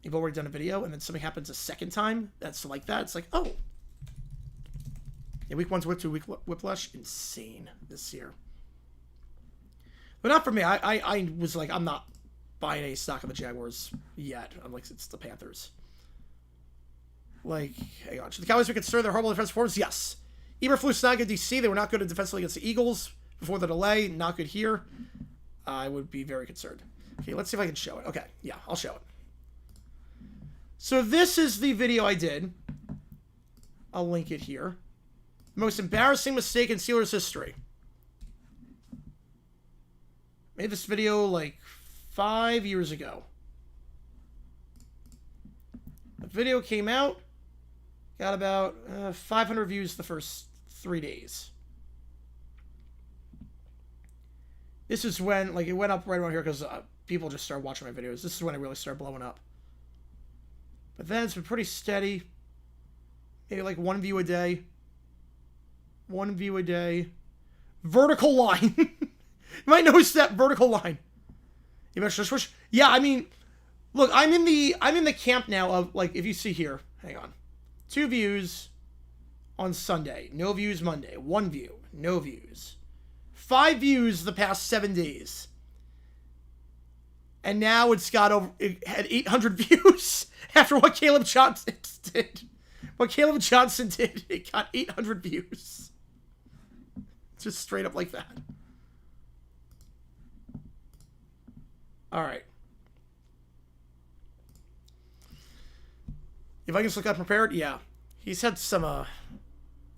you've already done a video, and then something happens a second time that's like that, it's like, oh. Yeah, week 1's whip 2 whiplash, insane this year. But not for me. I was like, I'm not buying any stock of the Jaguars yet. I'm like, it's the Panthers. Like, hang on. Should the Cowboys be concerned their horrible defensive performance? Yes. Eberflus not good DC. They were not good defensively against the Eagles before the delay. Not good here. I would be very concerned. Okay, let's see if I can show it. Okay, yeah, I'll show it. So this is the video I did. I'll link it here. Most embarrassing mistake in Steelers history. Made this video like 5 years ago. The video came out. Got about 500 views the first 3 days. This is when, like, it went up right around here because people just started watching my videos. This is when it really started blowing up. But then it's been pretty steady. Maybe like 1 view a day. 1 view a day. Vertical line. You might notice that vertical line. You mentioned switch. Yeah, I mean, Look, I'm in the camp now of, like, if you see here, hang on. 2 views on Sunday. No views Monday. 1 view. No views. 5 views the past 7 days. And now it had 800 views after what Caleb Johnson did. What Caleb Johnson did, it got 800 views. Just straight up like that. All right. If I can look unprepared, yeah. He's had some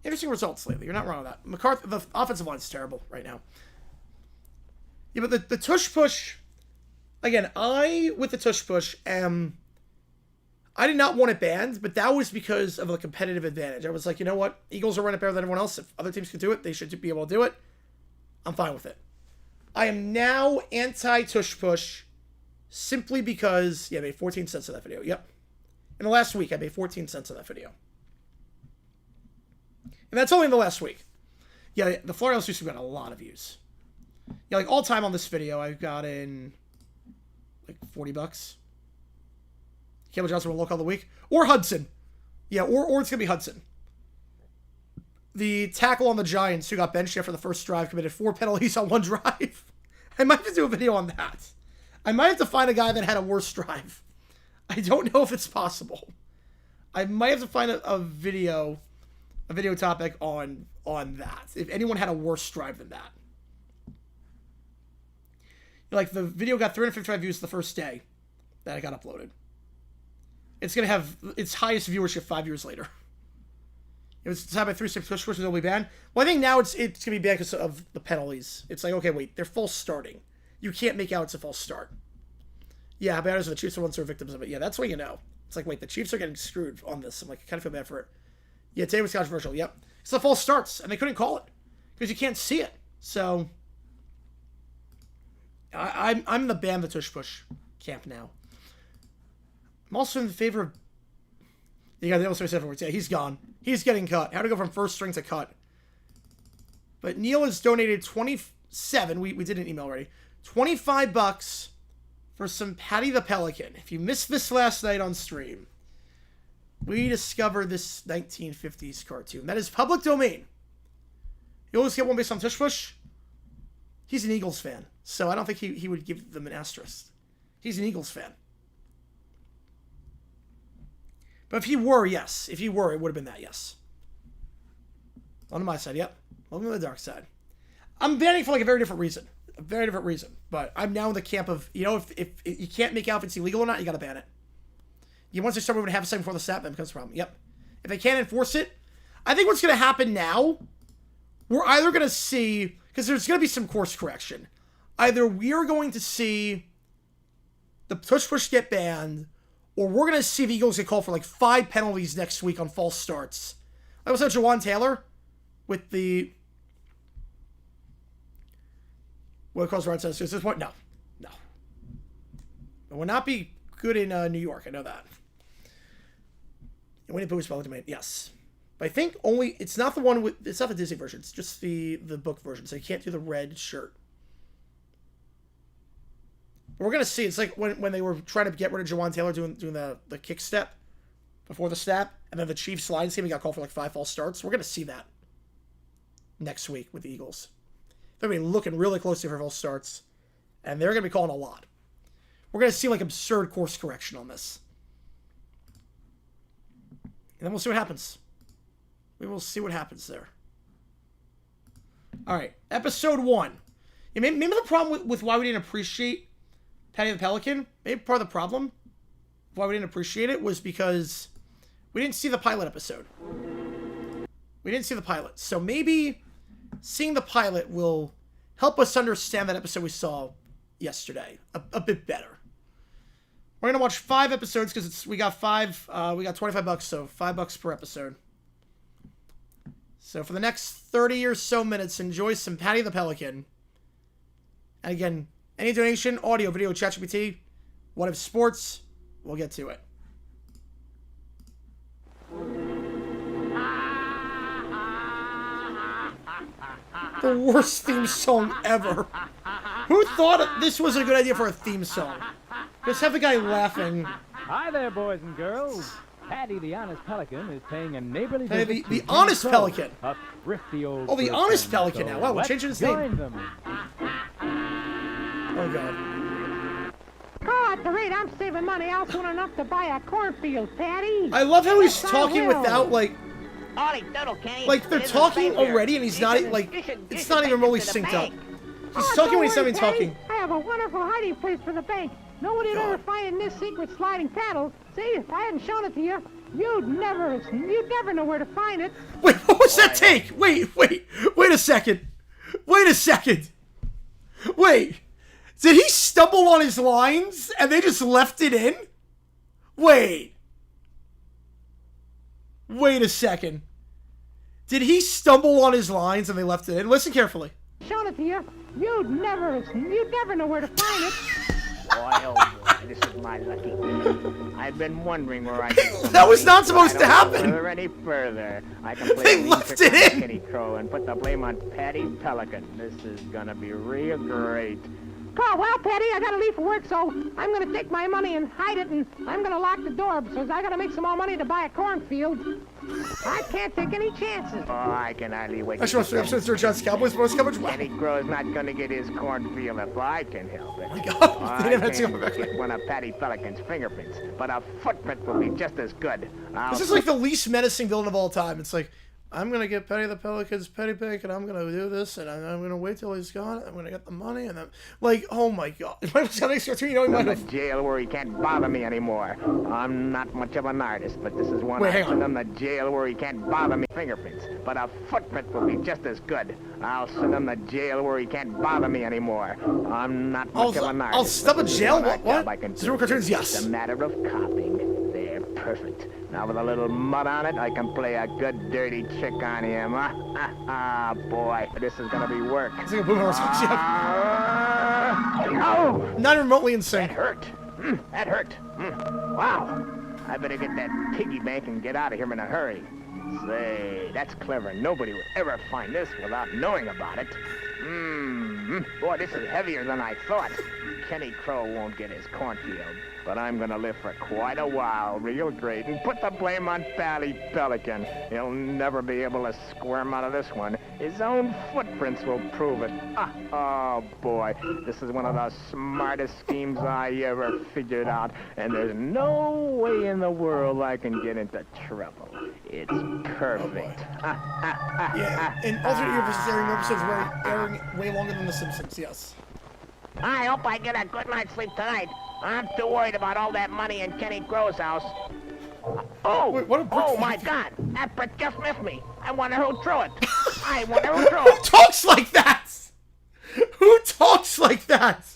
interesting results lately. You're not wrong with that. McCarthy, the offensive line's terrible right now. Yeah, but the tush push, again, with the tush push, I did not want it banned, but that was because of a competitive advantage. I was like, you know what? Eagles are running better than everyone else. If other teams can do it, they should be able to do it. I'm fine with it. I am now anti-tush push simply because, yeah, I made 14 cents on that video. Yep. In the last week, I made 14 cents on that video. And that's only in the last week. Yeah, the Florida House got a lot of views. Yeah, like all time on this video, I've got in like $40. Caleb Johnson will look all the week. Or Hudson. Yeah, or it's going to be Hudson. The tackle on the Giants who got benched after the first drive committed 4 penalties on 1 drive. I might have to do a video on that. I might have to find a guy that had a worse drive. I don't know if it's possible. I might have to find a video topic on that. If anyone had a worse drive than that. Like, the video got 355 views the first day that it got uploaded. It's going to have its highest viewership 5 years later. If it's decided by 3-6 push pushes, it'll be banned. Well, I think now it's going to be banned because of the penalties. It's like, okay, wait, they're false starting. You can't make out it's a false start. Yeah, but the Chiefs are the ones who are victims of it. Yeah, that's what you know. It's like, wait, the Chiefs are getting screwed on this. I'm like, I kind of feel bad for it. Yeah, today was controversial. Yep. It's the false starts, and they couldn't call it because you can't see it. So, I'm in the ban the tush push camp now. I'm also in favor of... You got the illustrator said words. Yeah, he's gone. He's getting cut. How to go from first string to cut. But Neil has donated 27. We did an email already. $25 for some Patty the Pelican. If you missed this last night on stream, we discovered this 1950s cartoon. That is public domain. You always get one based on tush push. He's an Eagles fan, so I don't think he would give them an asterisk. He's an Eagles fan. But if he were, yes. If he were, it would have been that, yes. On my side, yep. Welcome to the dark side. I'm banning for like a very different reason. A very different reason. But I'm now in the camp of, you know, if you can't make out if it's illegal or not, you gotta ban it. Once they start moving half a second before the snap, that becomes a problem. Yep. If they can't enforce it, I think what's gonna happen now, we're either gonna see, because there's gonna be some course correction. Either we are going to see the tush push get banned, or we're going to see the Eagles get called for like 5 penalties next week on false starts. Like was that Jawan Taylor with the... What calls Rant and Analysis? Is this what? No. It will not be good in New York. I know that. Winnie Pooh is public domain. Yes. But I think only... It's not the one with... It's not the Disney version. It's just the book version. So you can't do the red shirt. We're going to see. It's like when they were trying to get rid of Jawan Taylor doing the kick step before the snap, and then the Chiefs line team, he got called for like 5 false starts. We're going to see that next week with the Eagles. They're going to be looking really closely for false starts, and they're going to be calling a lot. We're going to see like absurd course correction on this. And then we'll see what happens. We will see what happens there. All right, episode 1. Yeah, maybe the problem with why we didn't appreciate Patty the Pelican, maybe part of the problem why we didn't appreciate it was because we didn't see the pilot episode. We didn't see the pilot. So maybe seeing the pilot will help us understand that episode we saw yesterday a bit better. We're going to watch 5 episodes because we got 5, we got $25, so $5 per episode. So for the next 30 or so minutes, enjoy some Patty the Pelican. And again, any donation, audio, video, ChatGPT, what if sports, we'll get to it. The worst theme song ever. Who thought this was a good idea for a theme song? Just have the guy laughing. Hi there, boys and girls. Paddy the Honest Pelican is paying a neighborly Hey, visit the to Honest Crow, Pelican. a thrifty old Oh, the person. Honest Pelican So now. Wow, we're let's changing his join name. them. Oh, God. Oh, at the rate I'm saving money, I'll soon enough to buy a cornfield, Patty. I love how he's Yes, I talking will. without, like they're talking already, and he's not, like, it's not even really synced up. He's talking don't when he's not worry, even Patty. talking. I have a wonderful hiding place for the bank. Nobody'd ever find in this secret sliding paddle. See, if I hadn't shown it to you, you'd never know where to find it. Wait, what was that take? Wait a second. Wait a second. Wait. Did he stumble on his lines and they just left it in? Wait a second. Did he stumble on his lines and they left it in? Listen carefully. Shown it to you, you'd never know where to find it. Boy, oh boy, this is my lucky. I've been wondering where I get some That was money, not but supposed I to don't happen. go any further. I can play They a mean left trick it on in. Kitty Crow and put the blame on Paddy Pelican. This is gonna be real great. Oh, well, Patty, I gotta leave for work, so I'm gonna take my money and hide it, and I'm gonna lock the door because I gotta make some more money to buy a cornfield. I can't take any chances. Oh, I can hardly wait. I should have Sir John's Cowboys bonus coverage. Wow. Kenny Crow's not gonna get his cornfield if I can help it. Oh my God. I They never had to can't go back. get one of Paddy Pelican's fingerprints, but a footprint will be just as good. This is like the least menacing villain of all time. It's like, I'm going to get Paddy the Pelican's petty bank, and I'm going to do this, and I'm going to wait till he's gone. I'm going to get the money, and then, like, oh my God. If I was having a cartoon, you know, he might in the have. jail where he can't bother me anymore. I'm not much of an artist, but this is one Wait, I hang on. send him the jail where he can't bother me. Fingerprints, but a footprint will be just as good. I'll send him the jail where he can't bother me anymore. I'm not much of an artist. I'll stop a but this is jail? one What? I can Zero do. cartoons? Yes. It's a matter of copying. They're perfect. Now with a little mud on it, I can play a good dirty trick on him. Ah, boy, this is gonna be work. It's like a boom horse. Oh! Not remotely That insane. hurt. That hurt. Wow. I better get that piggy bank and get out of here in a hurry. Say, that's clever. Nobody would ever find this without knowing about it. Boy, this is heavier than I thought. Kenny Crow won't get his cornfield, but I'm gonna live for quite a while, real great, and put the blame on Paddy Pelican. He'll never be able to squirm out of this one. His own footprints will prove it. Oh boy, this is one of the smartest schemes I ever figured out, and there's no way in the world I can get into trouble. It's perfect. Yeah, in alternate universes, airing episodes were airing way longer than The Simpsons, yes. I hope I get a good night's sleep tonight. I'm too worried about all that money in Kenny Crow's house. Oh! Wait, what a brick- Oh my God! That brick just missed me. I wonder who threw it. I wonder who threw Who it. talks like that? Who talks like that?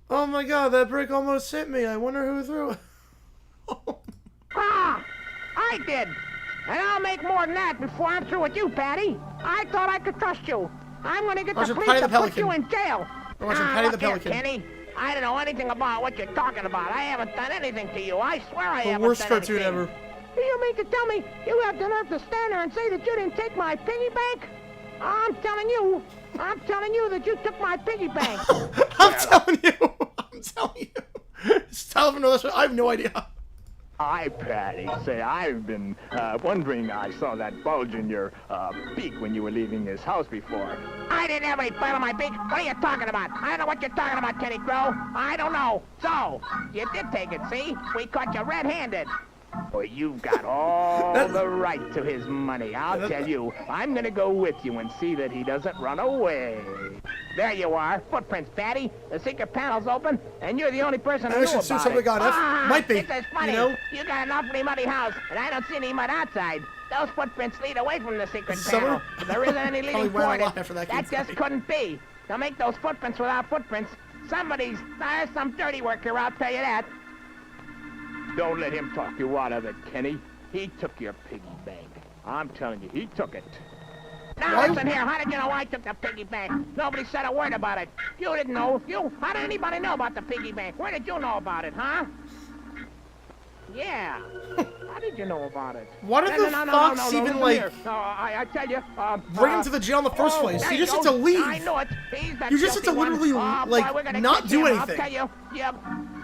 Oh my God, that brick almost hit me. I wonder who threw it. Ah, I did. And I'll make more than that before I'm through with you, Patty. I thought I could trust you. I'm gonna get the Watching police Paddy to the put you Pelican. in jail. We're watching Paddy the Look here, Pelican. Kenny. I don't know anything about what you're talking about. I haven't done anything to you. I swear I The haven't worst done cartoon anything. ever. Do you mean to tell me you have the nerve to stand there and say that you didn't take my piggy bank? I'm telling you that you took my piggy bank. I'm telling you. Tell him no, I have no idea. Hi, Patty. Say, I've been wondering. I saw that bulge in your beak when you were leaving his house before. I didn't have any bite on my beak. What are you talking about? I don't know what you're talking about, Kenny Crow. I don't know. So, you did take it, see? We caught you red-handed. Boy, you've got all the right to his money. I'll tell you, I'm gonna go with you and see that he doesn't run away. There you are. Footprints, Patty. The secret panel's open, and you're the only person who I knew should about sue somebody it. got F. Might be, This is funny. you know? You got an awfully muddy house, and I don't see any mud outside. Those footprints lead away from the secret Summer? panel. There isn't any Probably leading ran a toward lot it. after that That came just funny. couldn't be. To make those footprints without footprints, there's some dirty work here, I'll tell you that. Don't let him talk you out of it, Kenny. He took your piggy bank. I'm telling you, he took it. Now Why? listen here, how did you know I took the piggy bank? Nobody said a word about it. You didn't know. How did anybody know about the piggy bank? Where did you know about it, huh? Yeah. How did you know about it? Why did the Fox even, like, No, I tell you, bring him to the jail in the first place? You just have to leave. I know it. He's that You just have to literally, like, not do anything. I'll tell you. Yep.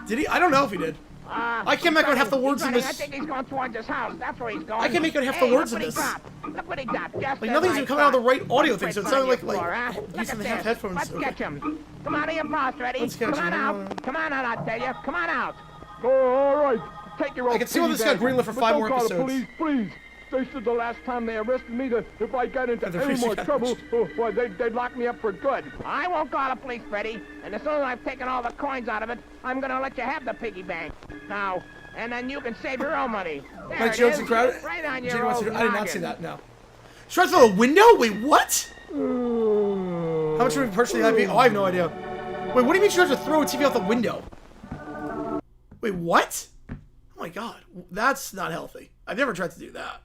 Did he? I don't know if he did. I can't make out half the words in this. I think he's going towards his house. That's where he's going. I can't make out half the words in this. Look what he got. Just Like, nothing's even coming out of the right audio thing, so it sounded like Look using at the half this. headphones. Let's Okay. catch him. Come out of your boss, ready? Let's catch Come on him. out. Come on out, I tell you. Come on out. All right. Take your old I can see why this got greenlit for 5 more episodes. Police, please. They said the last time they arrested me that if I got into The any more police trouble, well, they'd lock me up for good. I won't call the police, Freddy. And as soon as I've taken all the coins out of it, I'm going to let you have the piggy bank. Now, and then you can save your own money. There Mike it Jones is. and crowd. Right on your Jimmy wants old to, I did not see noggin. that. No. Straight through the window? Wait, what? How much would we purchase the IP? Oh, I have no idea. Wait, what do you mean she has to throw a TV out the window? Wait, what? Oh my god, that's not healthy. I've never tried to do that.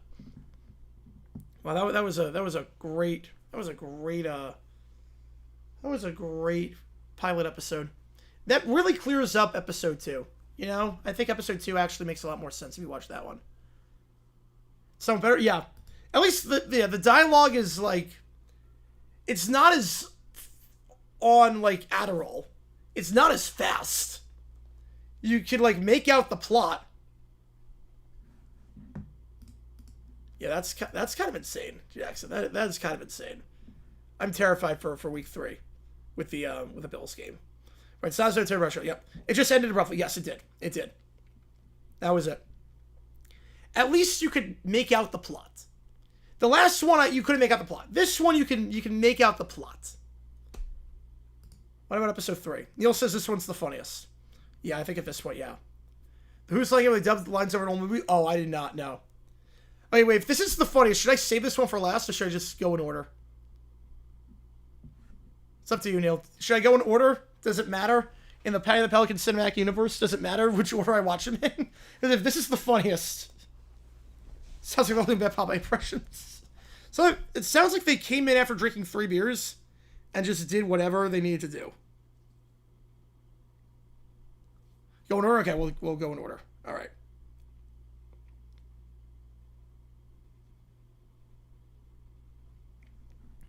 Wow, that was a great pilot episode. That really clears up episode 2. You know, I think episode 2 actually makes a lot more sense if you watch that one. So better, yeah. At least the dialogue is like, it's not as on like Adderall. It's not as fast. You can like make out the plot. Yeah, that's kind of insane, Jackson. That is kind of insane. I'm terrified for week 3 with the Bills game. Right, Sounds no Turbo Show. Yep, it just ended abruptly. Yes, it did. It did. That was it. At least you could make out the plot. The last one you couldn't make out the plot. This one you can make out the plot. What about episode 3? Neil says this one's the funniest. Yeah, I think at this point, yeah. Who's like they dubbed the lines over an old movie? Oh, I did not know. Okay, wait, if this is the funniest, should I save this one for last or should I just go in order? It's up to you, Neil. Should I go in order? Does it matter? In the Patty the Pelican cinematic universe, does it matter which order I watch them in? Because if this is the funniest, sounds like only bad Popeye impressions. So it sounds like they came in after drinking 3 beers and just did whatever they needed to do. Go in order? Okay, we'll go in order. All right.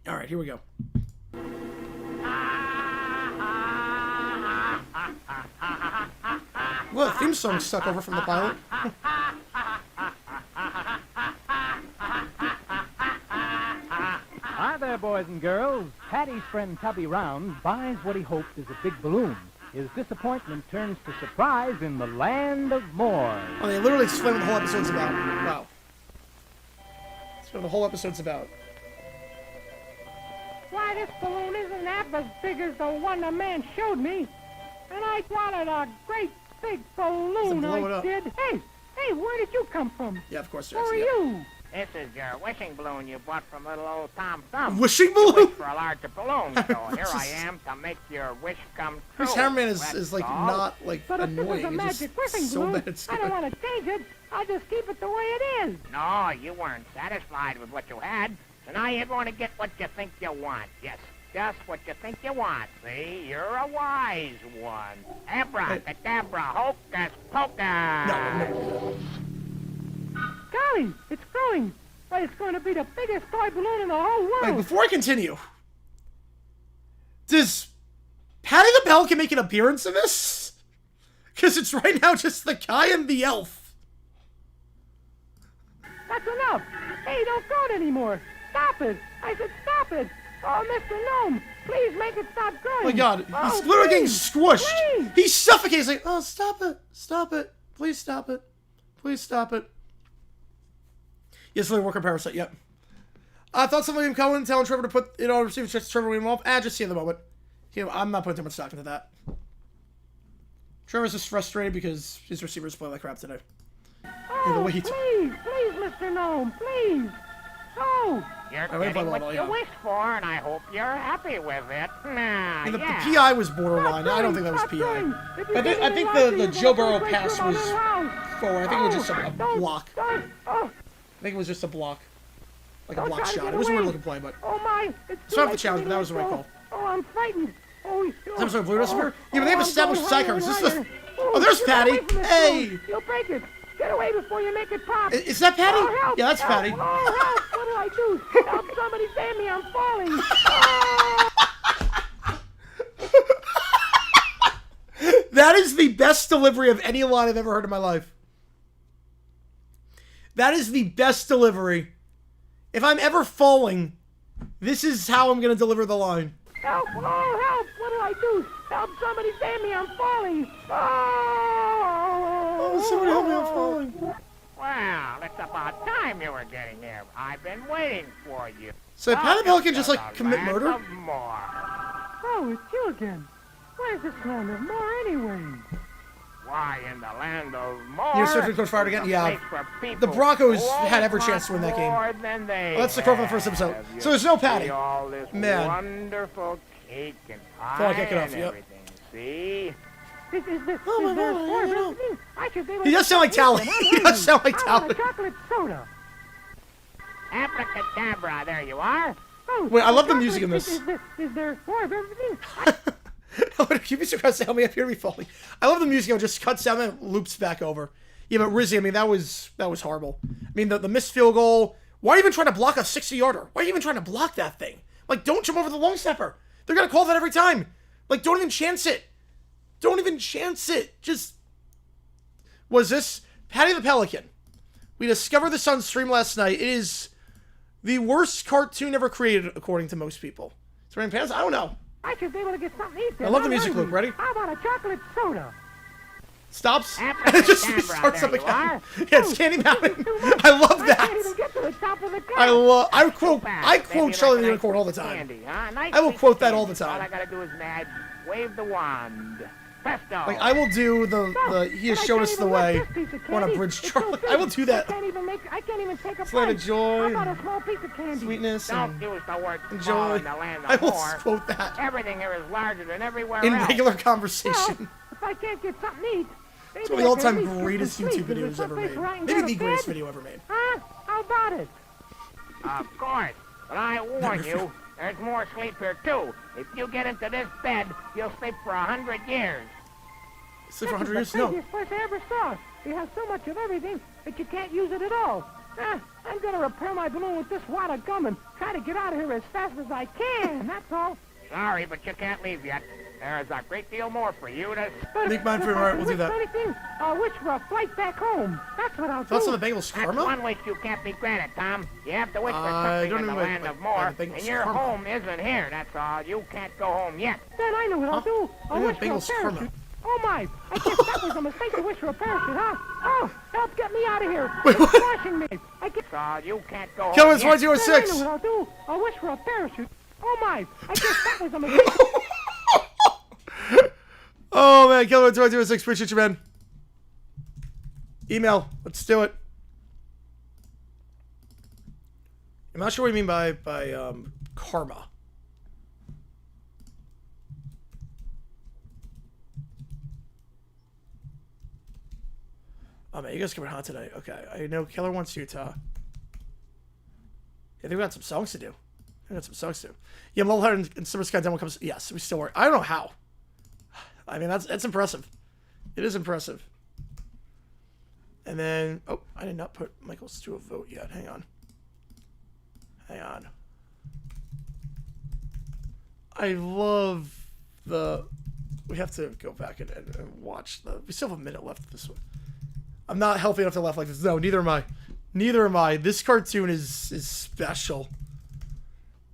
All right, here we go. Well, the theme song stuck over from the pilot. Hi there, boys and girls. Patty's friend Tubby Round buys what he hoped is a big balloon. His disappointment turns to surprise in the land of more. Oh, they literally explain what the whole episode's about. Wow. That's what the whole episode's about. Why, this balloon isn't half as big as the one the man showed me. And I wanted a great big balloon, blow it I up. did. Hey, where did you come from? Yeah, of course, Who Jackson. are Yeah. you? This is your wishing balloon you bought from little old Tom Thumb. Wishing You balloon? wished for a larger balloon, so here I am to make your wish come true. This Hammerman That's is like all. not like But if annoying. it was a It's magic just wishing so balloon, bad it's I don't good. want to change it. I'll just keep it the way it is. No, you weren't satisfied with what you had, so now you're going to get what you think you want. Yes, just what you think you want. See, you're a wise one. Abracadabra, hocus pocus. No. Golly, it's growing. Why, it's going to be the biggest toy balloon in the whole world. Wait, before I continue, does Patty the Pelican make an appearance in this? Because it's right now just the guy and the elf. That's enough. Hey, don't go it anymore. Stop it. I said stop it. Oh, Mr. Gnome, please make it stop growing. Oh my god, he's Oh, literally getting please, squished. please. He's suffocating. He's like, oh, stop it. Stop it. Please stop it. Please stop it. Yes, Lily Worker Parasite, yep. I thought somebody Cohen telling Trevor to put it on receiver checks to Trevor William off. Just see in the moment. I'm not putting too much stock into that. Trevor's just frustrated because his receivers play like crap today. Oh, the way he please, Mr. Gnome, please. Oh, You're I went by getting the what ball, you yeah. wished for, and I hope you're happy with it. Nah, And the yeah. PI was borderline. I don't think that was stop growing. PI. If you I give think me the lots, you're Joe gonna Burrow break pass through my was little house. forward. I think it was just a Don't, block. Don't, oh, I think it was just a block. Like a don't block try to shot. get It was a away. weird looking play, but oh my. It's not too the late challenge, for but that me was to the right go. call. Oh, I'm frightened. Oh, I'm sorry, Blue Receiver? Yeah, but they've I'm established going side higher covers. and This is the... higher. Oh, there's get Patty. away from this Hey! balloon. You'll break it. Get away before you make it pop. Is that Patty? Oh, help. Yeah, that's Help. Patty. Oh, help. What did I do? Help, somebody save me. I'm falling. Oh. That is the best delivery of any line I've ever heard in my life. That is the best delivery. If I'm ever falling, this is how I'm going to deliver the line. Help. Oh, help. What did I do? Help, somebody save me. I'm falling. Oh, somebody help me, I'm falling. Well, it's about time you were getting here. I've been waiting for you. So Patty Pelican just, like, commit Land murder? of More. Oh, it's you again. Where's this land of more anyway? Why, in the land of more. You're searching Coach Fired again? it's a Yeah. place for people The Broncos who had every want chance to win that game. more than they Well, that's the core from the first episode. have. You So there's no Patty. see all this Man. wonderful cake and Feel like pie Kickoff, and yep. everything. See? Is there Oh, my four God, of I know. everything? I should be able He does sound like Tally. He does sound like I want a Tally. chocolate soda. Abracadabra, there you are. Oh, Wait, I love the chocolate- music in this. Is there more of everything? You'd be surprised to help me up here to be falling. I love the music. It just cuts down and loops back over. Yeah, but Rizzy, I mean, that was horrible. I mean, the missed field goal. Why are you even trying to block a 60-yarder? Why are you even trying to block that thing? Like, don't jump over the long snapper. They're going to call that every time. Like, don't even chance it. Don't even chance it. Just... Was this Patty the Pelican? We discovered this on stream last night. It is the worst cartoon ever created, according to most people. Is there any pants? I don't know. I should be able to get something to eat. I love the music loop. Ready? How about a chocolate soda? Stops. And it Abracadabra, just starts there up you again. are. Yeah, it's Candy Mountain. Too much. I love I can't even that. get to the top of the car. I quote Maybe Charlie like the a Unicorn all the nice time. candy, huh? Nice I will piece quote of that all candy. the time. All I gotta do is wave the wand. Presto. Like I will do the he has But I shown can't us the even way lift this piece of on a candy. bridge It's so Charlie. big. I will do that. I can't even take a Slant of bite. joy How about a small piece of candy? Sweetness Don't and use the word small joy. in the land I of will more. quote that Everything here is larger than everywhere in else. regular Well, conversation. if I can't get something to eat, It's maybe one of the I can at all-time least get greatest some YouTube sleep. Is there videos ever someplace made. where I can Maybe go the to greatest bed? video ever made. Huh? How about it? Of course. But I warn you, there's more sleep here too. If you get into this bed, you'll sleep for 100 years. Sleep for This 100 is years? the No. craziest place I ever saw. It has so much of everything that you can't use it at all. I'm gonna repair my balloon with this wad of gum and try to get out of here as fast as I can. That's all. Sorry, but you can't leave yet. There's a great deal more for you to... But Make mine if for him. I All right, can we'll do wish that. for anything, I'll wish for a flight back home. That's what I'll do. Thoughts on the Bengals That's karma? one wish you can't be granted, Tom. You have to wish for I something don't in the know land what- of more, the Bengals and your karma. home isn't here, that's all. You can't go home yet. Then I know what I'll do. I'll Maybe wish the for a Bengals karma. parachute. Oh my! I guess that was a mistake to wish for a parachute, huh? Oh, help get me out of here! Wait, It's what? squashing me. I guess So you can't go Kill home us yet. 106. Then I know what I'll do. I'll wish for a parachute. Oh my! I guess that was a mistake. Oh man, Killer 2206, appreciate you, man. Email, let's do it. I'm not sure what you mean by karma. Oh man, you guys coming hot today. Okay, I know Killer wants Utah. Yeah, they've got some songs to do. They've got some songs to do. Yeah, Level 100 and Summer Sky demo comes. Yes, we still work. I don't know how. I mean, that's impressive. It is impressive. And then, oh, I did not put Michael's to a vote yet. Hang on. Hang on. I love the... We have to go back and watch the... We still have a minute left of this one. I'm not healthy enough to laugh like this. No, neither am I. Neither am I. This cartoon is special.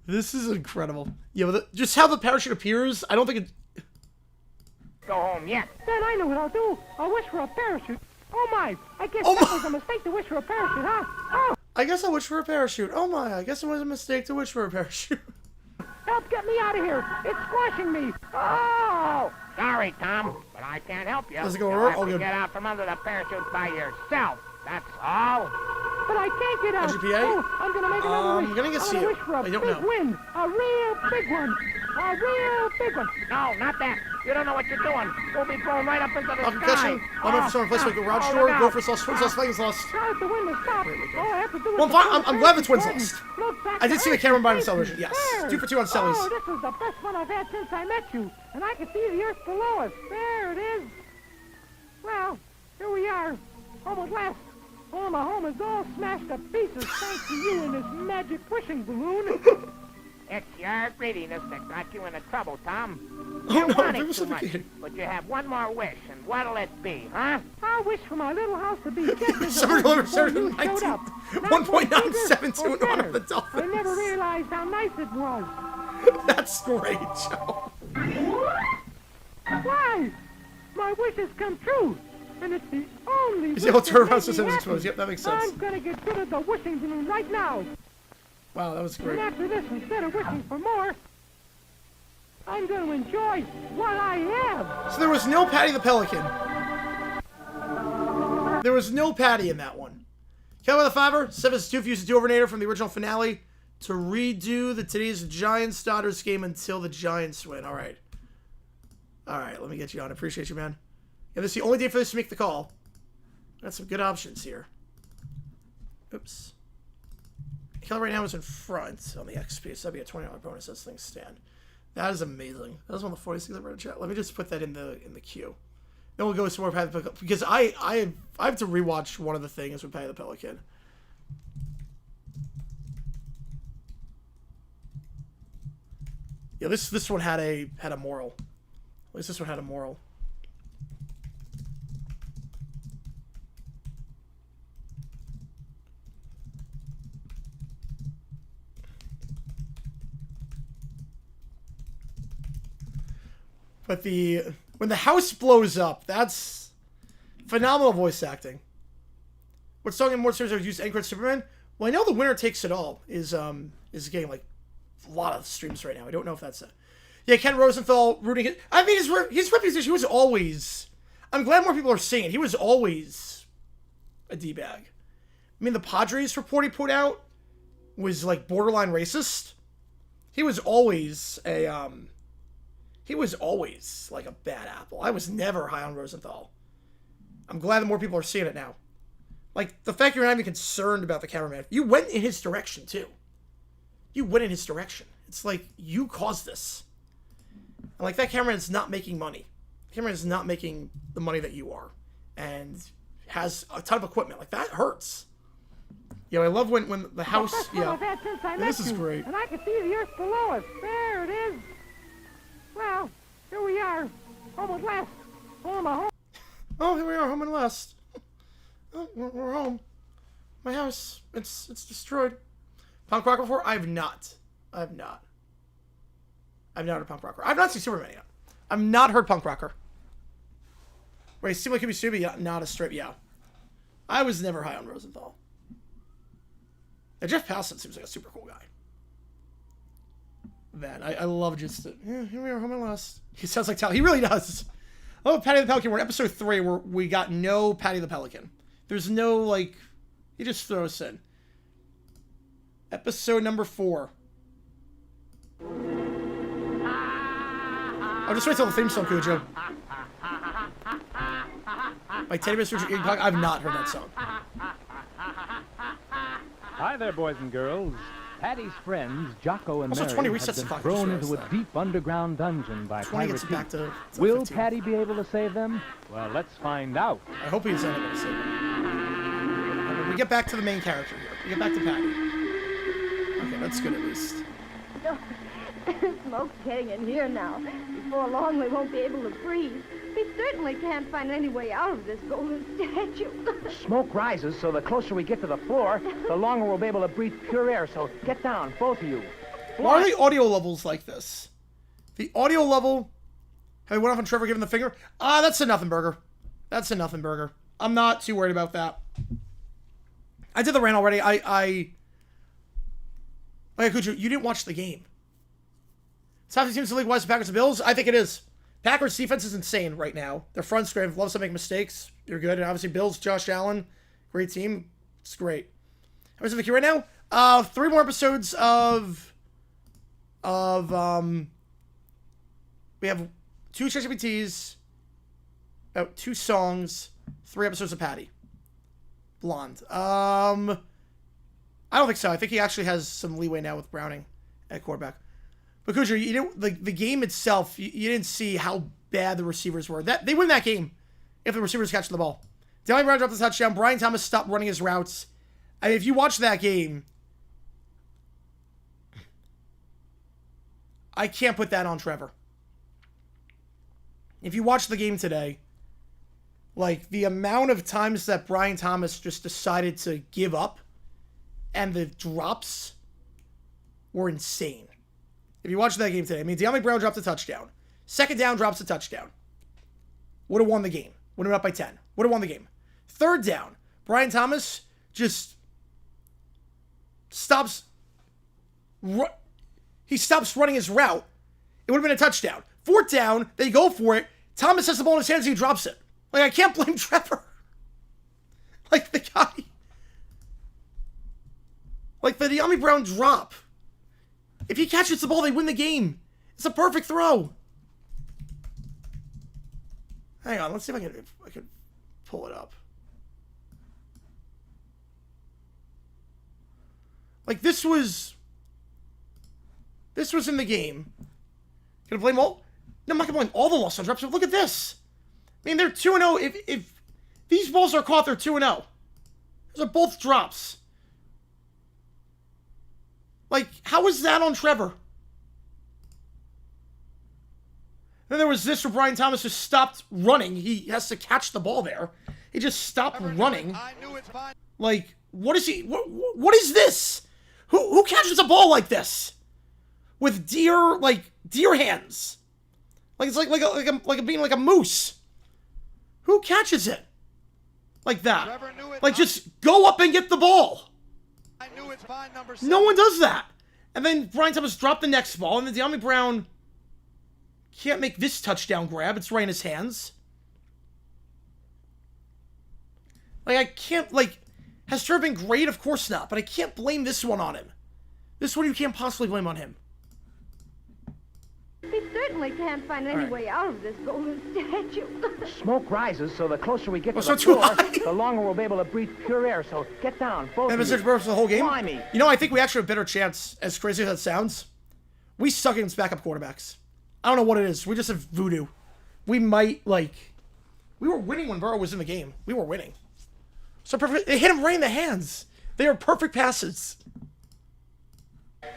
This is incredible. Yeah, but just how the parachute appears, I don't think it... Go home yet. Then I know what I'll do. I'll wish for a parachute. Oh my! I guess Oh that my. was a mistake to wish for a parachute, huh? Oh, I guess I wish for a parachute. Oh my, I guess it was a mistake to wish for a parachute. help get me out of here! It's squashing me! Oh! Sorry, Tom, but I can't help you. Does it go You'll over? have Oh, to good. get out from under the parachute by yourself. That's all. But I can't get out. GPA? Oh, I'm gonna make another wish. I'm gonna get I'm see gonna it. wish for a I big don't know. win. A real big one. A real big one. No, not that. You don't know what you're doing. You'll be blown right up into the Falcon sky. catching. I'm up for someone place like garage door. Go for sauce. Twins lost. Vikings lost. Try the wind to stop. All I have to do is Well, to fine. pull I'm glad the Twins button. lost. Look back I did to see the Earth. Hammerman Thank you. Celebration. Yes. There. 2 for 2 on Sellies. Oh, this is the best one I've had since I met you. And I can see the Earth below us. There it is. Well, here we are. Almost at last. Oh, my home is all smashed to pieces thanks to you and this magic wishing balloon. It's your greediness that got you into trouble, Tom. Oh You no, want people it too much, suffocating. but you have one more wish, and what'll it be, huh? I wish for my little house to be just as Summer it was delivered before you Saturday showed up. 19th. Not more 1.97 bigger to or an honor better. of the Dolphins. I never realized how nice it was. That's great, Joe. Why? My wish has come true. And it's the only He's wish able to that turn around made so me it's happy. exposed. Yep, that makes sense. I'm gonna get rid of the wishing balloon right now. Wow, that was And great. after this, instead of wishing for more, I'm gonna enjoy what I have. So there was no Patty the Pelican. There was no Patty in that one. Kevin with a $5. 7-2 if you used the overnator from the original finale to redo the today's Giants-Dodgers game until the Giants win. All right. All right, let me get you on. Appreciate you, man. Yeah, this is the only day for this to make the call. Got some good options here. Oops. Keller right now is in front on the XP, so that'd be a $20 bonus as things stand. That is amazing. That was one of the 46 I read in chat. Let me just put that in the queue. Then we'll go with some more Patty the Pelican, because I have to rewatch one of the things with Patty the Pelican. Yeah, this one had a moral. At least this one had a moral. But when the house blows up, that's phenomenal voice acting. What song in more series have used Anchor Superman? Well, I know the winner takes it all is getting like a lot of streams right now. I don't know if that's it. Yeah, Ken Rosenthal rooting it. I mean, his reputation, he was always. I'm glad more people are seeing it. He was always a d-bag. I mean, the Padres report he put out was like borderline racist. He was always a He was always like a bad apple. I was never high on Rosenthal. I'm glad that more people are seeing it now. Like, the fact you're not even concerned about the cameraman. You went in his direction, too. You went in his direction. It's like, you caused this. And, like, that cameraman is not making money. The cameraman is not making the money that you are. And has a ton of equipment. Like, that hurts. You know, I love when the house... The best one I've had since I met This is you, great. And I can see the earth below us. There it is. Well, here we are. Home at last. Home at home. Oh, here we are, home at last. Oh, we're home. My house, it's destroyed. Punk Rocker before? I have not. I've not heard Punk Rocker. I've not seen Superman yet. I've not heard Punk Rocker. Wait, it seemed like it could be Super, not a straight, yeah. I was never high on Rosenthal. Now, Jeff Passan seems like a super cool guy. Man, I love just yeah, here we are, home at last. He sounds like Tal. He really does. Oh, Patty the Pelican. We're in episode 3 where we got no Patty the Pelican. There's no, like, he just throws in. Episode number 4. I'll just wait till the theme song, Cujo. Like, Teddy Bear's Richard Iggy Pop. I've not heard that song. Hi there, boys and girls. Patty's friends, Jocko and Also, Mary, 20 have resets the been clock, thrown just into a realized deep underground dungeon by 20 pirate gets back thieves. to Will 15. Patty be able to save them? Well, let's find out. I hope he's unable to save it. Okay, we get back to the main character here. We get back to Patty. Okay, that's good at least. Smoke's getting in here now. Before long, we won't be able to breathe. We certainly can't find any way out of this golden statue. Smoke rises, so the closer we get to the floor, the longer we'll be able to breathe pure air. So get down, both of you. Why are the audio levels like this? The audio level... Have we went off on Trevor giving the finger? That's a nothing burger. That's a nothing burger. I'm not too worried about that. I did the rant already. Okay, Kuchu, you didn't watch the game. Top 2 teams in the league, wise, Packers and Bills? I think it is. Packers' defense is insane right now. Their front scram loves to make mistakes. They're good. And obviously, Bills, Josh Allen, great team. It's great. How much in the queue right now? 3 more episodes of we have 2 ChatGPTs, about 2 songs, 3 episodes of Patty. Blonde. I don't think so. I think he actually has some leeway now with Browning at quarterback. But Kujar, you didn't, the game itself, you didn't see how bad the receivers were. They win that game if the receivers catch the ball. De'Ami Brown dropped the touchdown. Brian Thomas stopped running his routes. I mean, if you watch that game, I can't put that on Trevor. If you watch the game today, like, the amount of times that Brian Thomas just decided to give up and the drops were insane. If you watch that game today, I mean, De'Ami Brown dropped a touchdown. Second down, drops a touchdown. Would have won the game. Would have been up by 10. Would have won the game. Third down, Brian Thomas just stops. He stops running his route. It would have been a touchdown. Fourth down, they go for it. Thomas has the ball in his hands and he drops it. Like, I can't blame Trevor. Like, the guy. Like, the De'Ami Brown drop. If he catches the ball, they win the game. It's a perfect throw. Hang on, let's see if I can pull it up. Like, this was in the game. Gonna blame all? No, I'm not gonna blame all the loss on drops. But look at this. I mean, they're 2-0. If these balls are caught, they're 2-0. Those are both drops. Like, how is that on Trevor? Then there was this where Brian Thomas just stopped running. He has to catch the ball there. He just stopped running. Like, what is he? What is this? Who catches a ball like this with deer hands? Like, it's like being like a moose. Who catches it like that? Like, just go up and get the ball. No one does that. And then Brian Thomas dropped the next ball, and then De'Ami Brown can't make this touchdown grab. It's right in his hands. Like, I can't, like, has Trevor been great? Of course not, but I can't blame this one on him. This one you can't possibly blame on him. We certainly can't find any way out of this golden statue. Smoke rises, so the closer we get to so the too floor, high. the longer we'll be able to breathe pure air. So get down, both And of you. for the whole game. Fly me. You know, I think we actually have a better chance, as crazy as that sounds. We suck against backup quarterbacks. I don't know what it is. We just have voodoo. We might, like... We were winning when Burrow was in the game. We were winning. So perfect. They hit him right in the hands. They are perfect passes.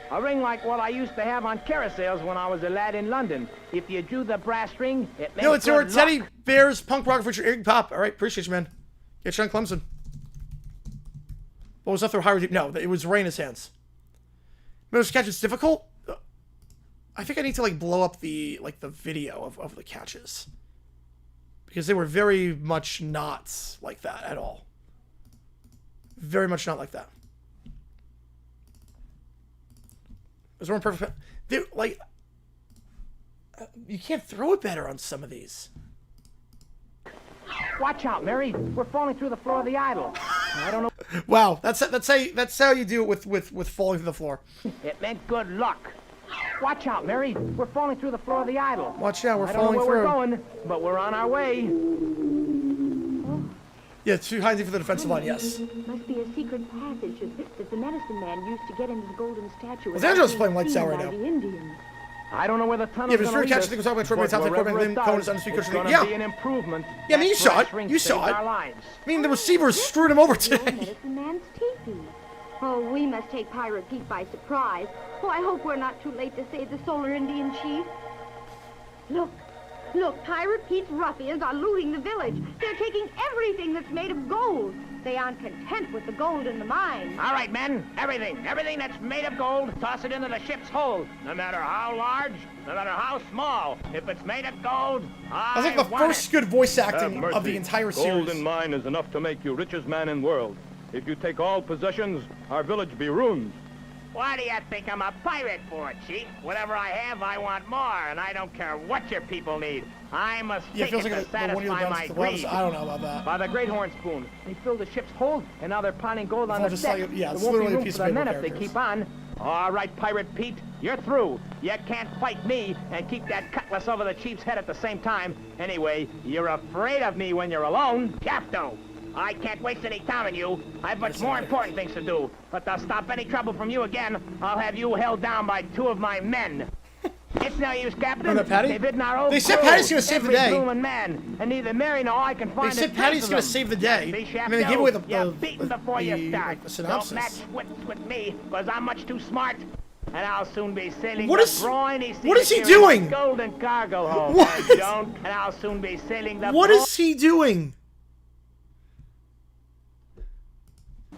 A ring like what I used to have on carousels when I was a lad in London. If you drew the brass ring, it meant No, it's your good Teddy luck. Bears punk rock for your Eric Pop. All right, appreciate you, man. Get Sean Clemson. What was up there? Higher? No, it was right in his hands. Those catches difficult. I think I need to like blow up the video of the catches because they were very much not like that at all. Very much not like that. Those weren't perfect. They, like, you can't throw it better on some of these. Watch out, Mary. We're falling through the floor of the idol. I don't know. Wow, that's how you do it with falling through the floor. It meant good luck. Watch out, Mary. We're falling through the floor of the idol. Watch out, we're I don't know falling where through. we're going, but we're on our way. Yeah, too high for the defensive line. Yes. Must be a secret passage that the medicine man used to get into the golden statue. Los Angeles is playing lights out right by now. the Indians. I don't know where the tunnel's Yeah, but it's gonna fair lead catch. I us, think we're talking about Troy but top wherever quarterback. it Then Cohen does, is undisputed it's cushion. gonna Yeah. be an improvement. Yeah, I mean, you That saw it. brass ring You saw saved it. our lives. I mean, the receivers screwed him over The today. medicine man's teepee. Oh, we must take Pirate Pete by surprise. Oh, I hope we're not too late to save the Solar Indian chief. Look, Pirate Pete's ruffians are looting the village. They're taking everything that's made of gold. They aren't content with the gold in the mine. All right, men, everything that's made of gold, toss it into the ship's hold. No matter how large, no matter how small. If it's made of gold, I think the first good voice acting Have of the mercy. entire Gold series. in mine is enough to make you richest man in world. If you take all possessions, our village be ruined. Why do you think I'm a pirate for, Chief? Whatever I have, I want more, and I don't care what your people need. I must Yeah, it take feels it like to the one of the satisfy my guns. The weapons. greed. I don't know about that. By the Great Horn Spoon. They filled the ship's hold, and now they're piling gold on all the just deck. like- yeah, it's there won't be literally a room piece for of the paper men if they characters. keep on. All right, Pirate Pete, you're through. You can't fight me and keep that cutlass over the chief's head at the same time. Anyway, you're afraid of me when you're alone. Capto, I can't waste any time on you. I've much more important things to do. But to stop any trouble from you again, I'll have you held down by two of my men. It's no use, Captain. Remember Patty? They've hidden our old They said crew, Patty's gonna save the day. every bloomin' man, and neither Mary nor I can find They said a Patty's trace gonna of them. save the day. See, I mean, they gave away the you're beaten before you start. like, the synopsis. Don't match wits with me, because I'm much too smart. And I'll soon be sailing What the is- briny sea what is to he carry doing? Golden cargo home. What? And don't, and I'll soon be sailing the What is he doing?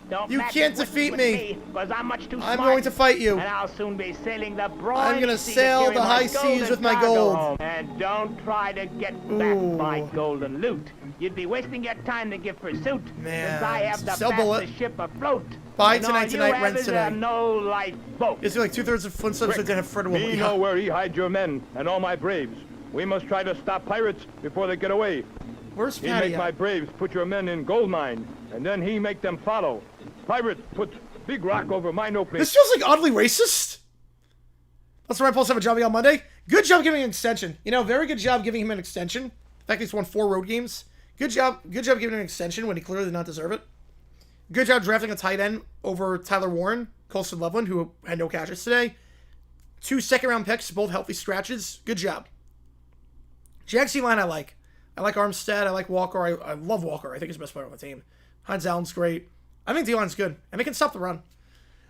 Don't You match can't wits defeat with me. because I'm much too I'm smart. going to fight you. And I'll soon be sailing the briny I'm gonna sea to sail carry the my high seas golden with my cargo gold. home. And don't try to get Ooh. back my golden loot. You'd be wasting your time to give pursuit. Man, Since I have the sell bullet. fastest ship afloat. Buy And all tonight, you tonight, have rent is today. a no-life boat. It's like 2/3 of Flintstones that have Fred Me know where he hides your men and all my braves. We must try to stop pirates before they get away. Where's He Patty make my at? braves put your men in gold mine, and then he make them follow. Pirates put big rock over mine opening. This feels like oddly racist. Let's Rant Pulse have a job on Monday. Good job giving him an extension. You know, very good job giving him an extension. In fact, he's won 4 road games. Good job giving him an extension when he clearly did not deserve it. Good job drafting a tight end over Tyler Warren, Colston Loveland, who had no catches today. 2 second-round picks, both healthy scratches. Good job. Jags line I like. I like Armstead. I like Walker. I love Walker. I think he's the best player on the team. Hines Allen's great. I think D-line's good. And they can stop the run.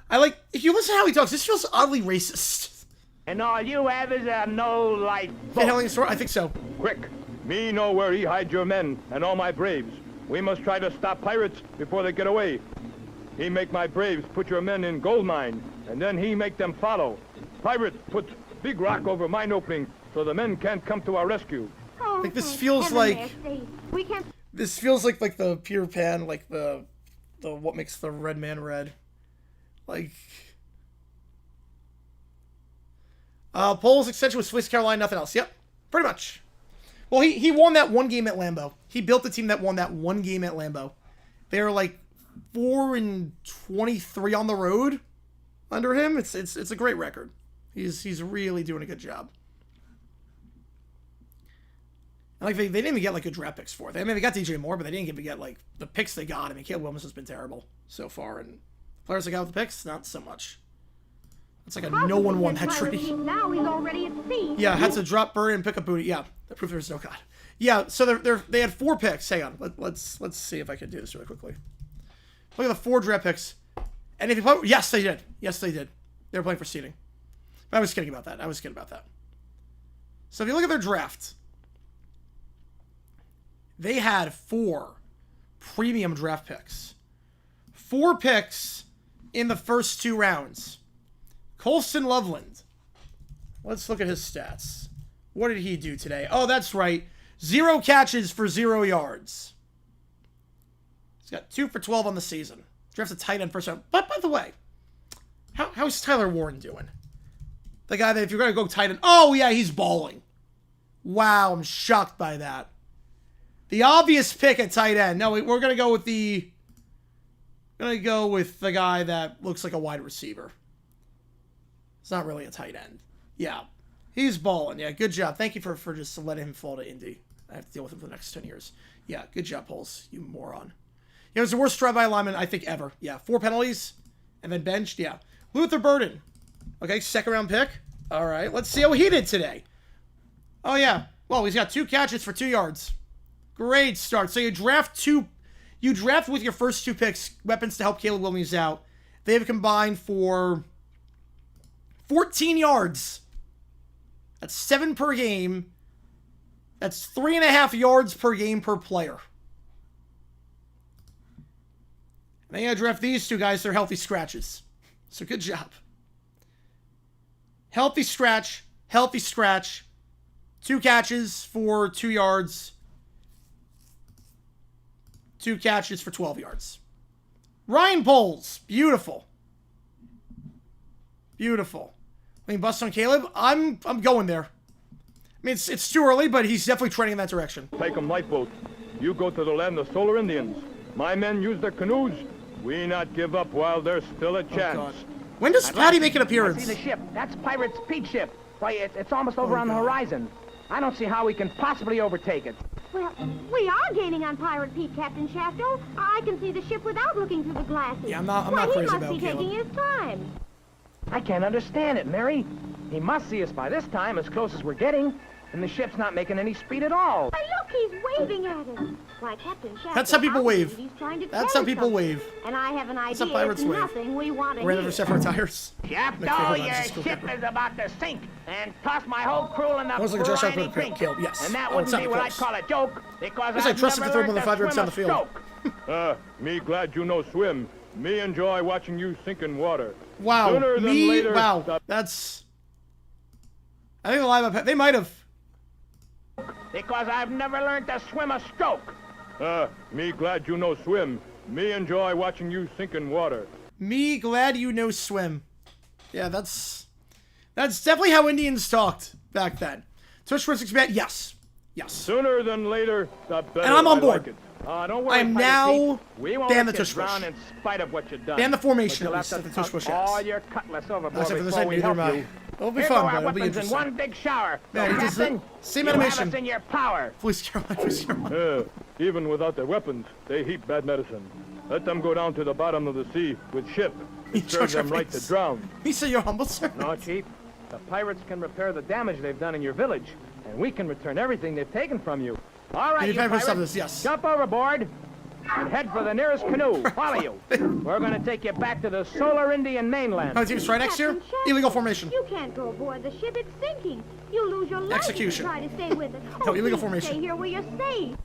I like, if you listen to how he talks, this feels oddly racist. And all you have is a no-life Hey, boat. I think so. Quick, me know where he hides your men and all my braves. We must try to stop pirates before they get away. He make my braves put your men in gold mine, and then he make them follow. Pirates put big rock over mine opening, so the men can't come to our rescue. Oh, Like, this thank feels heaven like- they're safe. We can't. This feels like the Peter Pan, like the what makes the red man red. Like, Pole's extension was Swiss Carolina, nothing else. Yep, pretty much. Well, he won that one game at Lambeau. He built the team that won that one game at Lambeau. They were like 4-23 on the road under him. It's a great record. He's really doing a good job. And like they didn't even get like good draft picks for it. I mean, they got DJ Moore, but they didn't even get like the picks they got. I mean, Caleb Williams has been terrible so far, and players that got with the picks, not so much. It's like a no one won that trade. Now he's already at sea. Yeah, had to drop Bird and pick up Booty. Yeah, that proved there's no God. Yeah, so they had 4 picks. Hang on, let's see if I can do this really quickly. Look at the 4 draft picks, and if you play, yes they did. Yes they did. They were playing for seeding. I was kidding about that. So if you look at their draft, they had 4 premium draft picks. 4 picks in the first 2 rounds. Colston Loveland. Let's look at his stats. What did he do today? Oh, that's right. 0 catches for 0 yards. He's got 2 for 12 on the season. Drafts a tight end first round. But by the way, how's Tyler Warren doing? The guy that if you're going to go tight end. Oh, yeah, he's balling. Wow, I'm shocked by that. The obvious pick at tight end. No, we're going to go with the guy that looks like a wide receiver. It's not really a tight end. Yeah. He's balling. Yeah, good job. Thank you for just letting him fall to Indy. I have to deal with him for the next 10 years. Yeah, good job, Poles. You moron. Yeah, it was the worst drive by lineman, I think, ever. Yeah, 4 penalties and then benched. Yeah. Luther Burden. Okay, second round pick. All right, let's see how he did today. Oh, yeah. Well, he's got 2 catches for 2 yards. Great start. So you draft with your first 2 picks, weapons to help Caleb Williams out. They have combined for 14 yards. That's 7 per game. That's 3.5 yards per game per player. And then you gotta draft these 2 guys. They're healthy scratches. So good job. Healthy scratch. 2 catches for 2 yards. 2 catches for 12 yards. Ryan Poles. Beautiful. I mean, bust on Caleb. I'm going there. I mean, it's too early, but he's definitely trending in that direction. Take 'em lifeboat. You go to the land of Solar Indians. My men use their canoes. We not give up while there's still a chance. God. When does Patty make an appearance? I see the ship. That's Pirate's Pete ship. Why, it's almost over on the horizon. I don't see how we can possibly overtake it. Well, we are gaining on Pirate Pete, Captain Shafto. I can see the ship without looking through the glasses. Yeah, I'm not Why, crazy he about must be Caleb. taking his time. I can't understand it, Mary. He must see us by this time, as close as we're getting. And the ship's not making any speed at all. Why, look, he's waving at us. Why, Captain Shaft, That's how people wave. He's trying to That's tell how us people something. wave. And I have an That's how idea. pirates It's wave. nothing we want to Ran hear. over separate tires. Captain, your ship is about to sink and toss my whole crew in the Looks like a Josh briny Alfred drink. kill, yes. And that Oh, it's wouldn't be not what I'd close. call a joke, because Guess I I've trusted never to throw him on learned the 5 yards swim down the a field. stroke. Me glad you know swim. Me enjoy watching you sink in water. Wow. Sooner than Me? later, Wow. the- That's... I think the live up... They might have... Because I've never learned to swim a stroke. Me glad you know swim. Me enjoy watching you sink in water. Me glad you know swim. Yeah, that's definitely how Indians talked back then. Twitch Sports Expand, yes. Yes. Sooner than later, the better. And I'm on I board. like it. Don't worry, I'm Pirate now Pete. We won't ban let the you tush push. drown in spite of what you've done. Ban the formation, But you'll at have least, to that the tush toss push all has. your cutlass overboard Except for this before side, we neither help am I. you. It'll be Here fun, go but our it'll be weapons in interesting. one big shower. Yeah, So, he does Captain, it. Same you animation. have us in your power. Please, Caroline. Even without their weapons, they heap bad medicine. Let them go down to the bottom of the sea with ship. He It serves took them our right to face. drown. He said you're humble, sir. No, Chief. The pirates can repair the damage they've done in your village, and we can return everything they've taken from you. All right, You you can't pirates, stop this, yes. jump overboard and head for the nearest canoe. Follow you. We're going to take you back to the Solar Indian mainland. How many teams right next year? Captain Shaft, Illegal formation. You can't go aboard the ship. It's sinking. You lose your life Execution. if you try to stay with it. No, illegal please formation. Stay here where you're safe.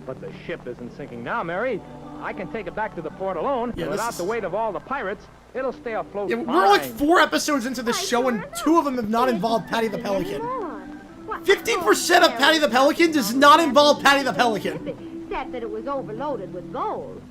But the ship isn't sinking now, Mary. I can take it back to the port alone. Yeah, this Without is- the weight of all the pirates, it'll stay afloat Yeah, fine. we're like 4 episodes into this show, and 2 of them have not involved Patty the Pelican. 50% of Patty the Pelican does not involve Patty the Pelican. Except that it was overloaded with gold.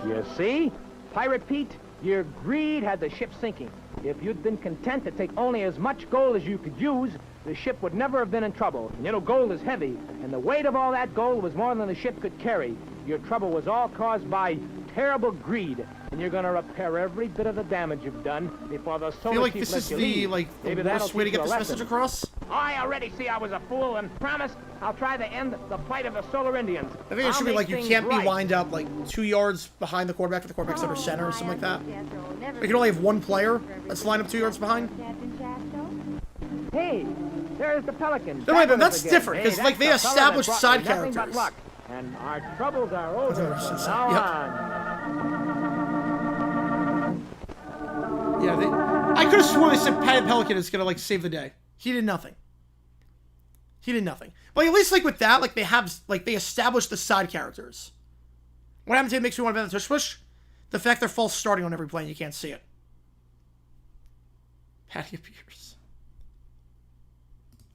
You see? Pirate Pete, your greed had the ship sinking. If you'd been content to take only as much gold as you could use, the ship would never have been in trouble. And you know, gold is heavy, and the weight of all that gold was more than the ship could carry. Your trouble was all caused by terrible greed, and you're going to repair every bit of the damage you've done before the I solar feel like chief this lets is you the leave. the Maybe that'll worst way to teach get you a this message lesson. across. I already see I was a fool, and promise I'll try to end the plight of the Solar Indians. I think it should be like you can't be lined up like 2 yards behind the quarterback for the quarterback's under center or something like that. You can only have 1 player that's lined up 2 yards behind. Hey, there's the Pelican. No, wait, but Back with us that's again. different, 'cause, Hey, like, they that's the fella established that brought side me nothing but characters. luck. And our troubles are over Yep. from now on. Yeah, I could have sworn they said Patty the Pelican is gonna like save the day. He did nothing. He did nothing. But at least like with that, like they established the side characters. What happened to it makes me want to bet the tush push? The fact they're false starting on every plane, you can't see it. Patty appears.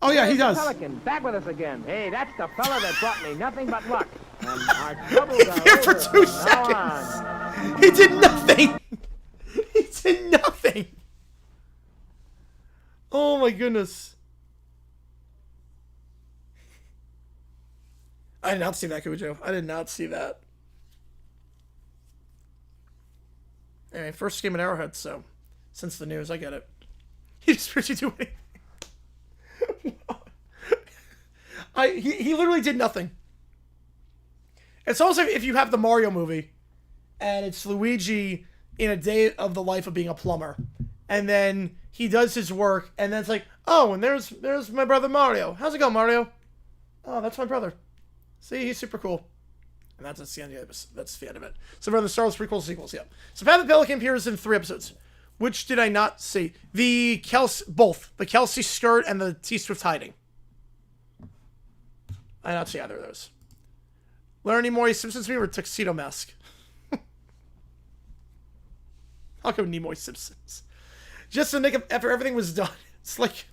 Oh yeah, he There's does. the Pelican, back with us again. Hey, that's the fella that brought me nothing but luck. And our troubles are Here for over 2 from now seconds. on. He did nothing. He did nothing. Oh my goodness. I did not see that, Cujo. I did not see that. Anyway, first game at Arrowhead, so since the news, I get it. He just pretty do anything. He literally did nothing. It's also if you have the Mario movie, and it's Luigi in a day of the life of being a plumber, and then he does his work, and then it's like, oh, and there's my brother Mario. How's it going, Mario? Oh, that's my brother. See, he's super cool. And that's the end of it. That's the end of it. So for the Star Wars prequels, sequels, yeah. So Pat the Pelican appears in 3 episodes. Which did I not see? Both. The Kelsey skirt and the T-Swift hiding. I did not see either of those. Learn any more Simpsons meme or tuxedo mask? I'll go Nimoy Simpsons. Just to make after everything was done. It's like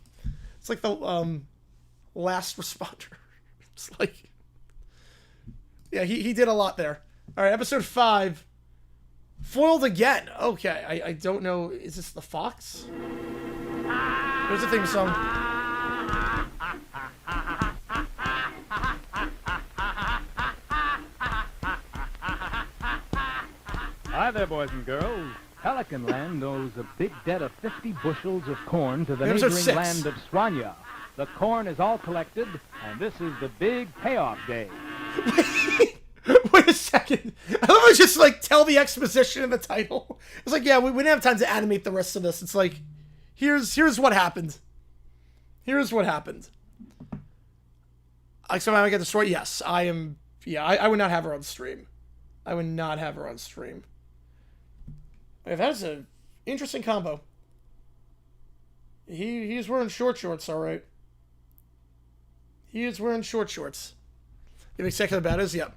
the last responder. It's like, yeah, he did a lot there. All right, episode 5, foiled again. Okay, I don't know. Is this the Fox? There's the theme song. Hi there, boys and girls. Pelican Land owes a big debt of 50 bushels of corn to the Episode neighboring 6. land of Swanya. The corn is all collected, and this is the big payoff day. Wait a second. I love how just like tell the exposition in the title. It's like, yeah, we didn't have time to animate the rest of this. It's like, here's what happened. Here's what happened. Like, somehow I get destroyed? Yes, I am... Yeah, I would not have her on stream. I would not have her on stream. That is an interesting combo. He's wearing short shorts, alright. He is wearing short shorts. You have secular batters? Yep.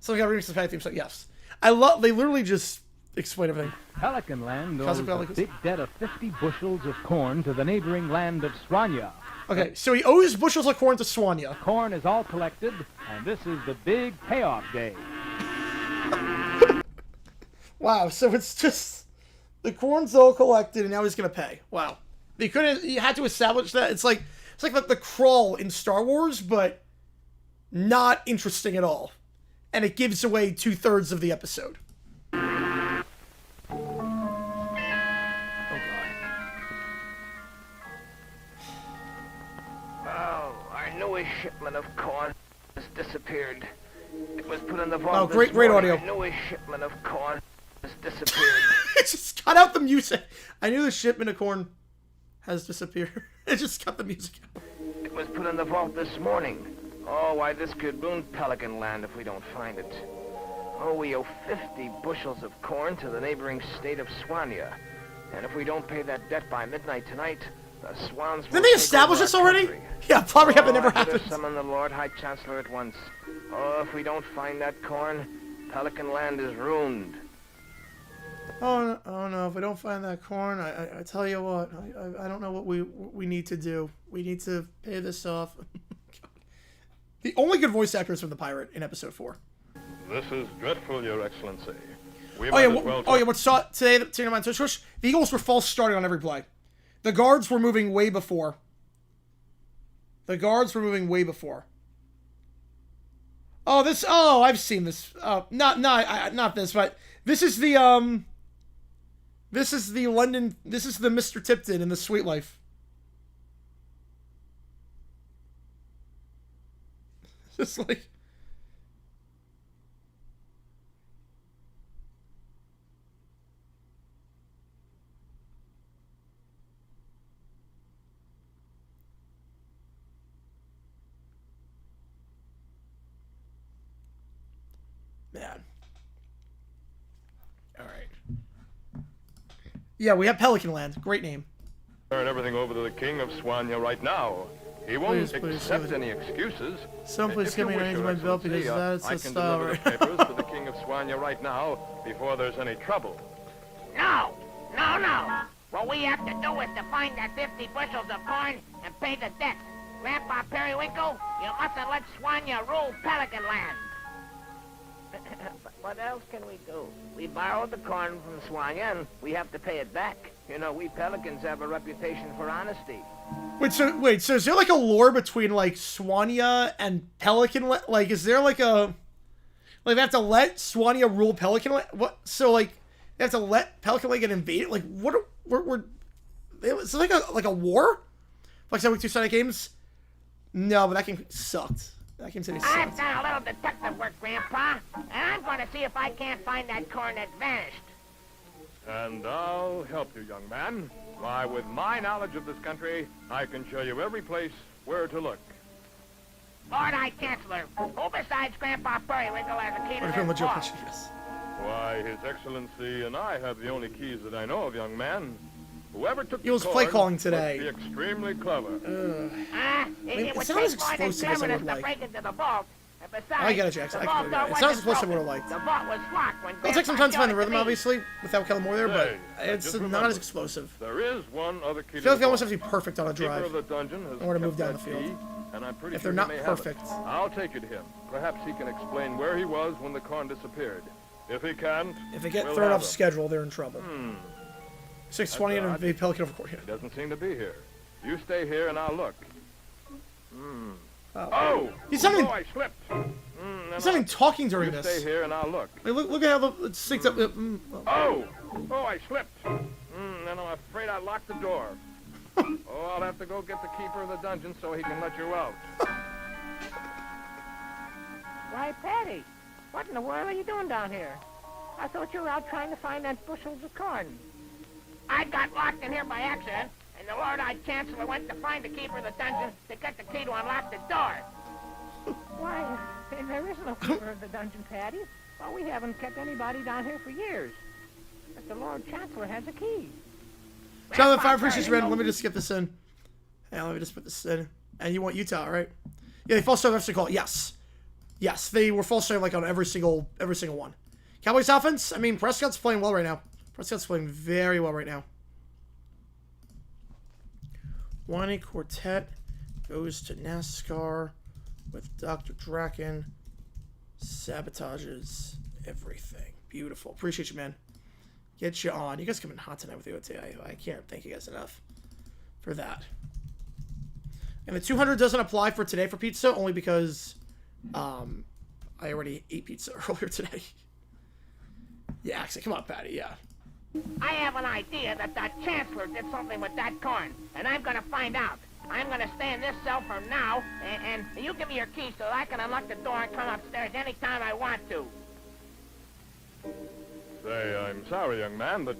Someone got remix the fact theme, so yes. I love... They literally just explain everything. Pelican land owes Cosmic a Pelicans. big debt of 50 bushels of corn to the neighboring land of Swanya. Okay, so he owes bushels of corn to Swanya. Corn is all collected, and this is the big payoff day. Wow, so it's just... The corn's all collected, and now he's gonna pay. Wow. They couldn't... You had to establish that. It's like the crawl in Star Wars, but not interesting at all. And it gives away 2/3 of the episode. Oh, God. Oh, our newest shipment of corn has disappeared. It was put in the vault. Oh, great audio. Our newest shipment of corn has disappeared. It just cut out the music. I knew the shipment of corn has disappeared. It just cut the music out. It was put in the vault this morning. Oh, why, this could ruin Pelican land if we don't find it. Oh, we owe 50 bushels of corn to the neighboring state of Swanya. And if we don't pay that debt by midnight tonight, the Swans will Didn't they take establish over this our already? country. Yeah, probably have. It never I better happened. summon the Lord High Chancellor at once. Oh, if we don't find that corn, Pelican land is ruined. Oh no! If we don't find that corn, I tell you what, I don't know what we need to do. We need to pay this off. The only good voice actor is from the pirate in episode 4. This is dreadful, Your Excellency. We Oh yeah, might as well what saw today on Twitch? The Eagles were false starting on every play. The guards were moving way before. Oh, this. Oh, I've seen this. Not this, but this is the This is the London. This is the Mr. Tipton in the Sweet Life. Just like. Man. All right. Yeah, we have Pelican Land. Great name. turn everything over to the King of Swanya right now. He won't Please, accept any excuses. Someone please If give you me an wish, age Your of my belt because Excellency, that's I a can deliver the star. papers to the King of Swanya right now before there's any trouble. No! What we have to do is to find that 50 bushels of corn and pay the debt. Grandpa Periwinkle, you mustn't let Swanya rule Pelican Land. But what else can we do? We borrowed the corn from Swanya, and we have to pay it back. You know, we Pelicans have a reputation for honesty. Wait, so is there like a lore between like Swanya and Pelican? Like, is there like a they have to let Swanya rule Pelican? What? So like they have to let Pelican get invaded? Like what? Is it like a war? Like some two-sided games? No, but that game sucked. That game said it I've sucked. done a little detective work, Grandpa, and I'm going to see if I can't find that corn that vanished. And I'll help you, young man. Why, with my knowledge of this country, I can show you every place where to look. Lord High Chancellor, who besides Grandpa Periwinkle has a key to What if I'm this legit? vault? Yes. Why, His Excellency and I have the only keys that I know of, young man. Whoever took He was the play corn calling today. must be extremely clever. It would it's not as take more than explosive as I cleverness would to like. break into the vault. And besides, I get it, Jackson. the I vault can do door it. It's wasn't not as explosive as I broken. would have liked. The vault was locked when It'll take some time to find the rhythm, obviously, without killing more there, but Hey, it's just not remember, as explosive. There is one other key I feel like to they almost have the to be perfect on a Keeper drive. of the dungeon has I wanna move kept down that the field. key, and I'm pretty If sure they're he not may have perfect. it. I'll take it to him. Perhaps he can explain where he was when the corn disappeared. If he can't, If they get we'll thrown have off him. schedule, they're in trouble. 620 and odd. invade Pelican over court. He doesn't seem to be here. You stay here and I'll look. Oh. Oh! He's not even- Oh, I slipped! He's not even talking during You this. stay here and I'll look. Like, look at how it's synced up. Oh! Oh, I slipped! Then I'm afraid I locked the door. Oh, I'll have to go get the keeper of the dungeon so he can let you out. Why, Patty, what in the world are you doing down here? I thought you were out trying to find that bushels of corn. I got locked in here by accident, and the Lord High Chancellor went to find the keeper of the dungeon to get the key to unlock the door. Why, there is no keeper of the dungeon, Patty. Well, we haven't kept anybody down here for years. But the Lord Chancellor has a key. Jonathan, Fire Appreciation Random. Let me just skip this in. Hey, let me just put this in. And you want Utah, right? Yeah, they false start FC call. Yes. Yes, they were false starting like on every single one. Cowboys offense, I mean, Prescott's playing well right now. Prescott's playing very well right now. Wani Quartet goes to NASCAR with Dr. Draken. Sabotages everything. Beautiful. Appreciate you, man. Get you on. You guys come in hot tonight with the OT. I can't thank you guys enough for that. And the 200 doesn't apply for today for pizza, only because I already ate pizza earlier today. Yeah, actually, come on, Patty, yeah. I have an idea that the Chancellor did something with that corn, and I'm gonna find out. I'm gonna stay in this cell from now, and you give me your key so I can unlock the door and come upstairs anytime I want to. Say, I'm sorry, young man, but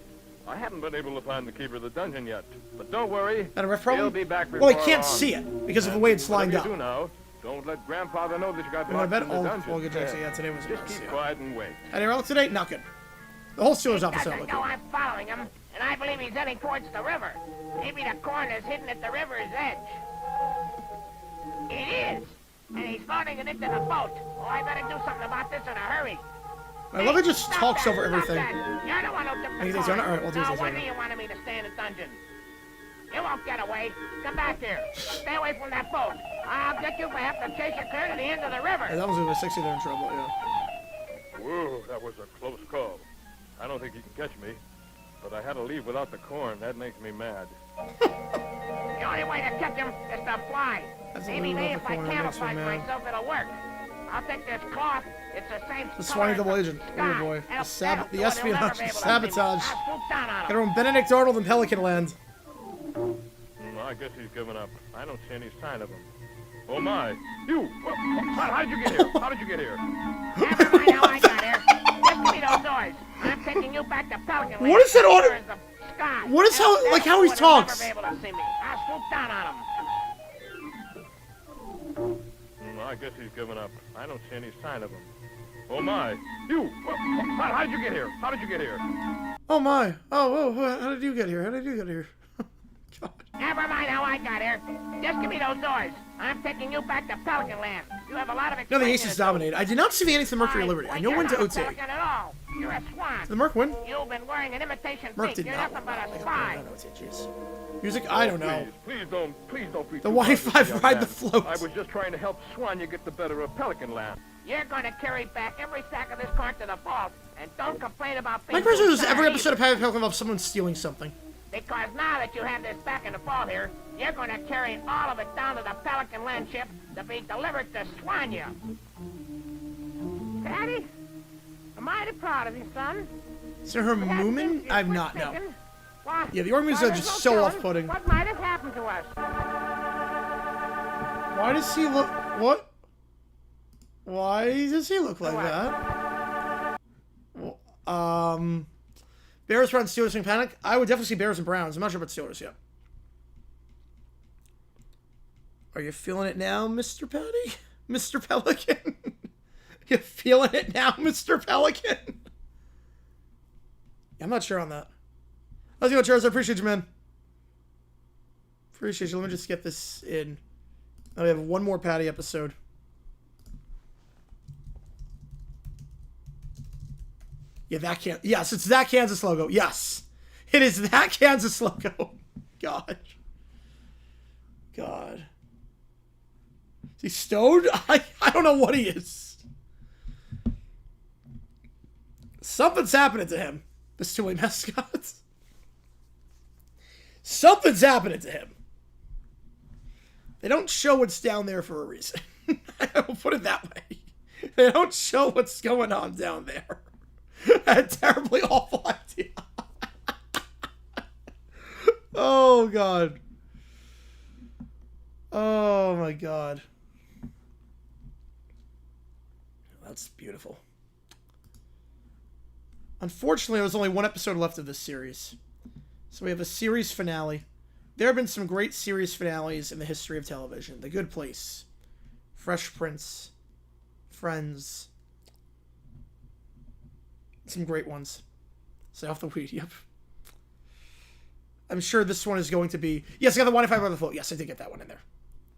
I haven't been able to find the keeper of the dungeon yet. But don't worry. That a ref problem? He'll be back before well, I can't long. see it because of the way it's lined up. You do now, don't let Grandfather know that you got You want locked to bet? in the Oh, dungeon. well, good Jackson. Yeah, today was a Just mess, keep yeah. quiet and wait. Any relic today? Not good. The whole Steelers He office doesn't not know looking. I'm following him, and I believe he's heading towards the river. Maybe the corn is hidden at the river's edge. It is, and he's loading it into the boat. Oh, I better do something about this in a hurry. I love it. Just Stop talks that, over stop everything. that. You're the one who took Hey, the he's corn. on it? All right, we'll do this, No that's wonder right. you wanted me to stay in the dungeon. You won't get away. Come back here. Stay away from that boat. I'll get you if I have to chase you clear to the end of the river. Hey, that was really sexy. They're in trouble. Yeah. Whoa, that was a close call. I don't think he can catch me, but I had to leave without the corn. That makes me mad. The only way to catch him is to fly. That's a Maybe little if bit I of the corn, that makes me camouflage mad. myself, it'll work. I'll take this cloth. It's the same The color Swanee as double the agent. sky. Oh boy. That'll The do it. He'll espionage, never be the able to see me. sabotage. I'll swoop down on him. Got on Benedict Arnold in Pelican Land. I guess he's given up. I don't see any sign of him. Oh my! You! How did you get here? How did you get here? Never mind how I got here. Just give me those doors. I'm taking you back to Pelican Land. What is that There on- is the sky. What is how- That'll like how do he it. He'll talks? never be able to see me. I'll swoop down on him. I guess he's given up. I don't see any sign of him. Oh my! You! How did you get here? How did you get here? Oh my. Oh, whoa. How did you get here? How did you get here? God. Never mind how I got here. Just give me those doors. I'm taking you back to Pelican Land. You have a lot of No, the explaining Aces to do. dominated. I did not see the Aces to Mercury Fine. Liberty. I Well, know you're when to not a OT. Pelican at all. You're a swan. Did the Merc win? You've been wearing an imitation Merc beak. did You're not nothing win. but a spy. Jeez. Music? I don't know. Please don't be The too Wi-Fi hard, young ride man. the float. I was just trying to help Swanya get the better of Pelican Land. You're going to carry back every sack of this corn to the vault. And don't complain about being My person is too every tired episode of Patty Pelican of someone stealing something. Because now that you have this back in the vault here, you're going to carry all of it down to the Pelican Land ship to be delivered to Swanya. Patty, I'm mighty proud of you, son. Is there her Moomin? I've not, no. Why, Yeah, the organs why, are there's just no so telling off-putting. What might have happened to us? Why does he look... What? Why does he look like that? Well, Bears, Browns, Steelers, Swing Panic? I would definitely see Bears and Browns. I'm not sure about Steelers yet. Are you feeling it now, Mr. Patty? Mr. Pelican? You feeling it now, Mr. Pelican? I'm not sure on that. How's it going, Charles? I appreciate you, man. Appreciate you. Let me just get this in. Now we have one more Patty episode. Yeah, that can. Yes, it's that Kansas logo. Yes, it is that Kansas logo. God. Is he stoned? I don't know what he is. Something's happening to him. The Stewie mascots. Something's happening to him. They don't show what's down there for a reason. I will put it that way. They don't show what's going on down there. A terribly awful idea. Oh, God. Oh, my God. That's beautiful. Unfortunately, there's only one episode left of this series. So we have a series finale There have been some great series finales in the history of television. The Good Place, Fresh Prince, Friends. Some great ones. Stay off the weed, yep. I'm sure this one is going to be... Yes, I got the Wi-Fi by the float. Yes, I did get that one in there.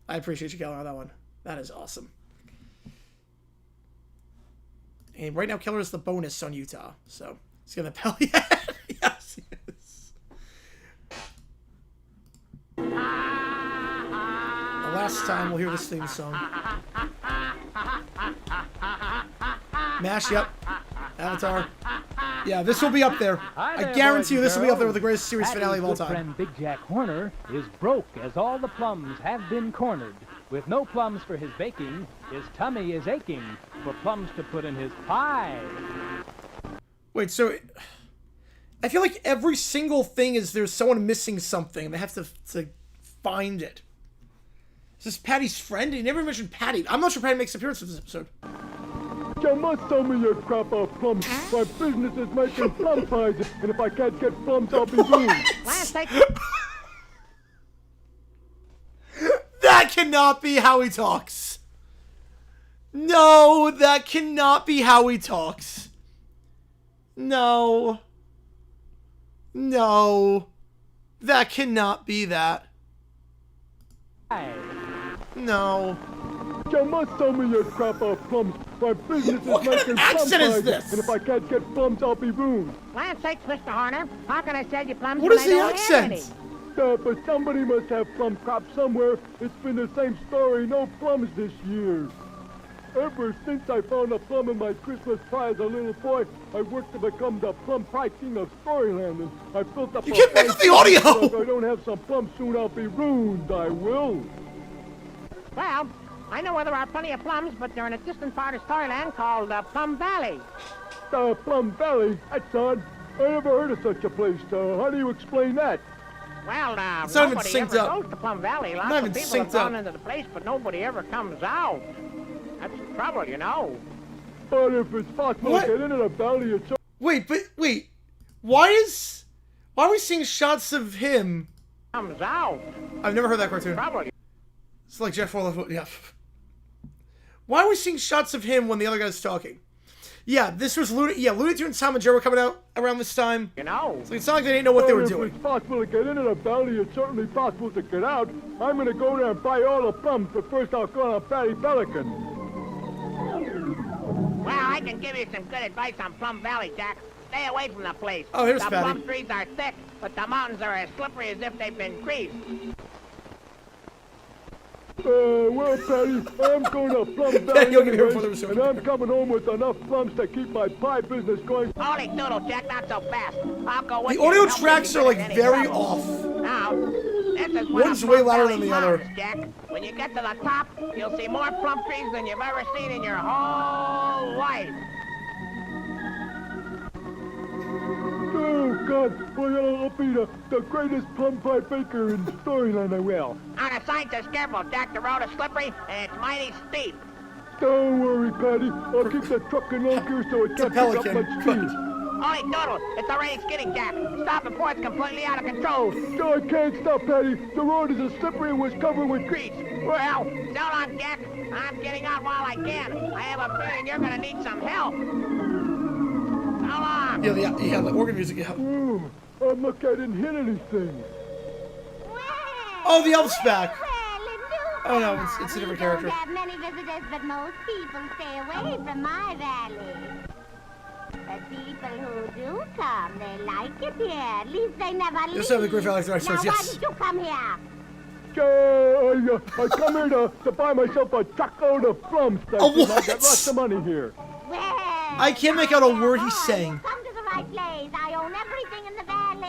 I appreciate you, Keller, on that one. That is awesome. And right now, Keller is the bonus on Utah. So, he's going to Pelican. Yes, yes. The last time we'll hear this theme song. MASH, yep. Avatar. Yeah, this will be up there. I guarantee you this will be up there with the greatest series finale of all time. Friend Big Jack Horner is broke as all the plums have been cornered. With no plums for his baking, his tummy is aching for plums to put in his pie. Wait, so I feel like every single thing is there's someone missing something and they have to find it. Is this Patty's friend? He never mentioned Patty. I'm not sure Patty makes an appearance in this episode. You must tell me your crap of plums. My business is making plum pies, and if I can't get plums, I'll be ruined. That cannot be how he talks. No, that cannot be how he talks. No. No. That cannot be that. No. You must tell me your crap of plums. My business is What kind of making plum accent is pies, this? and if I can't get plums, I'll be ruined. Land sakes, Mr. Horner. How can I sell you plums What when is I the don't have any? accent? But somebody must have plum crops somewhere. It's been the same story. No plums this year. Ever since I found a plum in my Christmas pie as a little boy, I worked to become the plum pie king of Storyland, and I built up. You can't make up the audio! If I don't have some plums soon, I'll be ruined. I will. Well, I know where there are plenty of plums, but they're in a distant part of Storyland called Plum Valley. Plum Valley? That's odd. I never heard of such a place. How do you explain that? Well, It's not even nobody synced ever up. goes to Plum Valley. Not Lots even of people have synced gone up. into the place, but nobody ever comes out. That's the trouble, you know. But if it's possible What? to get into the valley, it's... Wait. Why are we seeing shots of him? Comes out. I've never heard that cartoon. Trouble. It's like Jeff Waller. Yeah. Why are we seeing shots of him when the other guy's talking? Yeah, this was Looney Tunes, Tom and Jerry were coming out around this time. You know. So it's not like they didn't know what they were If doing. it's possible to get into the valley, it's certainly possible to get out. I'm gonna go there and buy all the plums, but first I'll call on Patty Pelican. Well, I can give you some good advice on Plum Valley, Jack. Stay away from the place. Oh, here's the Patty. plum trees are thick, but the mountains are as slippery as if they've been greased. Well, Patty, I'm going to Plum Valley you'll get here anyways, before there was so and much. I'm coming home with enough plums to keep my pie business going. Holy doodle, Jack, not so fast. I'll go with The you audio and help you tracks get are like in any very trouble. off. Now, this is One's one way of Plum louder Valley than the other. farms, Jack. When you get to the top, you'll see more plum trees than you've ever seen in your whole life. Oh, God, well, I'll be the greatest plum pie baker in Storyland, I will. On the sign says careful, Jack. The road is slippery and it's mighty steep. Don't worry, Patty. I'll keep the truck in low gear so it It's a can't pick up Pelican. much speed. Holy doodle, it's already skidding, Jack. Stop before it's completely out of control. No, I can't stop, Patty. The road is as slippery and was covered with grease. Well, so long, Jack. I'm getting out while I can. I have a feeling you're gonna need some help. So long. Yeah, the organ music, yeah. I'm lucky I didn't hit anything. Oh, the elf's back. Well, Oh, no, it's a different character. We don't have many visitors, but most people stay away from my valley. The people who do come, they like it here. At least they never leave. Yes, I have the Great Valley Now, Stars, why yes. did you come here? I come here to buy myself a truckload of plums. A I what? got lots of money here. Well, I can't make out a word he's saying. Come to the right place. I own everything in the valley.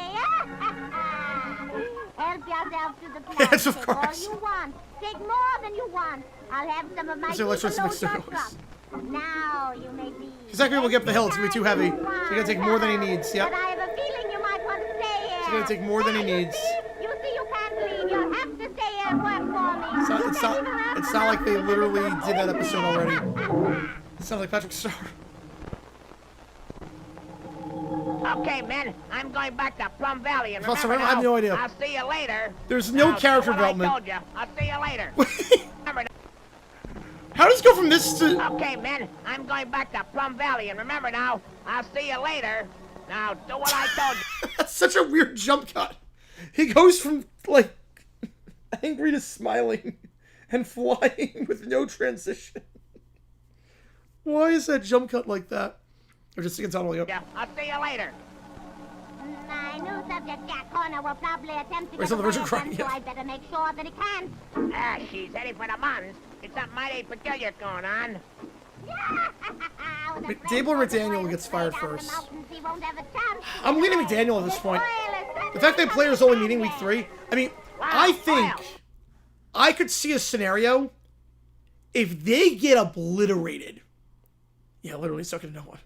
Help yourself to the plums. Yes, of Take course. all you want. Take more than you want. I'll have some of my So let's people just mix load your those. truck. Now you may leave. He's not gonna be able to get up the hill. It's gonna be too heavy. So you gotta take more than he needs. Yep. But I have a feeling you might want to stay here. He's gonna take more than he needs. You see, you can't leave. You'll have to stay here and work for me. It's not like they literally did that episode already. It sounds like Patrick Star. A Okay, men, I'm going back to Plum Valley, and Also, remember I have now, no idea. I'll see you later. There's no Now, character do what development. I told you. I'll see you later. Remember How does it go from this to... Okay, men, I'm going back to Plum Valley, and remember now, I'll see you later. Now, do what I told you. That's such a weird jump cut. He goes from, like, angry to smiling and flying with no transition. Why is that jump cut like that? Or just sticking totally up. Yeah, I'll see you later. My new subject, Jack Horner, will probably attempt to Where's get the away Richard again, Crank? so Yeah. I'd better make sure that he can. Ah, she's heading for the mountains. It's something mighty peculiar going on. Dable McDaniel gets fired first. I'm leaning McDaniel at this point. The fact that players only meeting week 3, I mean, I think I could see a scenario if they get obliterated. Yeah, literally stuck in no one.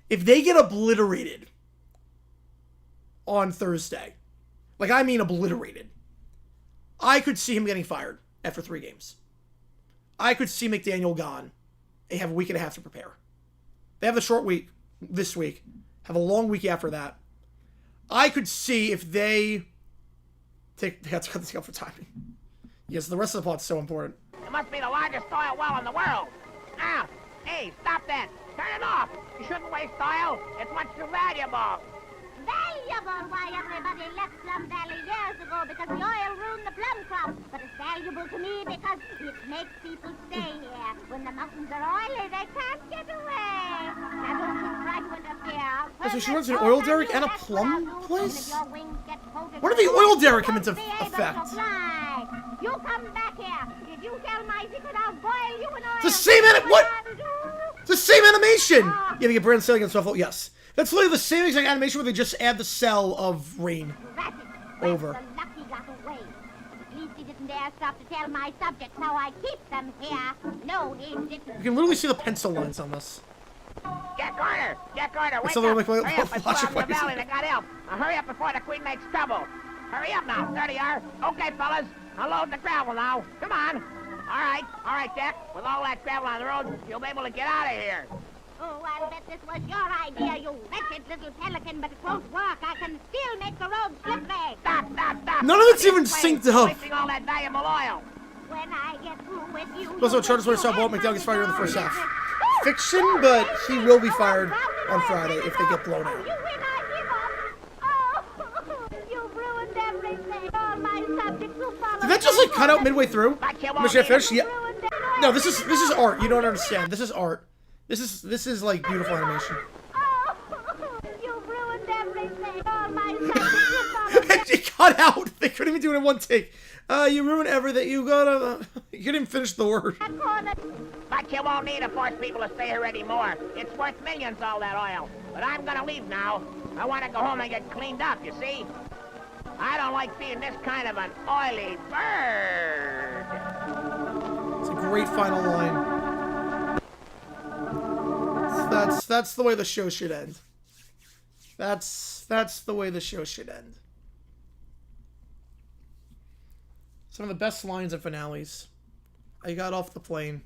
If they get obliterated on Thursday, like I mean obliterated, I could see him getting fired after 3 games. I could see McDaniel gone. They have a week and a half to prepare. They have the short week this week, have a long week after that. I could see if they they got to cut this out for timing. Yes, the rest of the plot's so important. It must be the largest oil well in the world. Ah, hey, stop that. Turn it off. You shouldn't waste oil. It's much too valuable. Valuable? Why, everybody left Plum Valley years ago because the oil ruined the plum crop. But it's valuable to me because it makes people stay here. When the mountains are oily, they can't get away. Now don't you try to interfere. Oh, so she runs an oil derrick and a plum place? When did the oil derrick come into effect? You come back here. If you tell my secret, I'll boil you in oil. It's the same what? It's the same animation! Yeah, they get brand sailing and stuff. Yes. That's literally the same exact animation where they just add the cell of rain over. The lucky got away. At least he didn't dare stop to tell my subjects how I keep them here. No, he didn't. You can literally see the pencil lines on this. Jack Horner! Jack Horner, wake Something up! like Hurry up, it's logic Plum ways. Valley, they got help. Now hurry up before the Queen makes trouble. Hurry up now, there they are. Okay, fellas, unload the gravel now. Come on. All right, Jack. With all that gravel on the road, you'll be able to get out of here. Oh, I'll bet this was your idea, you wretched little pelican, but it won't work. I can still make the road slippery. Stop. None of it's even synced up. Wasting all that valuable oil. When I get through with you... Also, Chargers win South Bolt. McDowell gets fired in the first half. Fiction, but he will be fired on Friday if they get blown out. You win, I give up. Oh, you've ruined everything. All my subjects who follow... Did that just like cut out midway through? Michelle Fish? Yeah. Ruined everything. No, this is art. You don't understand. This is art. This is like beautiful animation. Oh, you've ruined everything. All my subjects who follow... It cut out. They couldn't even do it in one take. You ruined everything. You gotta... You couldn't even finish the word. But you won't need to force people to stay here anymore. It's worth millions, all that oil. But I'm gonna leave now. I want to go home and get cleaned up, you see? I don't like being this kind of an oily bird. It's a great final line. That's the way the show should end. That's the way the show should end. Some of the best lines of finales. I got off the plane.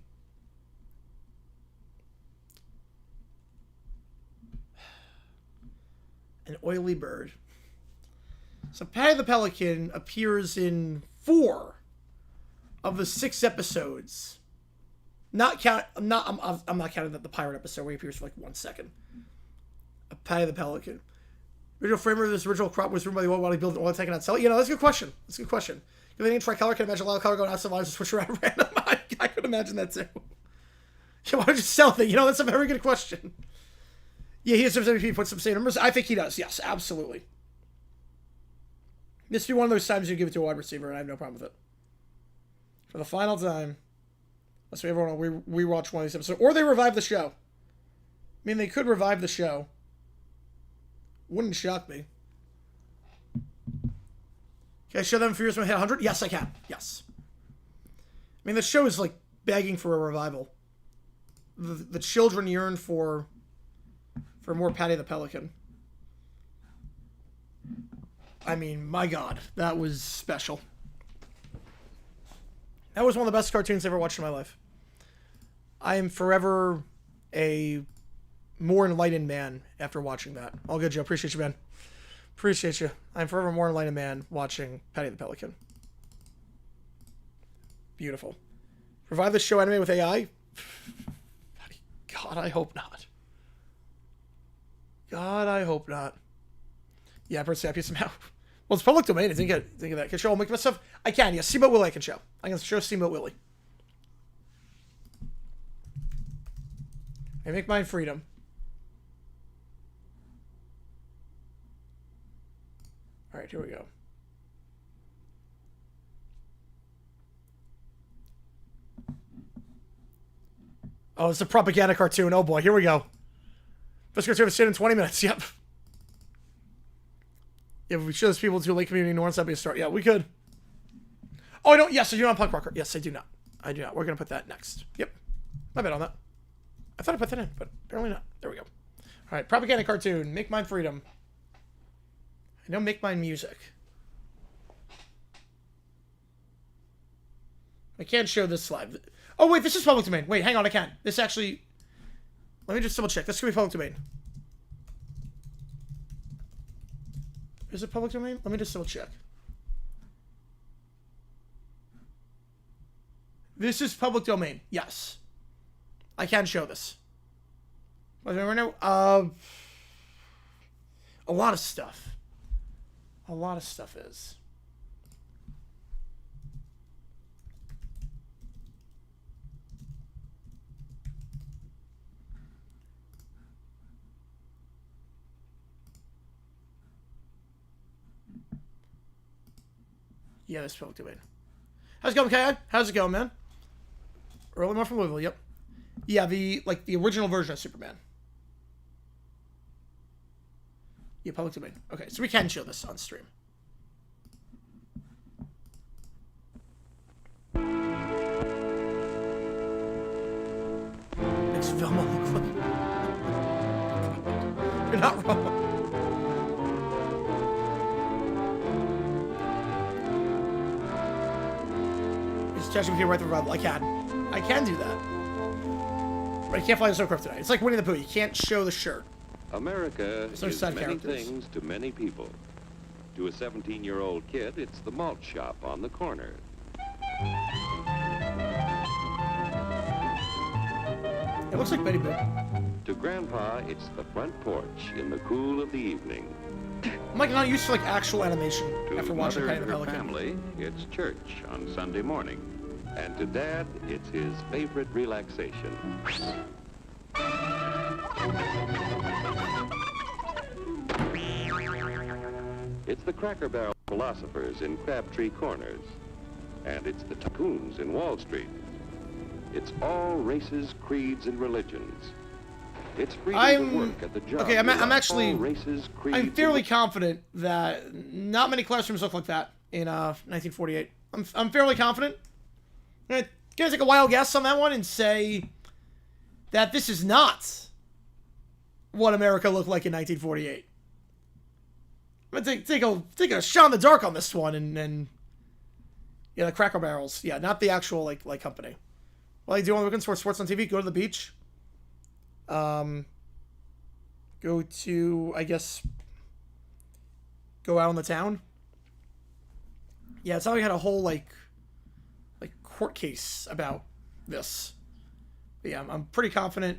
An oily bird. So Patty the Pelican appears in 4 of the 6 episodes. I'm not counting the pirate episode where he appears for like 1 second. Patty the Pelican. Original framer of this original crop was ruined by the oil while he built an oil tank and not sell it. You know, that's a good question. That's a good question. If they didn't tricolor, I can imagine a lot of color going outside lines and switch around random. I could imagine that too. Yeah, why don't you sell it? You know, that's a very good question. Yeah, he has some MVP, put some same numbers. I think he does. Yes, absolutely. This would be one of those times you give it to a wide receiver, and I have no problem with it. For the final time, let's say everyone will rewatch one of these episodes, or they revive the show. I mean, they could revive the show. Wouldn't shock me. Can I show them Furious when they hit 100? Yes, I can. Yes. I mean, the show is like begging for a revival. The children yearn for more Patty the Pelican. I mean, my God, that was special. That was one of the best cartoons I've ever watched in my life. I am forever a more enlightened man after watching that. All good, Joe. Appreciate you, man. Appreciate you. I'm forever more enlightened man watching Patty the Pelican. Beautiful. Revive the show anime with AI? God, I hope not. God, I hope not. Yeah, I've heard Sappy somehow. Well, it's public domain. I think of that. Can show make myself. I can. Yeah, Steamboat Willie I can show. I can show Steamboat Willie. I make mine freedom. All right, here we go. Oh, it's a propaganda cartoon. Oh boy, here we go. Best cartoon I've seen in 20 minutes. Yep. Yeah, if we show this people to Lake Community North, that'd be a start. Yeah, we could. Oh, I don't. Yes, I do not punk rocker. Yes, I do not. I do not. We're gonna put that next. Yep. My bad on that. I thought I put that in, but apparently not. There we go. All right, propaganda cartoon. Make mine freedom. I know, make mine music. I can't show this live. Oh wait, this is public domain. Wait, hang on, I can. This actually. Let me just double check. This could be public domain. Is it public domain? Let me just double check. This is public domain. Yes. I can show this. Right now, a lot of stuff. A lot of stuff is. Yeah, this public domain. How's it going, Kai? How's it going, man? Early more from Louisville, yep. Yeah, the original version of Superman. Yeah, public domain. Okay, so we can show this on stream. Makes Velma look like... You're not wrong. Just catching me here right the revival. I can do that. But I can't fly the Snow Kryptonite. It's like Winnie the Pooh. You can't show the shirt. America no is side many characters. things to many people. To a 17-year-old kid, it's the malt shop on the corner. It looks like Betty Boop. To Grandpa, it's the front porch in the cool of the evening. I'm like not used to like actual animation To after watching Mother Patty and the her Pelican. family, it's church on Sunday morning. And to Dad, it's his favorite relaxation. It's the Cracker Barrel philosophers in Crabtree Corners. And it's the tycoons in Wall Street. It's all races, creeds, and religions. It's freedom to work at the job. Okay, I'm actually... all races, creeds, I'm fairly confident that not many classrooms look like that in 1948. I'm fairly confident. I'm gonna take a wild guess on that one and say that this is not what America looked like in 1948. I'm gonna take a shot in the dark on this one and yeah, the Cracker Barrels. Yeah, not the actual like company. Well, you do want to look for sports on TV? Go to the beach. Go to, I guess, go out on the town. Yeah, it's not like I had a whole like court case about this. But yeah, I'm pretty confident.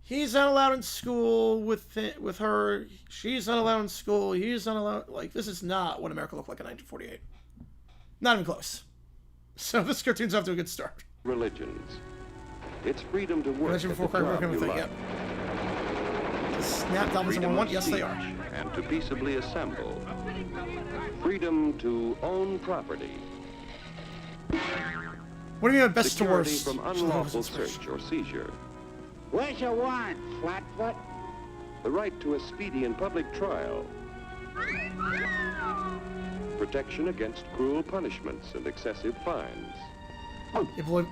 He's not allowed in school with her. She's not allowed in school. He's not allowed. Like, this is not what America looked like in 1948. Not even close. So this cartoon's off to a good start. religions. It's freedom to work at the before job you thing, love. yep. Snap Dolphins Freedom number one. of Yes, they speech are. And to peaceably assemble. Freedom to own property. What do you mean by best to Security worst? from unlawful search or seizure. Where's your warrant, Flatfoot? The right to a speedy and public trial. Protection against cruel punishments and excessive fines.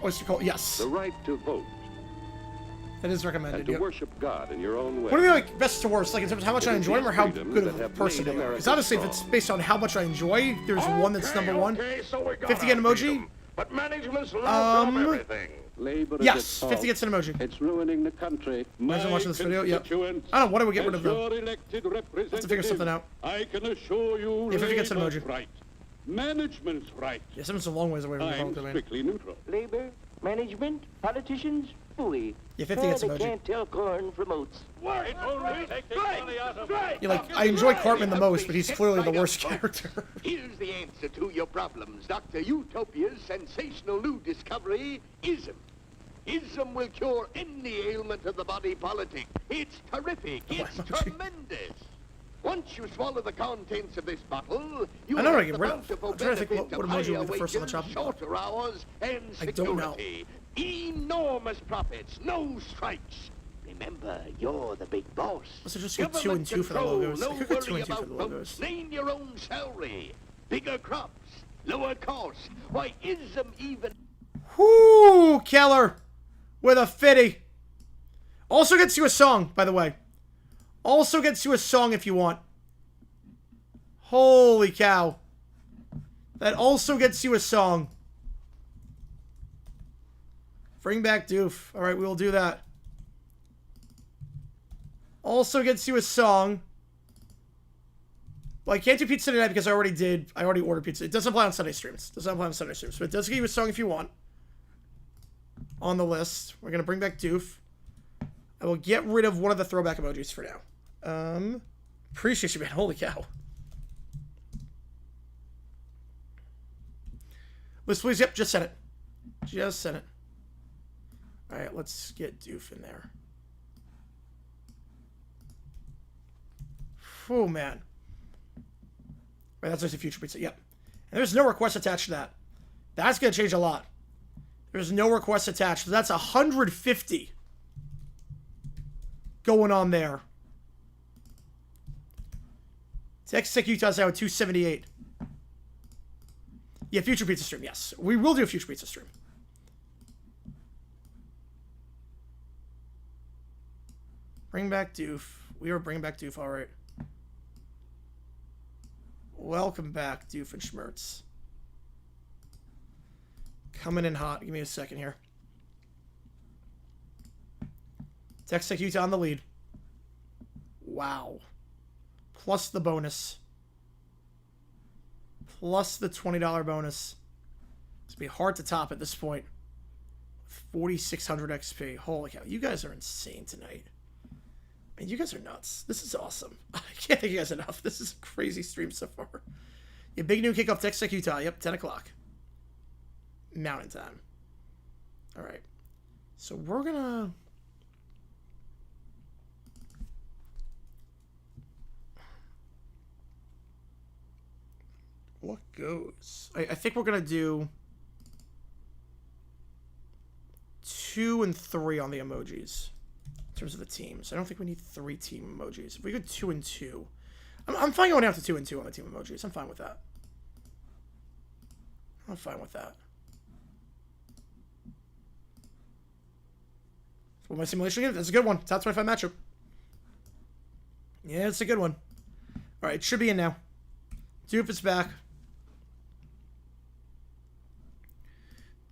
Oyster Cult, yes. The right to vote. That is recommended, And to yep. work God in your own way. What do you mean like best to worst? Like in terms of how much It I is enjoy them or these how freedoms good that of a have person made they are? America Because obviously if it's strong. based on how much I enjoy, there's one that's number one. Okay, so we got 50 our yen emoji. freedom. But management's lost everything. Labor Yes, 50 gets an emoji. It's ruining the country. Imagine watching this video. Yep. I don't know. What do we get rid of though? Have to figure something out. I can assure you, Yeah, 50 gets an emoji. right. Management's right. Yeah, someone's a long ways away from the I'm phone domain. strictly neutral. Labor, management, politicians, fooey. Yeah, 50 gets They emoji. can't tell corn from oats. It only takes money out of Yeah, like, I enjoy Cartman the most, but he's clearly the worst character. Here's the answer to your problems. Dr. Utopia's sensational new discovery, ism. Ism will cure any ailment of the body politic. It's terrific. It's tremendous. Once you swallow the contents of this bottle, you I know what I have get the rid of. bountiful I'm trying to think benefit what of emoji higher will be the first on the wages, chopping block. shorter hours, and I don't know. security. Enormous profits, no strikes. Remember, you're the big boss. Let's just get 2 and 2 for the logos. I could get 2 and 2 for the logos. Name your own salary. Bigger crops, lower costs. Why, ism even... Whoo, Keller with a 50. Also gets you a song, by the way. Also gets you a song if you want. Holy cow. That also gets you a song. Bring back Doof. Alright, we will do that. Also gets you a song. Well, I can't do pizza tonight because I already did. I already ordered pizza. It doesn't apply on Sunday streams. It doesn't apply on Sunday streams. But it does give you a song if you want. On the list. We're going to bring back Doof. I will get rid of one of the throwback emojis for now. Appreciate you, man. Holy cow. List, please. Yep, just sent it. Just sent it. Alright, let's get Doof in there. Oh, man. Right, that's just a future pizza. Yep. And there's no request attached to that. That's going to change a lot. There's no request attached. So that's 150 going on there. Texas Tech Utah's now at 278. Yeah, future pizza stream. Yes. We will do a future pizza stream. Bring back Doof. We are bringing back Doof, alright. Welcome back, Doof and Schmertz. Coming in hot. Give me a second here. Texas Tech Utah on the lead. Wow. Plus the bonus. Plus the $20 bonus. It's going to be hard to top at this point. 4,600 XP. Holy cow. You guys are insane tonight. Man, you guys are nuts. This is awesome. I can't thank you guys enough. This is a crazy stream so far. Yeah, big noon kickoff, Texas Tech Utah. Yep, 10 o'clock. Mountain time. All right. So we're going to... What goes? I think we're going to do 2 and 3 on the emojis. In terms of the teams. I don't think we need 3 team emojis. If we go 2 and 2. I'm fine going down to 2 and 2 on the team emojis. I'm fine with that. I'm fine with that. What my simulation give? That's a good one. Top 25 matchup. Yeah, it's a good one. Alright, it should be in now. Doof is back.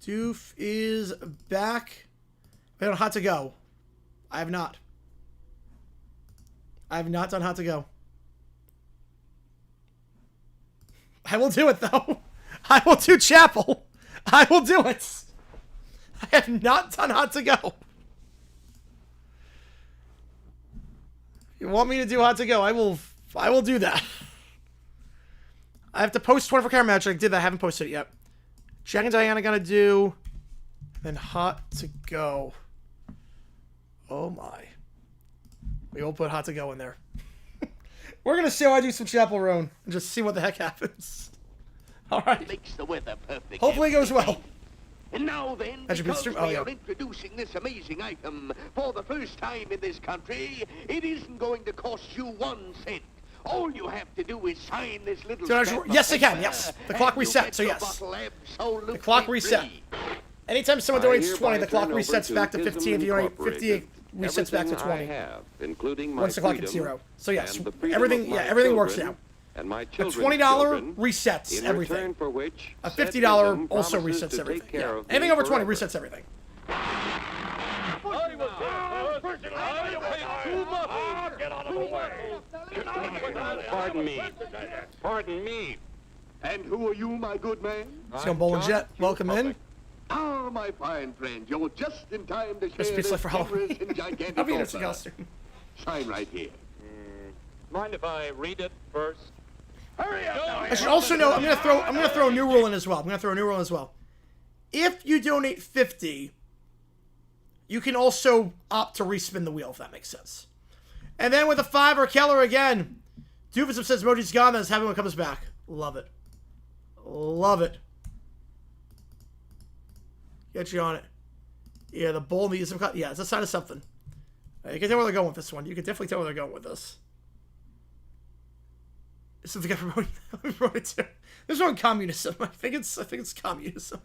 Doof is back. I don't know how to go. I have not. I have not done Hot to Go. I will do it, though. I will do Chapel. I will do it. I have not done Hot to Go. If you want me to do Hot to Go, I will do that. I have to post 24 camera match. I did that. I haven't posted it yet. Jack and Diana gotta do. Then Hot to Go. Oh my. We will put Hot to Go in there. We're going to see how I do some Chapel Roan and just see what the heck happens. All right. Makes the weather perfect. Hopefully it goes well. And now then, That should be the because stream. we Oh, yeah. are introducing this amazing item for the first time in this country, it isn't going to cost you 1 cent. All you have to do is sign this little Yes, I can. Yes. The clock reset. So, yes. The clock reset. Anytime someone donates 20, the clock resets back to 15. If you donate 50, resets back to 20. Including my Once the clock hits 0. So yes, everything works now. And my A children's $20 children, resets in everything. return for which A said $50 Ism also promises resets to everything. take care Yeah. of me Anything over 20 forever. resets everything. Get out of the way! Pardon me. Pardon me. And who are you, my good man? So Bowling Jet, welcome in. Ah, my fine friend, you're just in time to share This this for Halloween. generous and gigantic I'll be in a offer. costume. Sign right here. Mind if I read it first? Hurry up! I should also know I'm gonna throw a new rule in as well. If you donate 50, you can also opt to respin the wheel, if that makes sense. And then with a $5 Keller again. Doofus says emoji's gone, then having one comes back. Love it. Love it. Get you on it. Yeah, the bowl needs some cut. Yeah, it's a sign of something. You can tell where they're going with this one. You can definitely tell where they're going with this. This is the guy promoting too. There's no communism. I think it's communism.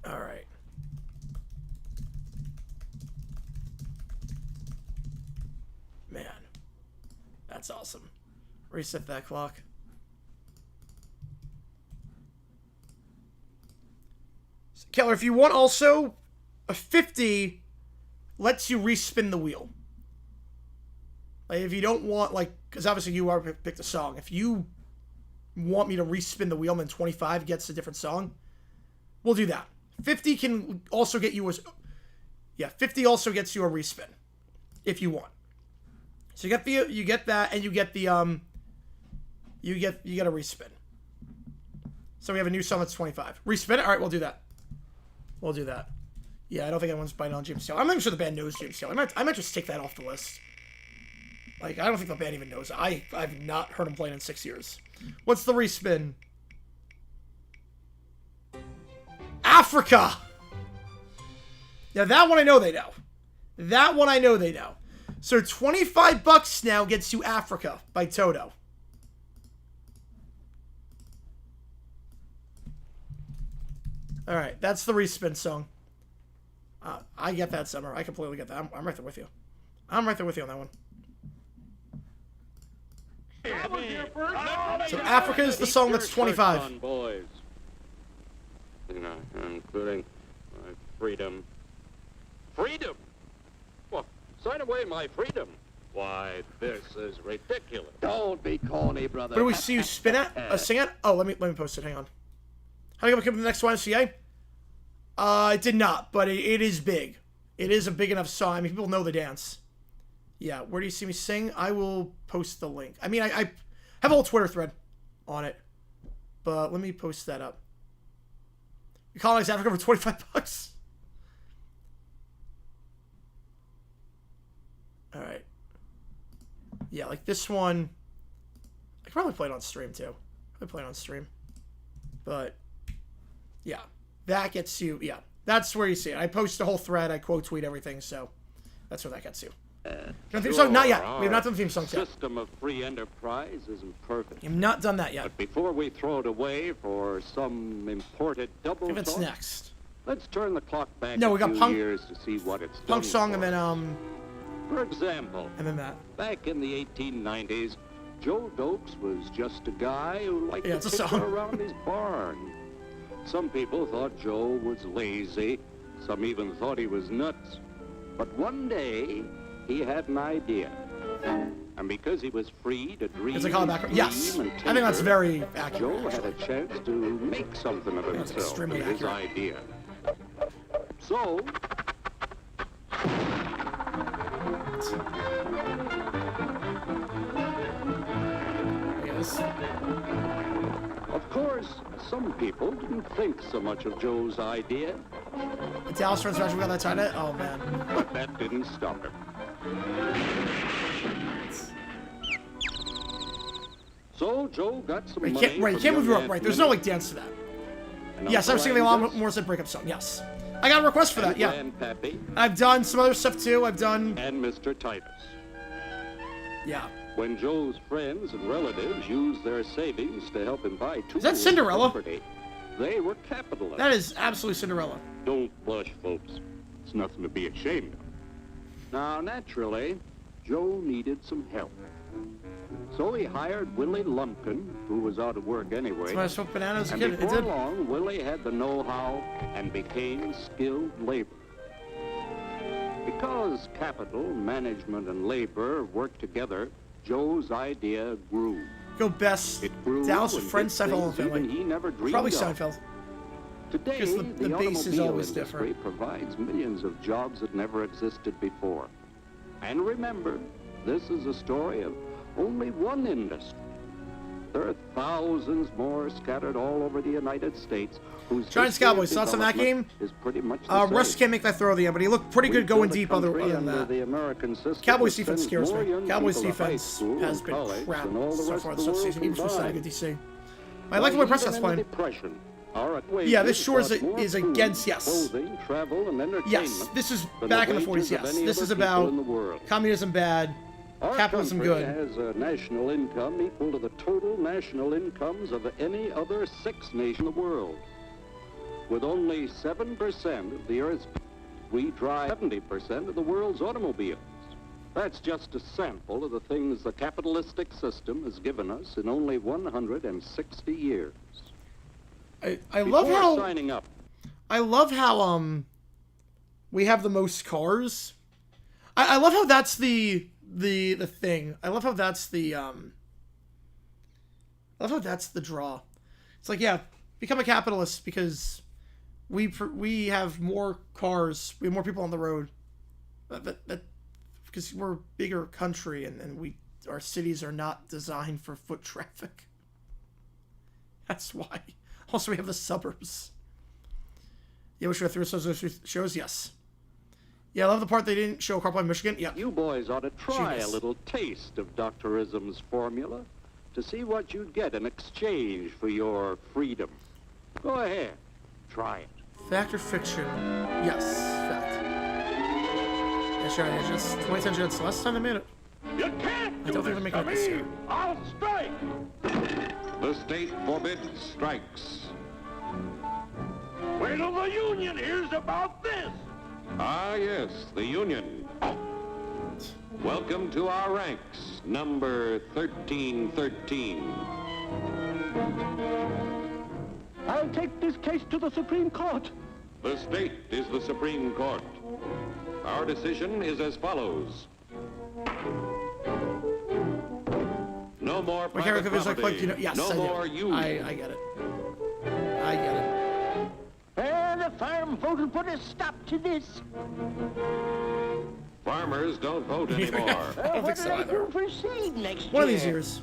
All right. Man, that's awesome. Reset that clock. So, Keller, if you want also, a 50 lets you respin the wheel. Like, if you don't want, like, because obviously you already picked a song. If you want me to respin the wheel and then 25 gets a different song, we'll do that. 50 can also get you a... Yeah, 50 also gets you a respin. If you want. So you get that, and you get the, you get a respin. So we have a new song that's 25. Respin it? Alright, we'll do that. We'll do that. Yeah, I don't think anyone's biting on James Taylor. I'm not even sure the band knows James Taylor. I might just take that off the list. Like, I don't think the band even knows. I've not heard him playing in 6 years. What's the respin? Africa! Now, that one I know they know. That one I know they know. So, $25 now gets you Africa by Toto. Alright, that's the respin song. I get that, Summer. I completely get that. I'm right there with you. I'm right there with you on that one. So Africa is the song that's 25. Boys. You know, including my freedom. Freedom? Well, sign away my freedom. Why, this is ridiculous. Don't be corny, brother. Where do we see you spin it? Sing it? Oh, let me post it. Hang on. How do you come to the next YMCA? It did not, but it is big. It is a big enough song. I mean, people know the dance. Yeah, where do you see me sing? I will post the link. I mean, I have a whole Twitter thread on it, but let me post that up. You colonize Africa for $25. All right. Yeah, like this one. I could probably play it on stream too. I play it on stream, but yeah, that gets you. Yeah, that's where you see it. I post the whole thread. I quote tweet everything, so that's where that gets you. Theme song? Not yet. We have not done the theme songs yet. System of free enterprise isn't perfect. We have not done that yet. But before we throw it away for some imported double I think it's talk, next. let's turn the clock back No, we a got few punk- years to see what it's Punk done song for and then us. For example, and then that. back in the 1890s, Joe Dokes was just a guy who liked Yeah, to it's a picture song. around his barn. Some people thought Joe was lazy. Some even thought he was nuts. But one day, he had an idea. And because he was free to dream, It's a callback. and Yes, dream and I think that's tinker, very accurate. Joe had a chance to make something of That's himself extremely with his accurate. idea. So, Yes. of course, some people didn't think so much of Joe's idea, The Dallas Friends actually got that tight end. Oh man. but that didn't stop him. So Joe got some You money can't, right, you from can't move your young up. Right, Aunt there's no Minnie like dance to that. and Yes, I was Uncle singing the Alan Angus Morrison breakup song. Yes, I got a request for that. and Yeah, Grandpappy I've done some other stuff too. I've done. and Mr. Titus. Yeah. When Joe's friends and relatives used their savings to help him buy tools that Cinderella? and property, they were capitalists. That is absolutely Cinderella. Don't blush, folks. It's nothing to be ashamed of. Now, naturally, Joe needed some help. So he hired Willie Lumpkin, who was out of work anyway. That's why I smoked bananas as a And kid. before long, Willie had the know-how and became skilled labor. Because capital, management, and labor worked together, Joe's idea grew. Go best. It grew Dallas and Friends, did Seinfeld, things even family. he never dreamed Probably of. Seinfeld. Today, Because the base is automobile always industry different. provides millions of jobs that never existed before. And remember, this is a story of only one industry. There are thousands more scattered all over the United States whose Giants history of Cowboys, thoughts on that game? development is pretty much the Russ same. can't make that throw at the end, but he looked pretty good We've going built a deep other country than under that. the American system Cowboys that defense sends scares more me. young Cowboys people to high defense school has and been college crap than all the so rest far of this the world offseason, even for Saturday combined. DC. I like the way Prescott's Even in the playing. Depression, our wages Yeah, this sure is brought more food, against, yes. clothing, travel, and entertainment Yes, this is than back in the wages 40s, of yes. any This other is people about in the world. communism bad, Our capitalism country good. has a national income equal to the total national incomes of any other 6 nation in the world. With only 7% of the Earth's, we drive 70% of the world's automobiles. That's just a sample of the things the capitalistic system has given us in only 160 years. I love Before how signing up, we have the most cars. I love how that's the thing. I love how that's the draw. It's like, yeah, become a capitalist because we have more cars, we have more people on the road. Because we're a bigger country and our cities are not designed for foot traffic. That's why. Also, we have the suburbs. Yeah, we should have 3 shows. Yes. Yeah, I love the part they didn't show Carplay, Michigan. Yeah. you boys ought to try Genius. a little taste of Dr. Ism's formula to see what you'd get in exchange for your freedom. Go ahead, try it. Fact or fiction? Yes, fact. Yeah, sure, yeah, just 2010 Jets. Last time they made it. You can't I don't think they're making it this year. I'll strike. The state forbids strikes. Wait till the union hears about this. Ah, yes, the Union. Welcome to our ranks, number 1313. I'll take this case to the Supreme Court. The state is the Supreme Court. Our decision is as follows. No more We can't private recommend like property. yes, no I more do. union. I get it. I get it. And the farm vote will put a stop to this. Farmers don't vote anymore. I don't think so either. For seed next One of year? these years.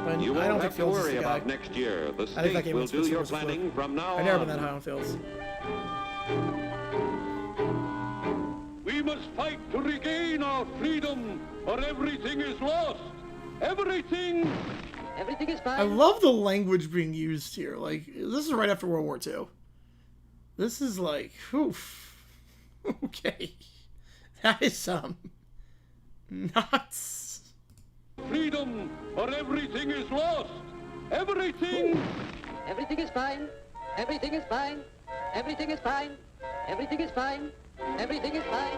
But You I won't don't think have to Fields is worry the guy. about next year. The I think that state game will was do your was a fluke. planning from now I've never on. been that high on Fields. We must fight to regain our freedom, or everything is lost. Everything. Everything is I fine. love the language being used here. Like, this is right after World War II. This is like, oof. Okay. That is, nuts. Freedom, or everything is lost. Everything. Everything is fine. Everything is fine. Everything is fine. Everything is fine. Everything is fine.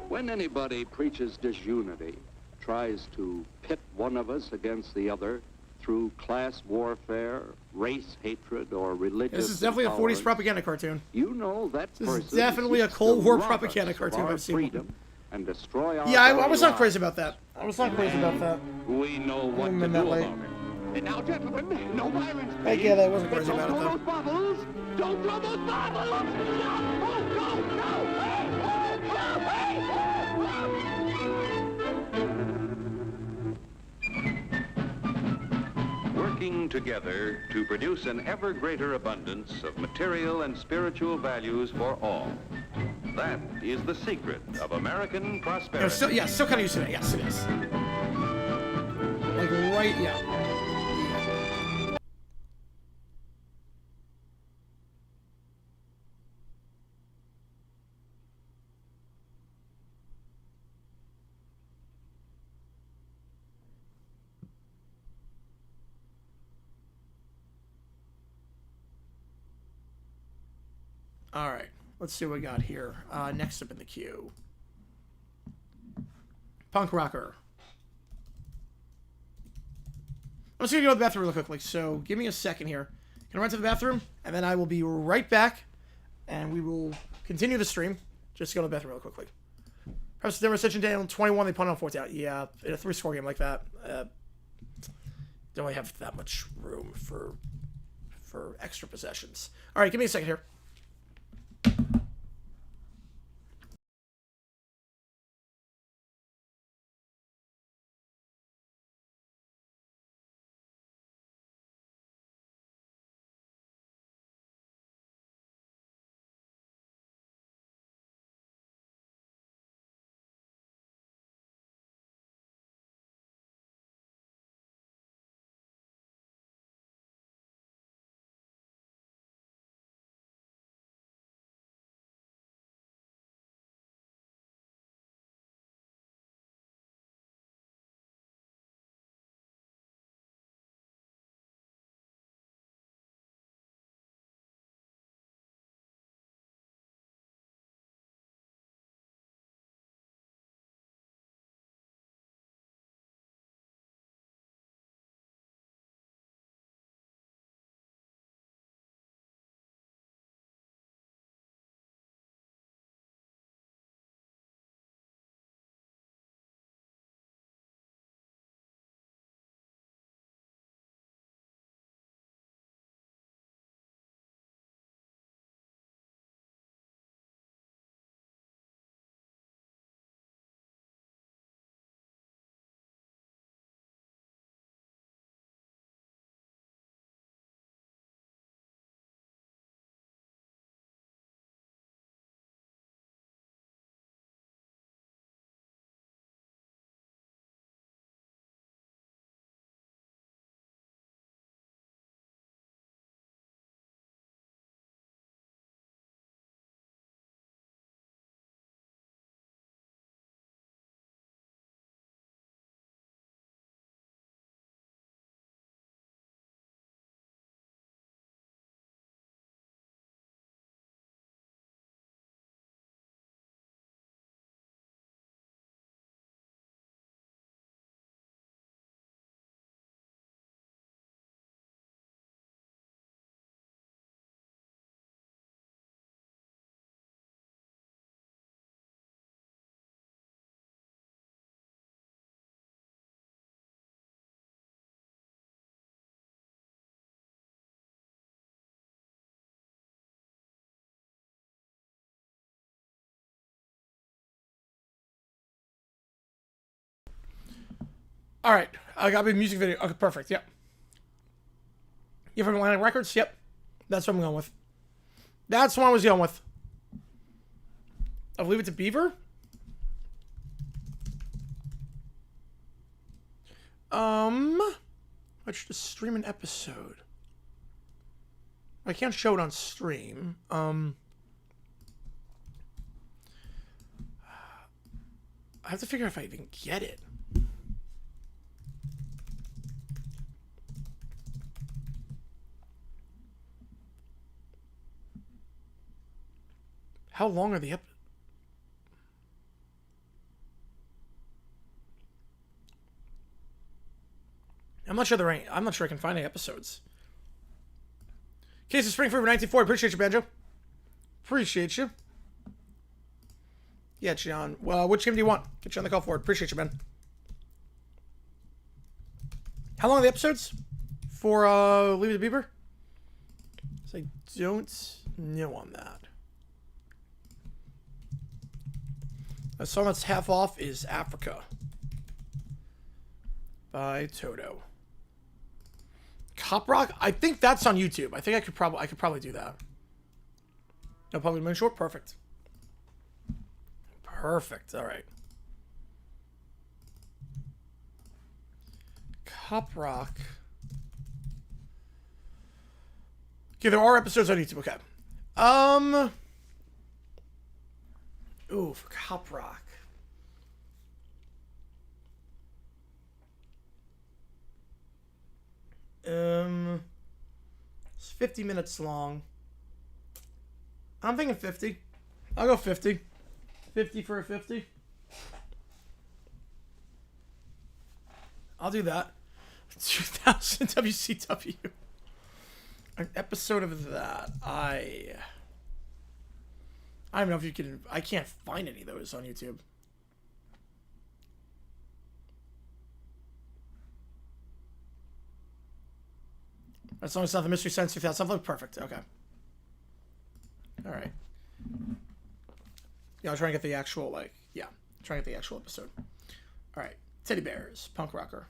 When anybody preaches disunity, tries to pit one of us against the other through class warfare, race hatred, or religious This is definitely a 40s intolerance, propaganda cartoon. you know that This person is definitely a seeks Cold to War rob propaganda us of cartoon our I've seen. freedom and destroy our Yeah, I very was not lives. crazy about that. I was not crazy about that. We know what Mm, to in do that about way. it. And now, gentlemen, no violence, Hey, please. yeah, that wasn't crazy Don't about it, throw though. those bottles. Don't throw those bottles. No, go, no. Hey, hey, Working together to produce an ever greater abundance of material and spiritual values for all. That is the secret of American prosperity. Still kind of used to that. Yes, it is. Like, right, yeah. All right, let's see what we got here. Next up in the queue. Punk rocker. I'm just gonna go to the bathroom real quickly, so give me a second here. Gonna run to the bathroom, and then I will be right back, and we will continue the stream. Just go to the bathroom real quickly. Perhaps Denver Ascension down 21, they punted on 4th down. Yeah, in a 3-score game like that, don't really have that much room for extra possessions. All right, give me a second here. All right, I got a music video. Okay, perfect. Yep. You from Atlantic Records? Yep. That's what I'm going with. That's what I was going with. I'll leave it to Beaver. Let's just stream an episode. I can't show it on stream. I have to figure out if I even get it. How long are the episodes? I'm not sure there ain't. I'm not sure I can find any episodes. Case of Spring Fever 1940. Appreciate you, Banjo. Appreciate you. Yeah, John. Well, which game do you want? Get you on the call for it. Appreciate you, man. How long are the episodes for Leave It to Beaver? So I don't know on that. A song that's half off is Africa by Toto. Cop Rock? I think that's on YouTube. I think I could probably do that. No public domain short? Perfect. Perfect. All right. Cop Rock. Okay, there are episodes on YouTube. Okay. Ooh, for Cop Rock. It's 50 minutes long. I'm thinking 50. I'll go 50. 50 for a 50. I'll do that. 2000 WCW. An episode of that. I don't know if you can. I can't find any of those on YouTube. As long as it's not the Mystery Science 2000. Something perfect. Okay. All right. Yeah, I'll try and get the actual, like, yeah. Try and get the actual episode. All right. Teddy Bears. Punk Rocker.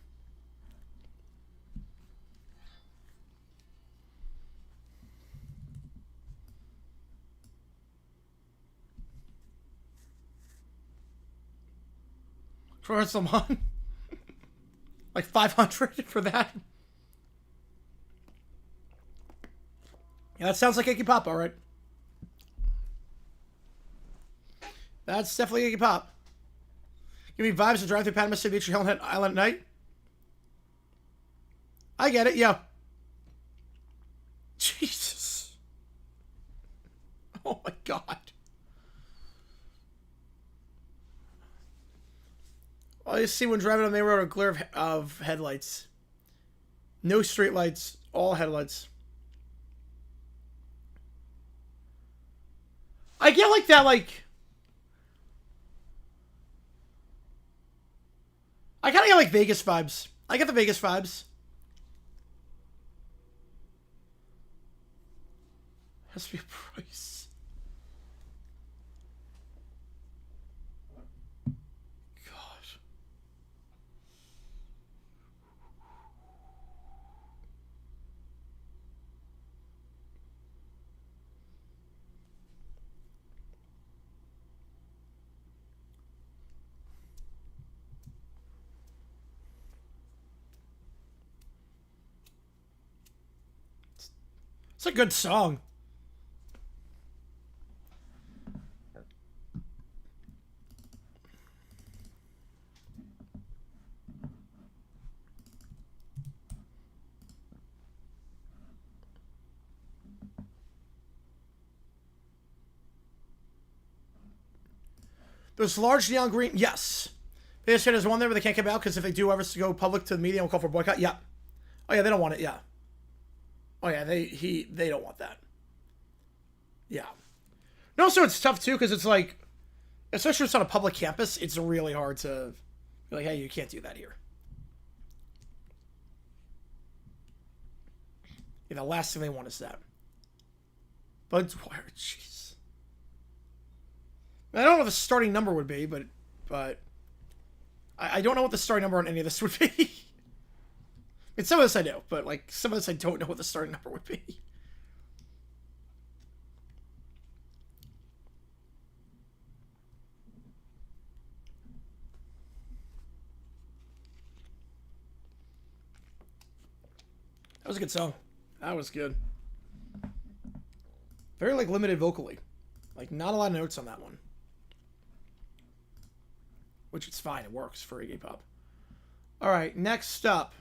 For someone. Like 500 for that. Yeah, that sounds like Iggy Pop, all right. That's definitely Iggy Pop. Give me vibes of driving through Panama City Beach or Helen Island at night. I get it, yeah. Jesus. Oh my God. All you see when driving on the main road are a glare of headlights. No street lights, all headlights. I get like that, like... I kind of get like Vegas vibes. I get the Vegas vibes. Has to be a price. It's a good song. Those large neon green, yes. They just said there's one there, but they can't come out because if they do ever go public to the media, we'll call for a boycott. Yeah. Oh yeah, they don't want it. Yeah. Oh yeah, they don't want that. Yeah. And also it's tough too because it's like, especially if it's on a public campus, it's really hard to be like, hey, you can't do that here. Yeah, the last thing they want is that. But jeez. I don't know what the starting number would be, but I don't know what the starting number on any of this would be. And some of this I know, but like some of this I don't know what the starting number would be. That was a good song. That was good. Very like limited vocally. Like not a lot of notes on that one. Which is fine, it works for Iggy Pop. Alright, next up.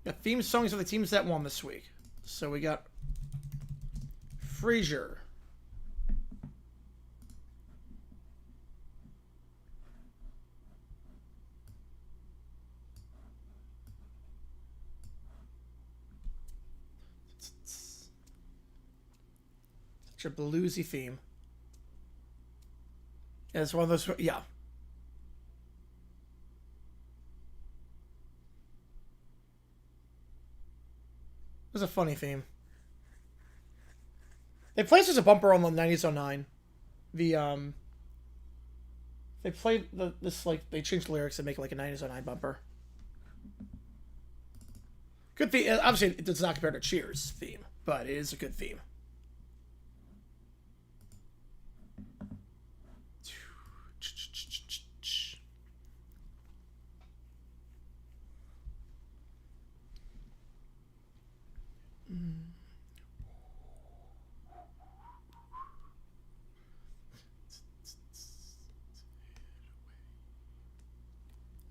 Got theme songs of the teams that won this week. So we got Frasier. Such a bluesy theme. Yeah, it's one of those, yeah. It was a funny theme. They played as a bumper on the 90s09. They played this, like, they changed the lyrics and make it like a 90s09 bumper. Good theme. Obviously, it does not compare to Cheers' theme, but it is a good theme.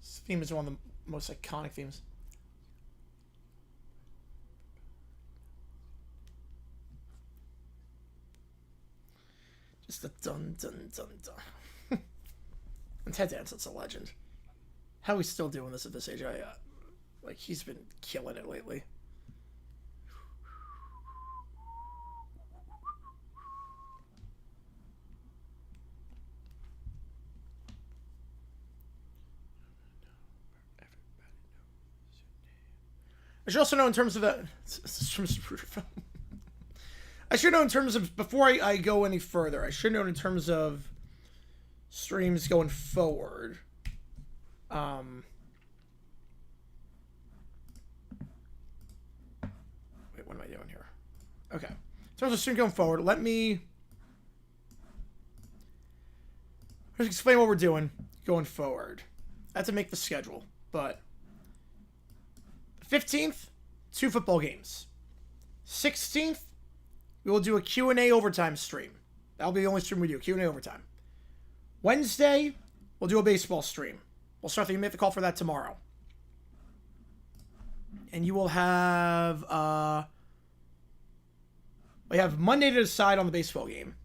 This theme is one of the most iconic themes. Just a dun dun dun dun. And Ted Danson's a legend. How he's still doing this at this age? Like, he's been killing it lately. I should also know in terms of the... I should know in terms of... Before I go any further, I should know in terms of streams going forward. Wait, what am I doing here? Okay. In terms of stream going forward, let me... Let's explain what we're doing going forward. I have to make the schedule, but... 15th, 2 football games. 16th, we will do a Q&A overtime stream. That'll be the only stream we do, Q&A overtime. Wednesday, we'll do a baseball stream. We'll start to make the call for that tomorrow. And you will have, we have Monday to decide on the baseball game.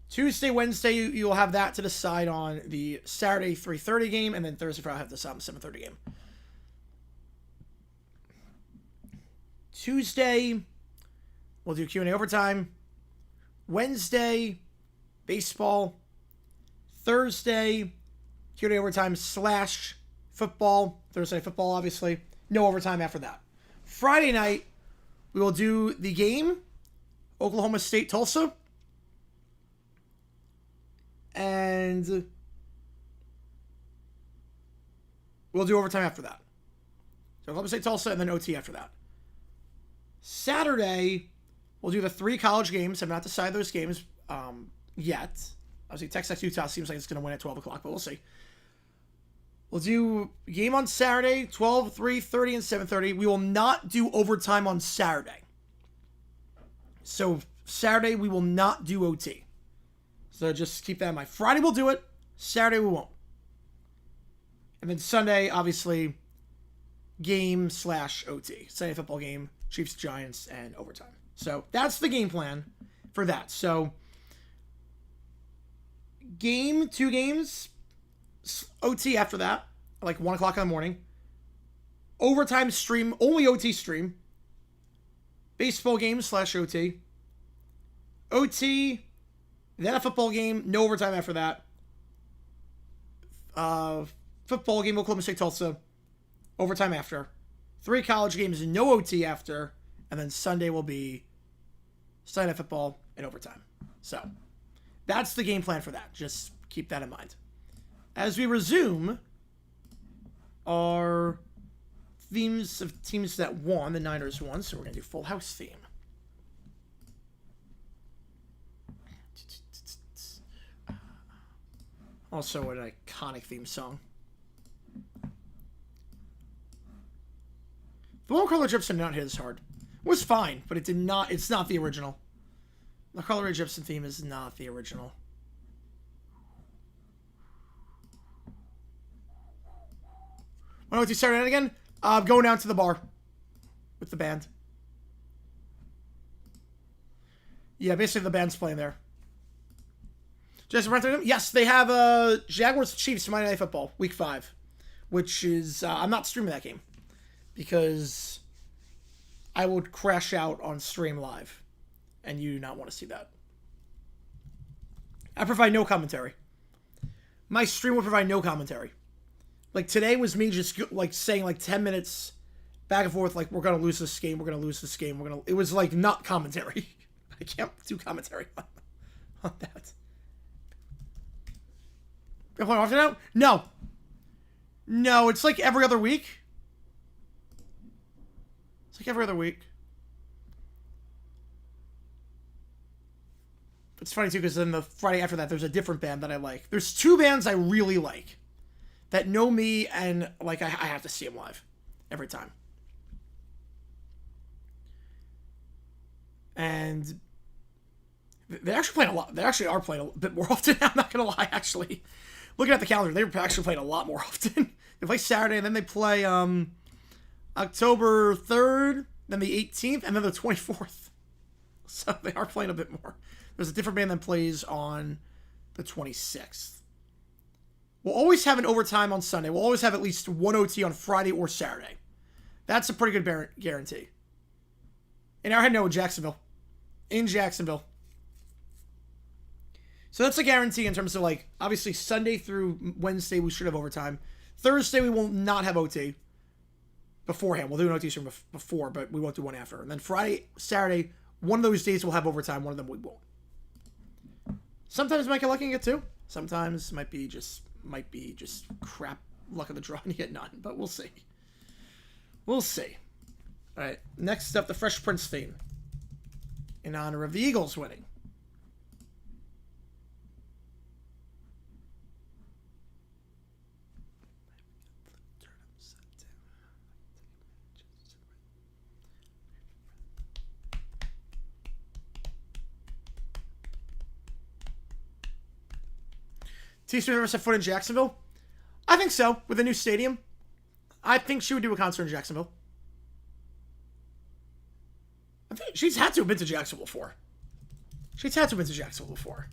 Tuesday, Wednesday, you'll have that to decide on the Saturday 3:30 game, and then Thursday, Friday, I'll have to decide on the 7:30 game. Tuesday, we'll do Q&A overtime. Wednesday, baseball. Thursday, Q&A overtime / football. Thursday football, obviously. No overtime after that. Friday night, we will do the game. Oklahoma State, Tulsa. And we'll do overtime after that. So Oklahoma State, Tulsa, and then OT after that. Saturday, we'll do the 3 college games. I've not decided those games yet. Obviously, Texas Utah seems like it's going to win at 12 o'clock, but we'll see. We'll do game on Saturday, 12, 3:30, and 7:30. We will not do overtime on Saturday. So Saturday, we will not do OT. So just keep that in mind. Friday, we'll do it. Saturday, we won't. And then Sunday, obviously, game / OT. Sunday football game. Chiefs, Giants, and overtime. So that's the game plan for that. So 2 games, OT after that, like 1 o'clock in the morning. Overtime stream, only OT stream. Baseball game / OT. OT, then a football game, no overtime after that. Football game, Oklahoma State, Tulsa. Overtime after. 3 college games, no OT after, and then Sunday will be Sunday Night Football and overtime. So, that's the game plan for that. Just keep that in mind. As we resume our themes of teams that won, the Niners won, so we're going to do Full House theme. Also an iconic theme song. The one Carla Jepsen did not hit as hard. It was fine, but it's not the original. The Carla Rae Jepsen theme is not the original. Want to go to Saturday night again? Going down to the bar with the band. Yeah, basically the band's playing there. Jason Rentham? Yes, they have Jaguars Chiefs Monday Night Football, Week 5. Which is, I'm not streaming that game. Because I would crash out on stream live. And you do not want to see that. I provide no commentary. My stream will provide no commentary. Like, today was me just, like, saying, like, 10 minutes back and forth, like, we're going to lose this game, we're going to lose this game, it was, like, not commentary. I can't do commentary on that. You're playing often now? No. No, it's like every other week. It's like every other week. It's funny, too, because then the Friday after that, there's a different band that I like. There's 2 bands I really like that know me, and, like, I have to see them live every time. And they actually playing a lot. They actually are playing a bit more often. I'm not going to lie, actually. Looking at the calendar, they're actually playing a lot more often. They play Saturday, and then they play October 3rd, then the 18th, and then the 24th. So they are playing a bit more. There's a different band that plays on the 26th. We'll always have an overtime on Sunday. We'll always have at least one OT on Friday or Saturday. That's a pretty good guarantee. And I know in Jacksonville. In Jacksonville. So that's a guarantee in terms of, like, obviously Sunday through Wednesday we should have overtime. Thursday we will not have OT beforehand. We'll do an OT stream before, but we won't do one after. And then Friday, Saturday, one of those days we'll have overtime. One of them we won't. Sometimes might get lucky and get two. Sometimes might be just crap luck of the draw and you get none. But we'll see. We'll see. All right. Next up, the Fresh Prince theme. In honor of the Eagles winning. T-Swift ever set foot in Jacksonville? I think so. With a new stadium. I think she would do a concert in Jacksonville. I think she's had to have been to Jacksonville before. She's had to have been to Jacksonville before.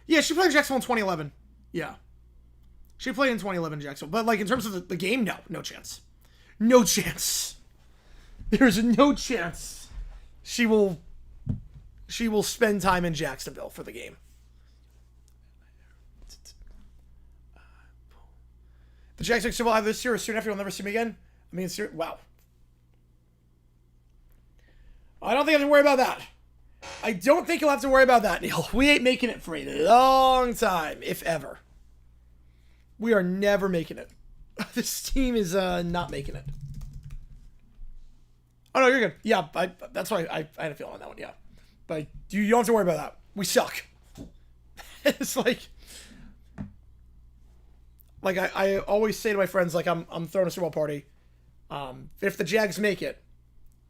Yeah, she played in Jacksonville in 2011. Yeah. She played in 2011 in Jacksonville. But, like, in terms of the game, no. No chance. No chance. There's no chance she will spend time in Jacksonville for the game. The Jags will have this year or soon after you'll never see me again. I mean, wow. I don't think I have to worry about that. I don't think you'll have to worry about that, Neil. We ain't making it for a long time, if ever. We are never making it. This team is not making it. Oh, no, you're good. Yeah, that's why I had a feeling on that one, yeah. But you don't have to worry about that. We suck. It's like I always say to my friends, like, I'm throwing a Super Bowl party. If the Jags make it,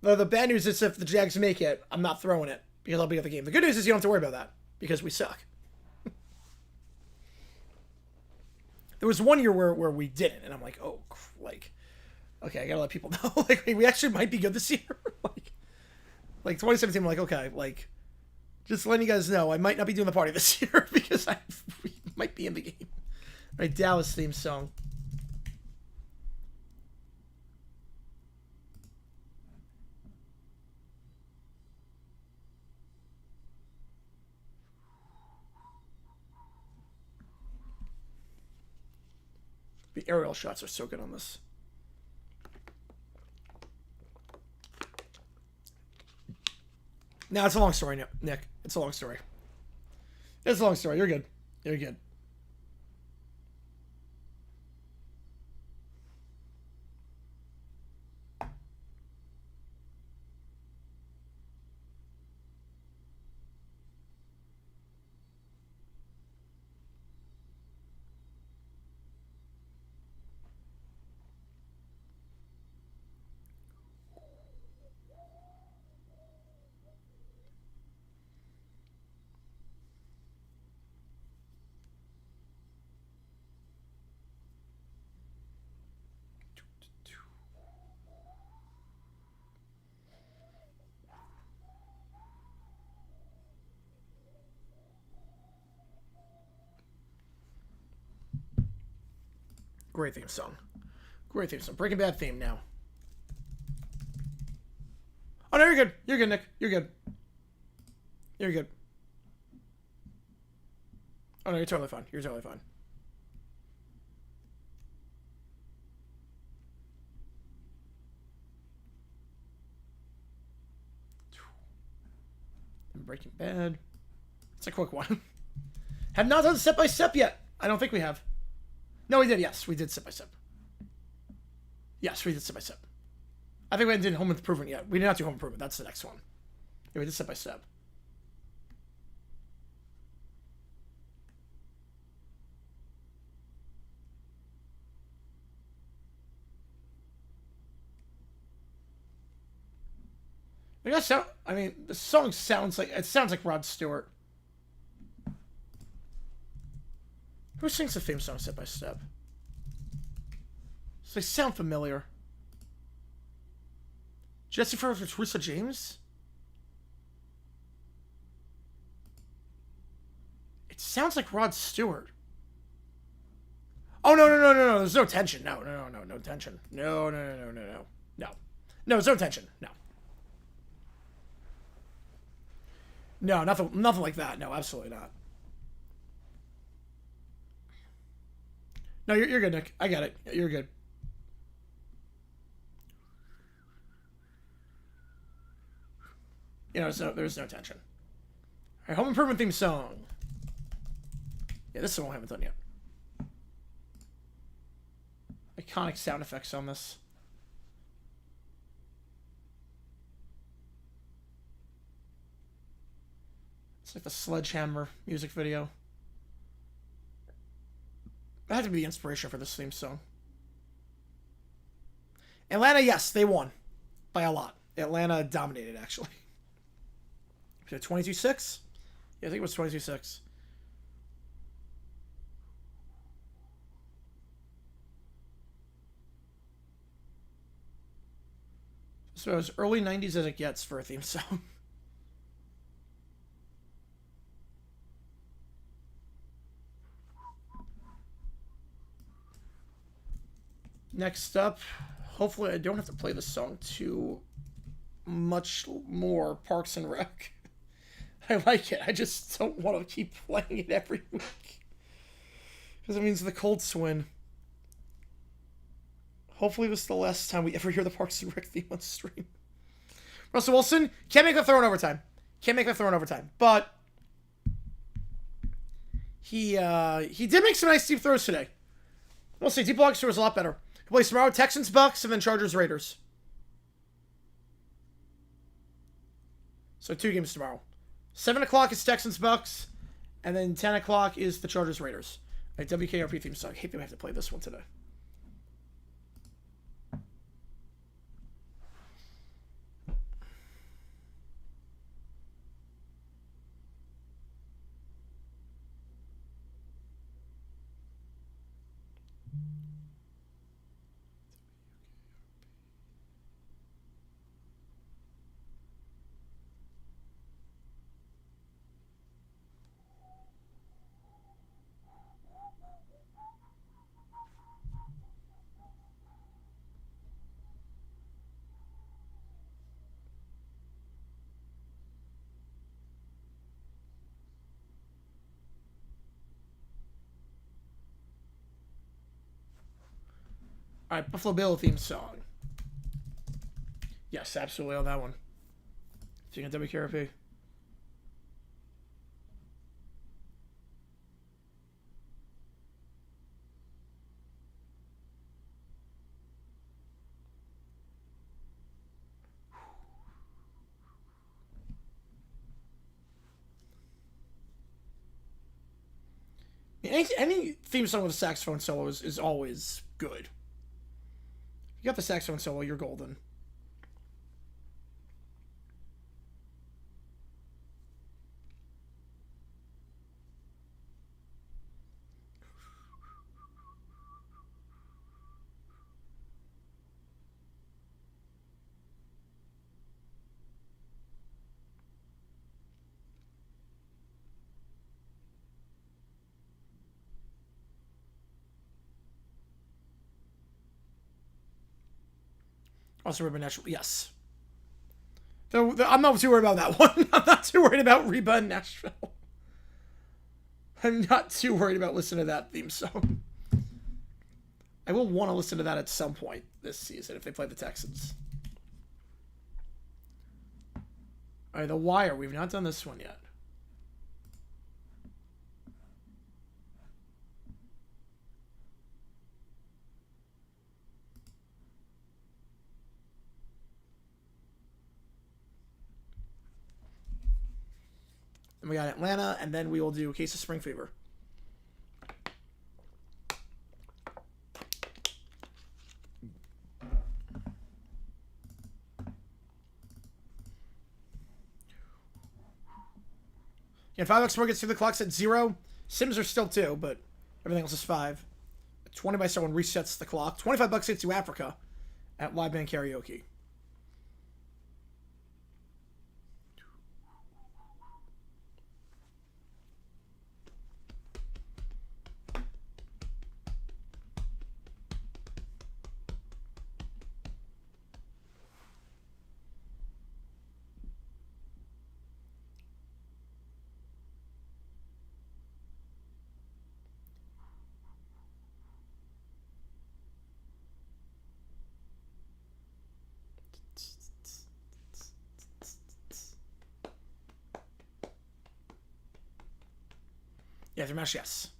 the bad news is if the Jags make it, I'm not throwing it because I'll be at the game. The good news is you don't have to worry about that because we suck. There was one year where we didn't, and I'm like, oh, like, okay, I gotta let people know, like, we actually might be good this year. like 2017, I'm like, okay, like, just letting you guys know, I might not be doing the party this year because we might be in the game. All right, Dallas theme song. The aerial shots are so good on this. No, it's a long story, Nick. It's a long story. It's a long story. You're good. You're good. Great theme song. Great theme song. Breaking Bad theme now. Oh, no, you're good. You're good, Nick. You're good. You're good. Oh, no, you're totally fine. You're totally fine. Breaking Bad. It's a quick one. Have not done step by step yet. I don't think we have. No, we did. Yes, we did step by step. Yes, we did step by step. I think we didn't home improvement yet. We did not do home improvement. That's the next one. Yeah, we did step by step. I mean, the song sounds like Rod Stewart. Who sings the theme song step by step? So they sound familiar. Jesse Ferris with Teresa James? It sounds like Rod Stewart. Oh, no. There's no tension. No tension. No. No, there's no tension. No. No, nothing like that. No, absolutely not. No, you're good, Nick. I got it. You're good. You know, there's no tension. All right, Home Improvement theme song. Yeah, this one I haven't done yet. Iconic sound effects on this. It's like the Sledgehammer music video. That had to be the inspiration for this theme song. Atlanta, yes, they won. By a lot. Atlanta dominated, actually. 22-6? Yeah, I think it was 22-6. So it was early 90s as it gets for a theme song. Next up, hopefully I don't have to play this song too much more. Parks and Rec. I like it. I just don't want to keep playing it every week. Because it means the Colts win. Hopefully this is the last time we ever hear the Parks and Rec theme on stream. Russell Wilson can't make that throw in overtime. But he did make some nice deep throws today. We'll see. Deep blocks was a lot better. He plays tomorrow, Texans, Bucks, and then Chargers, Raiders. So 2 games tomorrow. 7 o'clock is Texans, Bucks, and then 10 o'clock is the Chargers, Raiders. Right, WKRP theme song. I hate that we have to play this one today. All right, Buffalo Bill theme song. Yes, absolutely on that one. So you can WKRP. Any theme song with a saxophone solo is always good. You got the saxophone solo, you're golden. Also, Reba Nashville, yes. I'm not too worried about that one. I'm not too worried about Reba and Nashville. I'm not too worried about listening to that theme song. I will want to listen to that at some point this season if they play the Texans. All right, The Wire. We've not done this one yet. Then we got Atlanta, and then we will do Case of Spring Fever. Yeah, $5 more gets through the clocks at 0. Sims are still 2, but everything else is 5. 20 by someone resets the clock. $25 gets you Africa at Live Band Karaoke. Yeah, through mesh, yes.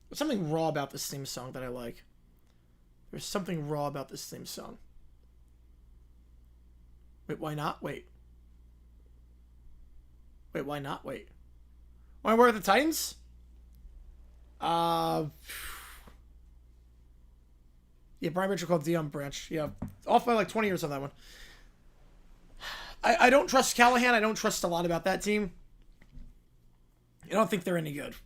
There's something raw about this theme song that I like. There's something raw about this theme song. Wait, why not? Wait. Wait, why not? Wait. Why were the Titans? Yeah, Brian Mitchell called Dion Branch. Yeah, off by like 20 years on that one. I don't trust Callahan. I don't trust a lot about that team. I don't think they're any good.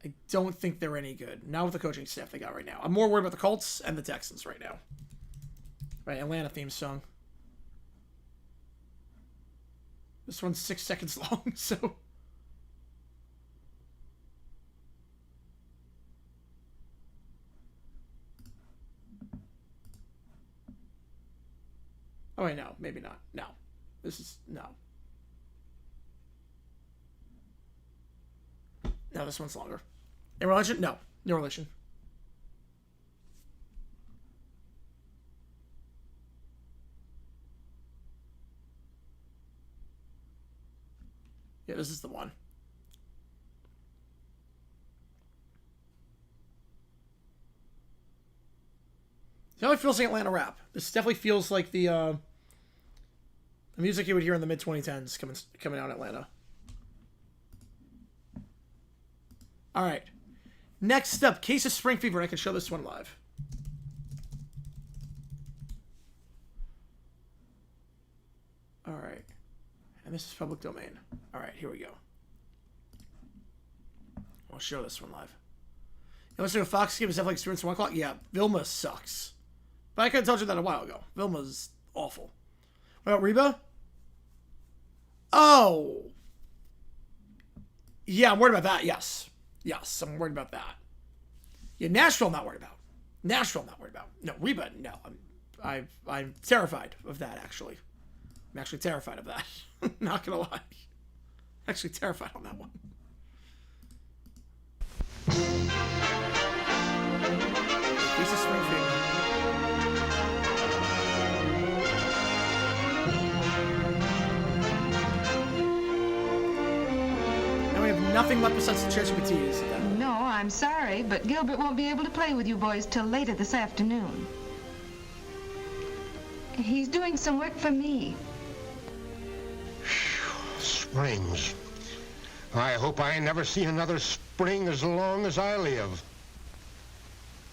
I don't think they're any good. Not with the coaching staff they got right now. I'm more worried about the Colts and the Texans right now. Right, Atlanta theme song. This one's 6 seconds long, so... Oh, wait, no. Maybe not. No. This is... No. No, this one's longer. In relation? No. No relation. Yeah, this is the one. It definitely feels like Atlanta rap. This definitely feels like the music you would hear in the mid-2010s coming out in Atlanta. All right. Next up, Case of Spring Fever. I can show this one live. All right. And this is public domain. All right, here we go. I'll show this one live. You want to see a Fox game is definitely experienced 1 o'clock? Yeah, Vilma sucks. But I could have told you that a while ago. Vilma's awful. What about Reba? Oh. Yeah, I'm worried about that, yes. Yes, I'm worried about that. Yeah, Nashville, I'm not worried about. Nashville, I'm not worried about. No, Reba, no. I'm terrified of that, actually. I'm actually terrified of that. Not gonna lie. Actually terrified on that one. Piece of Spring Fever. Now we have nothing left besides the ChatGPTs. No, I'm sorry, but Gilbert won't be able to play with you boys till later this afternoon. He's doing some work for me. Springs. I hope I never see another spring as long as I live.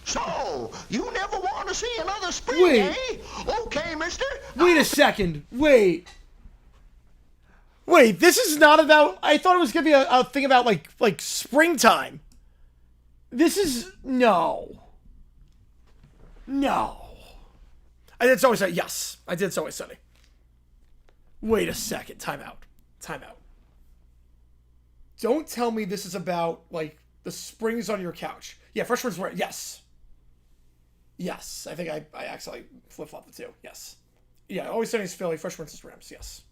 So, you never want to see another spring, Wait. eh? Okay, mister. Wait a second. Wait. Wait, this is not about... I thought it was going to be a thing about, like springtime. This is... No. No. I did so Sunny. Yes. I did so Sunny. Wait a second. Time out. Time out. Don't tell me this is about, like, the springs on your couch. Yeah, Freshman's Rams. Yes. Yes. I think I accidentally flip-flopped the two. Yes. Yeah, Always Sunny's Philly. Freshman's Rams. Yes.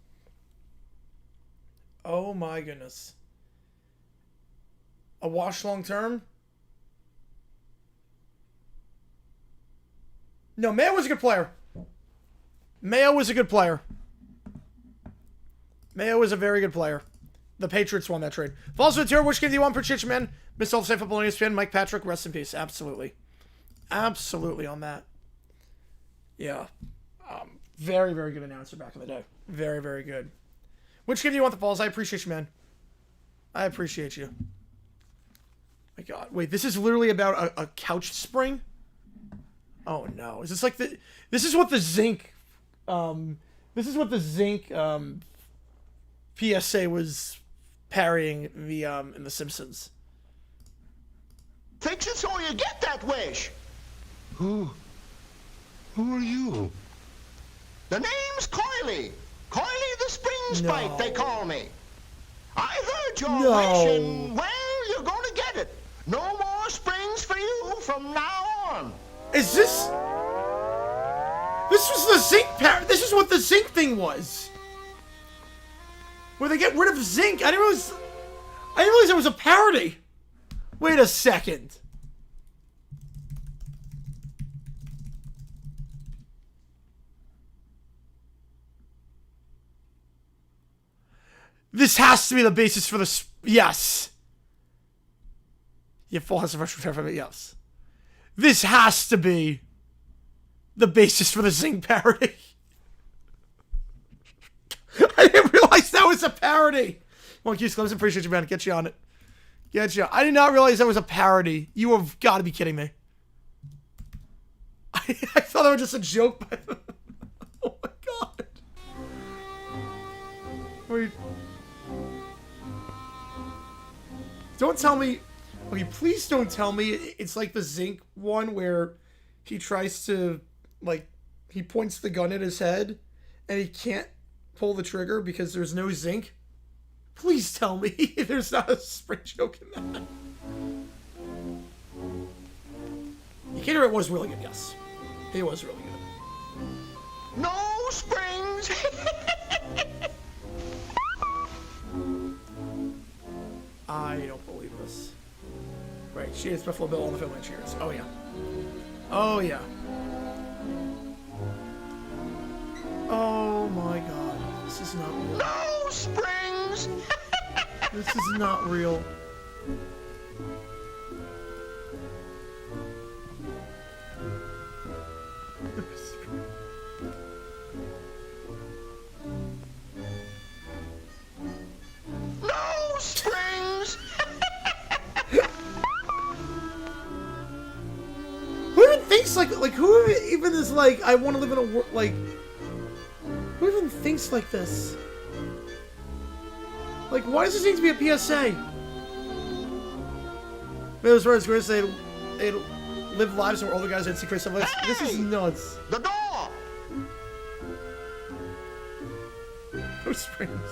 Oh, my goodness. A wash long term? No, Mayo was a good player. Mayo was a good player. Mayo was a very good player. The Patriots won that trade. Falls with Tour, which game do you want per Chich, man? Miss All Safe Football ESPN, Mike Patrick, rest in peace. Absolutely. Absolutely on that. Yeah. Very, very good announcer back in the day. Very, very good. Which game do you want the Falls? I appreciate you, man. I appreciate you. My God. Wait, this is literally about a couch spring? Oh, no. Is this like the... This is what the Zinc... This is what the Zinc... PSA was parrying the in The Simpsons. Fix it so you get that wish. Who are you? The name's Coily. Coily the Spring Sprite, they call me. I heard your wish and, well, you're going to get it. No more springs for you from now on. Is this... This was the Zinc This is what the Zinc thing was. Where they get rid of zinc. I didn't realize I didn't realize it was a parody. Wait a second. This has to be the basis for the... Yes. Yeah, Full House of Fresh from it, yes. This has to be the basis for the Zing parody. I didn't realize that was a parody. Well, Hughes Clemson, appreciate you, man. Get you on it. Get you. I did not realize that was a parody. You have got to be kidding me. I thought that was just a joke. Oh my god. Wait. Don't tell me. Okay, please don't tell me it's like the Zinc one where he tries to, like, he points the gun at his head and he can't pull the trigger because there's no zinc. Please tell me there's not a spring joke in that. Decatur, it was really good, yes. It was really good. No springs! I don't believe this. Right, she is Buffalo Bill on the film and cheers. Oh, yeah. Oh, yeah. Oh, my God. This is not real. No springs! This is not real. No springs! Who even thinks like who even is like, I want to live in a world, like, who even thinks like this? Like, why does this need to be a PSA? Those words, Chris, they'd live lives where older guys had secret stuff like this. This is nuts. The door! No springs.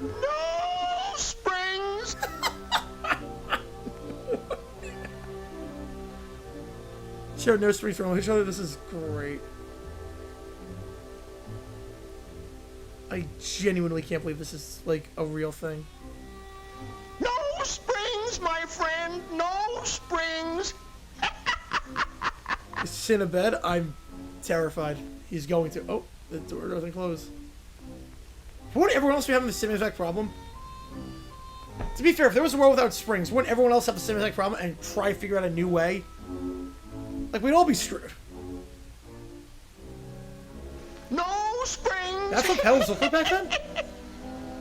No springs! Sure, no springs from each other. This is great. I genuinely can't believe this is, like, a real thing. No springs, my friend! No springs! Is he in a bed? I'm terrified. He's going to. Oh, the door doesn't close. Wouldn't everyone else be having the same exact problem? To be fair, if there was a world without springs, wouldn't everyone else have the same exact problem and try to figure out a new way? Like, we'd all be screwed. No springs! That's what pedals looked like back then?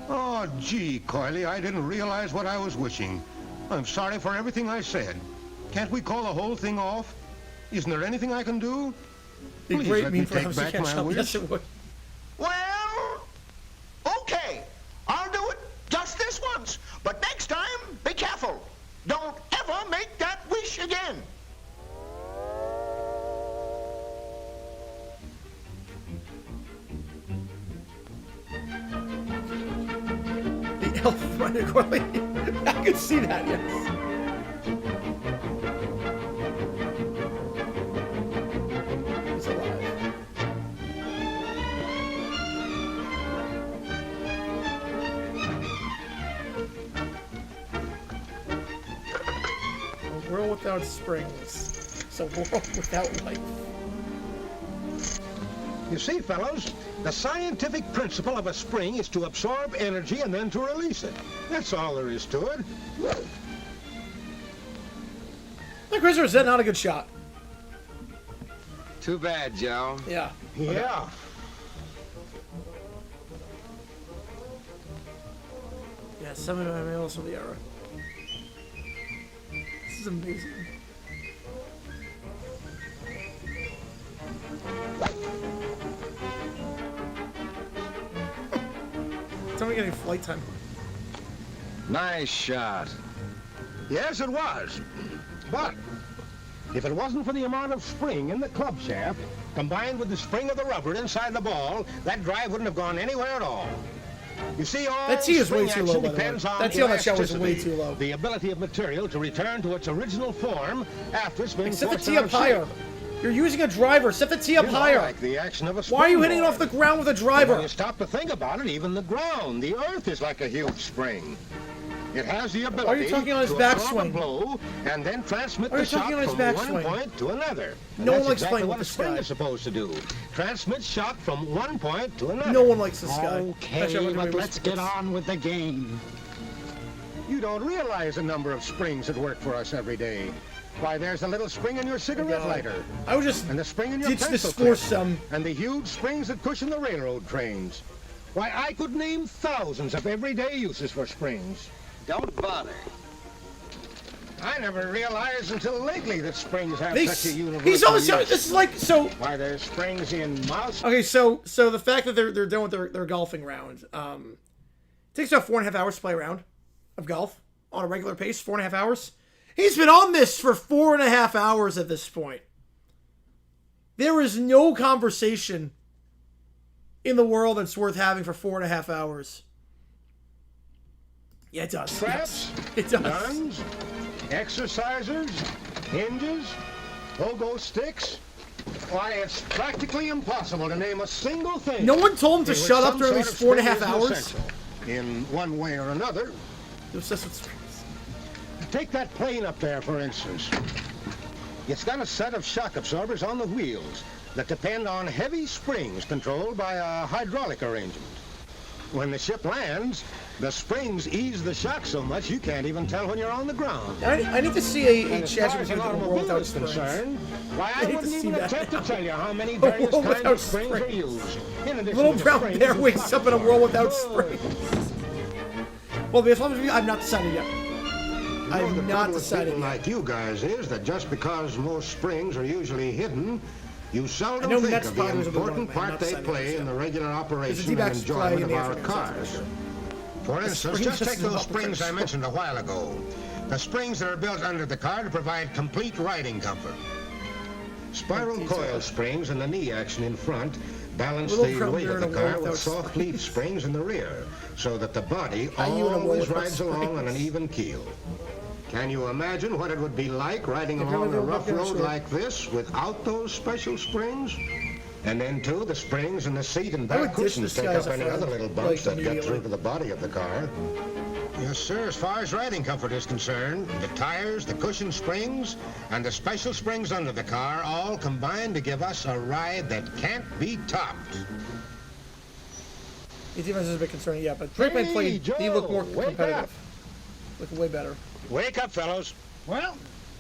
Oh, gee, Coily, I didn't realize what I was wishing. I'm sorry for everything I said. Can't we call the whole thing off? Isn't there anything I can do? Please let me take back my wish. Yes, it would. Well, okay. I'll do it just this once. But next time, be careful. Don't ever make that wish again. The elf running quickly. I could see that, yes. He's alive. A world without springs. It's a world without life. You see, fellows, the scientific principle of a spring is to absorb energy and then to release it. That's all there is to it. Like, Chris, is that not a good shot? Too bad, Joe. Yeah. Yeah. Yeah, some of my mails from the era. This is amazing. Tell me getting flight time. Nice shot. Yes, it was. But if it wasn't for the amount of spring in the club shaft, combined with the spring of the rubber inside the ball, that drive wouldn't have gone anywhere at all. You see, all that T is way spring too low, action by the way. depends on That T on that shot was way elasticity, too low. the ability of material to return to its original form after it's been Except the forced T out up of higher. shape. You're using a driver. Set the tee up higher. Like the action of a Why are you hitting it springboard. off the ground with a driver? When you stop to think about it, even the ground, the earth is like a huge spring. It has the ability Why are you talking on his to backswing? absorb a blow and then transmit Why are the you talking shock on his from one backswing? point to another. And No one that's likes exactly playing what with a the spring sky. is supposed to do. Transmit shock from one point to another. No one likes this guy. Okay, but let's get on with the game. You don't realize the number of springs that work for us every day. Why, there's a little spring in your cigarette lighter. I would just and the spring in your ditch this pencil for clip, some. and the huge springs that cushion the railroad trains. Why, I could name thousands of everyday uses for springs. Don't bother. I never realized until lately that springs have such a universal He's always use. this is like so. Why, there's springs in mouse. Okay, so the fact that they're done with their golfing round, it takes about 4.5 hours to play a round of golf on a regular pace. 4.5 hours. He's been on this for 4.5 hours at this point. There is no conversation in the world that's worth having for 4.5 hours. Yeah, it does. Traps, Yes, it does. guns, exercisers, hinges, pogo sticks. Why, it's practically impossible to name a single thing. No one told him to in which shut up some during sort these of 4.5 spring hours. isn't essential. In one way or another. Obsessed with springs. Take that plane up there, for instance. It's got a set of shock absorbers on the wheels that depend on heavy springs controlled by a hydraulic arrangement. When the ship lands, the springs ease the shock so much you can't even tell when you're on the ground. I need to see a And as chat far as with an the world automobile without is springs. concerned, why, I I need to wouldn't see even that attempt now. to tell you how many A various world kinds without of springs are springs. used. In addition Little to the brown springs bear in wakes up in a pocket world without parts. springs. Well, as long as I've not decided yet. I've the not trouble with decided people yet. like you guys is that just because most springs are usually hidden, you I seldom know think Nets of the Padres will be one of important them. I'm part not they deciding play yet. in the regular There's a operation and D-backs play enjoyment in of the our afternoon, cars. For instance, springs just just take move those up the springs fence. I mentioned a while ago. The springs that are built under the car to provide complete riding comfort. Spiral coil springs and the knee action in front balance Little the brown weight bear of in the a world car with without soft leaf springs in the rear, so that the body Are you in a world always without rides along on an springs? even keel. Can you imagine what it would be like riding Yeah, along really a don't rough look road interested. like this without those special springs? And then, too, the springs in the seat and I would back ditch cushions this take guy up as a any friend, other little bumps like, that get through immediately. to the body of the car. Yes, sir. As far as riding comfort is concerned, the tires, the cushion springs, and the special springs under the car all combine to give us a ride that can't be topped. The defense is a bit concerning, yeah, but Drake Hey, played. He Joe, looked more wake competitive. up. Looked way better. Wake up, fellows. Well,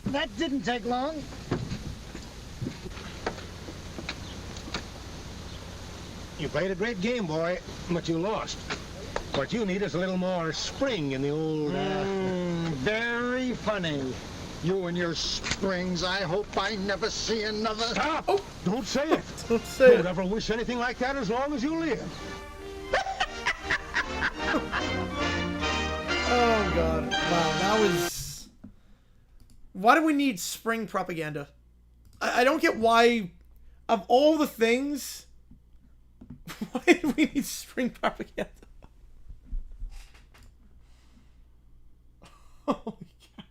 that didn't take long. You played a great game, boy, but you lost. What you need is a little more spring in the old... Very funny. You and your springs, I hope I never see another... Stop! Oh. Don't say it. Don't say Don't it. ever wish anything like that as long as you live. Oh god. Wow, that was. Why do we need spring propaganda? I don't get why, of all the things, why do we need spring propaganda? Holy cow.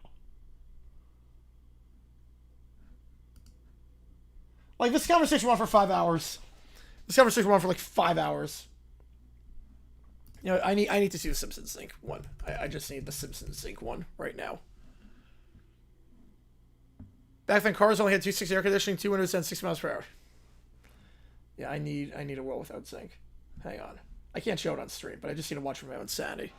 Like, this conversation went on for 5 hours. This conversation went on for like 5 hours. You know, I need to see the Simpsons Sync one. I just need the Simpsons Sync one right now. Back then, cars only had 260 air conditioning, 2 windows, and 6 miles per hour. Yeah, I need a world without sync. Hang on, I can't show it on stream, but I just need to watch for my own sanity.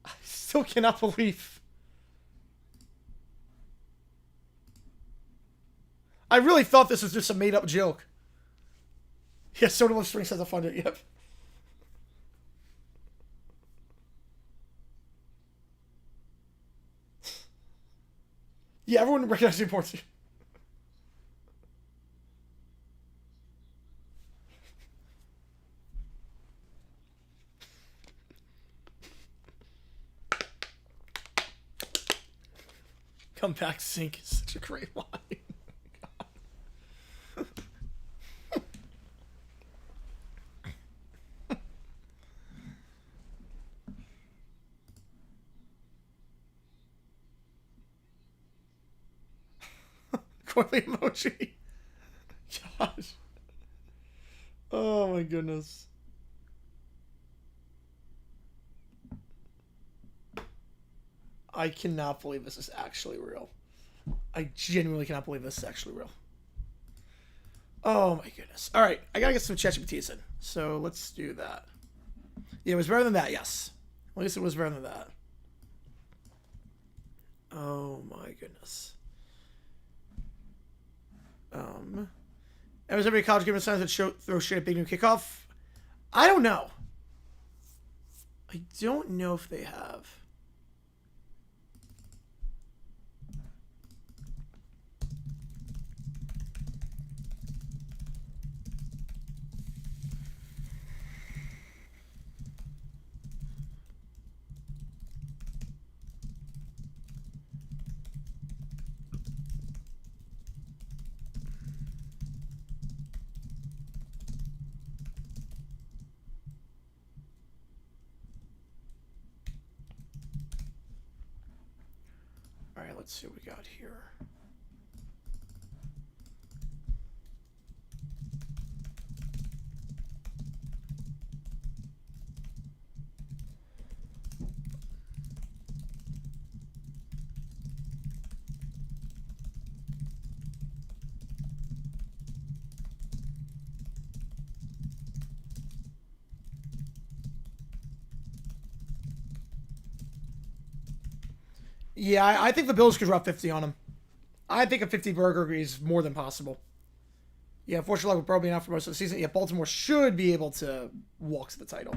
I still cannot believe. I really thought this was just a made-up joke. Yeah, Soda Love Springs has a fun. Yep. Yeah, everyone recognizes the importance. Come back, Sync is such a great line. Coily emoji. Josh. Oh my goodness. I cannot believe this is actually real. I genuinely cannot believe this is actually real. Oh my goodness. All right, I gotta get some ChatGPTs in. So let's do that. Yeah, it was better than that, yes. At least it was better than that. Oh my goodness. Has every college given signs that throw shit at big new kickoff? I don't know. I don't know if they have. Alright, let's see what we got here. Yeah, I think the Bills could drop 50 on him. I think a 50 burger is more than possible. Yeah, unfortunately, we're probably not for most of the season. Yeah, Baltimore should be able to walk to the title.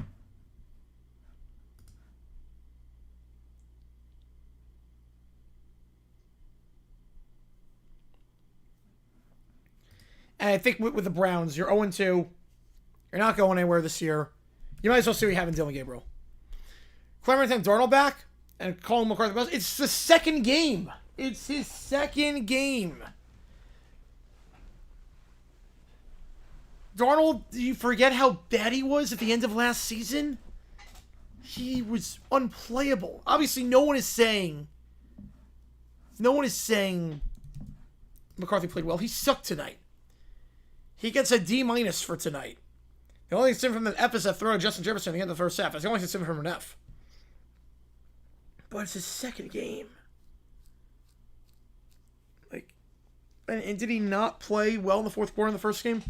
And I think with the Browns, you're 0-2. You're not going anywhere this year. You might as well see what you have in Dylan Gabriel. Clemens and Darnold back. And Colin McCarthy. It's the second game. It's his second game. Darnold, do you forget how bad he was at the end of last season? He was unplayable. Obviously, no one is saying McCarthy played well. He sucked tonight. He gets a D- for tonight. The only thing from an F is a throw to Justin Jefferson at the end of the first half. That's the only thing from an F. But it's his second game. Like, and did he not play well in the fourth quarter in the first game?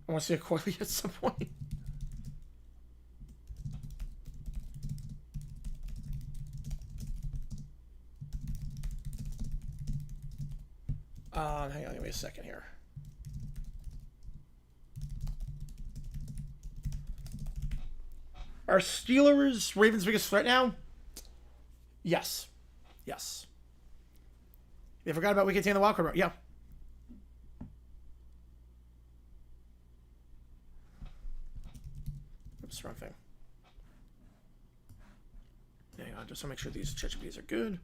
I want to see a Coily at some point. Hang on, give me a second here. Are Steelers Ravens' biggest threat now? Yes. Yes. They forgot about week 18 in the wildcard round. Yeah. Oops, wrong thing. Hang on, just to make sure these ChatGPTs are good.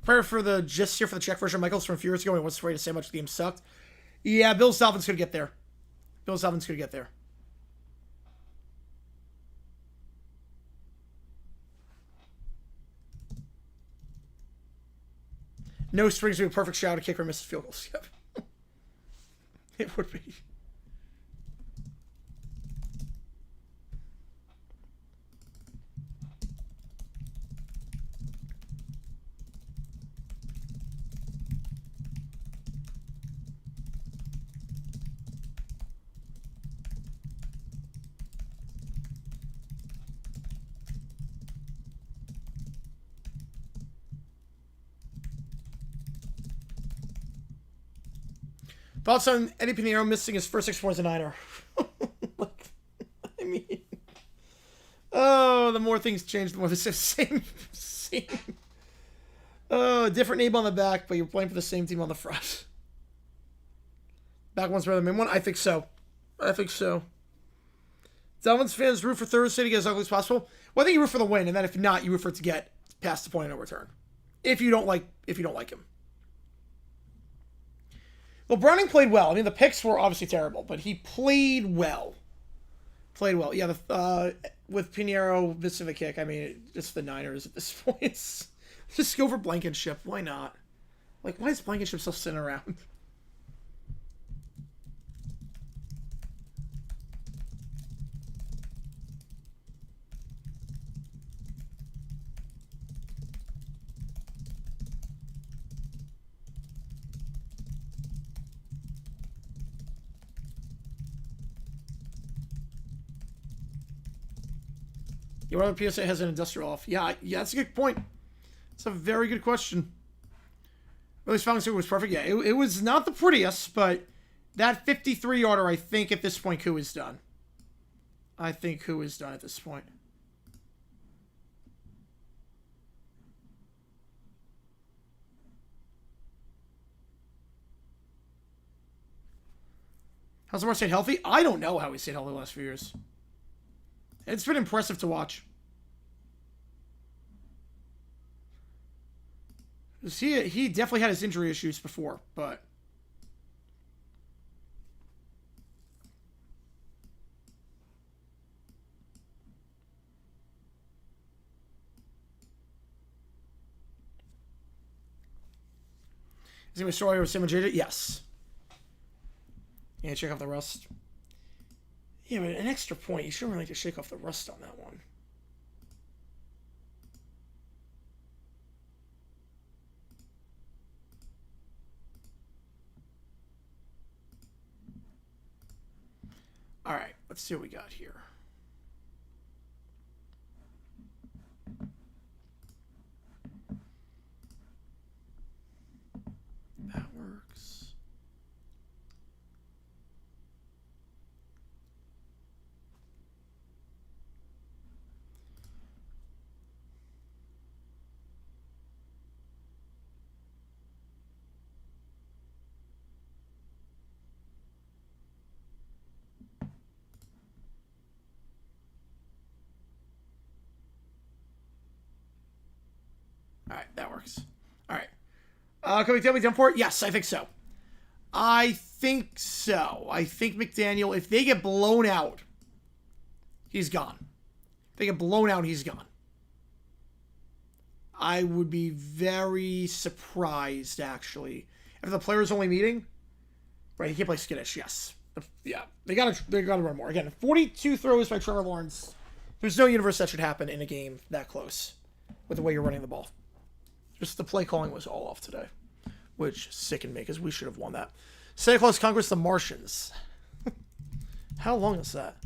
Prayer for the just here for the Czech version of Michaels from a few years ago. He wasn't afraid to say much the game sucked. Yeah, Bill Dolphins could get there. Bill Dolphins could get there. No strings would be a perfect shot to kick or miss field goals. Yep. It would be. Thoughts on Eddie Pinheiro missing his first 6 points a Niner? I mean, oh, Oh, the more things change, the more the same. Oh, different name on the back, but you're playing for the same team on the front. Back one's better than main one? I think so. Dolphins fans root for Thursday to get as ugly as possible. Well, I think you root for the win, and then if not, you root for it to get past the point of no return. If you don't like him. Well, Browning played well. I mean, the picks were obviously terrible, but he played well. Yeah, with Pinheiro missing the kick, I mean, just the Niners at this point. Just go for Blankenship. Why not? Like, why is Blankenship still sitting around? Yeah, whether PSA has an industrial off. Yeah, that's a good point. It's a very good question. At least Falcons was perfect. Yeah, it was not the prettiest, but that 53-yarder, I think at this point, Koo is done. I think Koo is done at this point. How's Lamar stayed healthy? I don't know how he stayed healthy the last few years. It's been impressive to watch. He definitely had his injury issues before, but... Is he a story with Sim and JJ? Yes. Yeah, check off the rust. Yeah, but an extra point. You shouldn't really just shake off the rust on that one. All right, let's see what we got here. That works. All right, that works. All right. Can we tell me done for it? Yes, I think so. I think McDaniel, if they get blown out, he's gone. If they get blown out, he's gone. I would be very surprised, actually. If the players only meeting, right, he can't play skittish, yes. Yeah, they gotta run more. Again, 42 throws by Trevor Lawrence. There's no universe that should happen in a game that close with the way you're running the ball. Just the play calling was all off today, which sickened me because we should have won that. Santa Claus conquers the Martians. How long is that?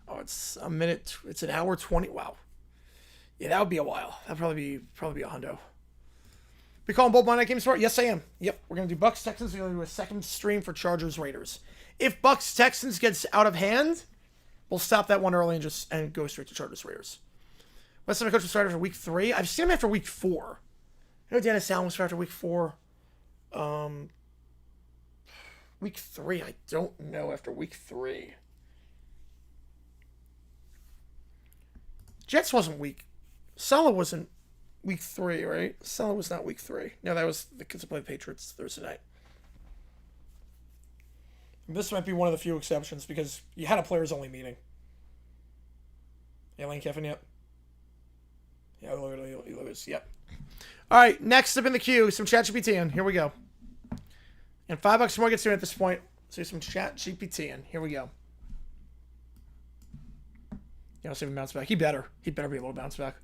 Oh, it's a minute. It's an hour 20. Wow. Yeah, that would be a while. That'd probably be a hundo. Be calling both Monday games smart? Yes, I am. Yep, we're gonna do Bucks Texans. We're gonna do a second stream for Chargers Raiders. If Bucks Texans gets out of hand, we'll stop that one early and go straight to Chargers Raiders. What's my coach was started after week 3? I've seen him after week 4. I know Dennis Allen was after week 4. Week 3, I don't know after week 3. Jets wasn't week. Salah wasn't week 3, right? Salah was not week 3. No, that was the kids who played the Patriots Thursday night. This might be one of the few exceptions because you had a players only meeting. Yeah, Lane Kiffin, yep. Yeah, Lewis, yep. All right, next up in the queue, some ChatGPT in. Here we go. And $5 more gets in at this point. So some ChatGPT in. Here we go. Yeah, I'll see him bounce back. He better be able to bounce back.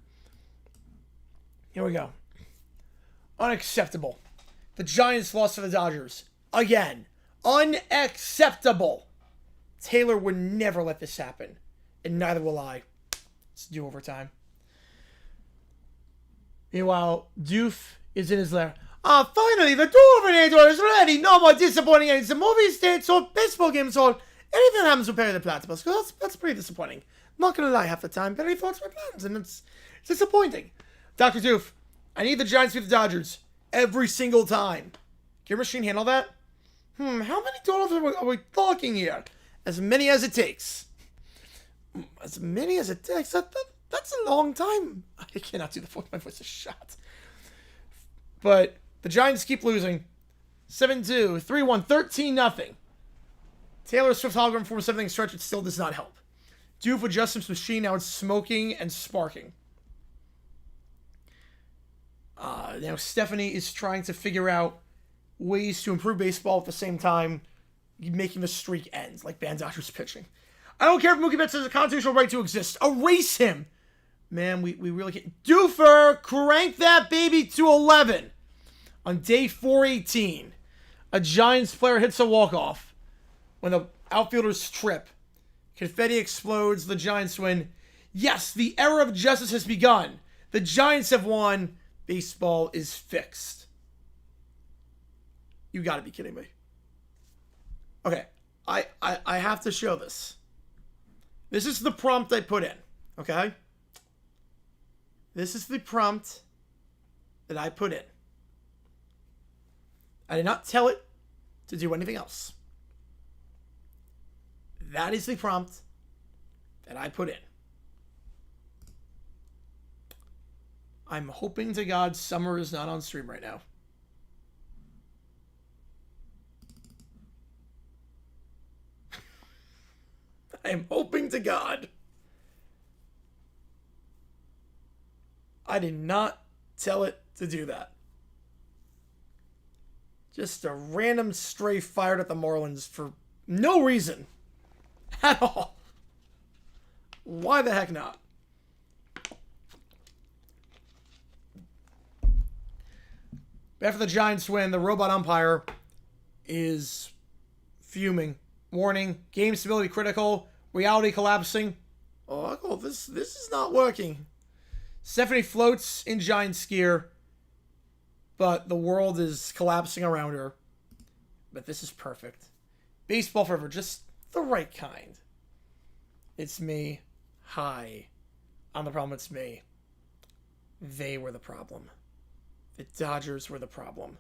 Here we go. Unacceptable. The Giants lost to the Dodgers. Again. Unacceptable. Taylor would never let this happen. And neither will I. Let's do overtime. Meanwhile, Doof is in his lair. Finally, the Terminator is ready. No more disappointing ends. The movie states on baseball games on anything that happens with Perry the Platypus, because that's pretty disappointing. I'm not going to lie, half the time, Perry thoughts my plans, and it's disappointing. Dr. Doof, I need the Giants to beat the Dodgers every single time. Can your machine handle that? How many totals are we talking here? As many as it takes. As many as it takes? That's a long time. I cannot do the voice. My voice is shot. But the Giants keep losing. 7-2, 3-1, 13-0. Taylor Swift hologram form 7-inning stretch. It still does not help. Doof adjusts his machine. Now it's smoking and sparking. Now Stephanie is trying to figure out ways to improve baseball at the same time making the streak end, like Ban Dodgers pitching. I don't care if Mookie Betts has a constitutional right to exist. Erase him. Man, we really can't. Doofer, crank that baby to 11. On day 418, a Giants player hits a walk-off. When the outfielders trip, confetti explodes, the Giants win. Yes, the era of justice has begun. The Giants have won. Baseball is fixed. You gotta be kidding me. Okay, I have to show this. This is the prompt I put in, okay? This is the prompt that I put in. I did not tell it to do anything else. That is the prompt that I put in. I'm hoping to God Summer is not on stream right now. I am hoping to God. I did not tell it to do that. Just a random stray fired at the Marlins for no reason at all. Why the heck not? After the Giants win, the robot umpire is fuming. Warning, game stability critical, reality collapsing. Oh, this is not working. Stephanie floats in Giants gear, but the world is collapsing around her. But this is perfect. Baseball forever, just the right kind. It's me. Hi. I'm the problem, it's me. They were the problem. The Dodgers were the problem.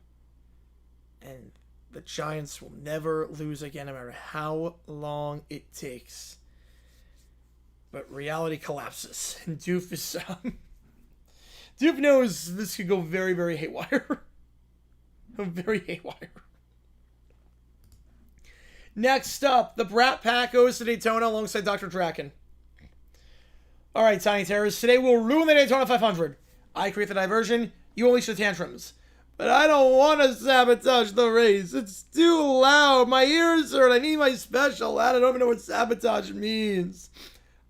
And the Giants will never lose again, no matter how long it takes. But reality collapses. And Doof is... Doof knows this could go very, very haywire. Very haywire. Next up, the Brat Pack goes to Daytona alongside Dr. Draken. Alright, Tiny Terrors. Today we'll ruin the Daytona 500. I create the diversion. You unleash the tantrums. But I don't want to sabotage the race. It's too loud. My ears hurt. I need my special lad. I don't even know what sabotage means.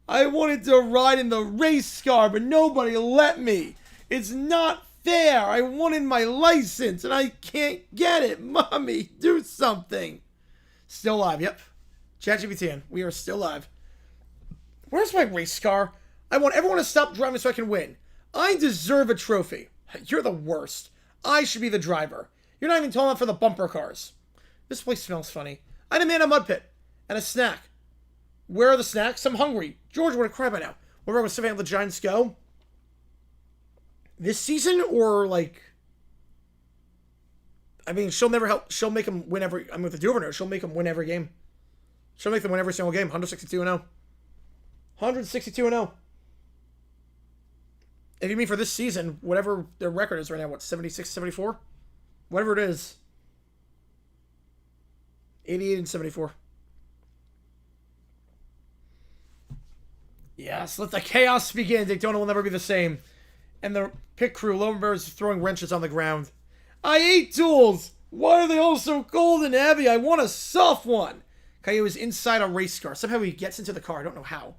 I wanted to ride in the race car, but nobody let me. It's not fair. I wanted my license, and I can't get it. Mommy, do something. Still live, yep. ChatGPT, we are still live. Where's my race car? I want everyone to stop driving so I can win. I deserve a trophy. You're the worst. I should be the driver. You're not even tall enough for the bumper cars. This place smells funny. I demand a mud pit and a snack. Where are the snacks? I'm hungry. George would have cried by now. Where was the Giants go? This season or like... I mean, she'll never help. She'll make them win every... I'm with the Duvernay. She'll make them win every game. She'll make them win every single game. 162-0. 162-0. If you mean for this season, whatever their record is right now, what, 76, 74? Whatever it is. 88 and 74. Yes, let the chaos begin. Daytona will never be the same. And the pit crew, Lowenberg, is throwing wrenches on the ground. I hate tools! Why are they all so cold and heavy? I want a soft one! Caillou is inside a race car. Somehow he gets into the car. I don't know how.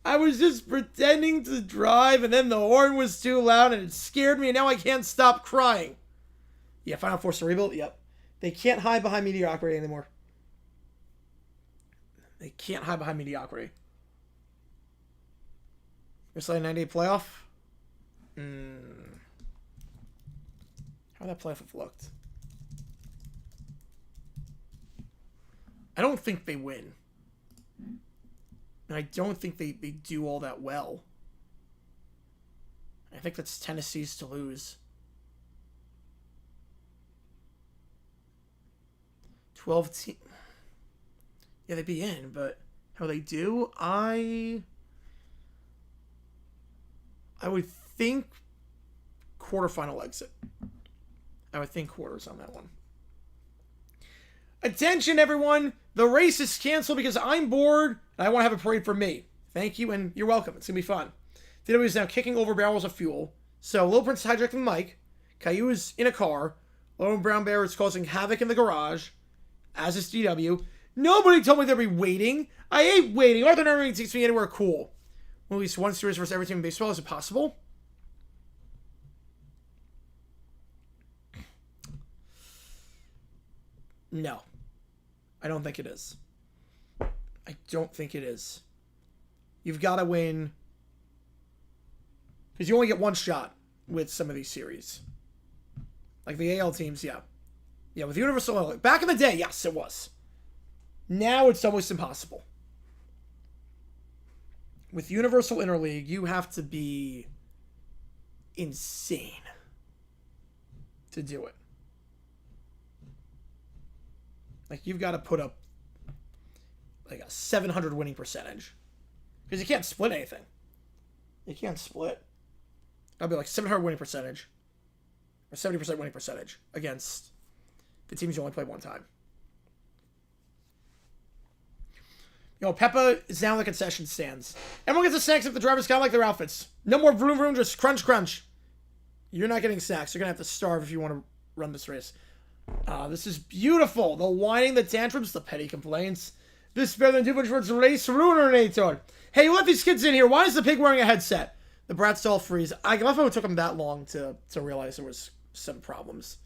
I was just pretending to drive, and then the horn was too loud, and it scared me, and now I can't stop crying. Yeah, Final Force to rebuild? Yep. They can't hide behind mediocrity anymore. They can't hide behind mediocrity. It's like a 98 playoff? How that playoff have looked? I don't think they win. And I don't think they do all that well. I think that's Tennessee's to lose. 12 team. Yeah, they'd be in, but how they do, I would think quarterfinal exit. I would think quarters on that one. Attention, everyone! The race is canceled because I'm bored and I want to have a parade for me. Thank you, and you're welcome. It's going to be fun. DW is now kicking over barrels of fuel. So, Little Prince is hijacking Mike. Caillou is in a car. Lone Brown Bear is causing havoc in the garage. As is DW. Nobody told me they'd be waiting. I hate waiting. Arthur never takes me anywhere cool. Well, at least one series versus every team in baseball. Is it possible? No. I don't think it is. I don't think it is. You've got to win. Because you only get one shot with some of these series. Like the AL teams, yeah. Yeah, with Universal... Back in the day, yes, it was. Now it's almost impossible. With Universal Interleague, you have to be insane to do it. Like, you've got to put up like a 700 winning percentage. Because you can't split anything. You can't split. That'll be like 700 winning percentage. Or 70% winning percentage against the teams you only play one time. Peppa is now in the concession stands. Everyone gets a snack except the drivers kind of like their outfits. No more vroom vroom, just crunch crunch. You're not getting snacks. You're going to have to starve if you want to run this race. This is beautiful. The whining, the tantrums, the petty complaints. This is better than too much words race ruinator. Hey, you let these kids in here. Why is the pig wearing a headset? The brats all freeze. I love how it took them that long to realize there was some problems.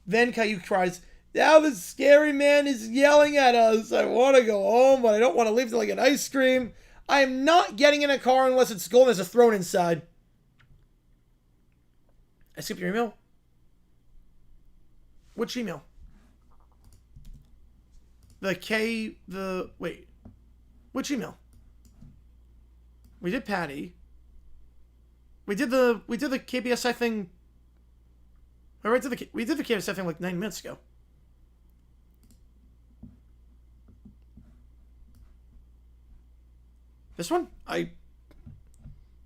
Then Caillou cries, now the scary man is yelling at us. I want to go home, but I don't want to leave till I get ice cream. I am not getting in a car unless it's gold and there's a throne inside. I skipped your email? Which email? Wait. Which email? We did Patty. We did the KBSI thing. We did the KBSI thing like 9 minutes ago. This one?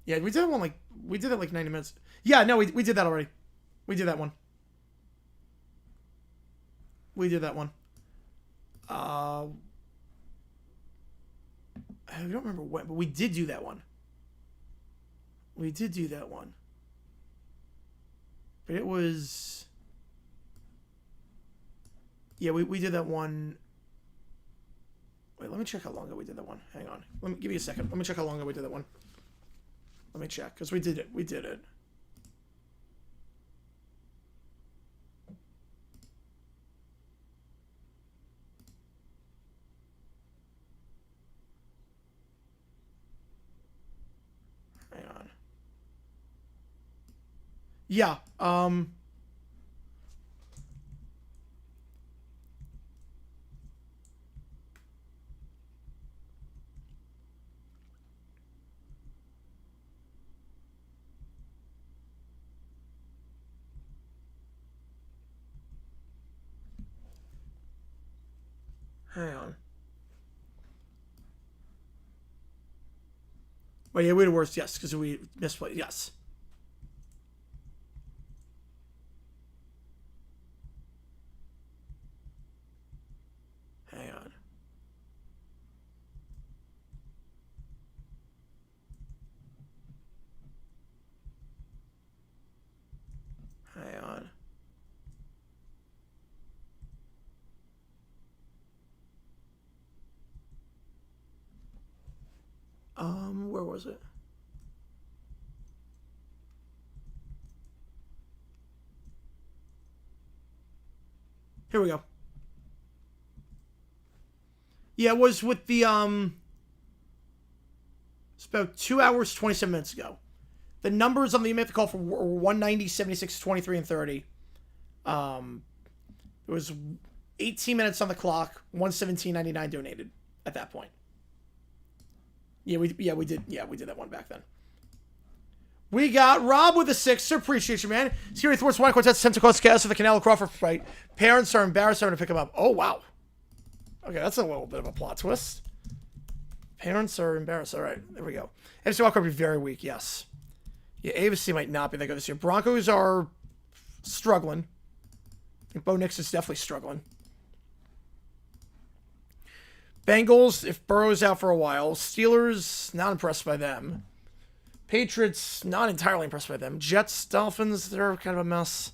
Yeah, we did that one we did it like 90 minutes. Yeah, no, we did that already. We did that one. We did that one. I don't remember when, but we did do that one. We did do that one. But it was... Yeah, we did that one... Wait, let me check how long ago we did that one. Hang on. Give me a second. Let me check how long ago we did that one. Let me check, because we did it. We did it. Hang on. Yeah, hang on. Wait, yeah, we did worse, yes, because we misplayed, yes. Hang on. Hang on. Where was it? Here we go. Yeah, it was with the, it's about 2 hours, 27 minutes ago. The numbers on the email call for were 190, 76, 23, and 30. There was 18 minutes on the clock, 117.99 donated at that point. Yeah, we did. Yeah, we did that one back then. We got Rob with a 6. Appreciate you, man. Scary Thwarts, Wine Quartet, sent to Coast Cast for the Canelo Crawford fight. Parents are embarrassed having to pick him up. Oh, wow. Okay, that's a little bit of a plot twist. Parents are embarrassed. All right, there we go. AFC Wildcard will be very weak, yes. Yeah, AFC might not be that good this year. Broncos are struggling. I think Bo Nix is definitely struggling. Bengals, if Burrow's out for a while. Steelers, not impressed by them. Patriots, not entirely impressed by them. Jets, Dolphins, they're kind of a mess.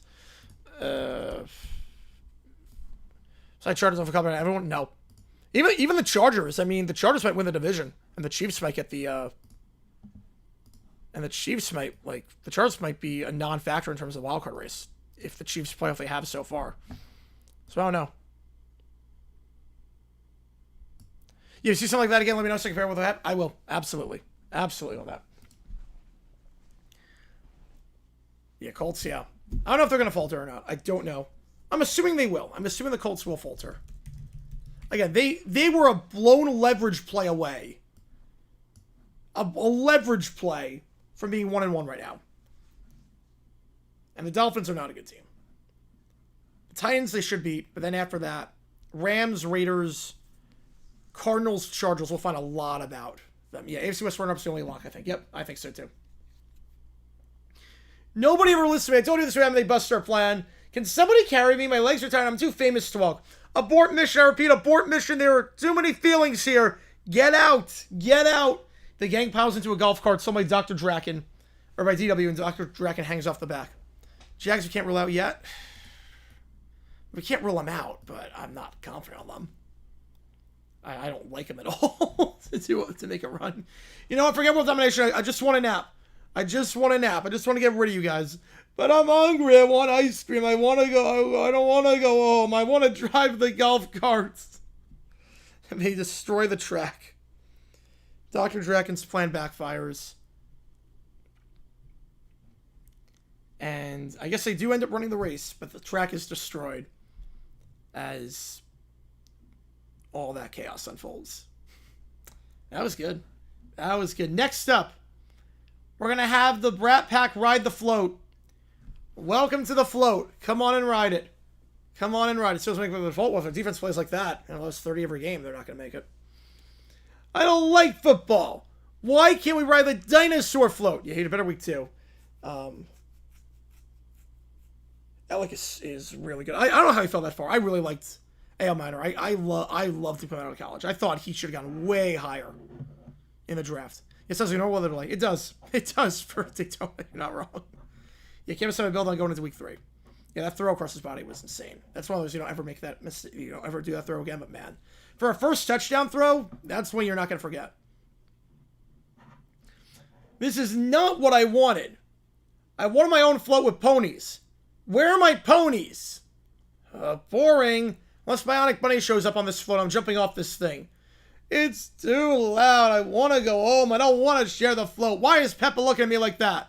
Chargers off a couple. Everyone, no. Even the Chargers. I mean, the Chargers might win the division, and the Chiefs might get the. And the Chiefs might the Chargers might be a non-factor in terms of the wild card race if the Chiefs play off they have so far. So I don't know. You see something like that again? Let me know so I can compare with that. I will absolutely on that. Yeah, Colts, yeah. I don't know if they're going to falter or not. I don't know. I'm assuming they will. I'm assuming the Colts will falter. Again, they were a blown leverage play away. A leverage play from being 1-1 right now. And the Dolphins are not a good team. The Titans, they should beat. But then after that, Rams, Raiders, Cardinals, Chargers, we'll find a lot about them. Yeah, AFC West runner-up's the only lock, I think. Yep, I think so too. Nobody ever listens to me. I told you this way, they bust our plan. Can somebody carry me? My legs are tired. I'm too famous to walk. Abort mission. I repeat, abort mission. There are too many feelings here. Get out. Get out. The gang piles into a golf cart sold by Dr. Draken. Or by DW, and Dr. Draken hangs off the back. Jags we can't rule out yet. We can't rule them out, but I'm not confident on them. I don't like them at all to make a run. You know what? Forget World Domination. I just want a nap. I just want to get rid of you guys. But I'm hungry. I want ice cream. I want to go. I don't want to go home. I want to drive the golf carts. And they destroy the track. Dr. Draken's plan backfires. And I guess they do end up running the race, but the track is destroyed as all that chaos unfolds. That was good. That was good. Next up, we're going to have the Brat Pack ride the float. Welcome to the float. Come on and ride it. Come on and ride it. So make the default. Well, if their defense plays like that, and lost 30 every game, they're not going to make it. I don't like football. Why can't we ride the dinosaur float? You hate a better week too. Alec is really good. I don't know how he fell that far. I really liked A.L. Minor. I loved him coming out of college. I thought he should have gone way higher in the draft. It says, you know what, like it does. It does for Daytona. You're not wrong. Yeah, can't have a build on going into week 3. Yeah, that throw across his body was insane. That's one of those you don't ever make that mistake. You don't ever do that throw again. But man, for a first touchdown throw, that's one you're not going to forget. This is not what I wanted. I wanted my own float with ponies. Where are my ponies? Boring. Unless Bionic Bunny shows up on this float, I'm jumping off this thing. It's too loud. I want to go home. I don't want to share the float. Why is Peppa looking at me like that?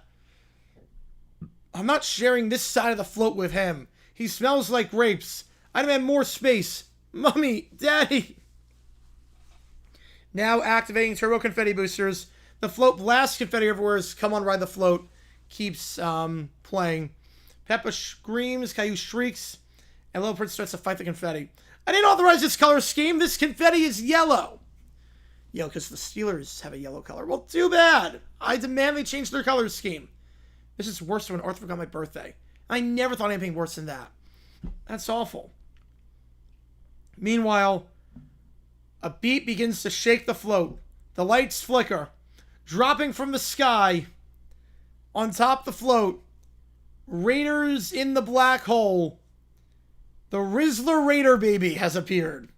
I'm not sharing this side of the float with him. He smells like grapes. I demand more space. Mommy, Daddy. Now activating turbo confetti boosters. The float blasts confetti everywhere as Come On Ride the Float keeps playing. Peppa screams, Caillou shrieks, and Little Prince starts to fight the confetti. I didn't authorize this color scheme. This confetti is yellow. Yo, because the Steelers have a yellow color. Well, too bad. I demand they change their color scheme. This is worse than when Arthur got my birthday. I never thought anything worse than that. That's awful. Meanwhile, a beat begins to shake the float. The lights flicker. Dropping from the sky on top the float. Raiders in the black hole. The Rizzler Raider baby has appeared.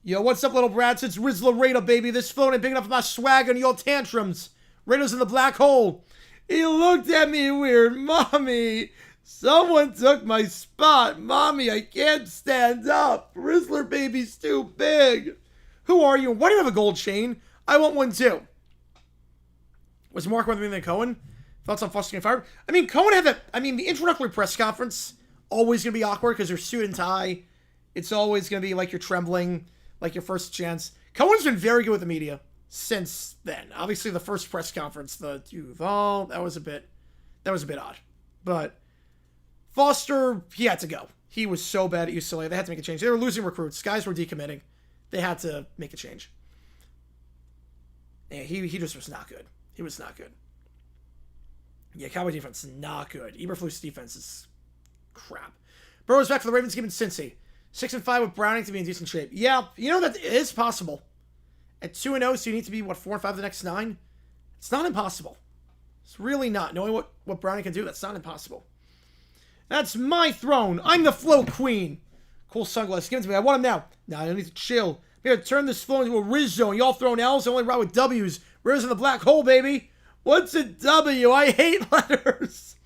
Yo, what's up, little brats? It's Rizzler Raider baby. This float ain't big enough for my swag and your tantrums. Raiders in the black hole. He looked at me weird. Mommy, someone took my spot. Mommy, I can't stand up. Rizzler baby's too big. Who are you? Why do you have a gold chain? I want one too. Was Mark with me than Cohen? Thoughts on Flusting and Fire? I mean, Cohen had that. I mean, the introductory press conference, always going to be awkward because they're suit and tie. It's always going to be like you're trembling, like your first chance. Cohen's been very good with the media. since then. Obviously, the first press conference, the Duval, that was a bit odd. But Foster, he had to go. He was so bad at UCLA. They had to make a change. They were losing recruits. Guys were decommitting. They had to make a change. Yeah, he just was not good. He was not good. Yeah, Cowboy defense is not good. Eberflus defense is crap. Burrow's back for the Ravens game in Cincy. 6-5 with Browning to be in decent shape. Yeah, you know that is possible. At 2-0, so you need to be, 4-5 the next 9? It's not impossible. It's really not. Knowing what Browning can do, that's not impossible. That's my throne. I'm the flow queen. Cool sunglasses. Give them to me. I want them now. Nah, I need to chill. We gotta turn this flow into a Riz zone. Y'all throwing L's, I only ride with W's. Riz in the black hole, baby. What's a W? I hate letters.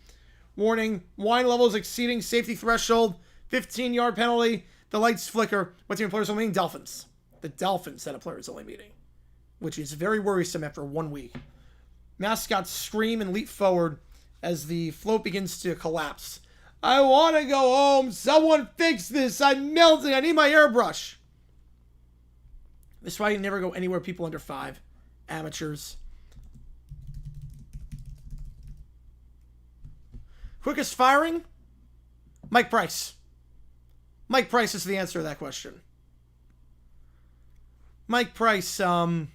Warning. Wine levels exceeding safety threshold. 15-yard penalty. The lights flicker. What team of players only meeting? Dolphins. The Dolphins had a players only meeting, which is very worrisome after 1 week. Mascots scream and leap forward as the float begins to collapse. I want to go home. Someone fix this. I'm melting. I need my airbrush. This is why you never go anywhere people under 5. Amateurs. Quickest firing? Mike Price. Mike Price is the answer to that question. Mike Price, got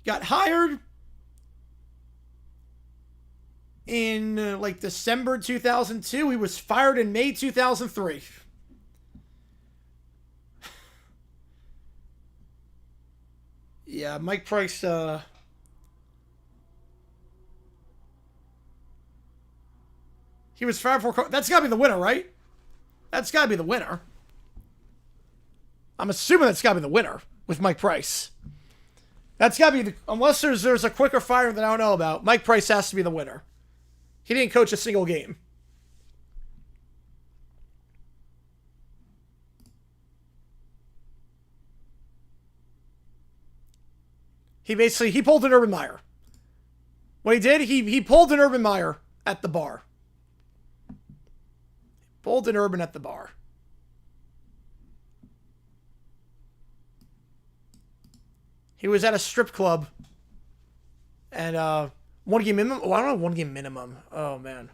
hired in December 2002. He was fired in May 2003. Yeah, Mike Price, he was fired for... That's got to be the winner, right? That's got to be the winner. I'm assuming that's got to be the winner with Mike Price. That's got to be unless there's a quicker fire that I don't know about. Mike Price has to be the winner. He didn't coach a single game. He pulled an Urban Meyer. What he did, he pulled an Urban Meyer at the bar. Pulled an Urban at the bar. He was at a strip club. And 1 game minimum. Oh, I don't know 1 game minimum. Oh man.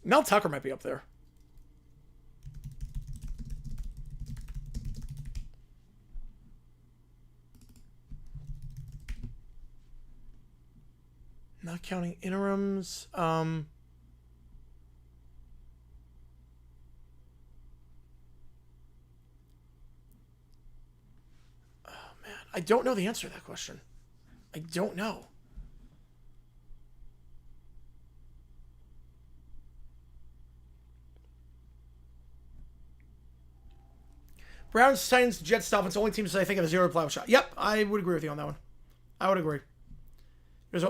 Mel Tucker might be up there. Not counting interims. Oh man, I don't know the answer to that question. I don't know. Browns, Titans, Jets, Dolphins, only teams that I think have a 0 playoff shot. Yep, I would agree with you on that one. I would agree.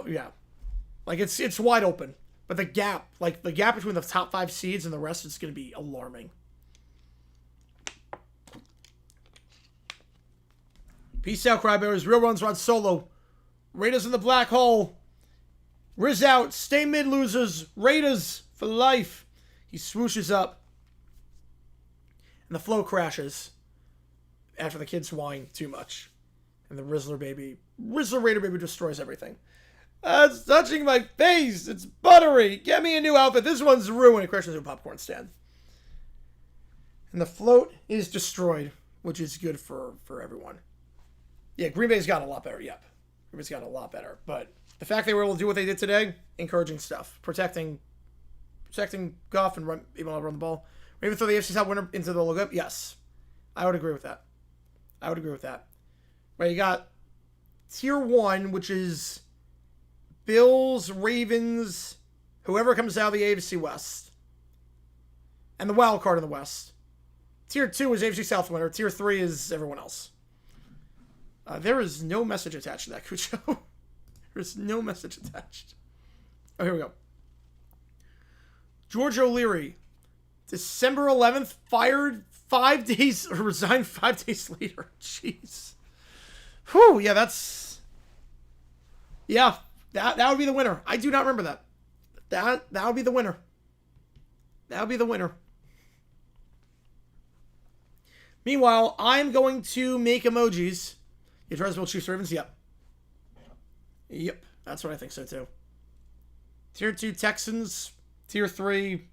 Yeah. It's wide open. But the gap between the top 5 seeds and the rest is going to be alarming. Peace out, Crybearers. Real runs Rod Solo. Raiders in the black hole. Riz out. Stay mid, losers. Raiders for life. He swooshes up. And the flow crashes. After the kids whine too much. And the Rizzler Raider baby destroys everything. It's touching my face. It's buttery. Get me a new outfit. This one's ruined. It crashes into a popcorn stand. And the float is destroyed, which is good for everyone. Yeah, Green Bay's got a lot better. Yep. Green Bay's got a lot better. But the fact they were able to do what they did today, encouraging stuff. Protecting Goff and being able to run the ball. Maybe throw the AFC South winner into the logo. Yes. I would agree with that. Right, you got Tier 1, which is Bills, Ravens, whoever comes out of the AFC West. And the wild card in the West. Tier 2 is AFC South winner. Tier 3 is everyone else. There is no message attached to that, Cucho. There's no message attached. Oh, here we go. George O'Leary, December 11th, resigned 5 days later. Jeez. Whew, yeah, that's Yeah, that would be the winner. I do not remember that. That would be the winner. That would be the winner. Meanwhile, I'm going to make emojis. You try to spell Chiefs Ravens? Yep. Yep, that's what I think so too. Tier 2 Texans, Tier 3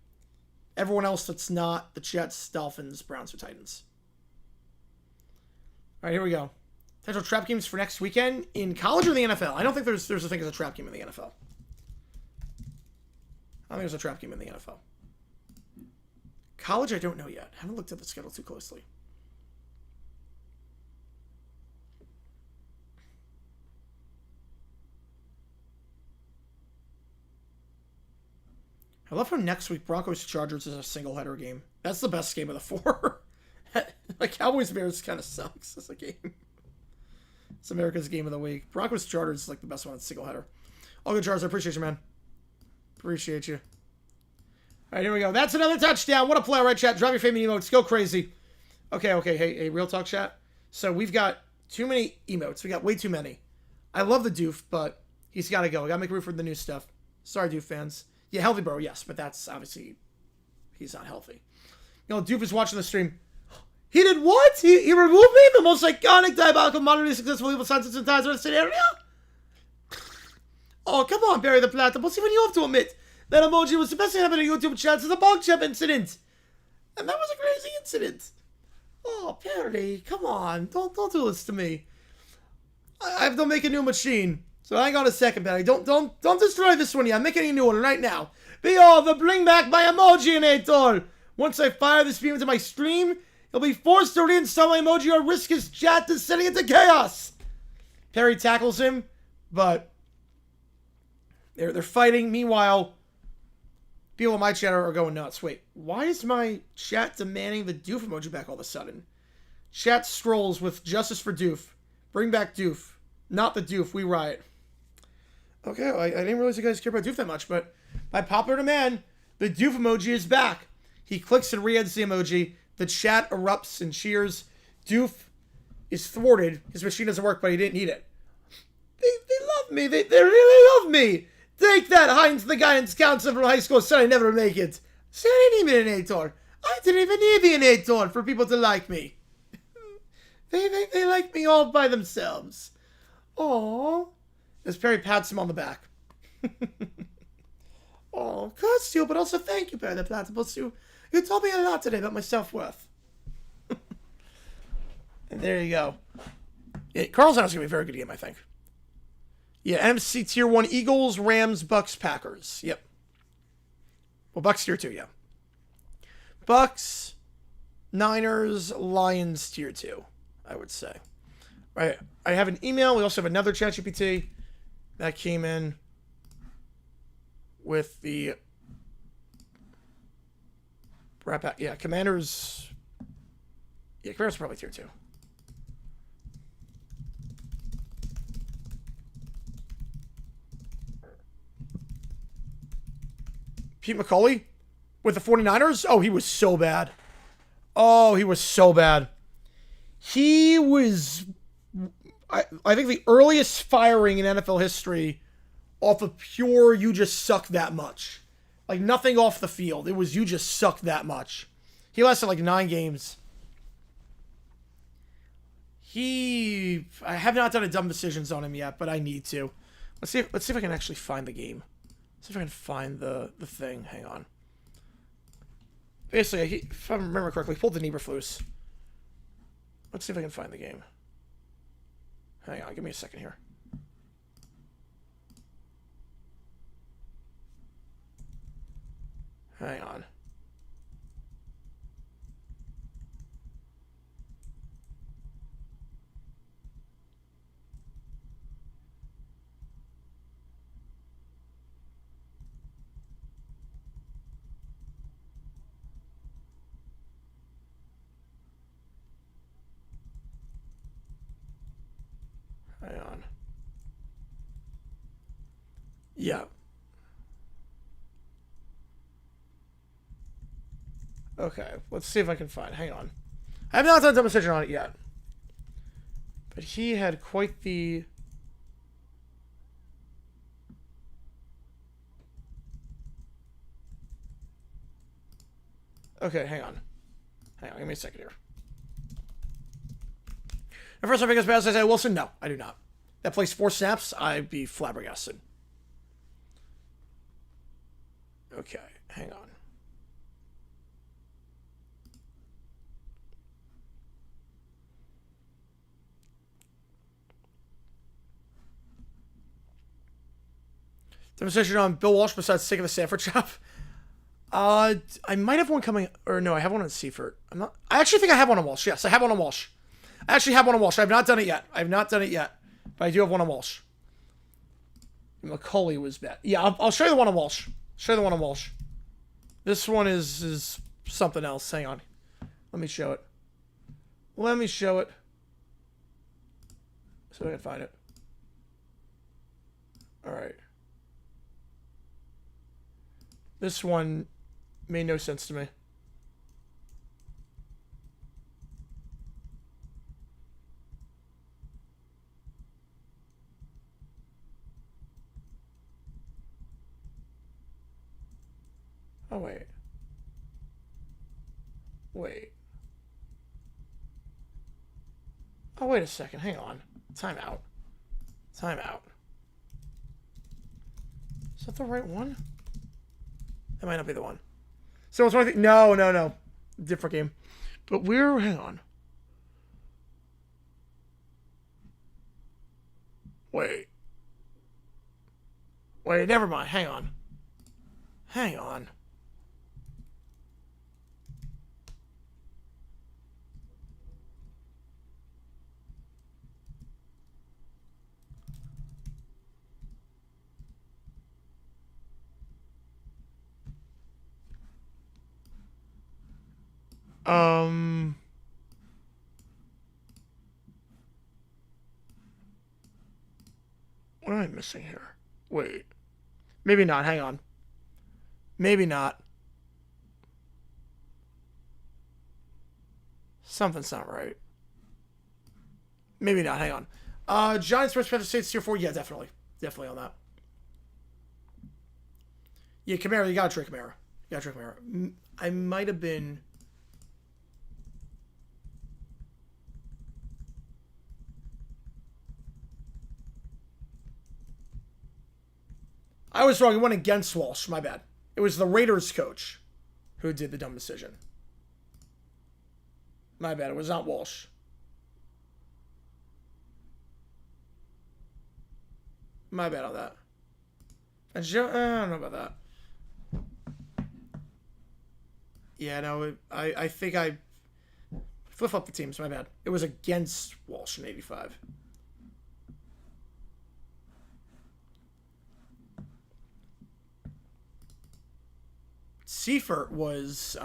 everyone else that's not the Jets, Dolphins, Browns, or Titans. All right, here we go. Potential trap games for next weekend in college or the NFL. I don't think there's a thing as a trap game in the NFL. I think there's a trap game in the NFL. College, I don't know yet. I haven't looked at the schedule too closely. I love how next week Broncos Chargers is a single header game. That's the best game of the four. Like Cowboys Bears kind of sucks as a game. It's America's game of the week. Broncos Chargers is like the best one. It's single header. All good, Chargers. I appreciate you, man. Appreciate you. All right, here we go. That's another touchdown. What a play, all right, chat. Drop your favorite emotes. Go crazy. Okay. Hey, real talk, chat. So we've got too many emotes. We got way too many. I love the Doof, but he's got to go. I got to make room for the new stuff. Sorry, Doof fans. Yeah, healthy bro, yes, but that's obviously he's not healthy. You know, Doof is watching the stream. He did what? He removed me? The most iconic diabolical, moderately successful evil scientist in the state area? Oh, come on, Barry the Platypus. Even you have to admit that emoji was the best thing happening in YouTube chat since the bong chip incident. And that was a crazy incident. Oh, Perry, come on. Don't do this to me. I have to make a new machine. So hang on a second, Barry. Don't destroy this one yet. I'm making a new one right now. Behold, the bring back my Emojinator. Once I fire this beam into my stream, he'll be forced to reinstall my emoji or risk his chat descending into chaos. Perry tackles him, but they're fighting. Meanwhile, people in my chat are going nuts. Wait, why is my chat demanding the Doof emoji back all of a sudden? Chat scrolls with justice for Doof. Bring back Doof. Not the Doof. We riot. Okay, well, I didn't realize you guys care about Doof that much, but by popular demand, the Doof emoji is back. He clicks and re-edits the emoji. The chat erupts and cheers. Doof is thwarted. His machine doesn't work, but he didn't need it. They love me. They really love me. Take that, Heinz, the guidance counselor from high school said I'd never make it. So I didn't even need an Ator. I didn't even need the Ator for people to like me. They like me all by themselves. Aww. As Perry pats him on the back. Oh, curse you, but also thank you, Perry the Platypus. You told me a lot today about my self-worth. And there you go. Yeah, Carl's House is going to be a very good game, I think. Yeah, NFC Tier 1, Eagles, Rams, Bucks, Packers. Yep. Well, Bucks Tier 2, yeah. Bucks, Niners, Lions Tier 2, I would say. Right. I have an email. We also have another ChatGPT that came in with the wrap out. Yeah, Commanders. Yeah, Commanders are probably Tier 2. Pete McCauley with the 49ers? Oh, he was so bad. Oh, he was so bad. He was, I think, the earliest firing in NFL history off of pure, you just suck that much. Like, nothing off the field. It was, you just suck that much. He lasted like 9 games. I have not done a dumb decisions on him yet, but I need to. Let's see if I can actually find the game. See if I can find the thing. Hang on. Basically, if I remember correctly, he pulled the Eberflus. Let's see if I can find the game. Hang on, give me a second here. Hang on. Hang on. Yeah. Okay, let's see if I can find. Hang on. I have not done a decision on it yet. But he had quite the Okay, hang on. Hang on, give me a second here. And first, I think it's best I say, Wilson, no, I do not. That plays 4 snaps, I'd be flabbergasted. Okay, hang on. Demonstration on Bill Walsh besides sick of the Sanford chop. I might have one coming, or no, I have one on Seifert. I actually think I have one on Walsh. Yes, I have one on Walsh. I actually have one on Walsh. I have not done it yet. But I do have one on Walsh. McCauley was bad. Yeah, I'll show you the one on Walsh. This one is something else. Hang on. Let me show it. So I can find it. All right. This one made no sense to me. Oh, wait. Oh, wait a second. Hang on. Time out. Is that the right one? That might not be the one. So it's one thing. No. Different game. But hang on. Wait, never mind. Hang on. What am I missing here? Wait. Maybe not. Hang on. Maybe not. Something's not right. Maybe not. Hang on. Giants versus Penn State Tier 4. Yeah, definitely. Definitely on that. Yeah, Kamara. You gotta trade Kamara. I might have been... I was wrong. It went against Walsh. My bad. It was the Raiders coach who did the dumb decision. My bad. It was not Walsh. My bad on that. I don't know about that. Yeah, no. I think I flip-flopped the teams. My bad. It was against Walsh in 85. Seifert was,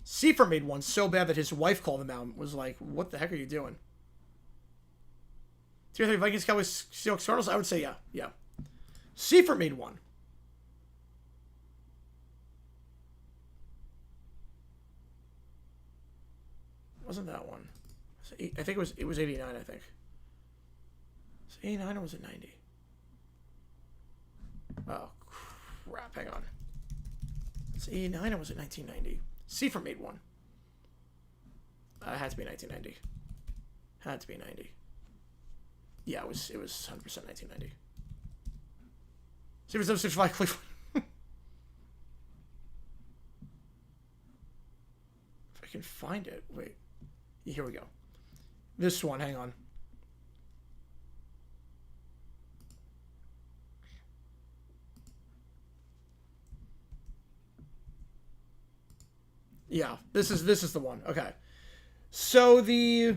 Seifert made one so bad that his wife called him out and was like, what the heck are you doing? Tier 3 Vikings, Cowboys, Seahawks, Cardinals? I would say yeah. Seifert made one. Wasn't that one? I think it was 89, I think. Was it 89 or was it 90? Oh, crap. Hang on. It's 89 or was it 1990? Seifert made one. It had to be 1990. Had to be 90. Yeah, it was 100% 1990. Seifert's up 65 Cleveland. If I can find it. Wait. Here we go. This one, hang on. Yeah, this is the one. Okay. So the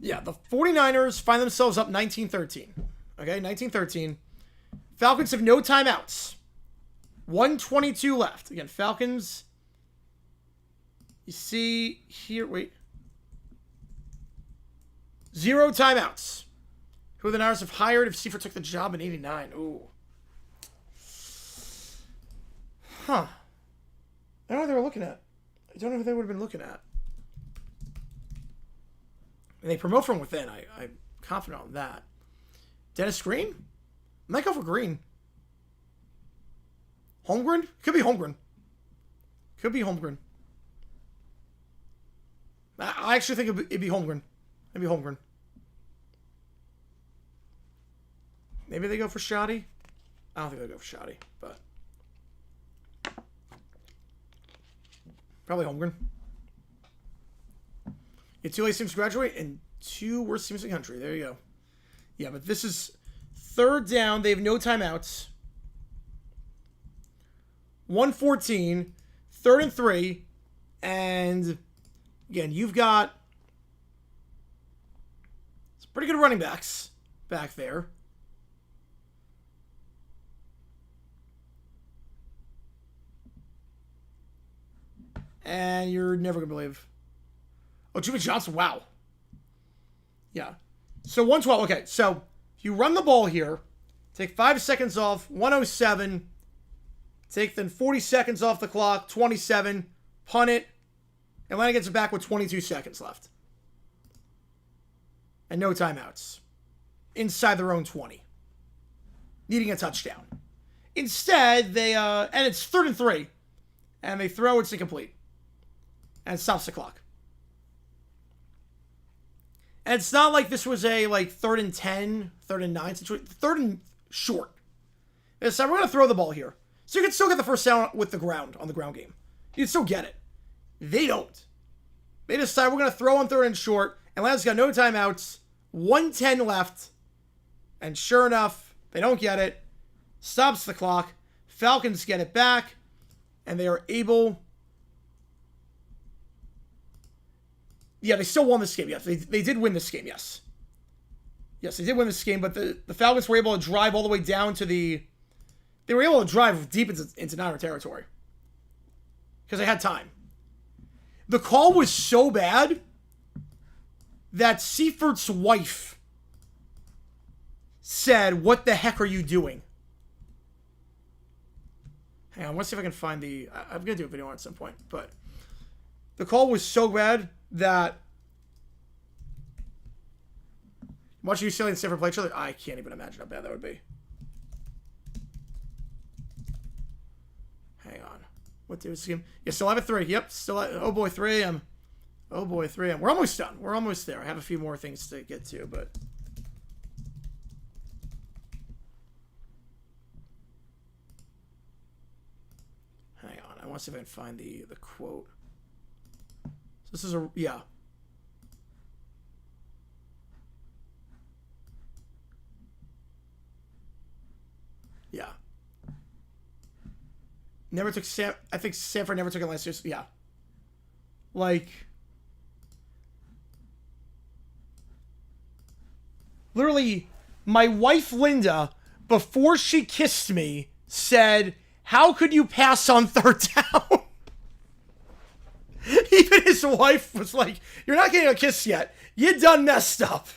49ers find themselves up 19-13. Okay, 19-13. Falcons have no timeouts. 1:22 left. Again, Falcons. You see here, wait. 0 timeouts. Who the Niners have hired if Seifert took the job in 89. Ooh. Huh. I don't know what they were looking at. I don't know who they would have been looking at. And they promote from within. I'm confident on that. Dennis Green? Might go for Green. Holmgren? Could be Holmgren. Could be Holmgren. I actually think it'd be Holmgren. Maybe Holmgren. Maybe they go for Shoddy. I don't think they go for Shoddy, but probably Holmgren. Yeah, 2 late teams graduate and 2 worst teams in the country. There you go. Yeah, but this is 3rd down. They have no timeouts. 114, 3rd and 3, and again, you've got some pretty good running backs back there. And you're never going to believe. Oh, Jimmy Johnson, wow. Yeah. So 112, okay, so if you run the ball here, take 5 seconds off, 107, take then 40 seconds off the clock, 27, punt it. Atlanta gets it back with 22 seconds left. And no timeouts. Inside their own 20. Needing a touchdown. Instead, they, and it's 3rd and 3. And they throw, it's incomplete. And it stops the clock. And it's not like this was a, 3rd and 10, 3rd and 9 situation. 3rd and short. They decide, we're going to throw the ball here. So you can still get the first down with the ground, on the ground game. You can still get it. They don't. They decide we're going to throw on 3rd and short. Atlanta's got no timeouts. 1:10 left. And sure enough, they don't get it. Stops the clock. Falcons get it back. And they are able... Yeah, they still won this game. Yes, they did win this game, yes. Yes, they did win this game, but the Falcons were able to drive all the way down to the... They were able to drive deep into Niner territory. Because they had time. The call was so bad that Seifert's wife said, "What the heck are you doing?" Hang on, let's see if I can find the... I'm going to do a video on it at some point, but... The call was so bad that... Watching UCLA and Stanford play each other, I can't even imagine how bad that would be. Hang on. What day was this game? Yeah, still have it 3. Yep, still at... Oh boy, 3 a.m. Oh boy, 3 a.m. We're almost done. We're almost there. I have a few more things to get to, but... Hang on. I want to see if I can find the quote. So this is a... Yeah. Yeah. Never took I think Stanford never took it last year. Yeah. Like... Literally, my wife Linda, before she kissed me, said, "How could you pass on 3rd down?" Even his wife was like, "You're not getting a kiss yet. You done messed up.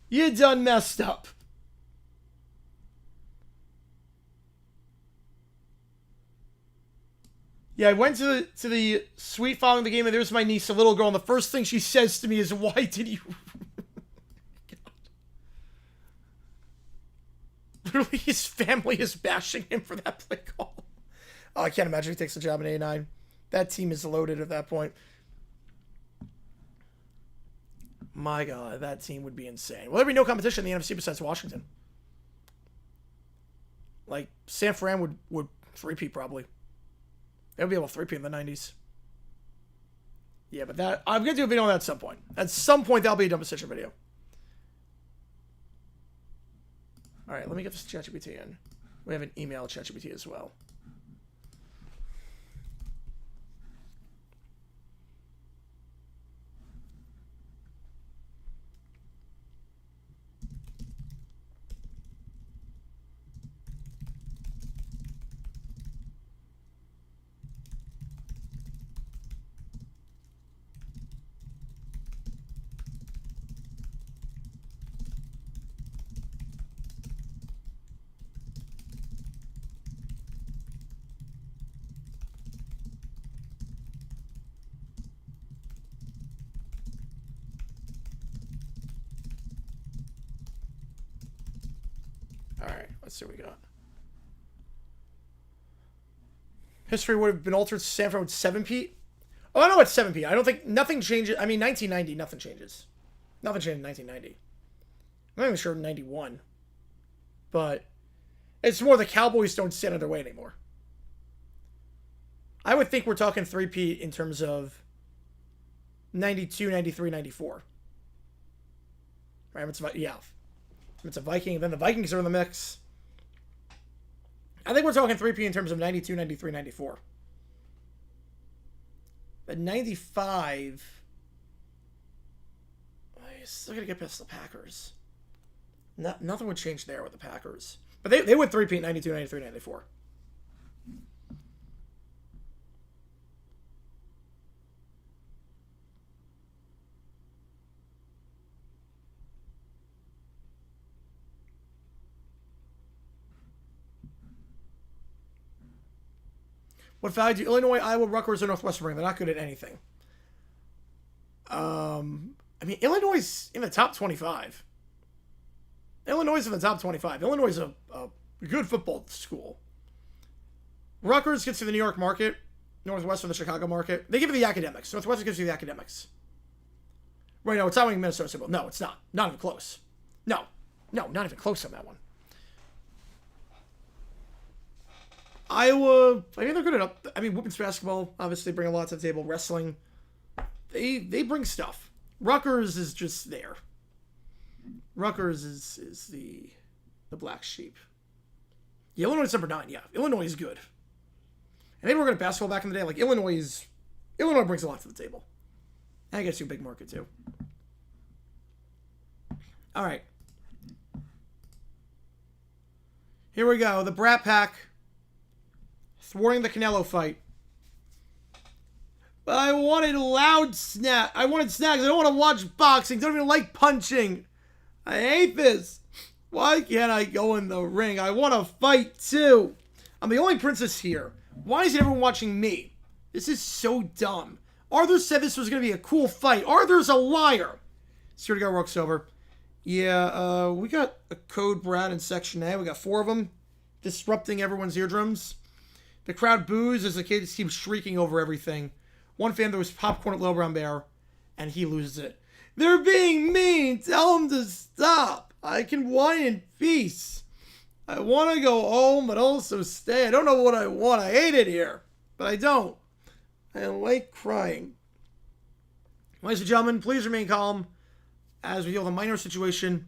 You done messed up." Yeah, I went to the suite following the game, and there's my niece, a little girl, and the first thing she says to me is, "Why did you..." Literally, his family is bashing him for that play call. Oh, I can't imagine he takes a job in A9. That team is loaded at that point. My God, that team would be insane. Well, there'd be no competition in the NFC besides Washington. Like, San Fran would 3-peat probably. They would be able to 3-peat in the 90s. Yeah, but that... I'm going to do a video on that at some point. At some point, that'll be a dumb decision video. Alright, let me get this ChatGPT in. We have an email ChatGPT as well. Alright, let's see what we got. History would have been altered. Sanford with 7-peat. Oh, I know it's 7-peat. I don't think nothing changes. I mean, 1990, nothing changes. Nothing changed in 1990. I'm not even sure 91. But it's more the Cowboys don't stand in their way anymore. I would think we're talking 3-peat in terms of 92, 93, 94. Right? It's a Viking. Then the Vikings are in the mix. I think we're talking 3-peat in terms of 92, 93, 94. But 95... I still gotta get past the Packers. Nothing would change there with the Packers. But they went 3-peat 92, 93, 94. What value do Illinois, Iowa, Rutgers, or Northwestern bring? They're not good at anything. I mean, Illinois is in the top 25. Illinois is in the top 25. Illinois is a good football school. Rutgers gets to the New York market. Northwestern, the Chicago market. They give you the academics. Northwestern gives you the academics. Right, no, it's not winning Minnesota Super Bowl. No, it's not. Not even close. No, not even close on that one. Iowa, I mean, they're good at, I mean, women's basketball, obviously, bring a lot to the table. Wrestling, they bring stuff. Rutgers is just there. Rutgers is the black sheep. Yeah, Illinois is number 9, yeah. Illinois is good. And they were good at basketball back in the day. Like, Illinois brings a lot to the table. And I guess you a big market, too. All right. Here we go. The Brat Pack. Thwarting the Canelo fight. But I wanted loud snack. I wanted snacks. I don't want to watch boxing. Don't even like punching. I hate this. Why can't I go in the ring? I want to fight too. I'm the only princess here. Why isn't everyone watching me? This is so dumb. Arthur said this was going to be a cool fight. Arthur's a liar. Security guard walks over. Yeah, we got a code Brad in Section A. We got 4 of them. Disrupting everyone's eardrums. The crowd boos as the kids keep shrieking over everything. One fan throws popcorn at Low Brown Bear, and he loses it. They're being mean! Tell them to stop! I can whine in peace. I want to go home, but also stay. I don't know what I want. I hate it here, but I don't. I like crying. Ladies and gentlemen, please remain calm as we deal with a minor situation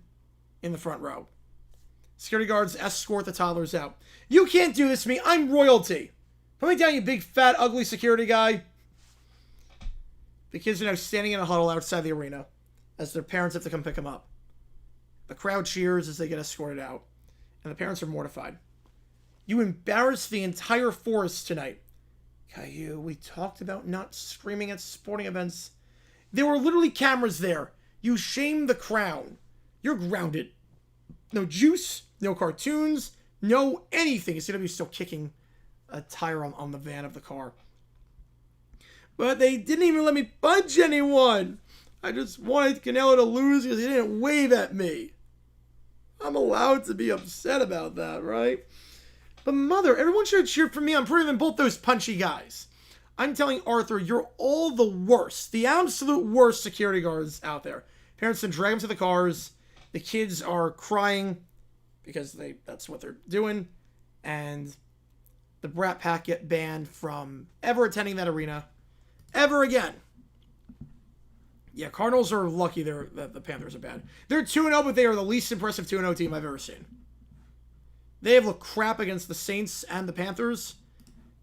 in the front row. Security guards escort the toddlers out. You can't do this to me. I'm royalty. Put me down, you big, fat, ugly security guy. The kids are now standing in a huddle outside the arena as their parents have to come pick them up. The crowd cheers as they get escorted out, and the parents are mortified. You embarrassed the entire forest tonight. Caillou, we talked about not screaming at sporting events. There were literally cameras there. You shamed the crown. You're grounded. No juice, no cartoons, no anything. It's going to be still kicking a tire on the van of the car. But they didn't even let me punch anyone. I just wanted Canelo to lose because he didn't wave at me. I'm allowed to be upset about that, right? But mother, everyone should have cheered for me. I'm prettier than both those punchy guys. I'm telling Arthur, you're all the worst. The absolute worst security guards out there. Parents then drag them to the cars. The kids are crying because that's what they're doing. And the Brat Pack get banned from ever attending that arena ever again. Yeah, Cardinals are lucky that the Panthers are bad. They're 2-0, but they are the least impressive 2-0 team I've ever seen. They have looked crap against the Saints and the Panthers.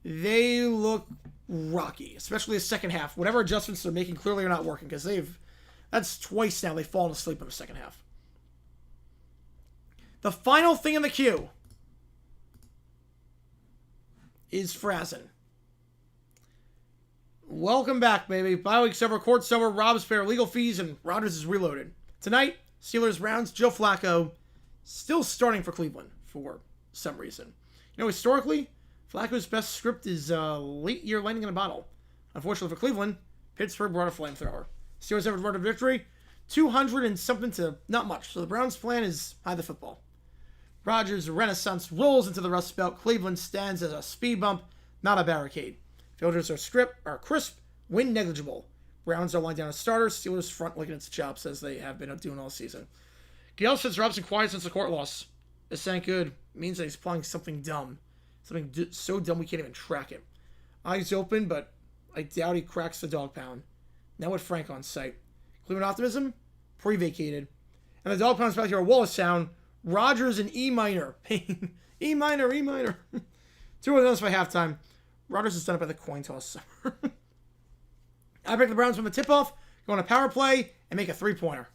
They look rocky, especially the second half. Whatever adjustments they're making clearly are not working because that's twice now they've fallen asleep in the second half. The final thing in the queue is Frazen. Welcome back, baby. Bye week's over, court's over, Rob's fair, legal fees, and Rodgers is reloaded. Tonight, Steelers Browns, Joe Flacco still starting for Cleveland for some reason. You know, historically, Flacco's best script is late year lightning in a bottle. Unfortunately for Cleveland, Pittsburgh brought a flamethrower. Steelers have a run of victory, 200 and something to not much. So the Browns' plan is hide the football. Rodgers' renaissance rolls into the Rust Belt. Cleveland stands as a speed bump. not a barricade. Fielders are crisp, wind negligible. Browns are lined down as starters. Steelers front licking its chops as they have been doing all season. Gale says Robson quiet since the court loss. This ain't good. It means that he's playing something dumb. Something so dumb we can't even track it. Eyes open, but I doubt he cracks the dog pound. Now with Frank on site. Cleveland optimism? Pre-vacated. And the dog pound's back here at Wallace sound. Rodgers in E minor. E minor, E minor. 2 of those by halftime. Rodgers is done it by the coin toss. I pick the Browns from the tip-off, go on a power play, and make a 3-pointer.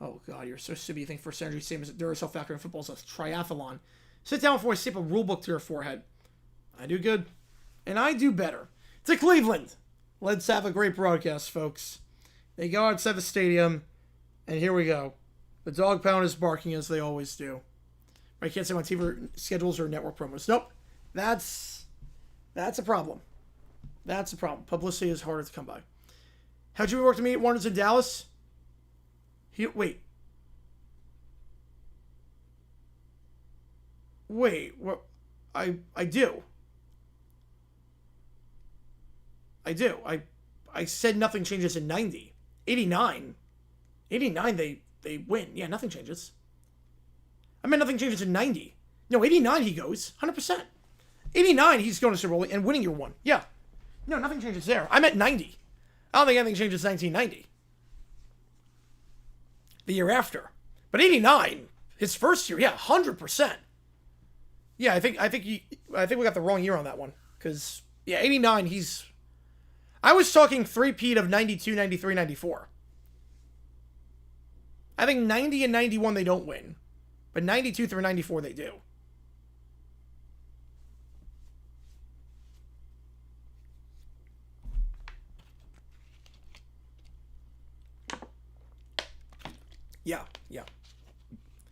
Oh, God, you're so stupid. You think first energy, same as Duracell factor in football is a triathlon. Sit down before I slip a rule book to your forehead. I do good, and I do better. To Cleveland. Let's have a great broadcast, folks. They go outside the stadium, and here we go. The dog pound is barking as they always do. I can't say my TV schedules or network promos. Nope. That's a problem. That's a problem. Publicity is harder to come by. How'd you work to meet Warner's in Dallas? Wait, what? I do. I said nothing changes in 90. 89. 89, they win. Yeah, nothing changes. I meant nothing changes in 90. No, 89 he goes. 100%. 89 he's going to Super Bowl and winning year 1. Yeah. No, nothing changes there. I meant 90. I don't think anything changes 1990. The year after. But 89, his first year, yeah, 100%. Yeah, I think we got the wrong year on that one. Because, yeah, 89, I was talking three-peat of 92, 93, 94. I think 90 and 91 they don't win. But 92 through 94 they do.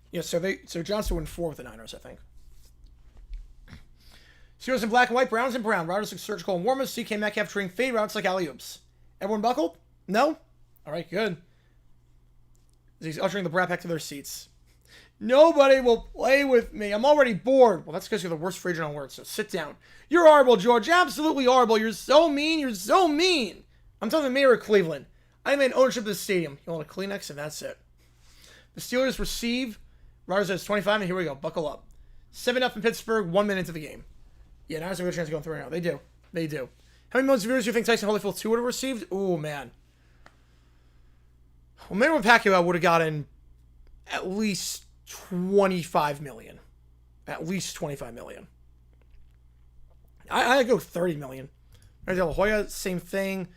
Yeah, so Johnson won 4 with the Niners, I think. Steelers in black and white, Browns in brown. Rodgers like surgical and warmers. CK Metcalf treating fade routes like alley-oops. Everyone buckled? No? All right, good. He's ushering the brat back to their seats. Nobody will play with me. I'm already bored. Well, that's because you're the worst free agent on words, so sit down. You're horrible, George. Absolutely horrible. You're so mean. You're so mean. I'm telling the mayor of Cleveland. I made ownership of this stadium. You want a Kleenex, and that's it. The Steelers receive. Rodgers has 25, and here we go. Buckle up. 7-0 Pittsburgh, 1 minute into the game. Yeah, now there's a good chance of going through right now. They do. They do. How many millions of viewers do you think Tyson Holyfield 2 would have received? Ooh, man. Well, Manny Pacquiao would have gotten at least 25 million. At least 25 million. I'd go 30 million. De La Hoya, same thing.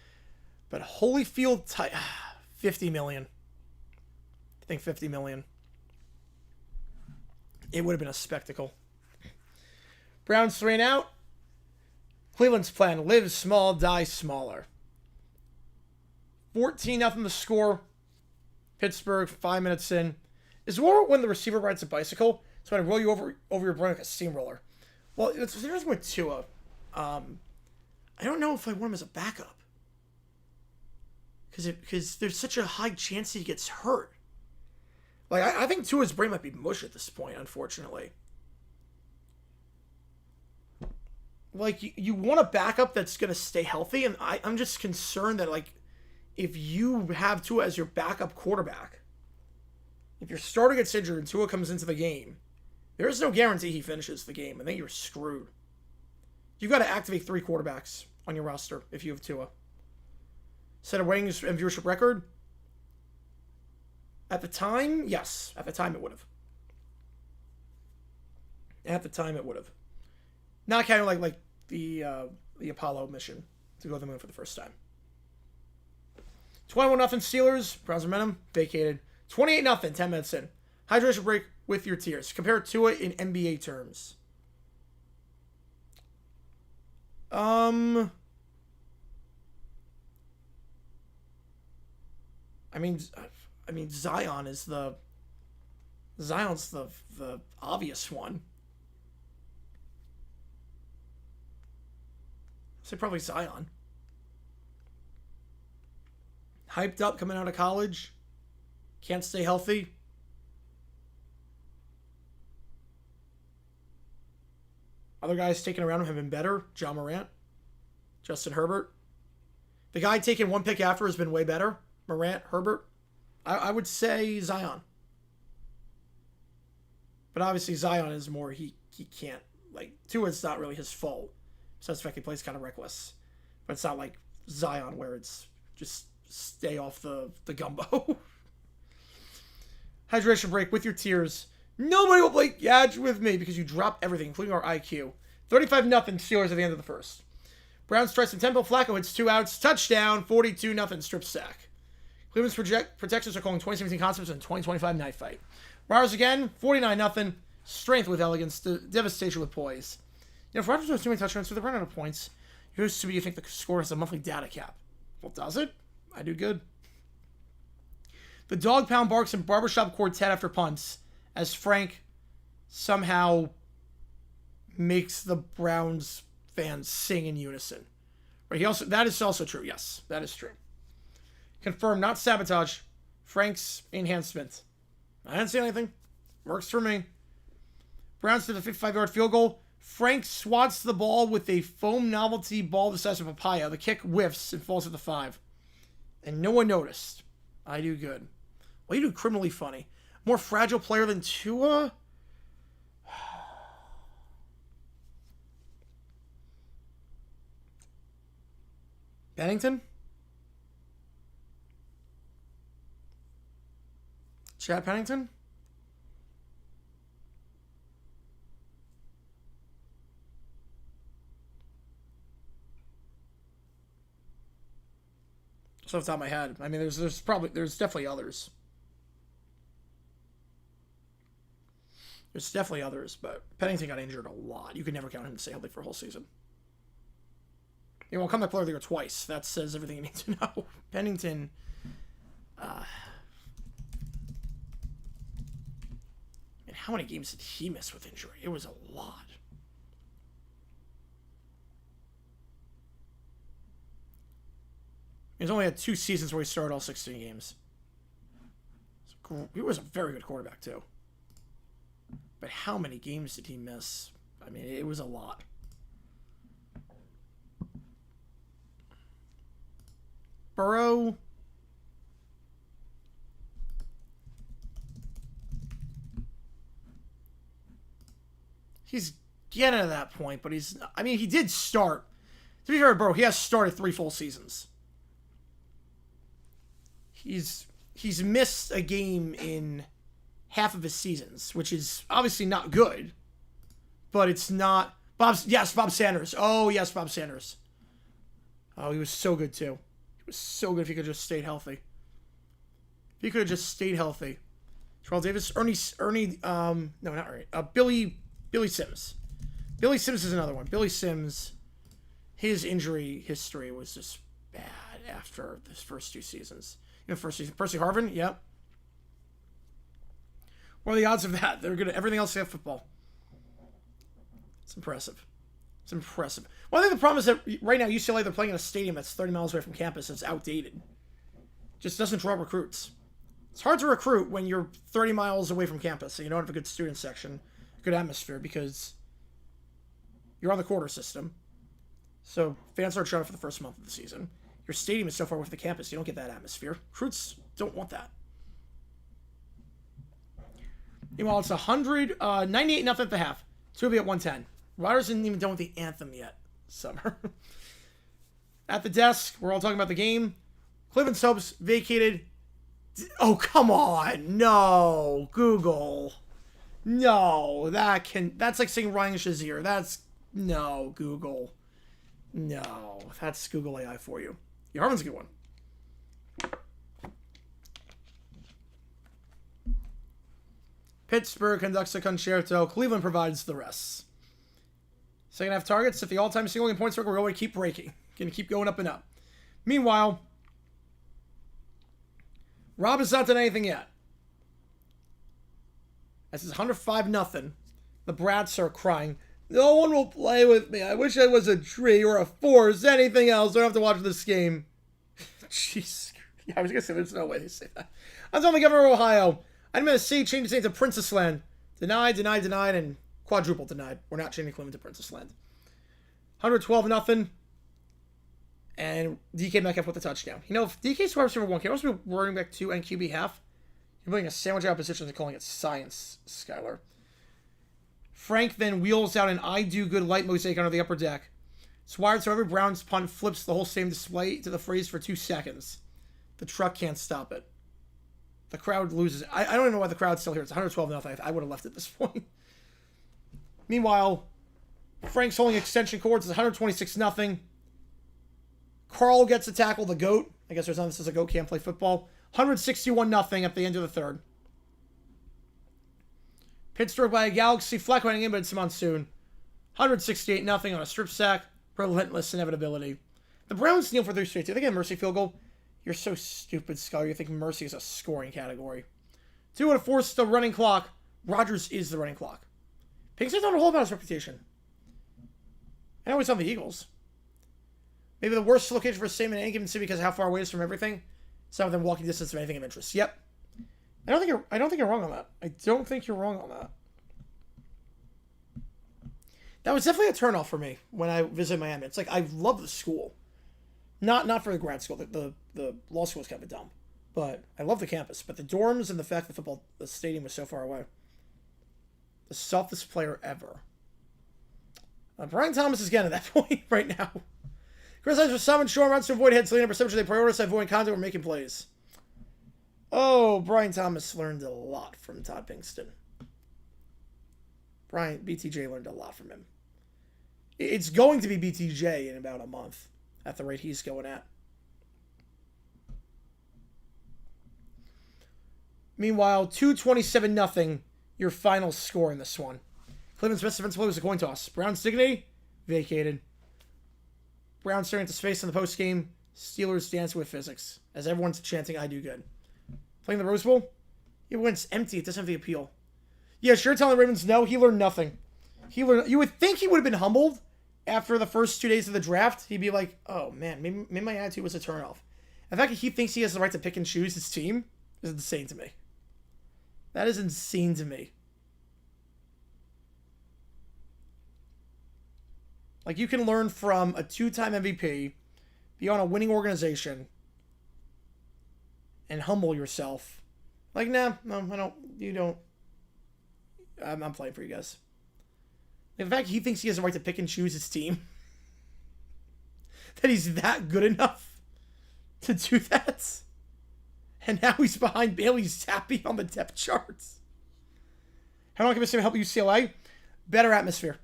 But Holyfield, 50 million. I think 50 million. It would have been a spectacle. Browns 3 and out. Cleveland's plan, live small, die smaller. 14-0 the score. Pittsburgh, 5 minutes in. Is war when the receiver rides a bicycle? So I roll you over your brain like a steamroller. Well, it's interesting with Tua. I don't know if I want him as a backup. Because there's such a high chance he gets hurt. Like, I think Tua's brain might be mush at this point, unfortunately. Like, you want a backup that's going to stay healthy, and I'm just concerned that, like, if you have Tua as your backup quarterback, if your starter gets injured and Tua comes into the game, there is no guarantee he finishes the game. I think you're screwed. You've got to activate 3 quarterbacks on your roster if you have Tua. Set a ratings and viewership record? At the time, yes. At the time, it would have. At the time, it would have. Not counting like the Apollo mission to go to the moon for the first time. 21-0 Steelers. Browns momentum vacated. 28-0. 10 minutes in. Hydration break with your tears. Compare it to it in NBA terms. I mean Zion is Zion's the obvious one. So probably Zion. Hyped up coming out of college. Can't stay healthy. Other guys taken around him have been better. John Morant, Justin Herbert. The guy taken one pick after has been way better. Morant, Herbert. I would say Zion. But obviously Zion is more, he can't, like, Tua's not really his fault. So that's the fact he plays kind of reckless. But it's not like Zion where it's just stay off the gumbo. Hydration break with your tears. Nobody will play Yadge with me because you drop everything, including our IQ. 35-0 Steelers at the end of the first. Browns stress and tempo. Flacco hits 2 outs. Touchdown. 42-0 strip sack. Cleveland's protections are calling 2017 concepts and 2025 knife fight. Riders again. 49-0. Strength with elegance. Devastation with poise. You know, if Rodgers was doing touchdowns for the run out of points, used to be you think the score has a monthly data cap. Well, does it? I do good. The dog pound barks in barbershop quartet after punts as Frank somehow makes the Browns fans sing in unison. Right? That is also true. Yes, that is true. Confirmed, not sabotage. Frank's enhancement. I didn't see anything. Works for me. Browns to the 55-yard field goal. Frank swats the ball with a foam novelty ball the size of a papaya. The kick whiffs and falls at the 5. And no one noticed. I do good. Well, you do criminally funny. More fragile player than Tua? Bennington? Chad Pennington? Just off the top of my head. I mean, there's definitely others. There's definitely others, but Pennington got injured a lot. You could never count him to stay healthy for a whole season. He won't come back player of the year twice. That says everything you need to know. Pennington, and how many games did he miss with injury? It was a lot. He's only had 2 seasons where he started all 16 games. He was a very good quarterback, too. But how many games did he miss? I mean, it was a lot. Burrow. He's getting to that point, but he's... I mean, he did start. To be fair to Burrow, he has started 3 full seasons. He's missed a game in half of his seasons, which is obviously not good, but it's not... Bob Sanders. Oh, yes, Bob Sanders. Oh, he was so good, too. He was so good if he could have just stayed healthy. If he could have just stayed healthy. Terrell Davis, Billy Sims. Billy Sims is another one. Billy Sims, his injury history was just bad after his first 2 seasons. You know, first season, Percy Harvin, yep. What are the odds of that? They're good at everything else except football. It's impressive. It's impressive. Well, I think the problem is that right now UCLA, they're playing in a stadium that's 30 miles away from campus. It's outdated. Just doesn't draw recruits. It's hard to recruit when you're 30 miles away from campus and you don't have a good student section, good atmosphere, because you're on the quarter system. So fans aren't showing up for the first month of the season. Your stadium is so far away from the campus, you don't get that atmosphere. Recruits don't want that. Meanwhile, it's 98-0 at the half. 2 at 110. Riders isn't even done with the anthem yet. Summer. At the desk, we're all talking about the game. Cleveland's hopes vacated. Oh, come on. No. Google. No. That's like saying Ryan Shazier. No, Google. No. That's Google AI for you. Your Harmon's a good one. Pittsburgh conducts a concerto. Cleveland provides the rest. Second half targets. If the all-time single-game points record, we're going to keep breaking. Going to keep going up and up. Meanwhile, Rob has not done anything yet. As it's 105-0. The Brats are crying. No one will play with me. I wish I was a tree or a force, anything else. I don't have to watch this game. Jeez. Yeah, I was going to say, there's no way they say that. I'm telling the governor of Ohio. I'm going to see change his name to Princess Land. Denied, and Quadruple denied. We're not changing Cleveland to Princess Land. 112-0. And DK Metcalf with the touchdown. You know, if DK's wide receiver 1, can also be running back 2 and QB half. You're putting a sandwich out position and calling it science, Skylar. Frank then wheels out an I do good light mosaic under the upper deck. It's wired so every Browns punt flips the whole same display to the phrase for 2 seconds. The truck can't stop it. The crowd loses. I don't even know why the crowd's still here. It's 112-0. I would have left at this point. Meanwhile, Frank's holding extension cords. It's 126-0. Carl gets to tackle the GOAT. I guess there's none. This is a GOAT can't play football. 161-0 at the end of the third. Pitch stroke by a Galaxy. Fleck running in, but it's a Monsoon. 168-0 on a strip sack. Relentless inevitability. The Browns kneel for 3 straight. Do they get a mercy field goal? You're so stupid, Scully. You think mercy is a scoring category. 2 would have forced the running clock. Rodgers is the running clock. Pigskin don't know a whole about his reputation. I know he's on the Eagles. Maybe the worst location for a statement in any given city because of how far away it is from everything. It's not within walking distance of anything of interest. Yep. I don't think you're wrong on that. I don't think you're wrong on that. That was definitely a turnoff for me when I visited Miami. It's like I love the school. Not for the grad school. The law school is kind of dumb. But I love the campus. But the dorms and the fact that the stadium was so far away. The softest player ever. Brian Thomas is getting to that point right now. Chris Hayes for summon, short runs to avoid heads, leading perception. They prioritize avoiding contact or making plays. Oh, Brian Thomas learned a lot from Todd Pinkston. BTJ learned a lot from him. It's going to be BTJ in about a month at the rate he's going at. Meanwhile, 227-0, your final score in this one. Cleveland's best defensive play was a coin toss. Browns dignity, vacated. Browns staring into space in the postgame. Steelers dancing with physics. As everyone's chanting, I do good. Playing the Rose Bowl? It went empty. It doesn't have the appeal. Yeah, sure, telling the Ravens no, he learned nothing. You would think he would have been humbled after the first 2 days of the draft. He'd be like, oh man, maybe my attitude was a turnoff. The fact that he thinks he has the right to pick and choose his team is insane to me. That is insane to me. Like, you can learn from a 2-time MVP, be on a winning organization, and humble yourself. Like, no, I don't, you don't. I'm playing for you guys. In fact, he thinks he has the right to pick and choose his team. That he's that good enough to do that. And now he's behind Bailey Zappi on the depth charts. How long can this help UCLA? Better atmosphere.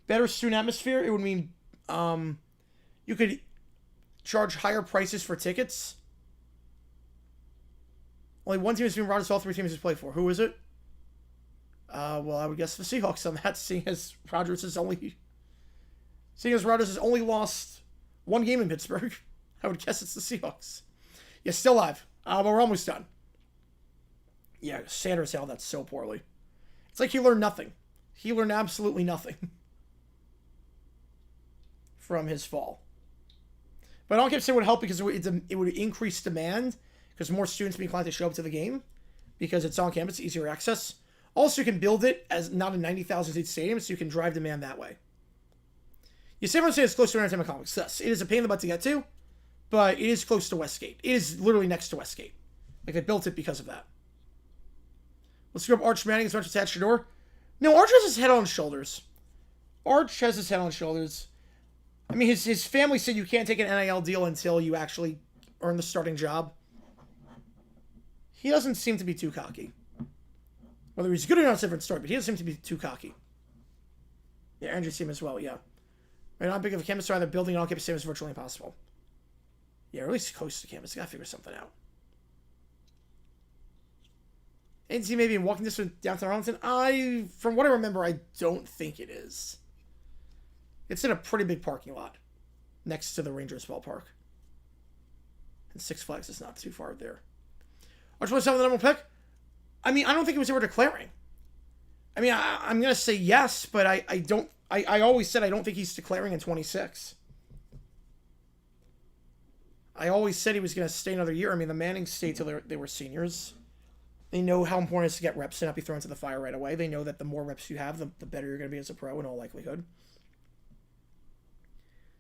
Better student atmosphere. It would mean you could charge higher prices for tickets. Only one team has been Rodgers, all 3 teams has played for. Who is it? Well, I would guess the Seahawks on that, seeing as Rodgers has only lost 1 game in Pittsburgh. I would guess it's the Seahawks. Yeah, still alive. But we're almost done. Yeah, Sanders held that so poorly. It's like he learned nothing. He learned absolutely nothing from his fall. But on campus it would help because it would increase demand because more students would be inclined to show up to the game because it's on campus, easier access. Also, you can build it as not a 90,000 seat stadium, so you can drive demand that way. You say everyone say it's close to entertainment complex. Yes, it is a pain in the butt to get to, but it is close to Westgate. It is literally next to Westgate. Like, they built it because of that. Let's go up Arch Manning as much attached to your door. No, Arch has his head on his shoulders. Arch has his head on his shoulders. I mean, his family said you can't take an NIL deal until you actually earn the starting job. He doesn't seem to be too cocky. Whether he's good or not is a different story, but he doesn't seem to be too cocky. Yeah, Andrew's team as well, yeah. Right, not big of a campus, so either building an on-campus stadium is virtually impossible. Yeah, or at least close to campus. Gotta figure something out. NC maybe in walking distance downtown Arlington? From what I remember, I don't think it is. It's in a pretty big parking lot next to the Rangers ballpark. And Six Flags is not too far there. Arch 27, the number 1 pick? I mean, I don't think it was ever declaring. I mean, I'm going to say yes, but I always said I don't think he's declaring in 26. I always said he was going to stay another year. I mean, the Mannings stayed till they were seniors. They know how important it is to get reps and not be thrown to the fire right away. They know that the more reps you have, the better you're going to be as a pro in all likelihood.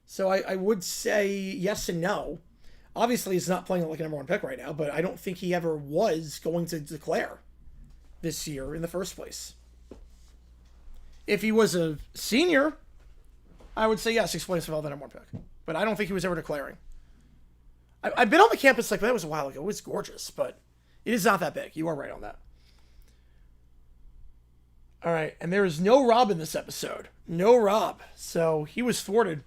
So I would say yes and no. Obviously, he's not playing like a number one pick right now, but I don't think he ever was going to declare this year in the first place. If he was a senior, I would say yes, explains well the number one pick. But I don't think he was ever declaring. I've been on the campus, like, that was a while ago. It was gorgeous, but it is not that big. You are right on that. All right, and there is no Rob in this episode. No Rob. So he was thwarted.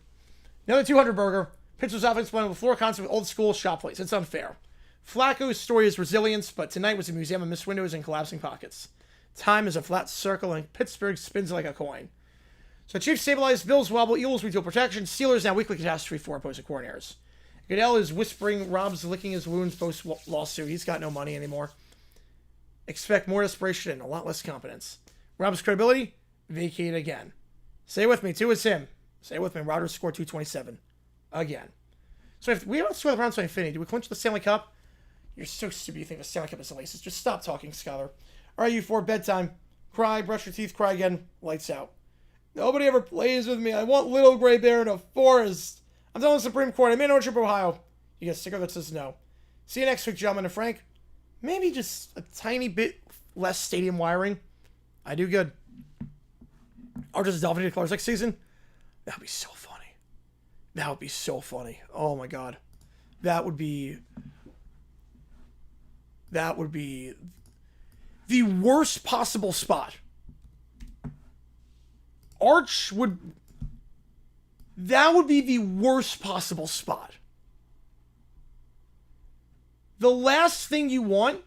Another 200 burger. Pitcher's offense playing with floor concept with old school shot plays. It's unfair. Flacco's story is resilience, but tonight was a museum of missed windows and collapsing pockets. Time is a flat circle, and Pittsburgh spins like a coin. So Chiefs stabilize, Bills wobble, Eagles retail protection, Steelers now weekly catastrophe for opposing coordinators. Goodell is whispering Rob's licking his wounds post-lawsuit. He's got no money anymore. Expect more desperation and a lot less confidence. Rob's credibility, vacate again. Say with me, 2 is him. Say with me, Rodgers scored 227. Again. So if we don't score the Browns by infinity, do we clinch the Stanley Cup? You're so stupid you think the Stanley Cup is the laces. Just stop talking, Scholar. All right, you 4, bedtime. Cry, brush your teeth, cry again. Lights out. Nobody ever plays with me. I want Little Gray Bear in a forest. I'm telling the Supreme Court. I made no trip to Ohio. You get a sticker that says no. See you next week, gentlemen. And Frank, maybe just a tiny bit less stadium wiring. I do good. Archer's Dolphin declares next season. That would be so funny. That would be so funny. Oh my god. That would be the worst possible spot. That would be the worst possible spot. The last thing you want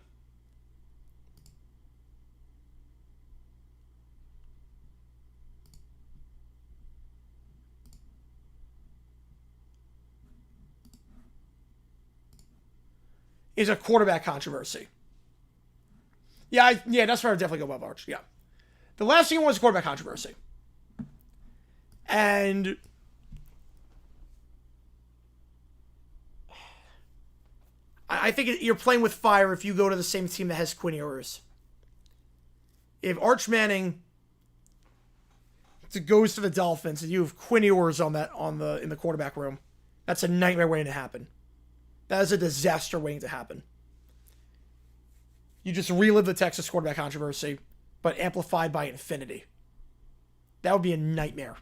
is a quarterback controversy. Yeah, that's where I would definitely go above Arch. Yeah. The last thing was a quarterback controversy. And I think you're playing with fire if you go to the same team that has Quinn Ewers. If Arch Manning goes to the Dolphins and you have Quinn Ewers in the quarterback room, that's a nightmare waiting to happen. That is a disaster waiting to happen. You just relive the Texas quarterback controversy, but amplified by infinity. That would be a nightmare.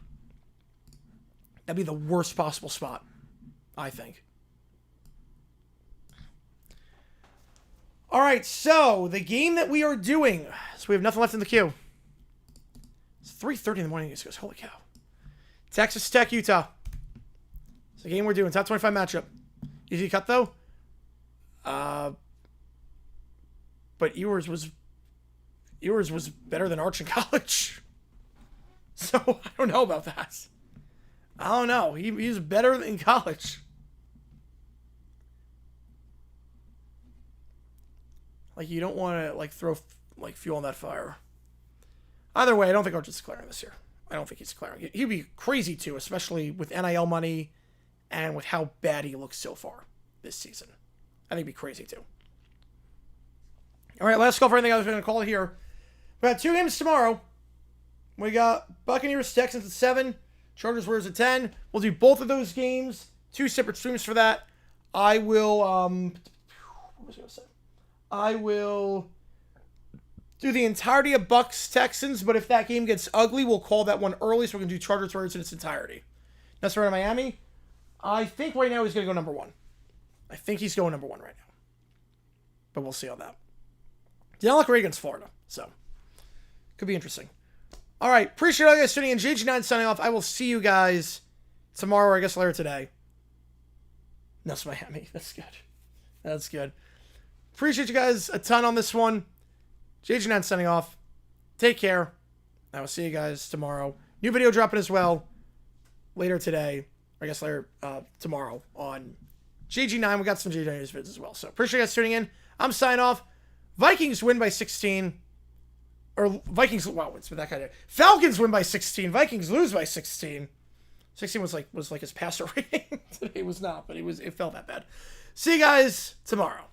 That'd be the worst possible spot, I think. All right, so the game that we are doing. So we have nothing left in the queue. It's 3:30 in the morning. It goes, holy cow. Texas Tech, Utah. It's the game we're doing. Top 25 matchup. Easy cut, though. But Ewers was better than Arch in college. So I don't know about that. I don't know. He's better in college. Like, you don't want to throw fuel on that fire. Either way, I don't think Arch is declaring this year. I don't think he's declaring. He'd be crazy too, especially with NIL money and with how bad he looks so far this season. I think he'd be crazy too. All right, last call for anything I was going to call it here. We got 2 games tomorrow. We got Buccaneers, Texans at 7, Chargers, Warriors at 10. We'll do both of those games. 2 separate streams for that. I will, what was I going to say? I will do the entirety of Bucks, Texans, but if that game gets ugly, we'll call that one early, so we can do Chargers, Warriors in its entirety. That's right in Miami. I think right now he's going to go number 1. I think he's going number 1 right now. But we'll see on that. Didn't look great against Florida, so could be interesting. All right, appreciate all you guys tuning in. JG9 signing off. I will see you guys tomorrow, or I guess later today. That's Miami. That's good. That's good. Appreciate you guys a ton on this one. JG9 signing off. Take care. I will see you guys tomorrow. New video dropping as well later today. Or I guess later tomorrow on JG9. We got some JG9 news vids as well. So appreciate you guys tuning in. I'm signing off. Vikings win by 16. Or Vikings, wow, it's been that kind of. Falcons win by 16. Vikings lose by 16. 16 was like his passer rating. Today was not, but it felt that bad. See you guys tomorrow.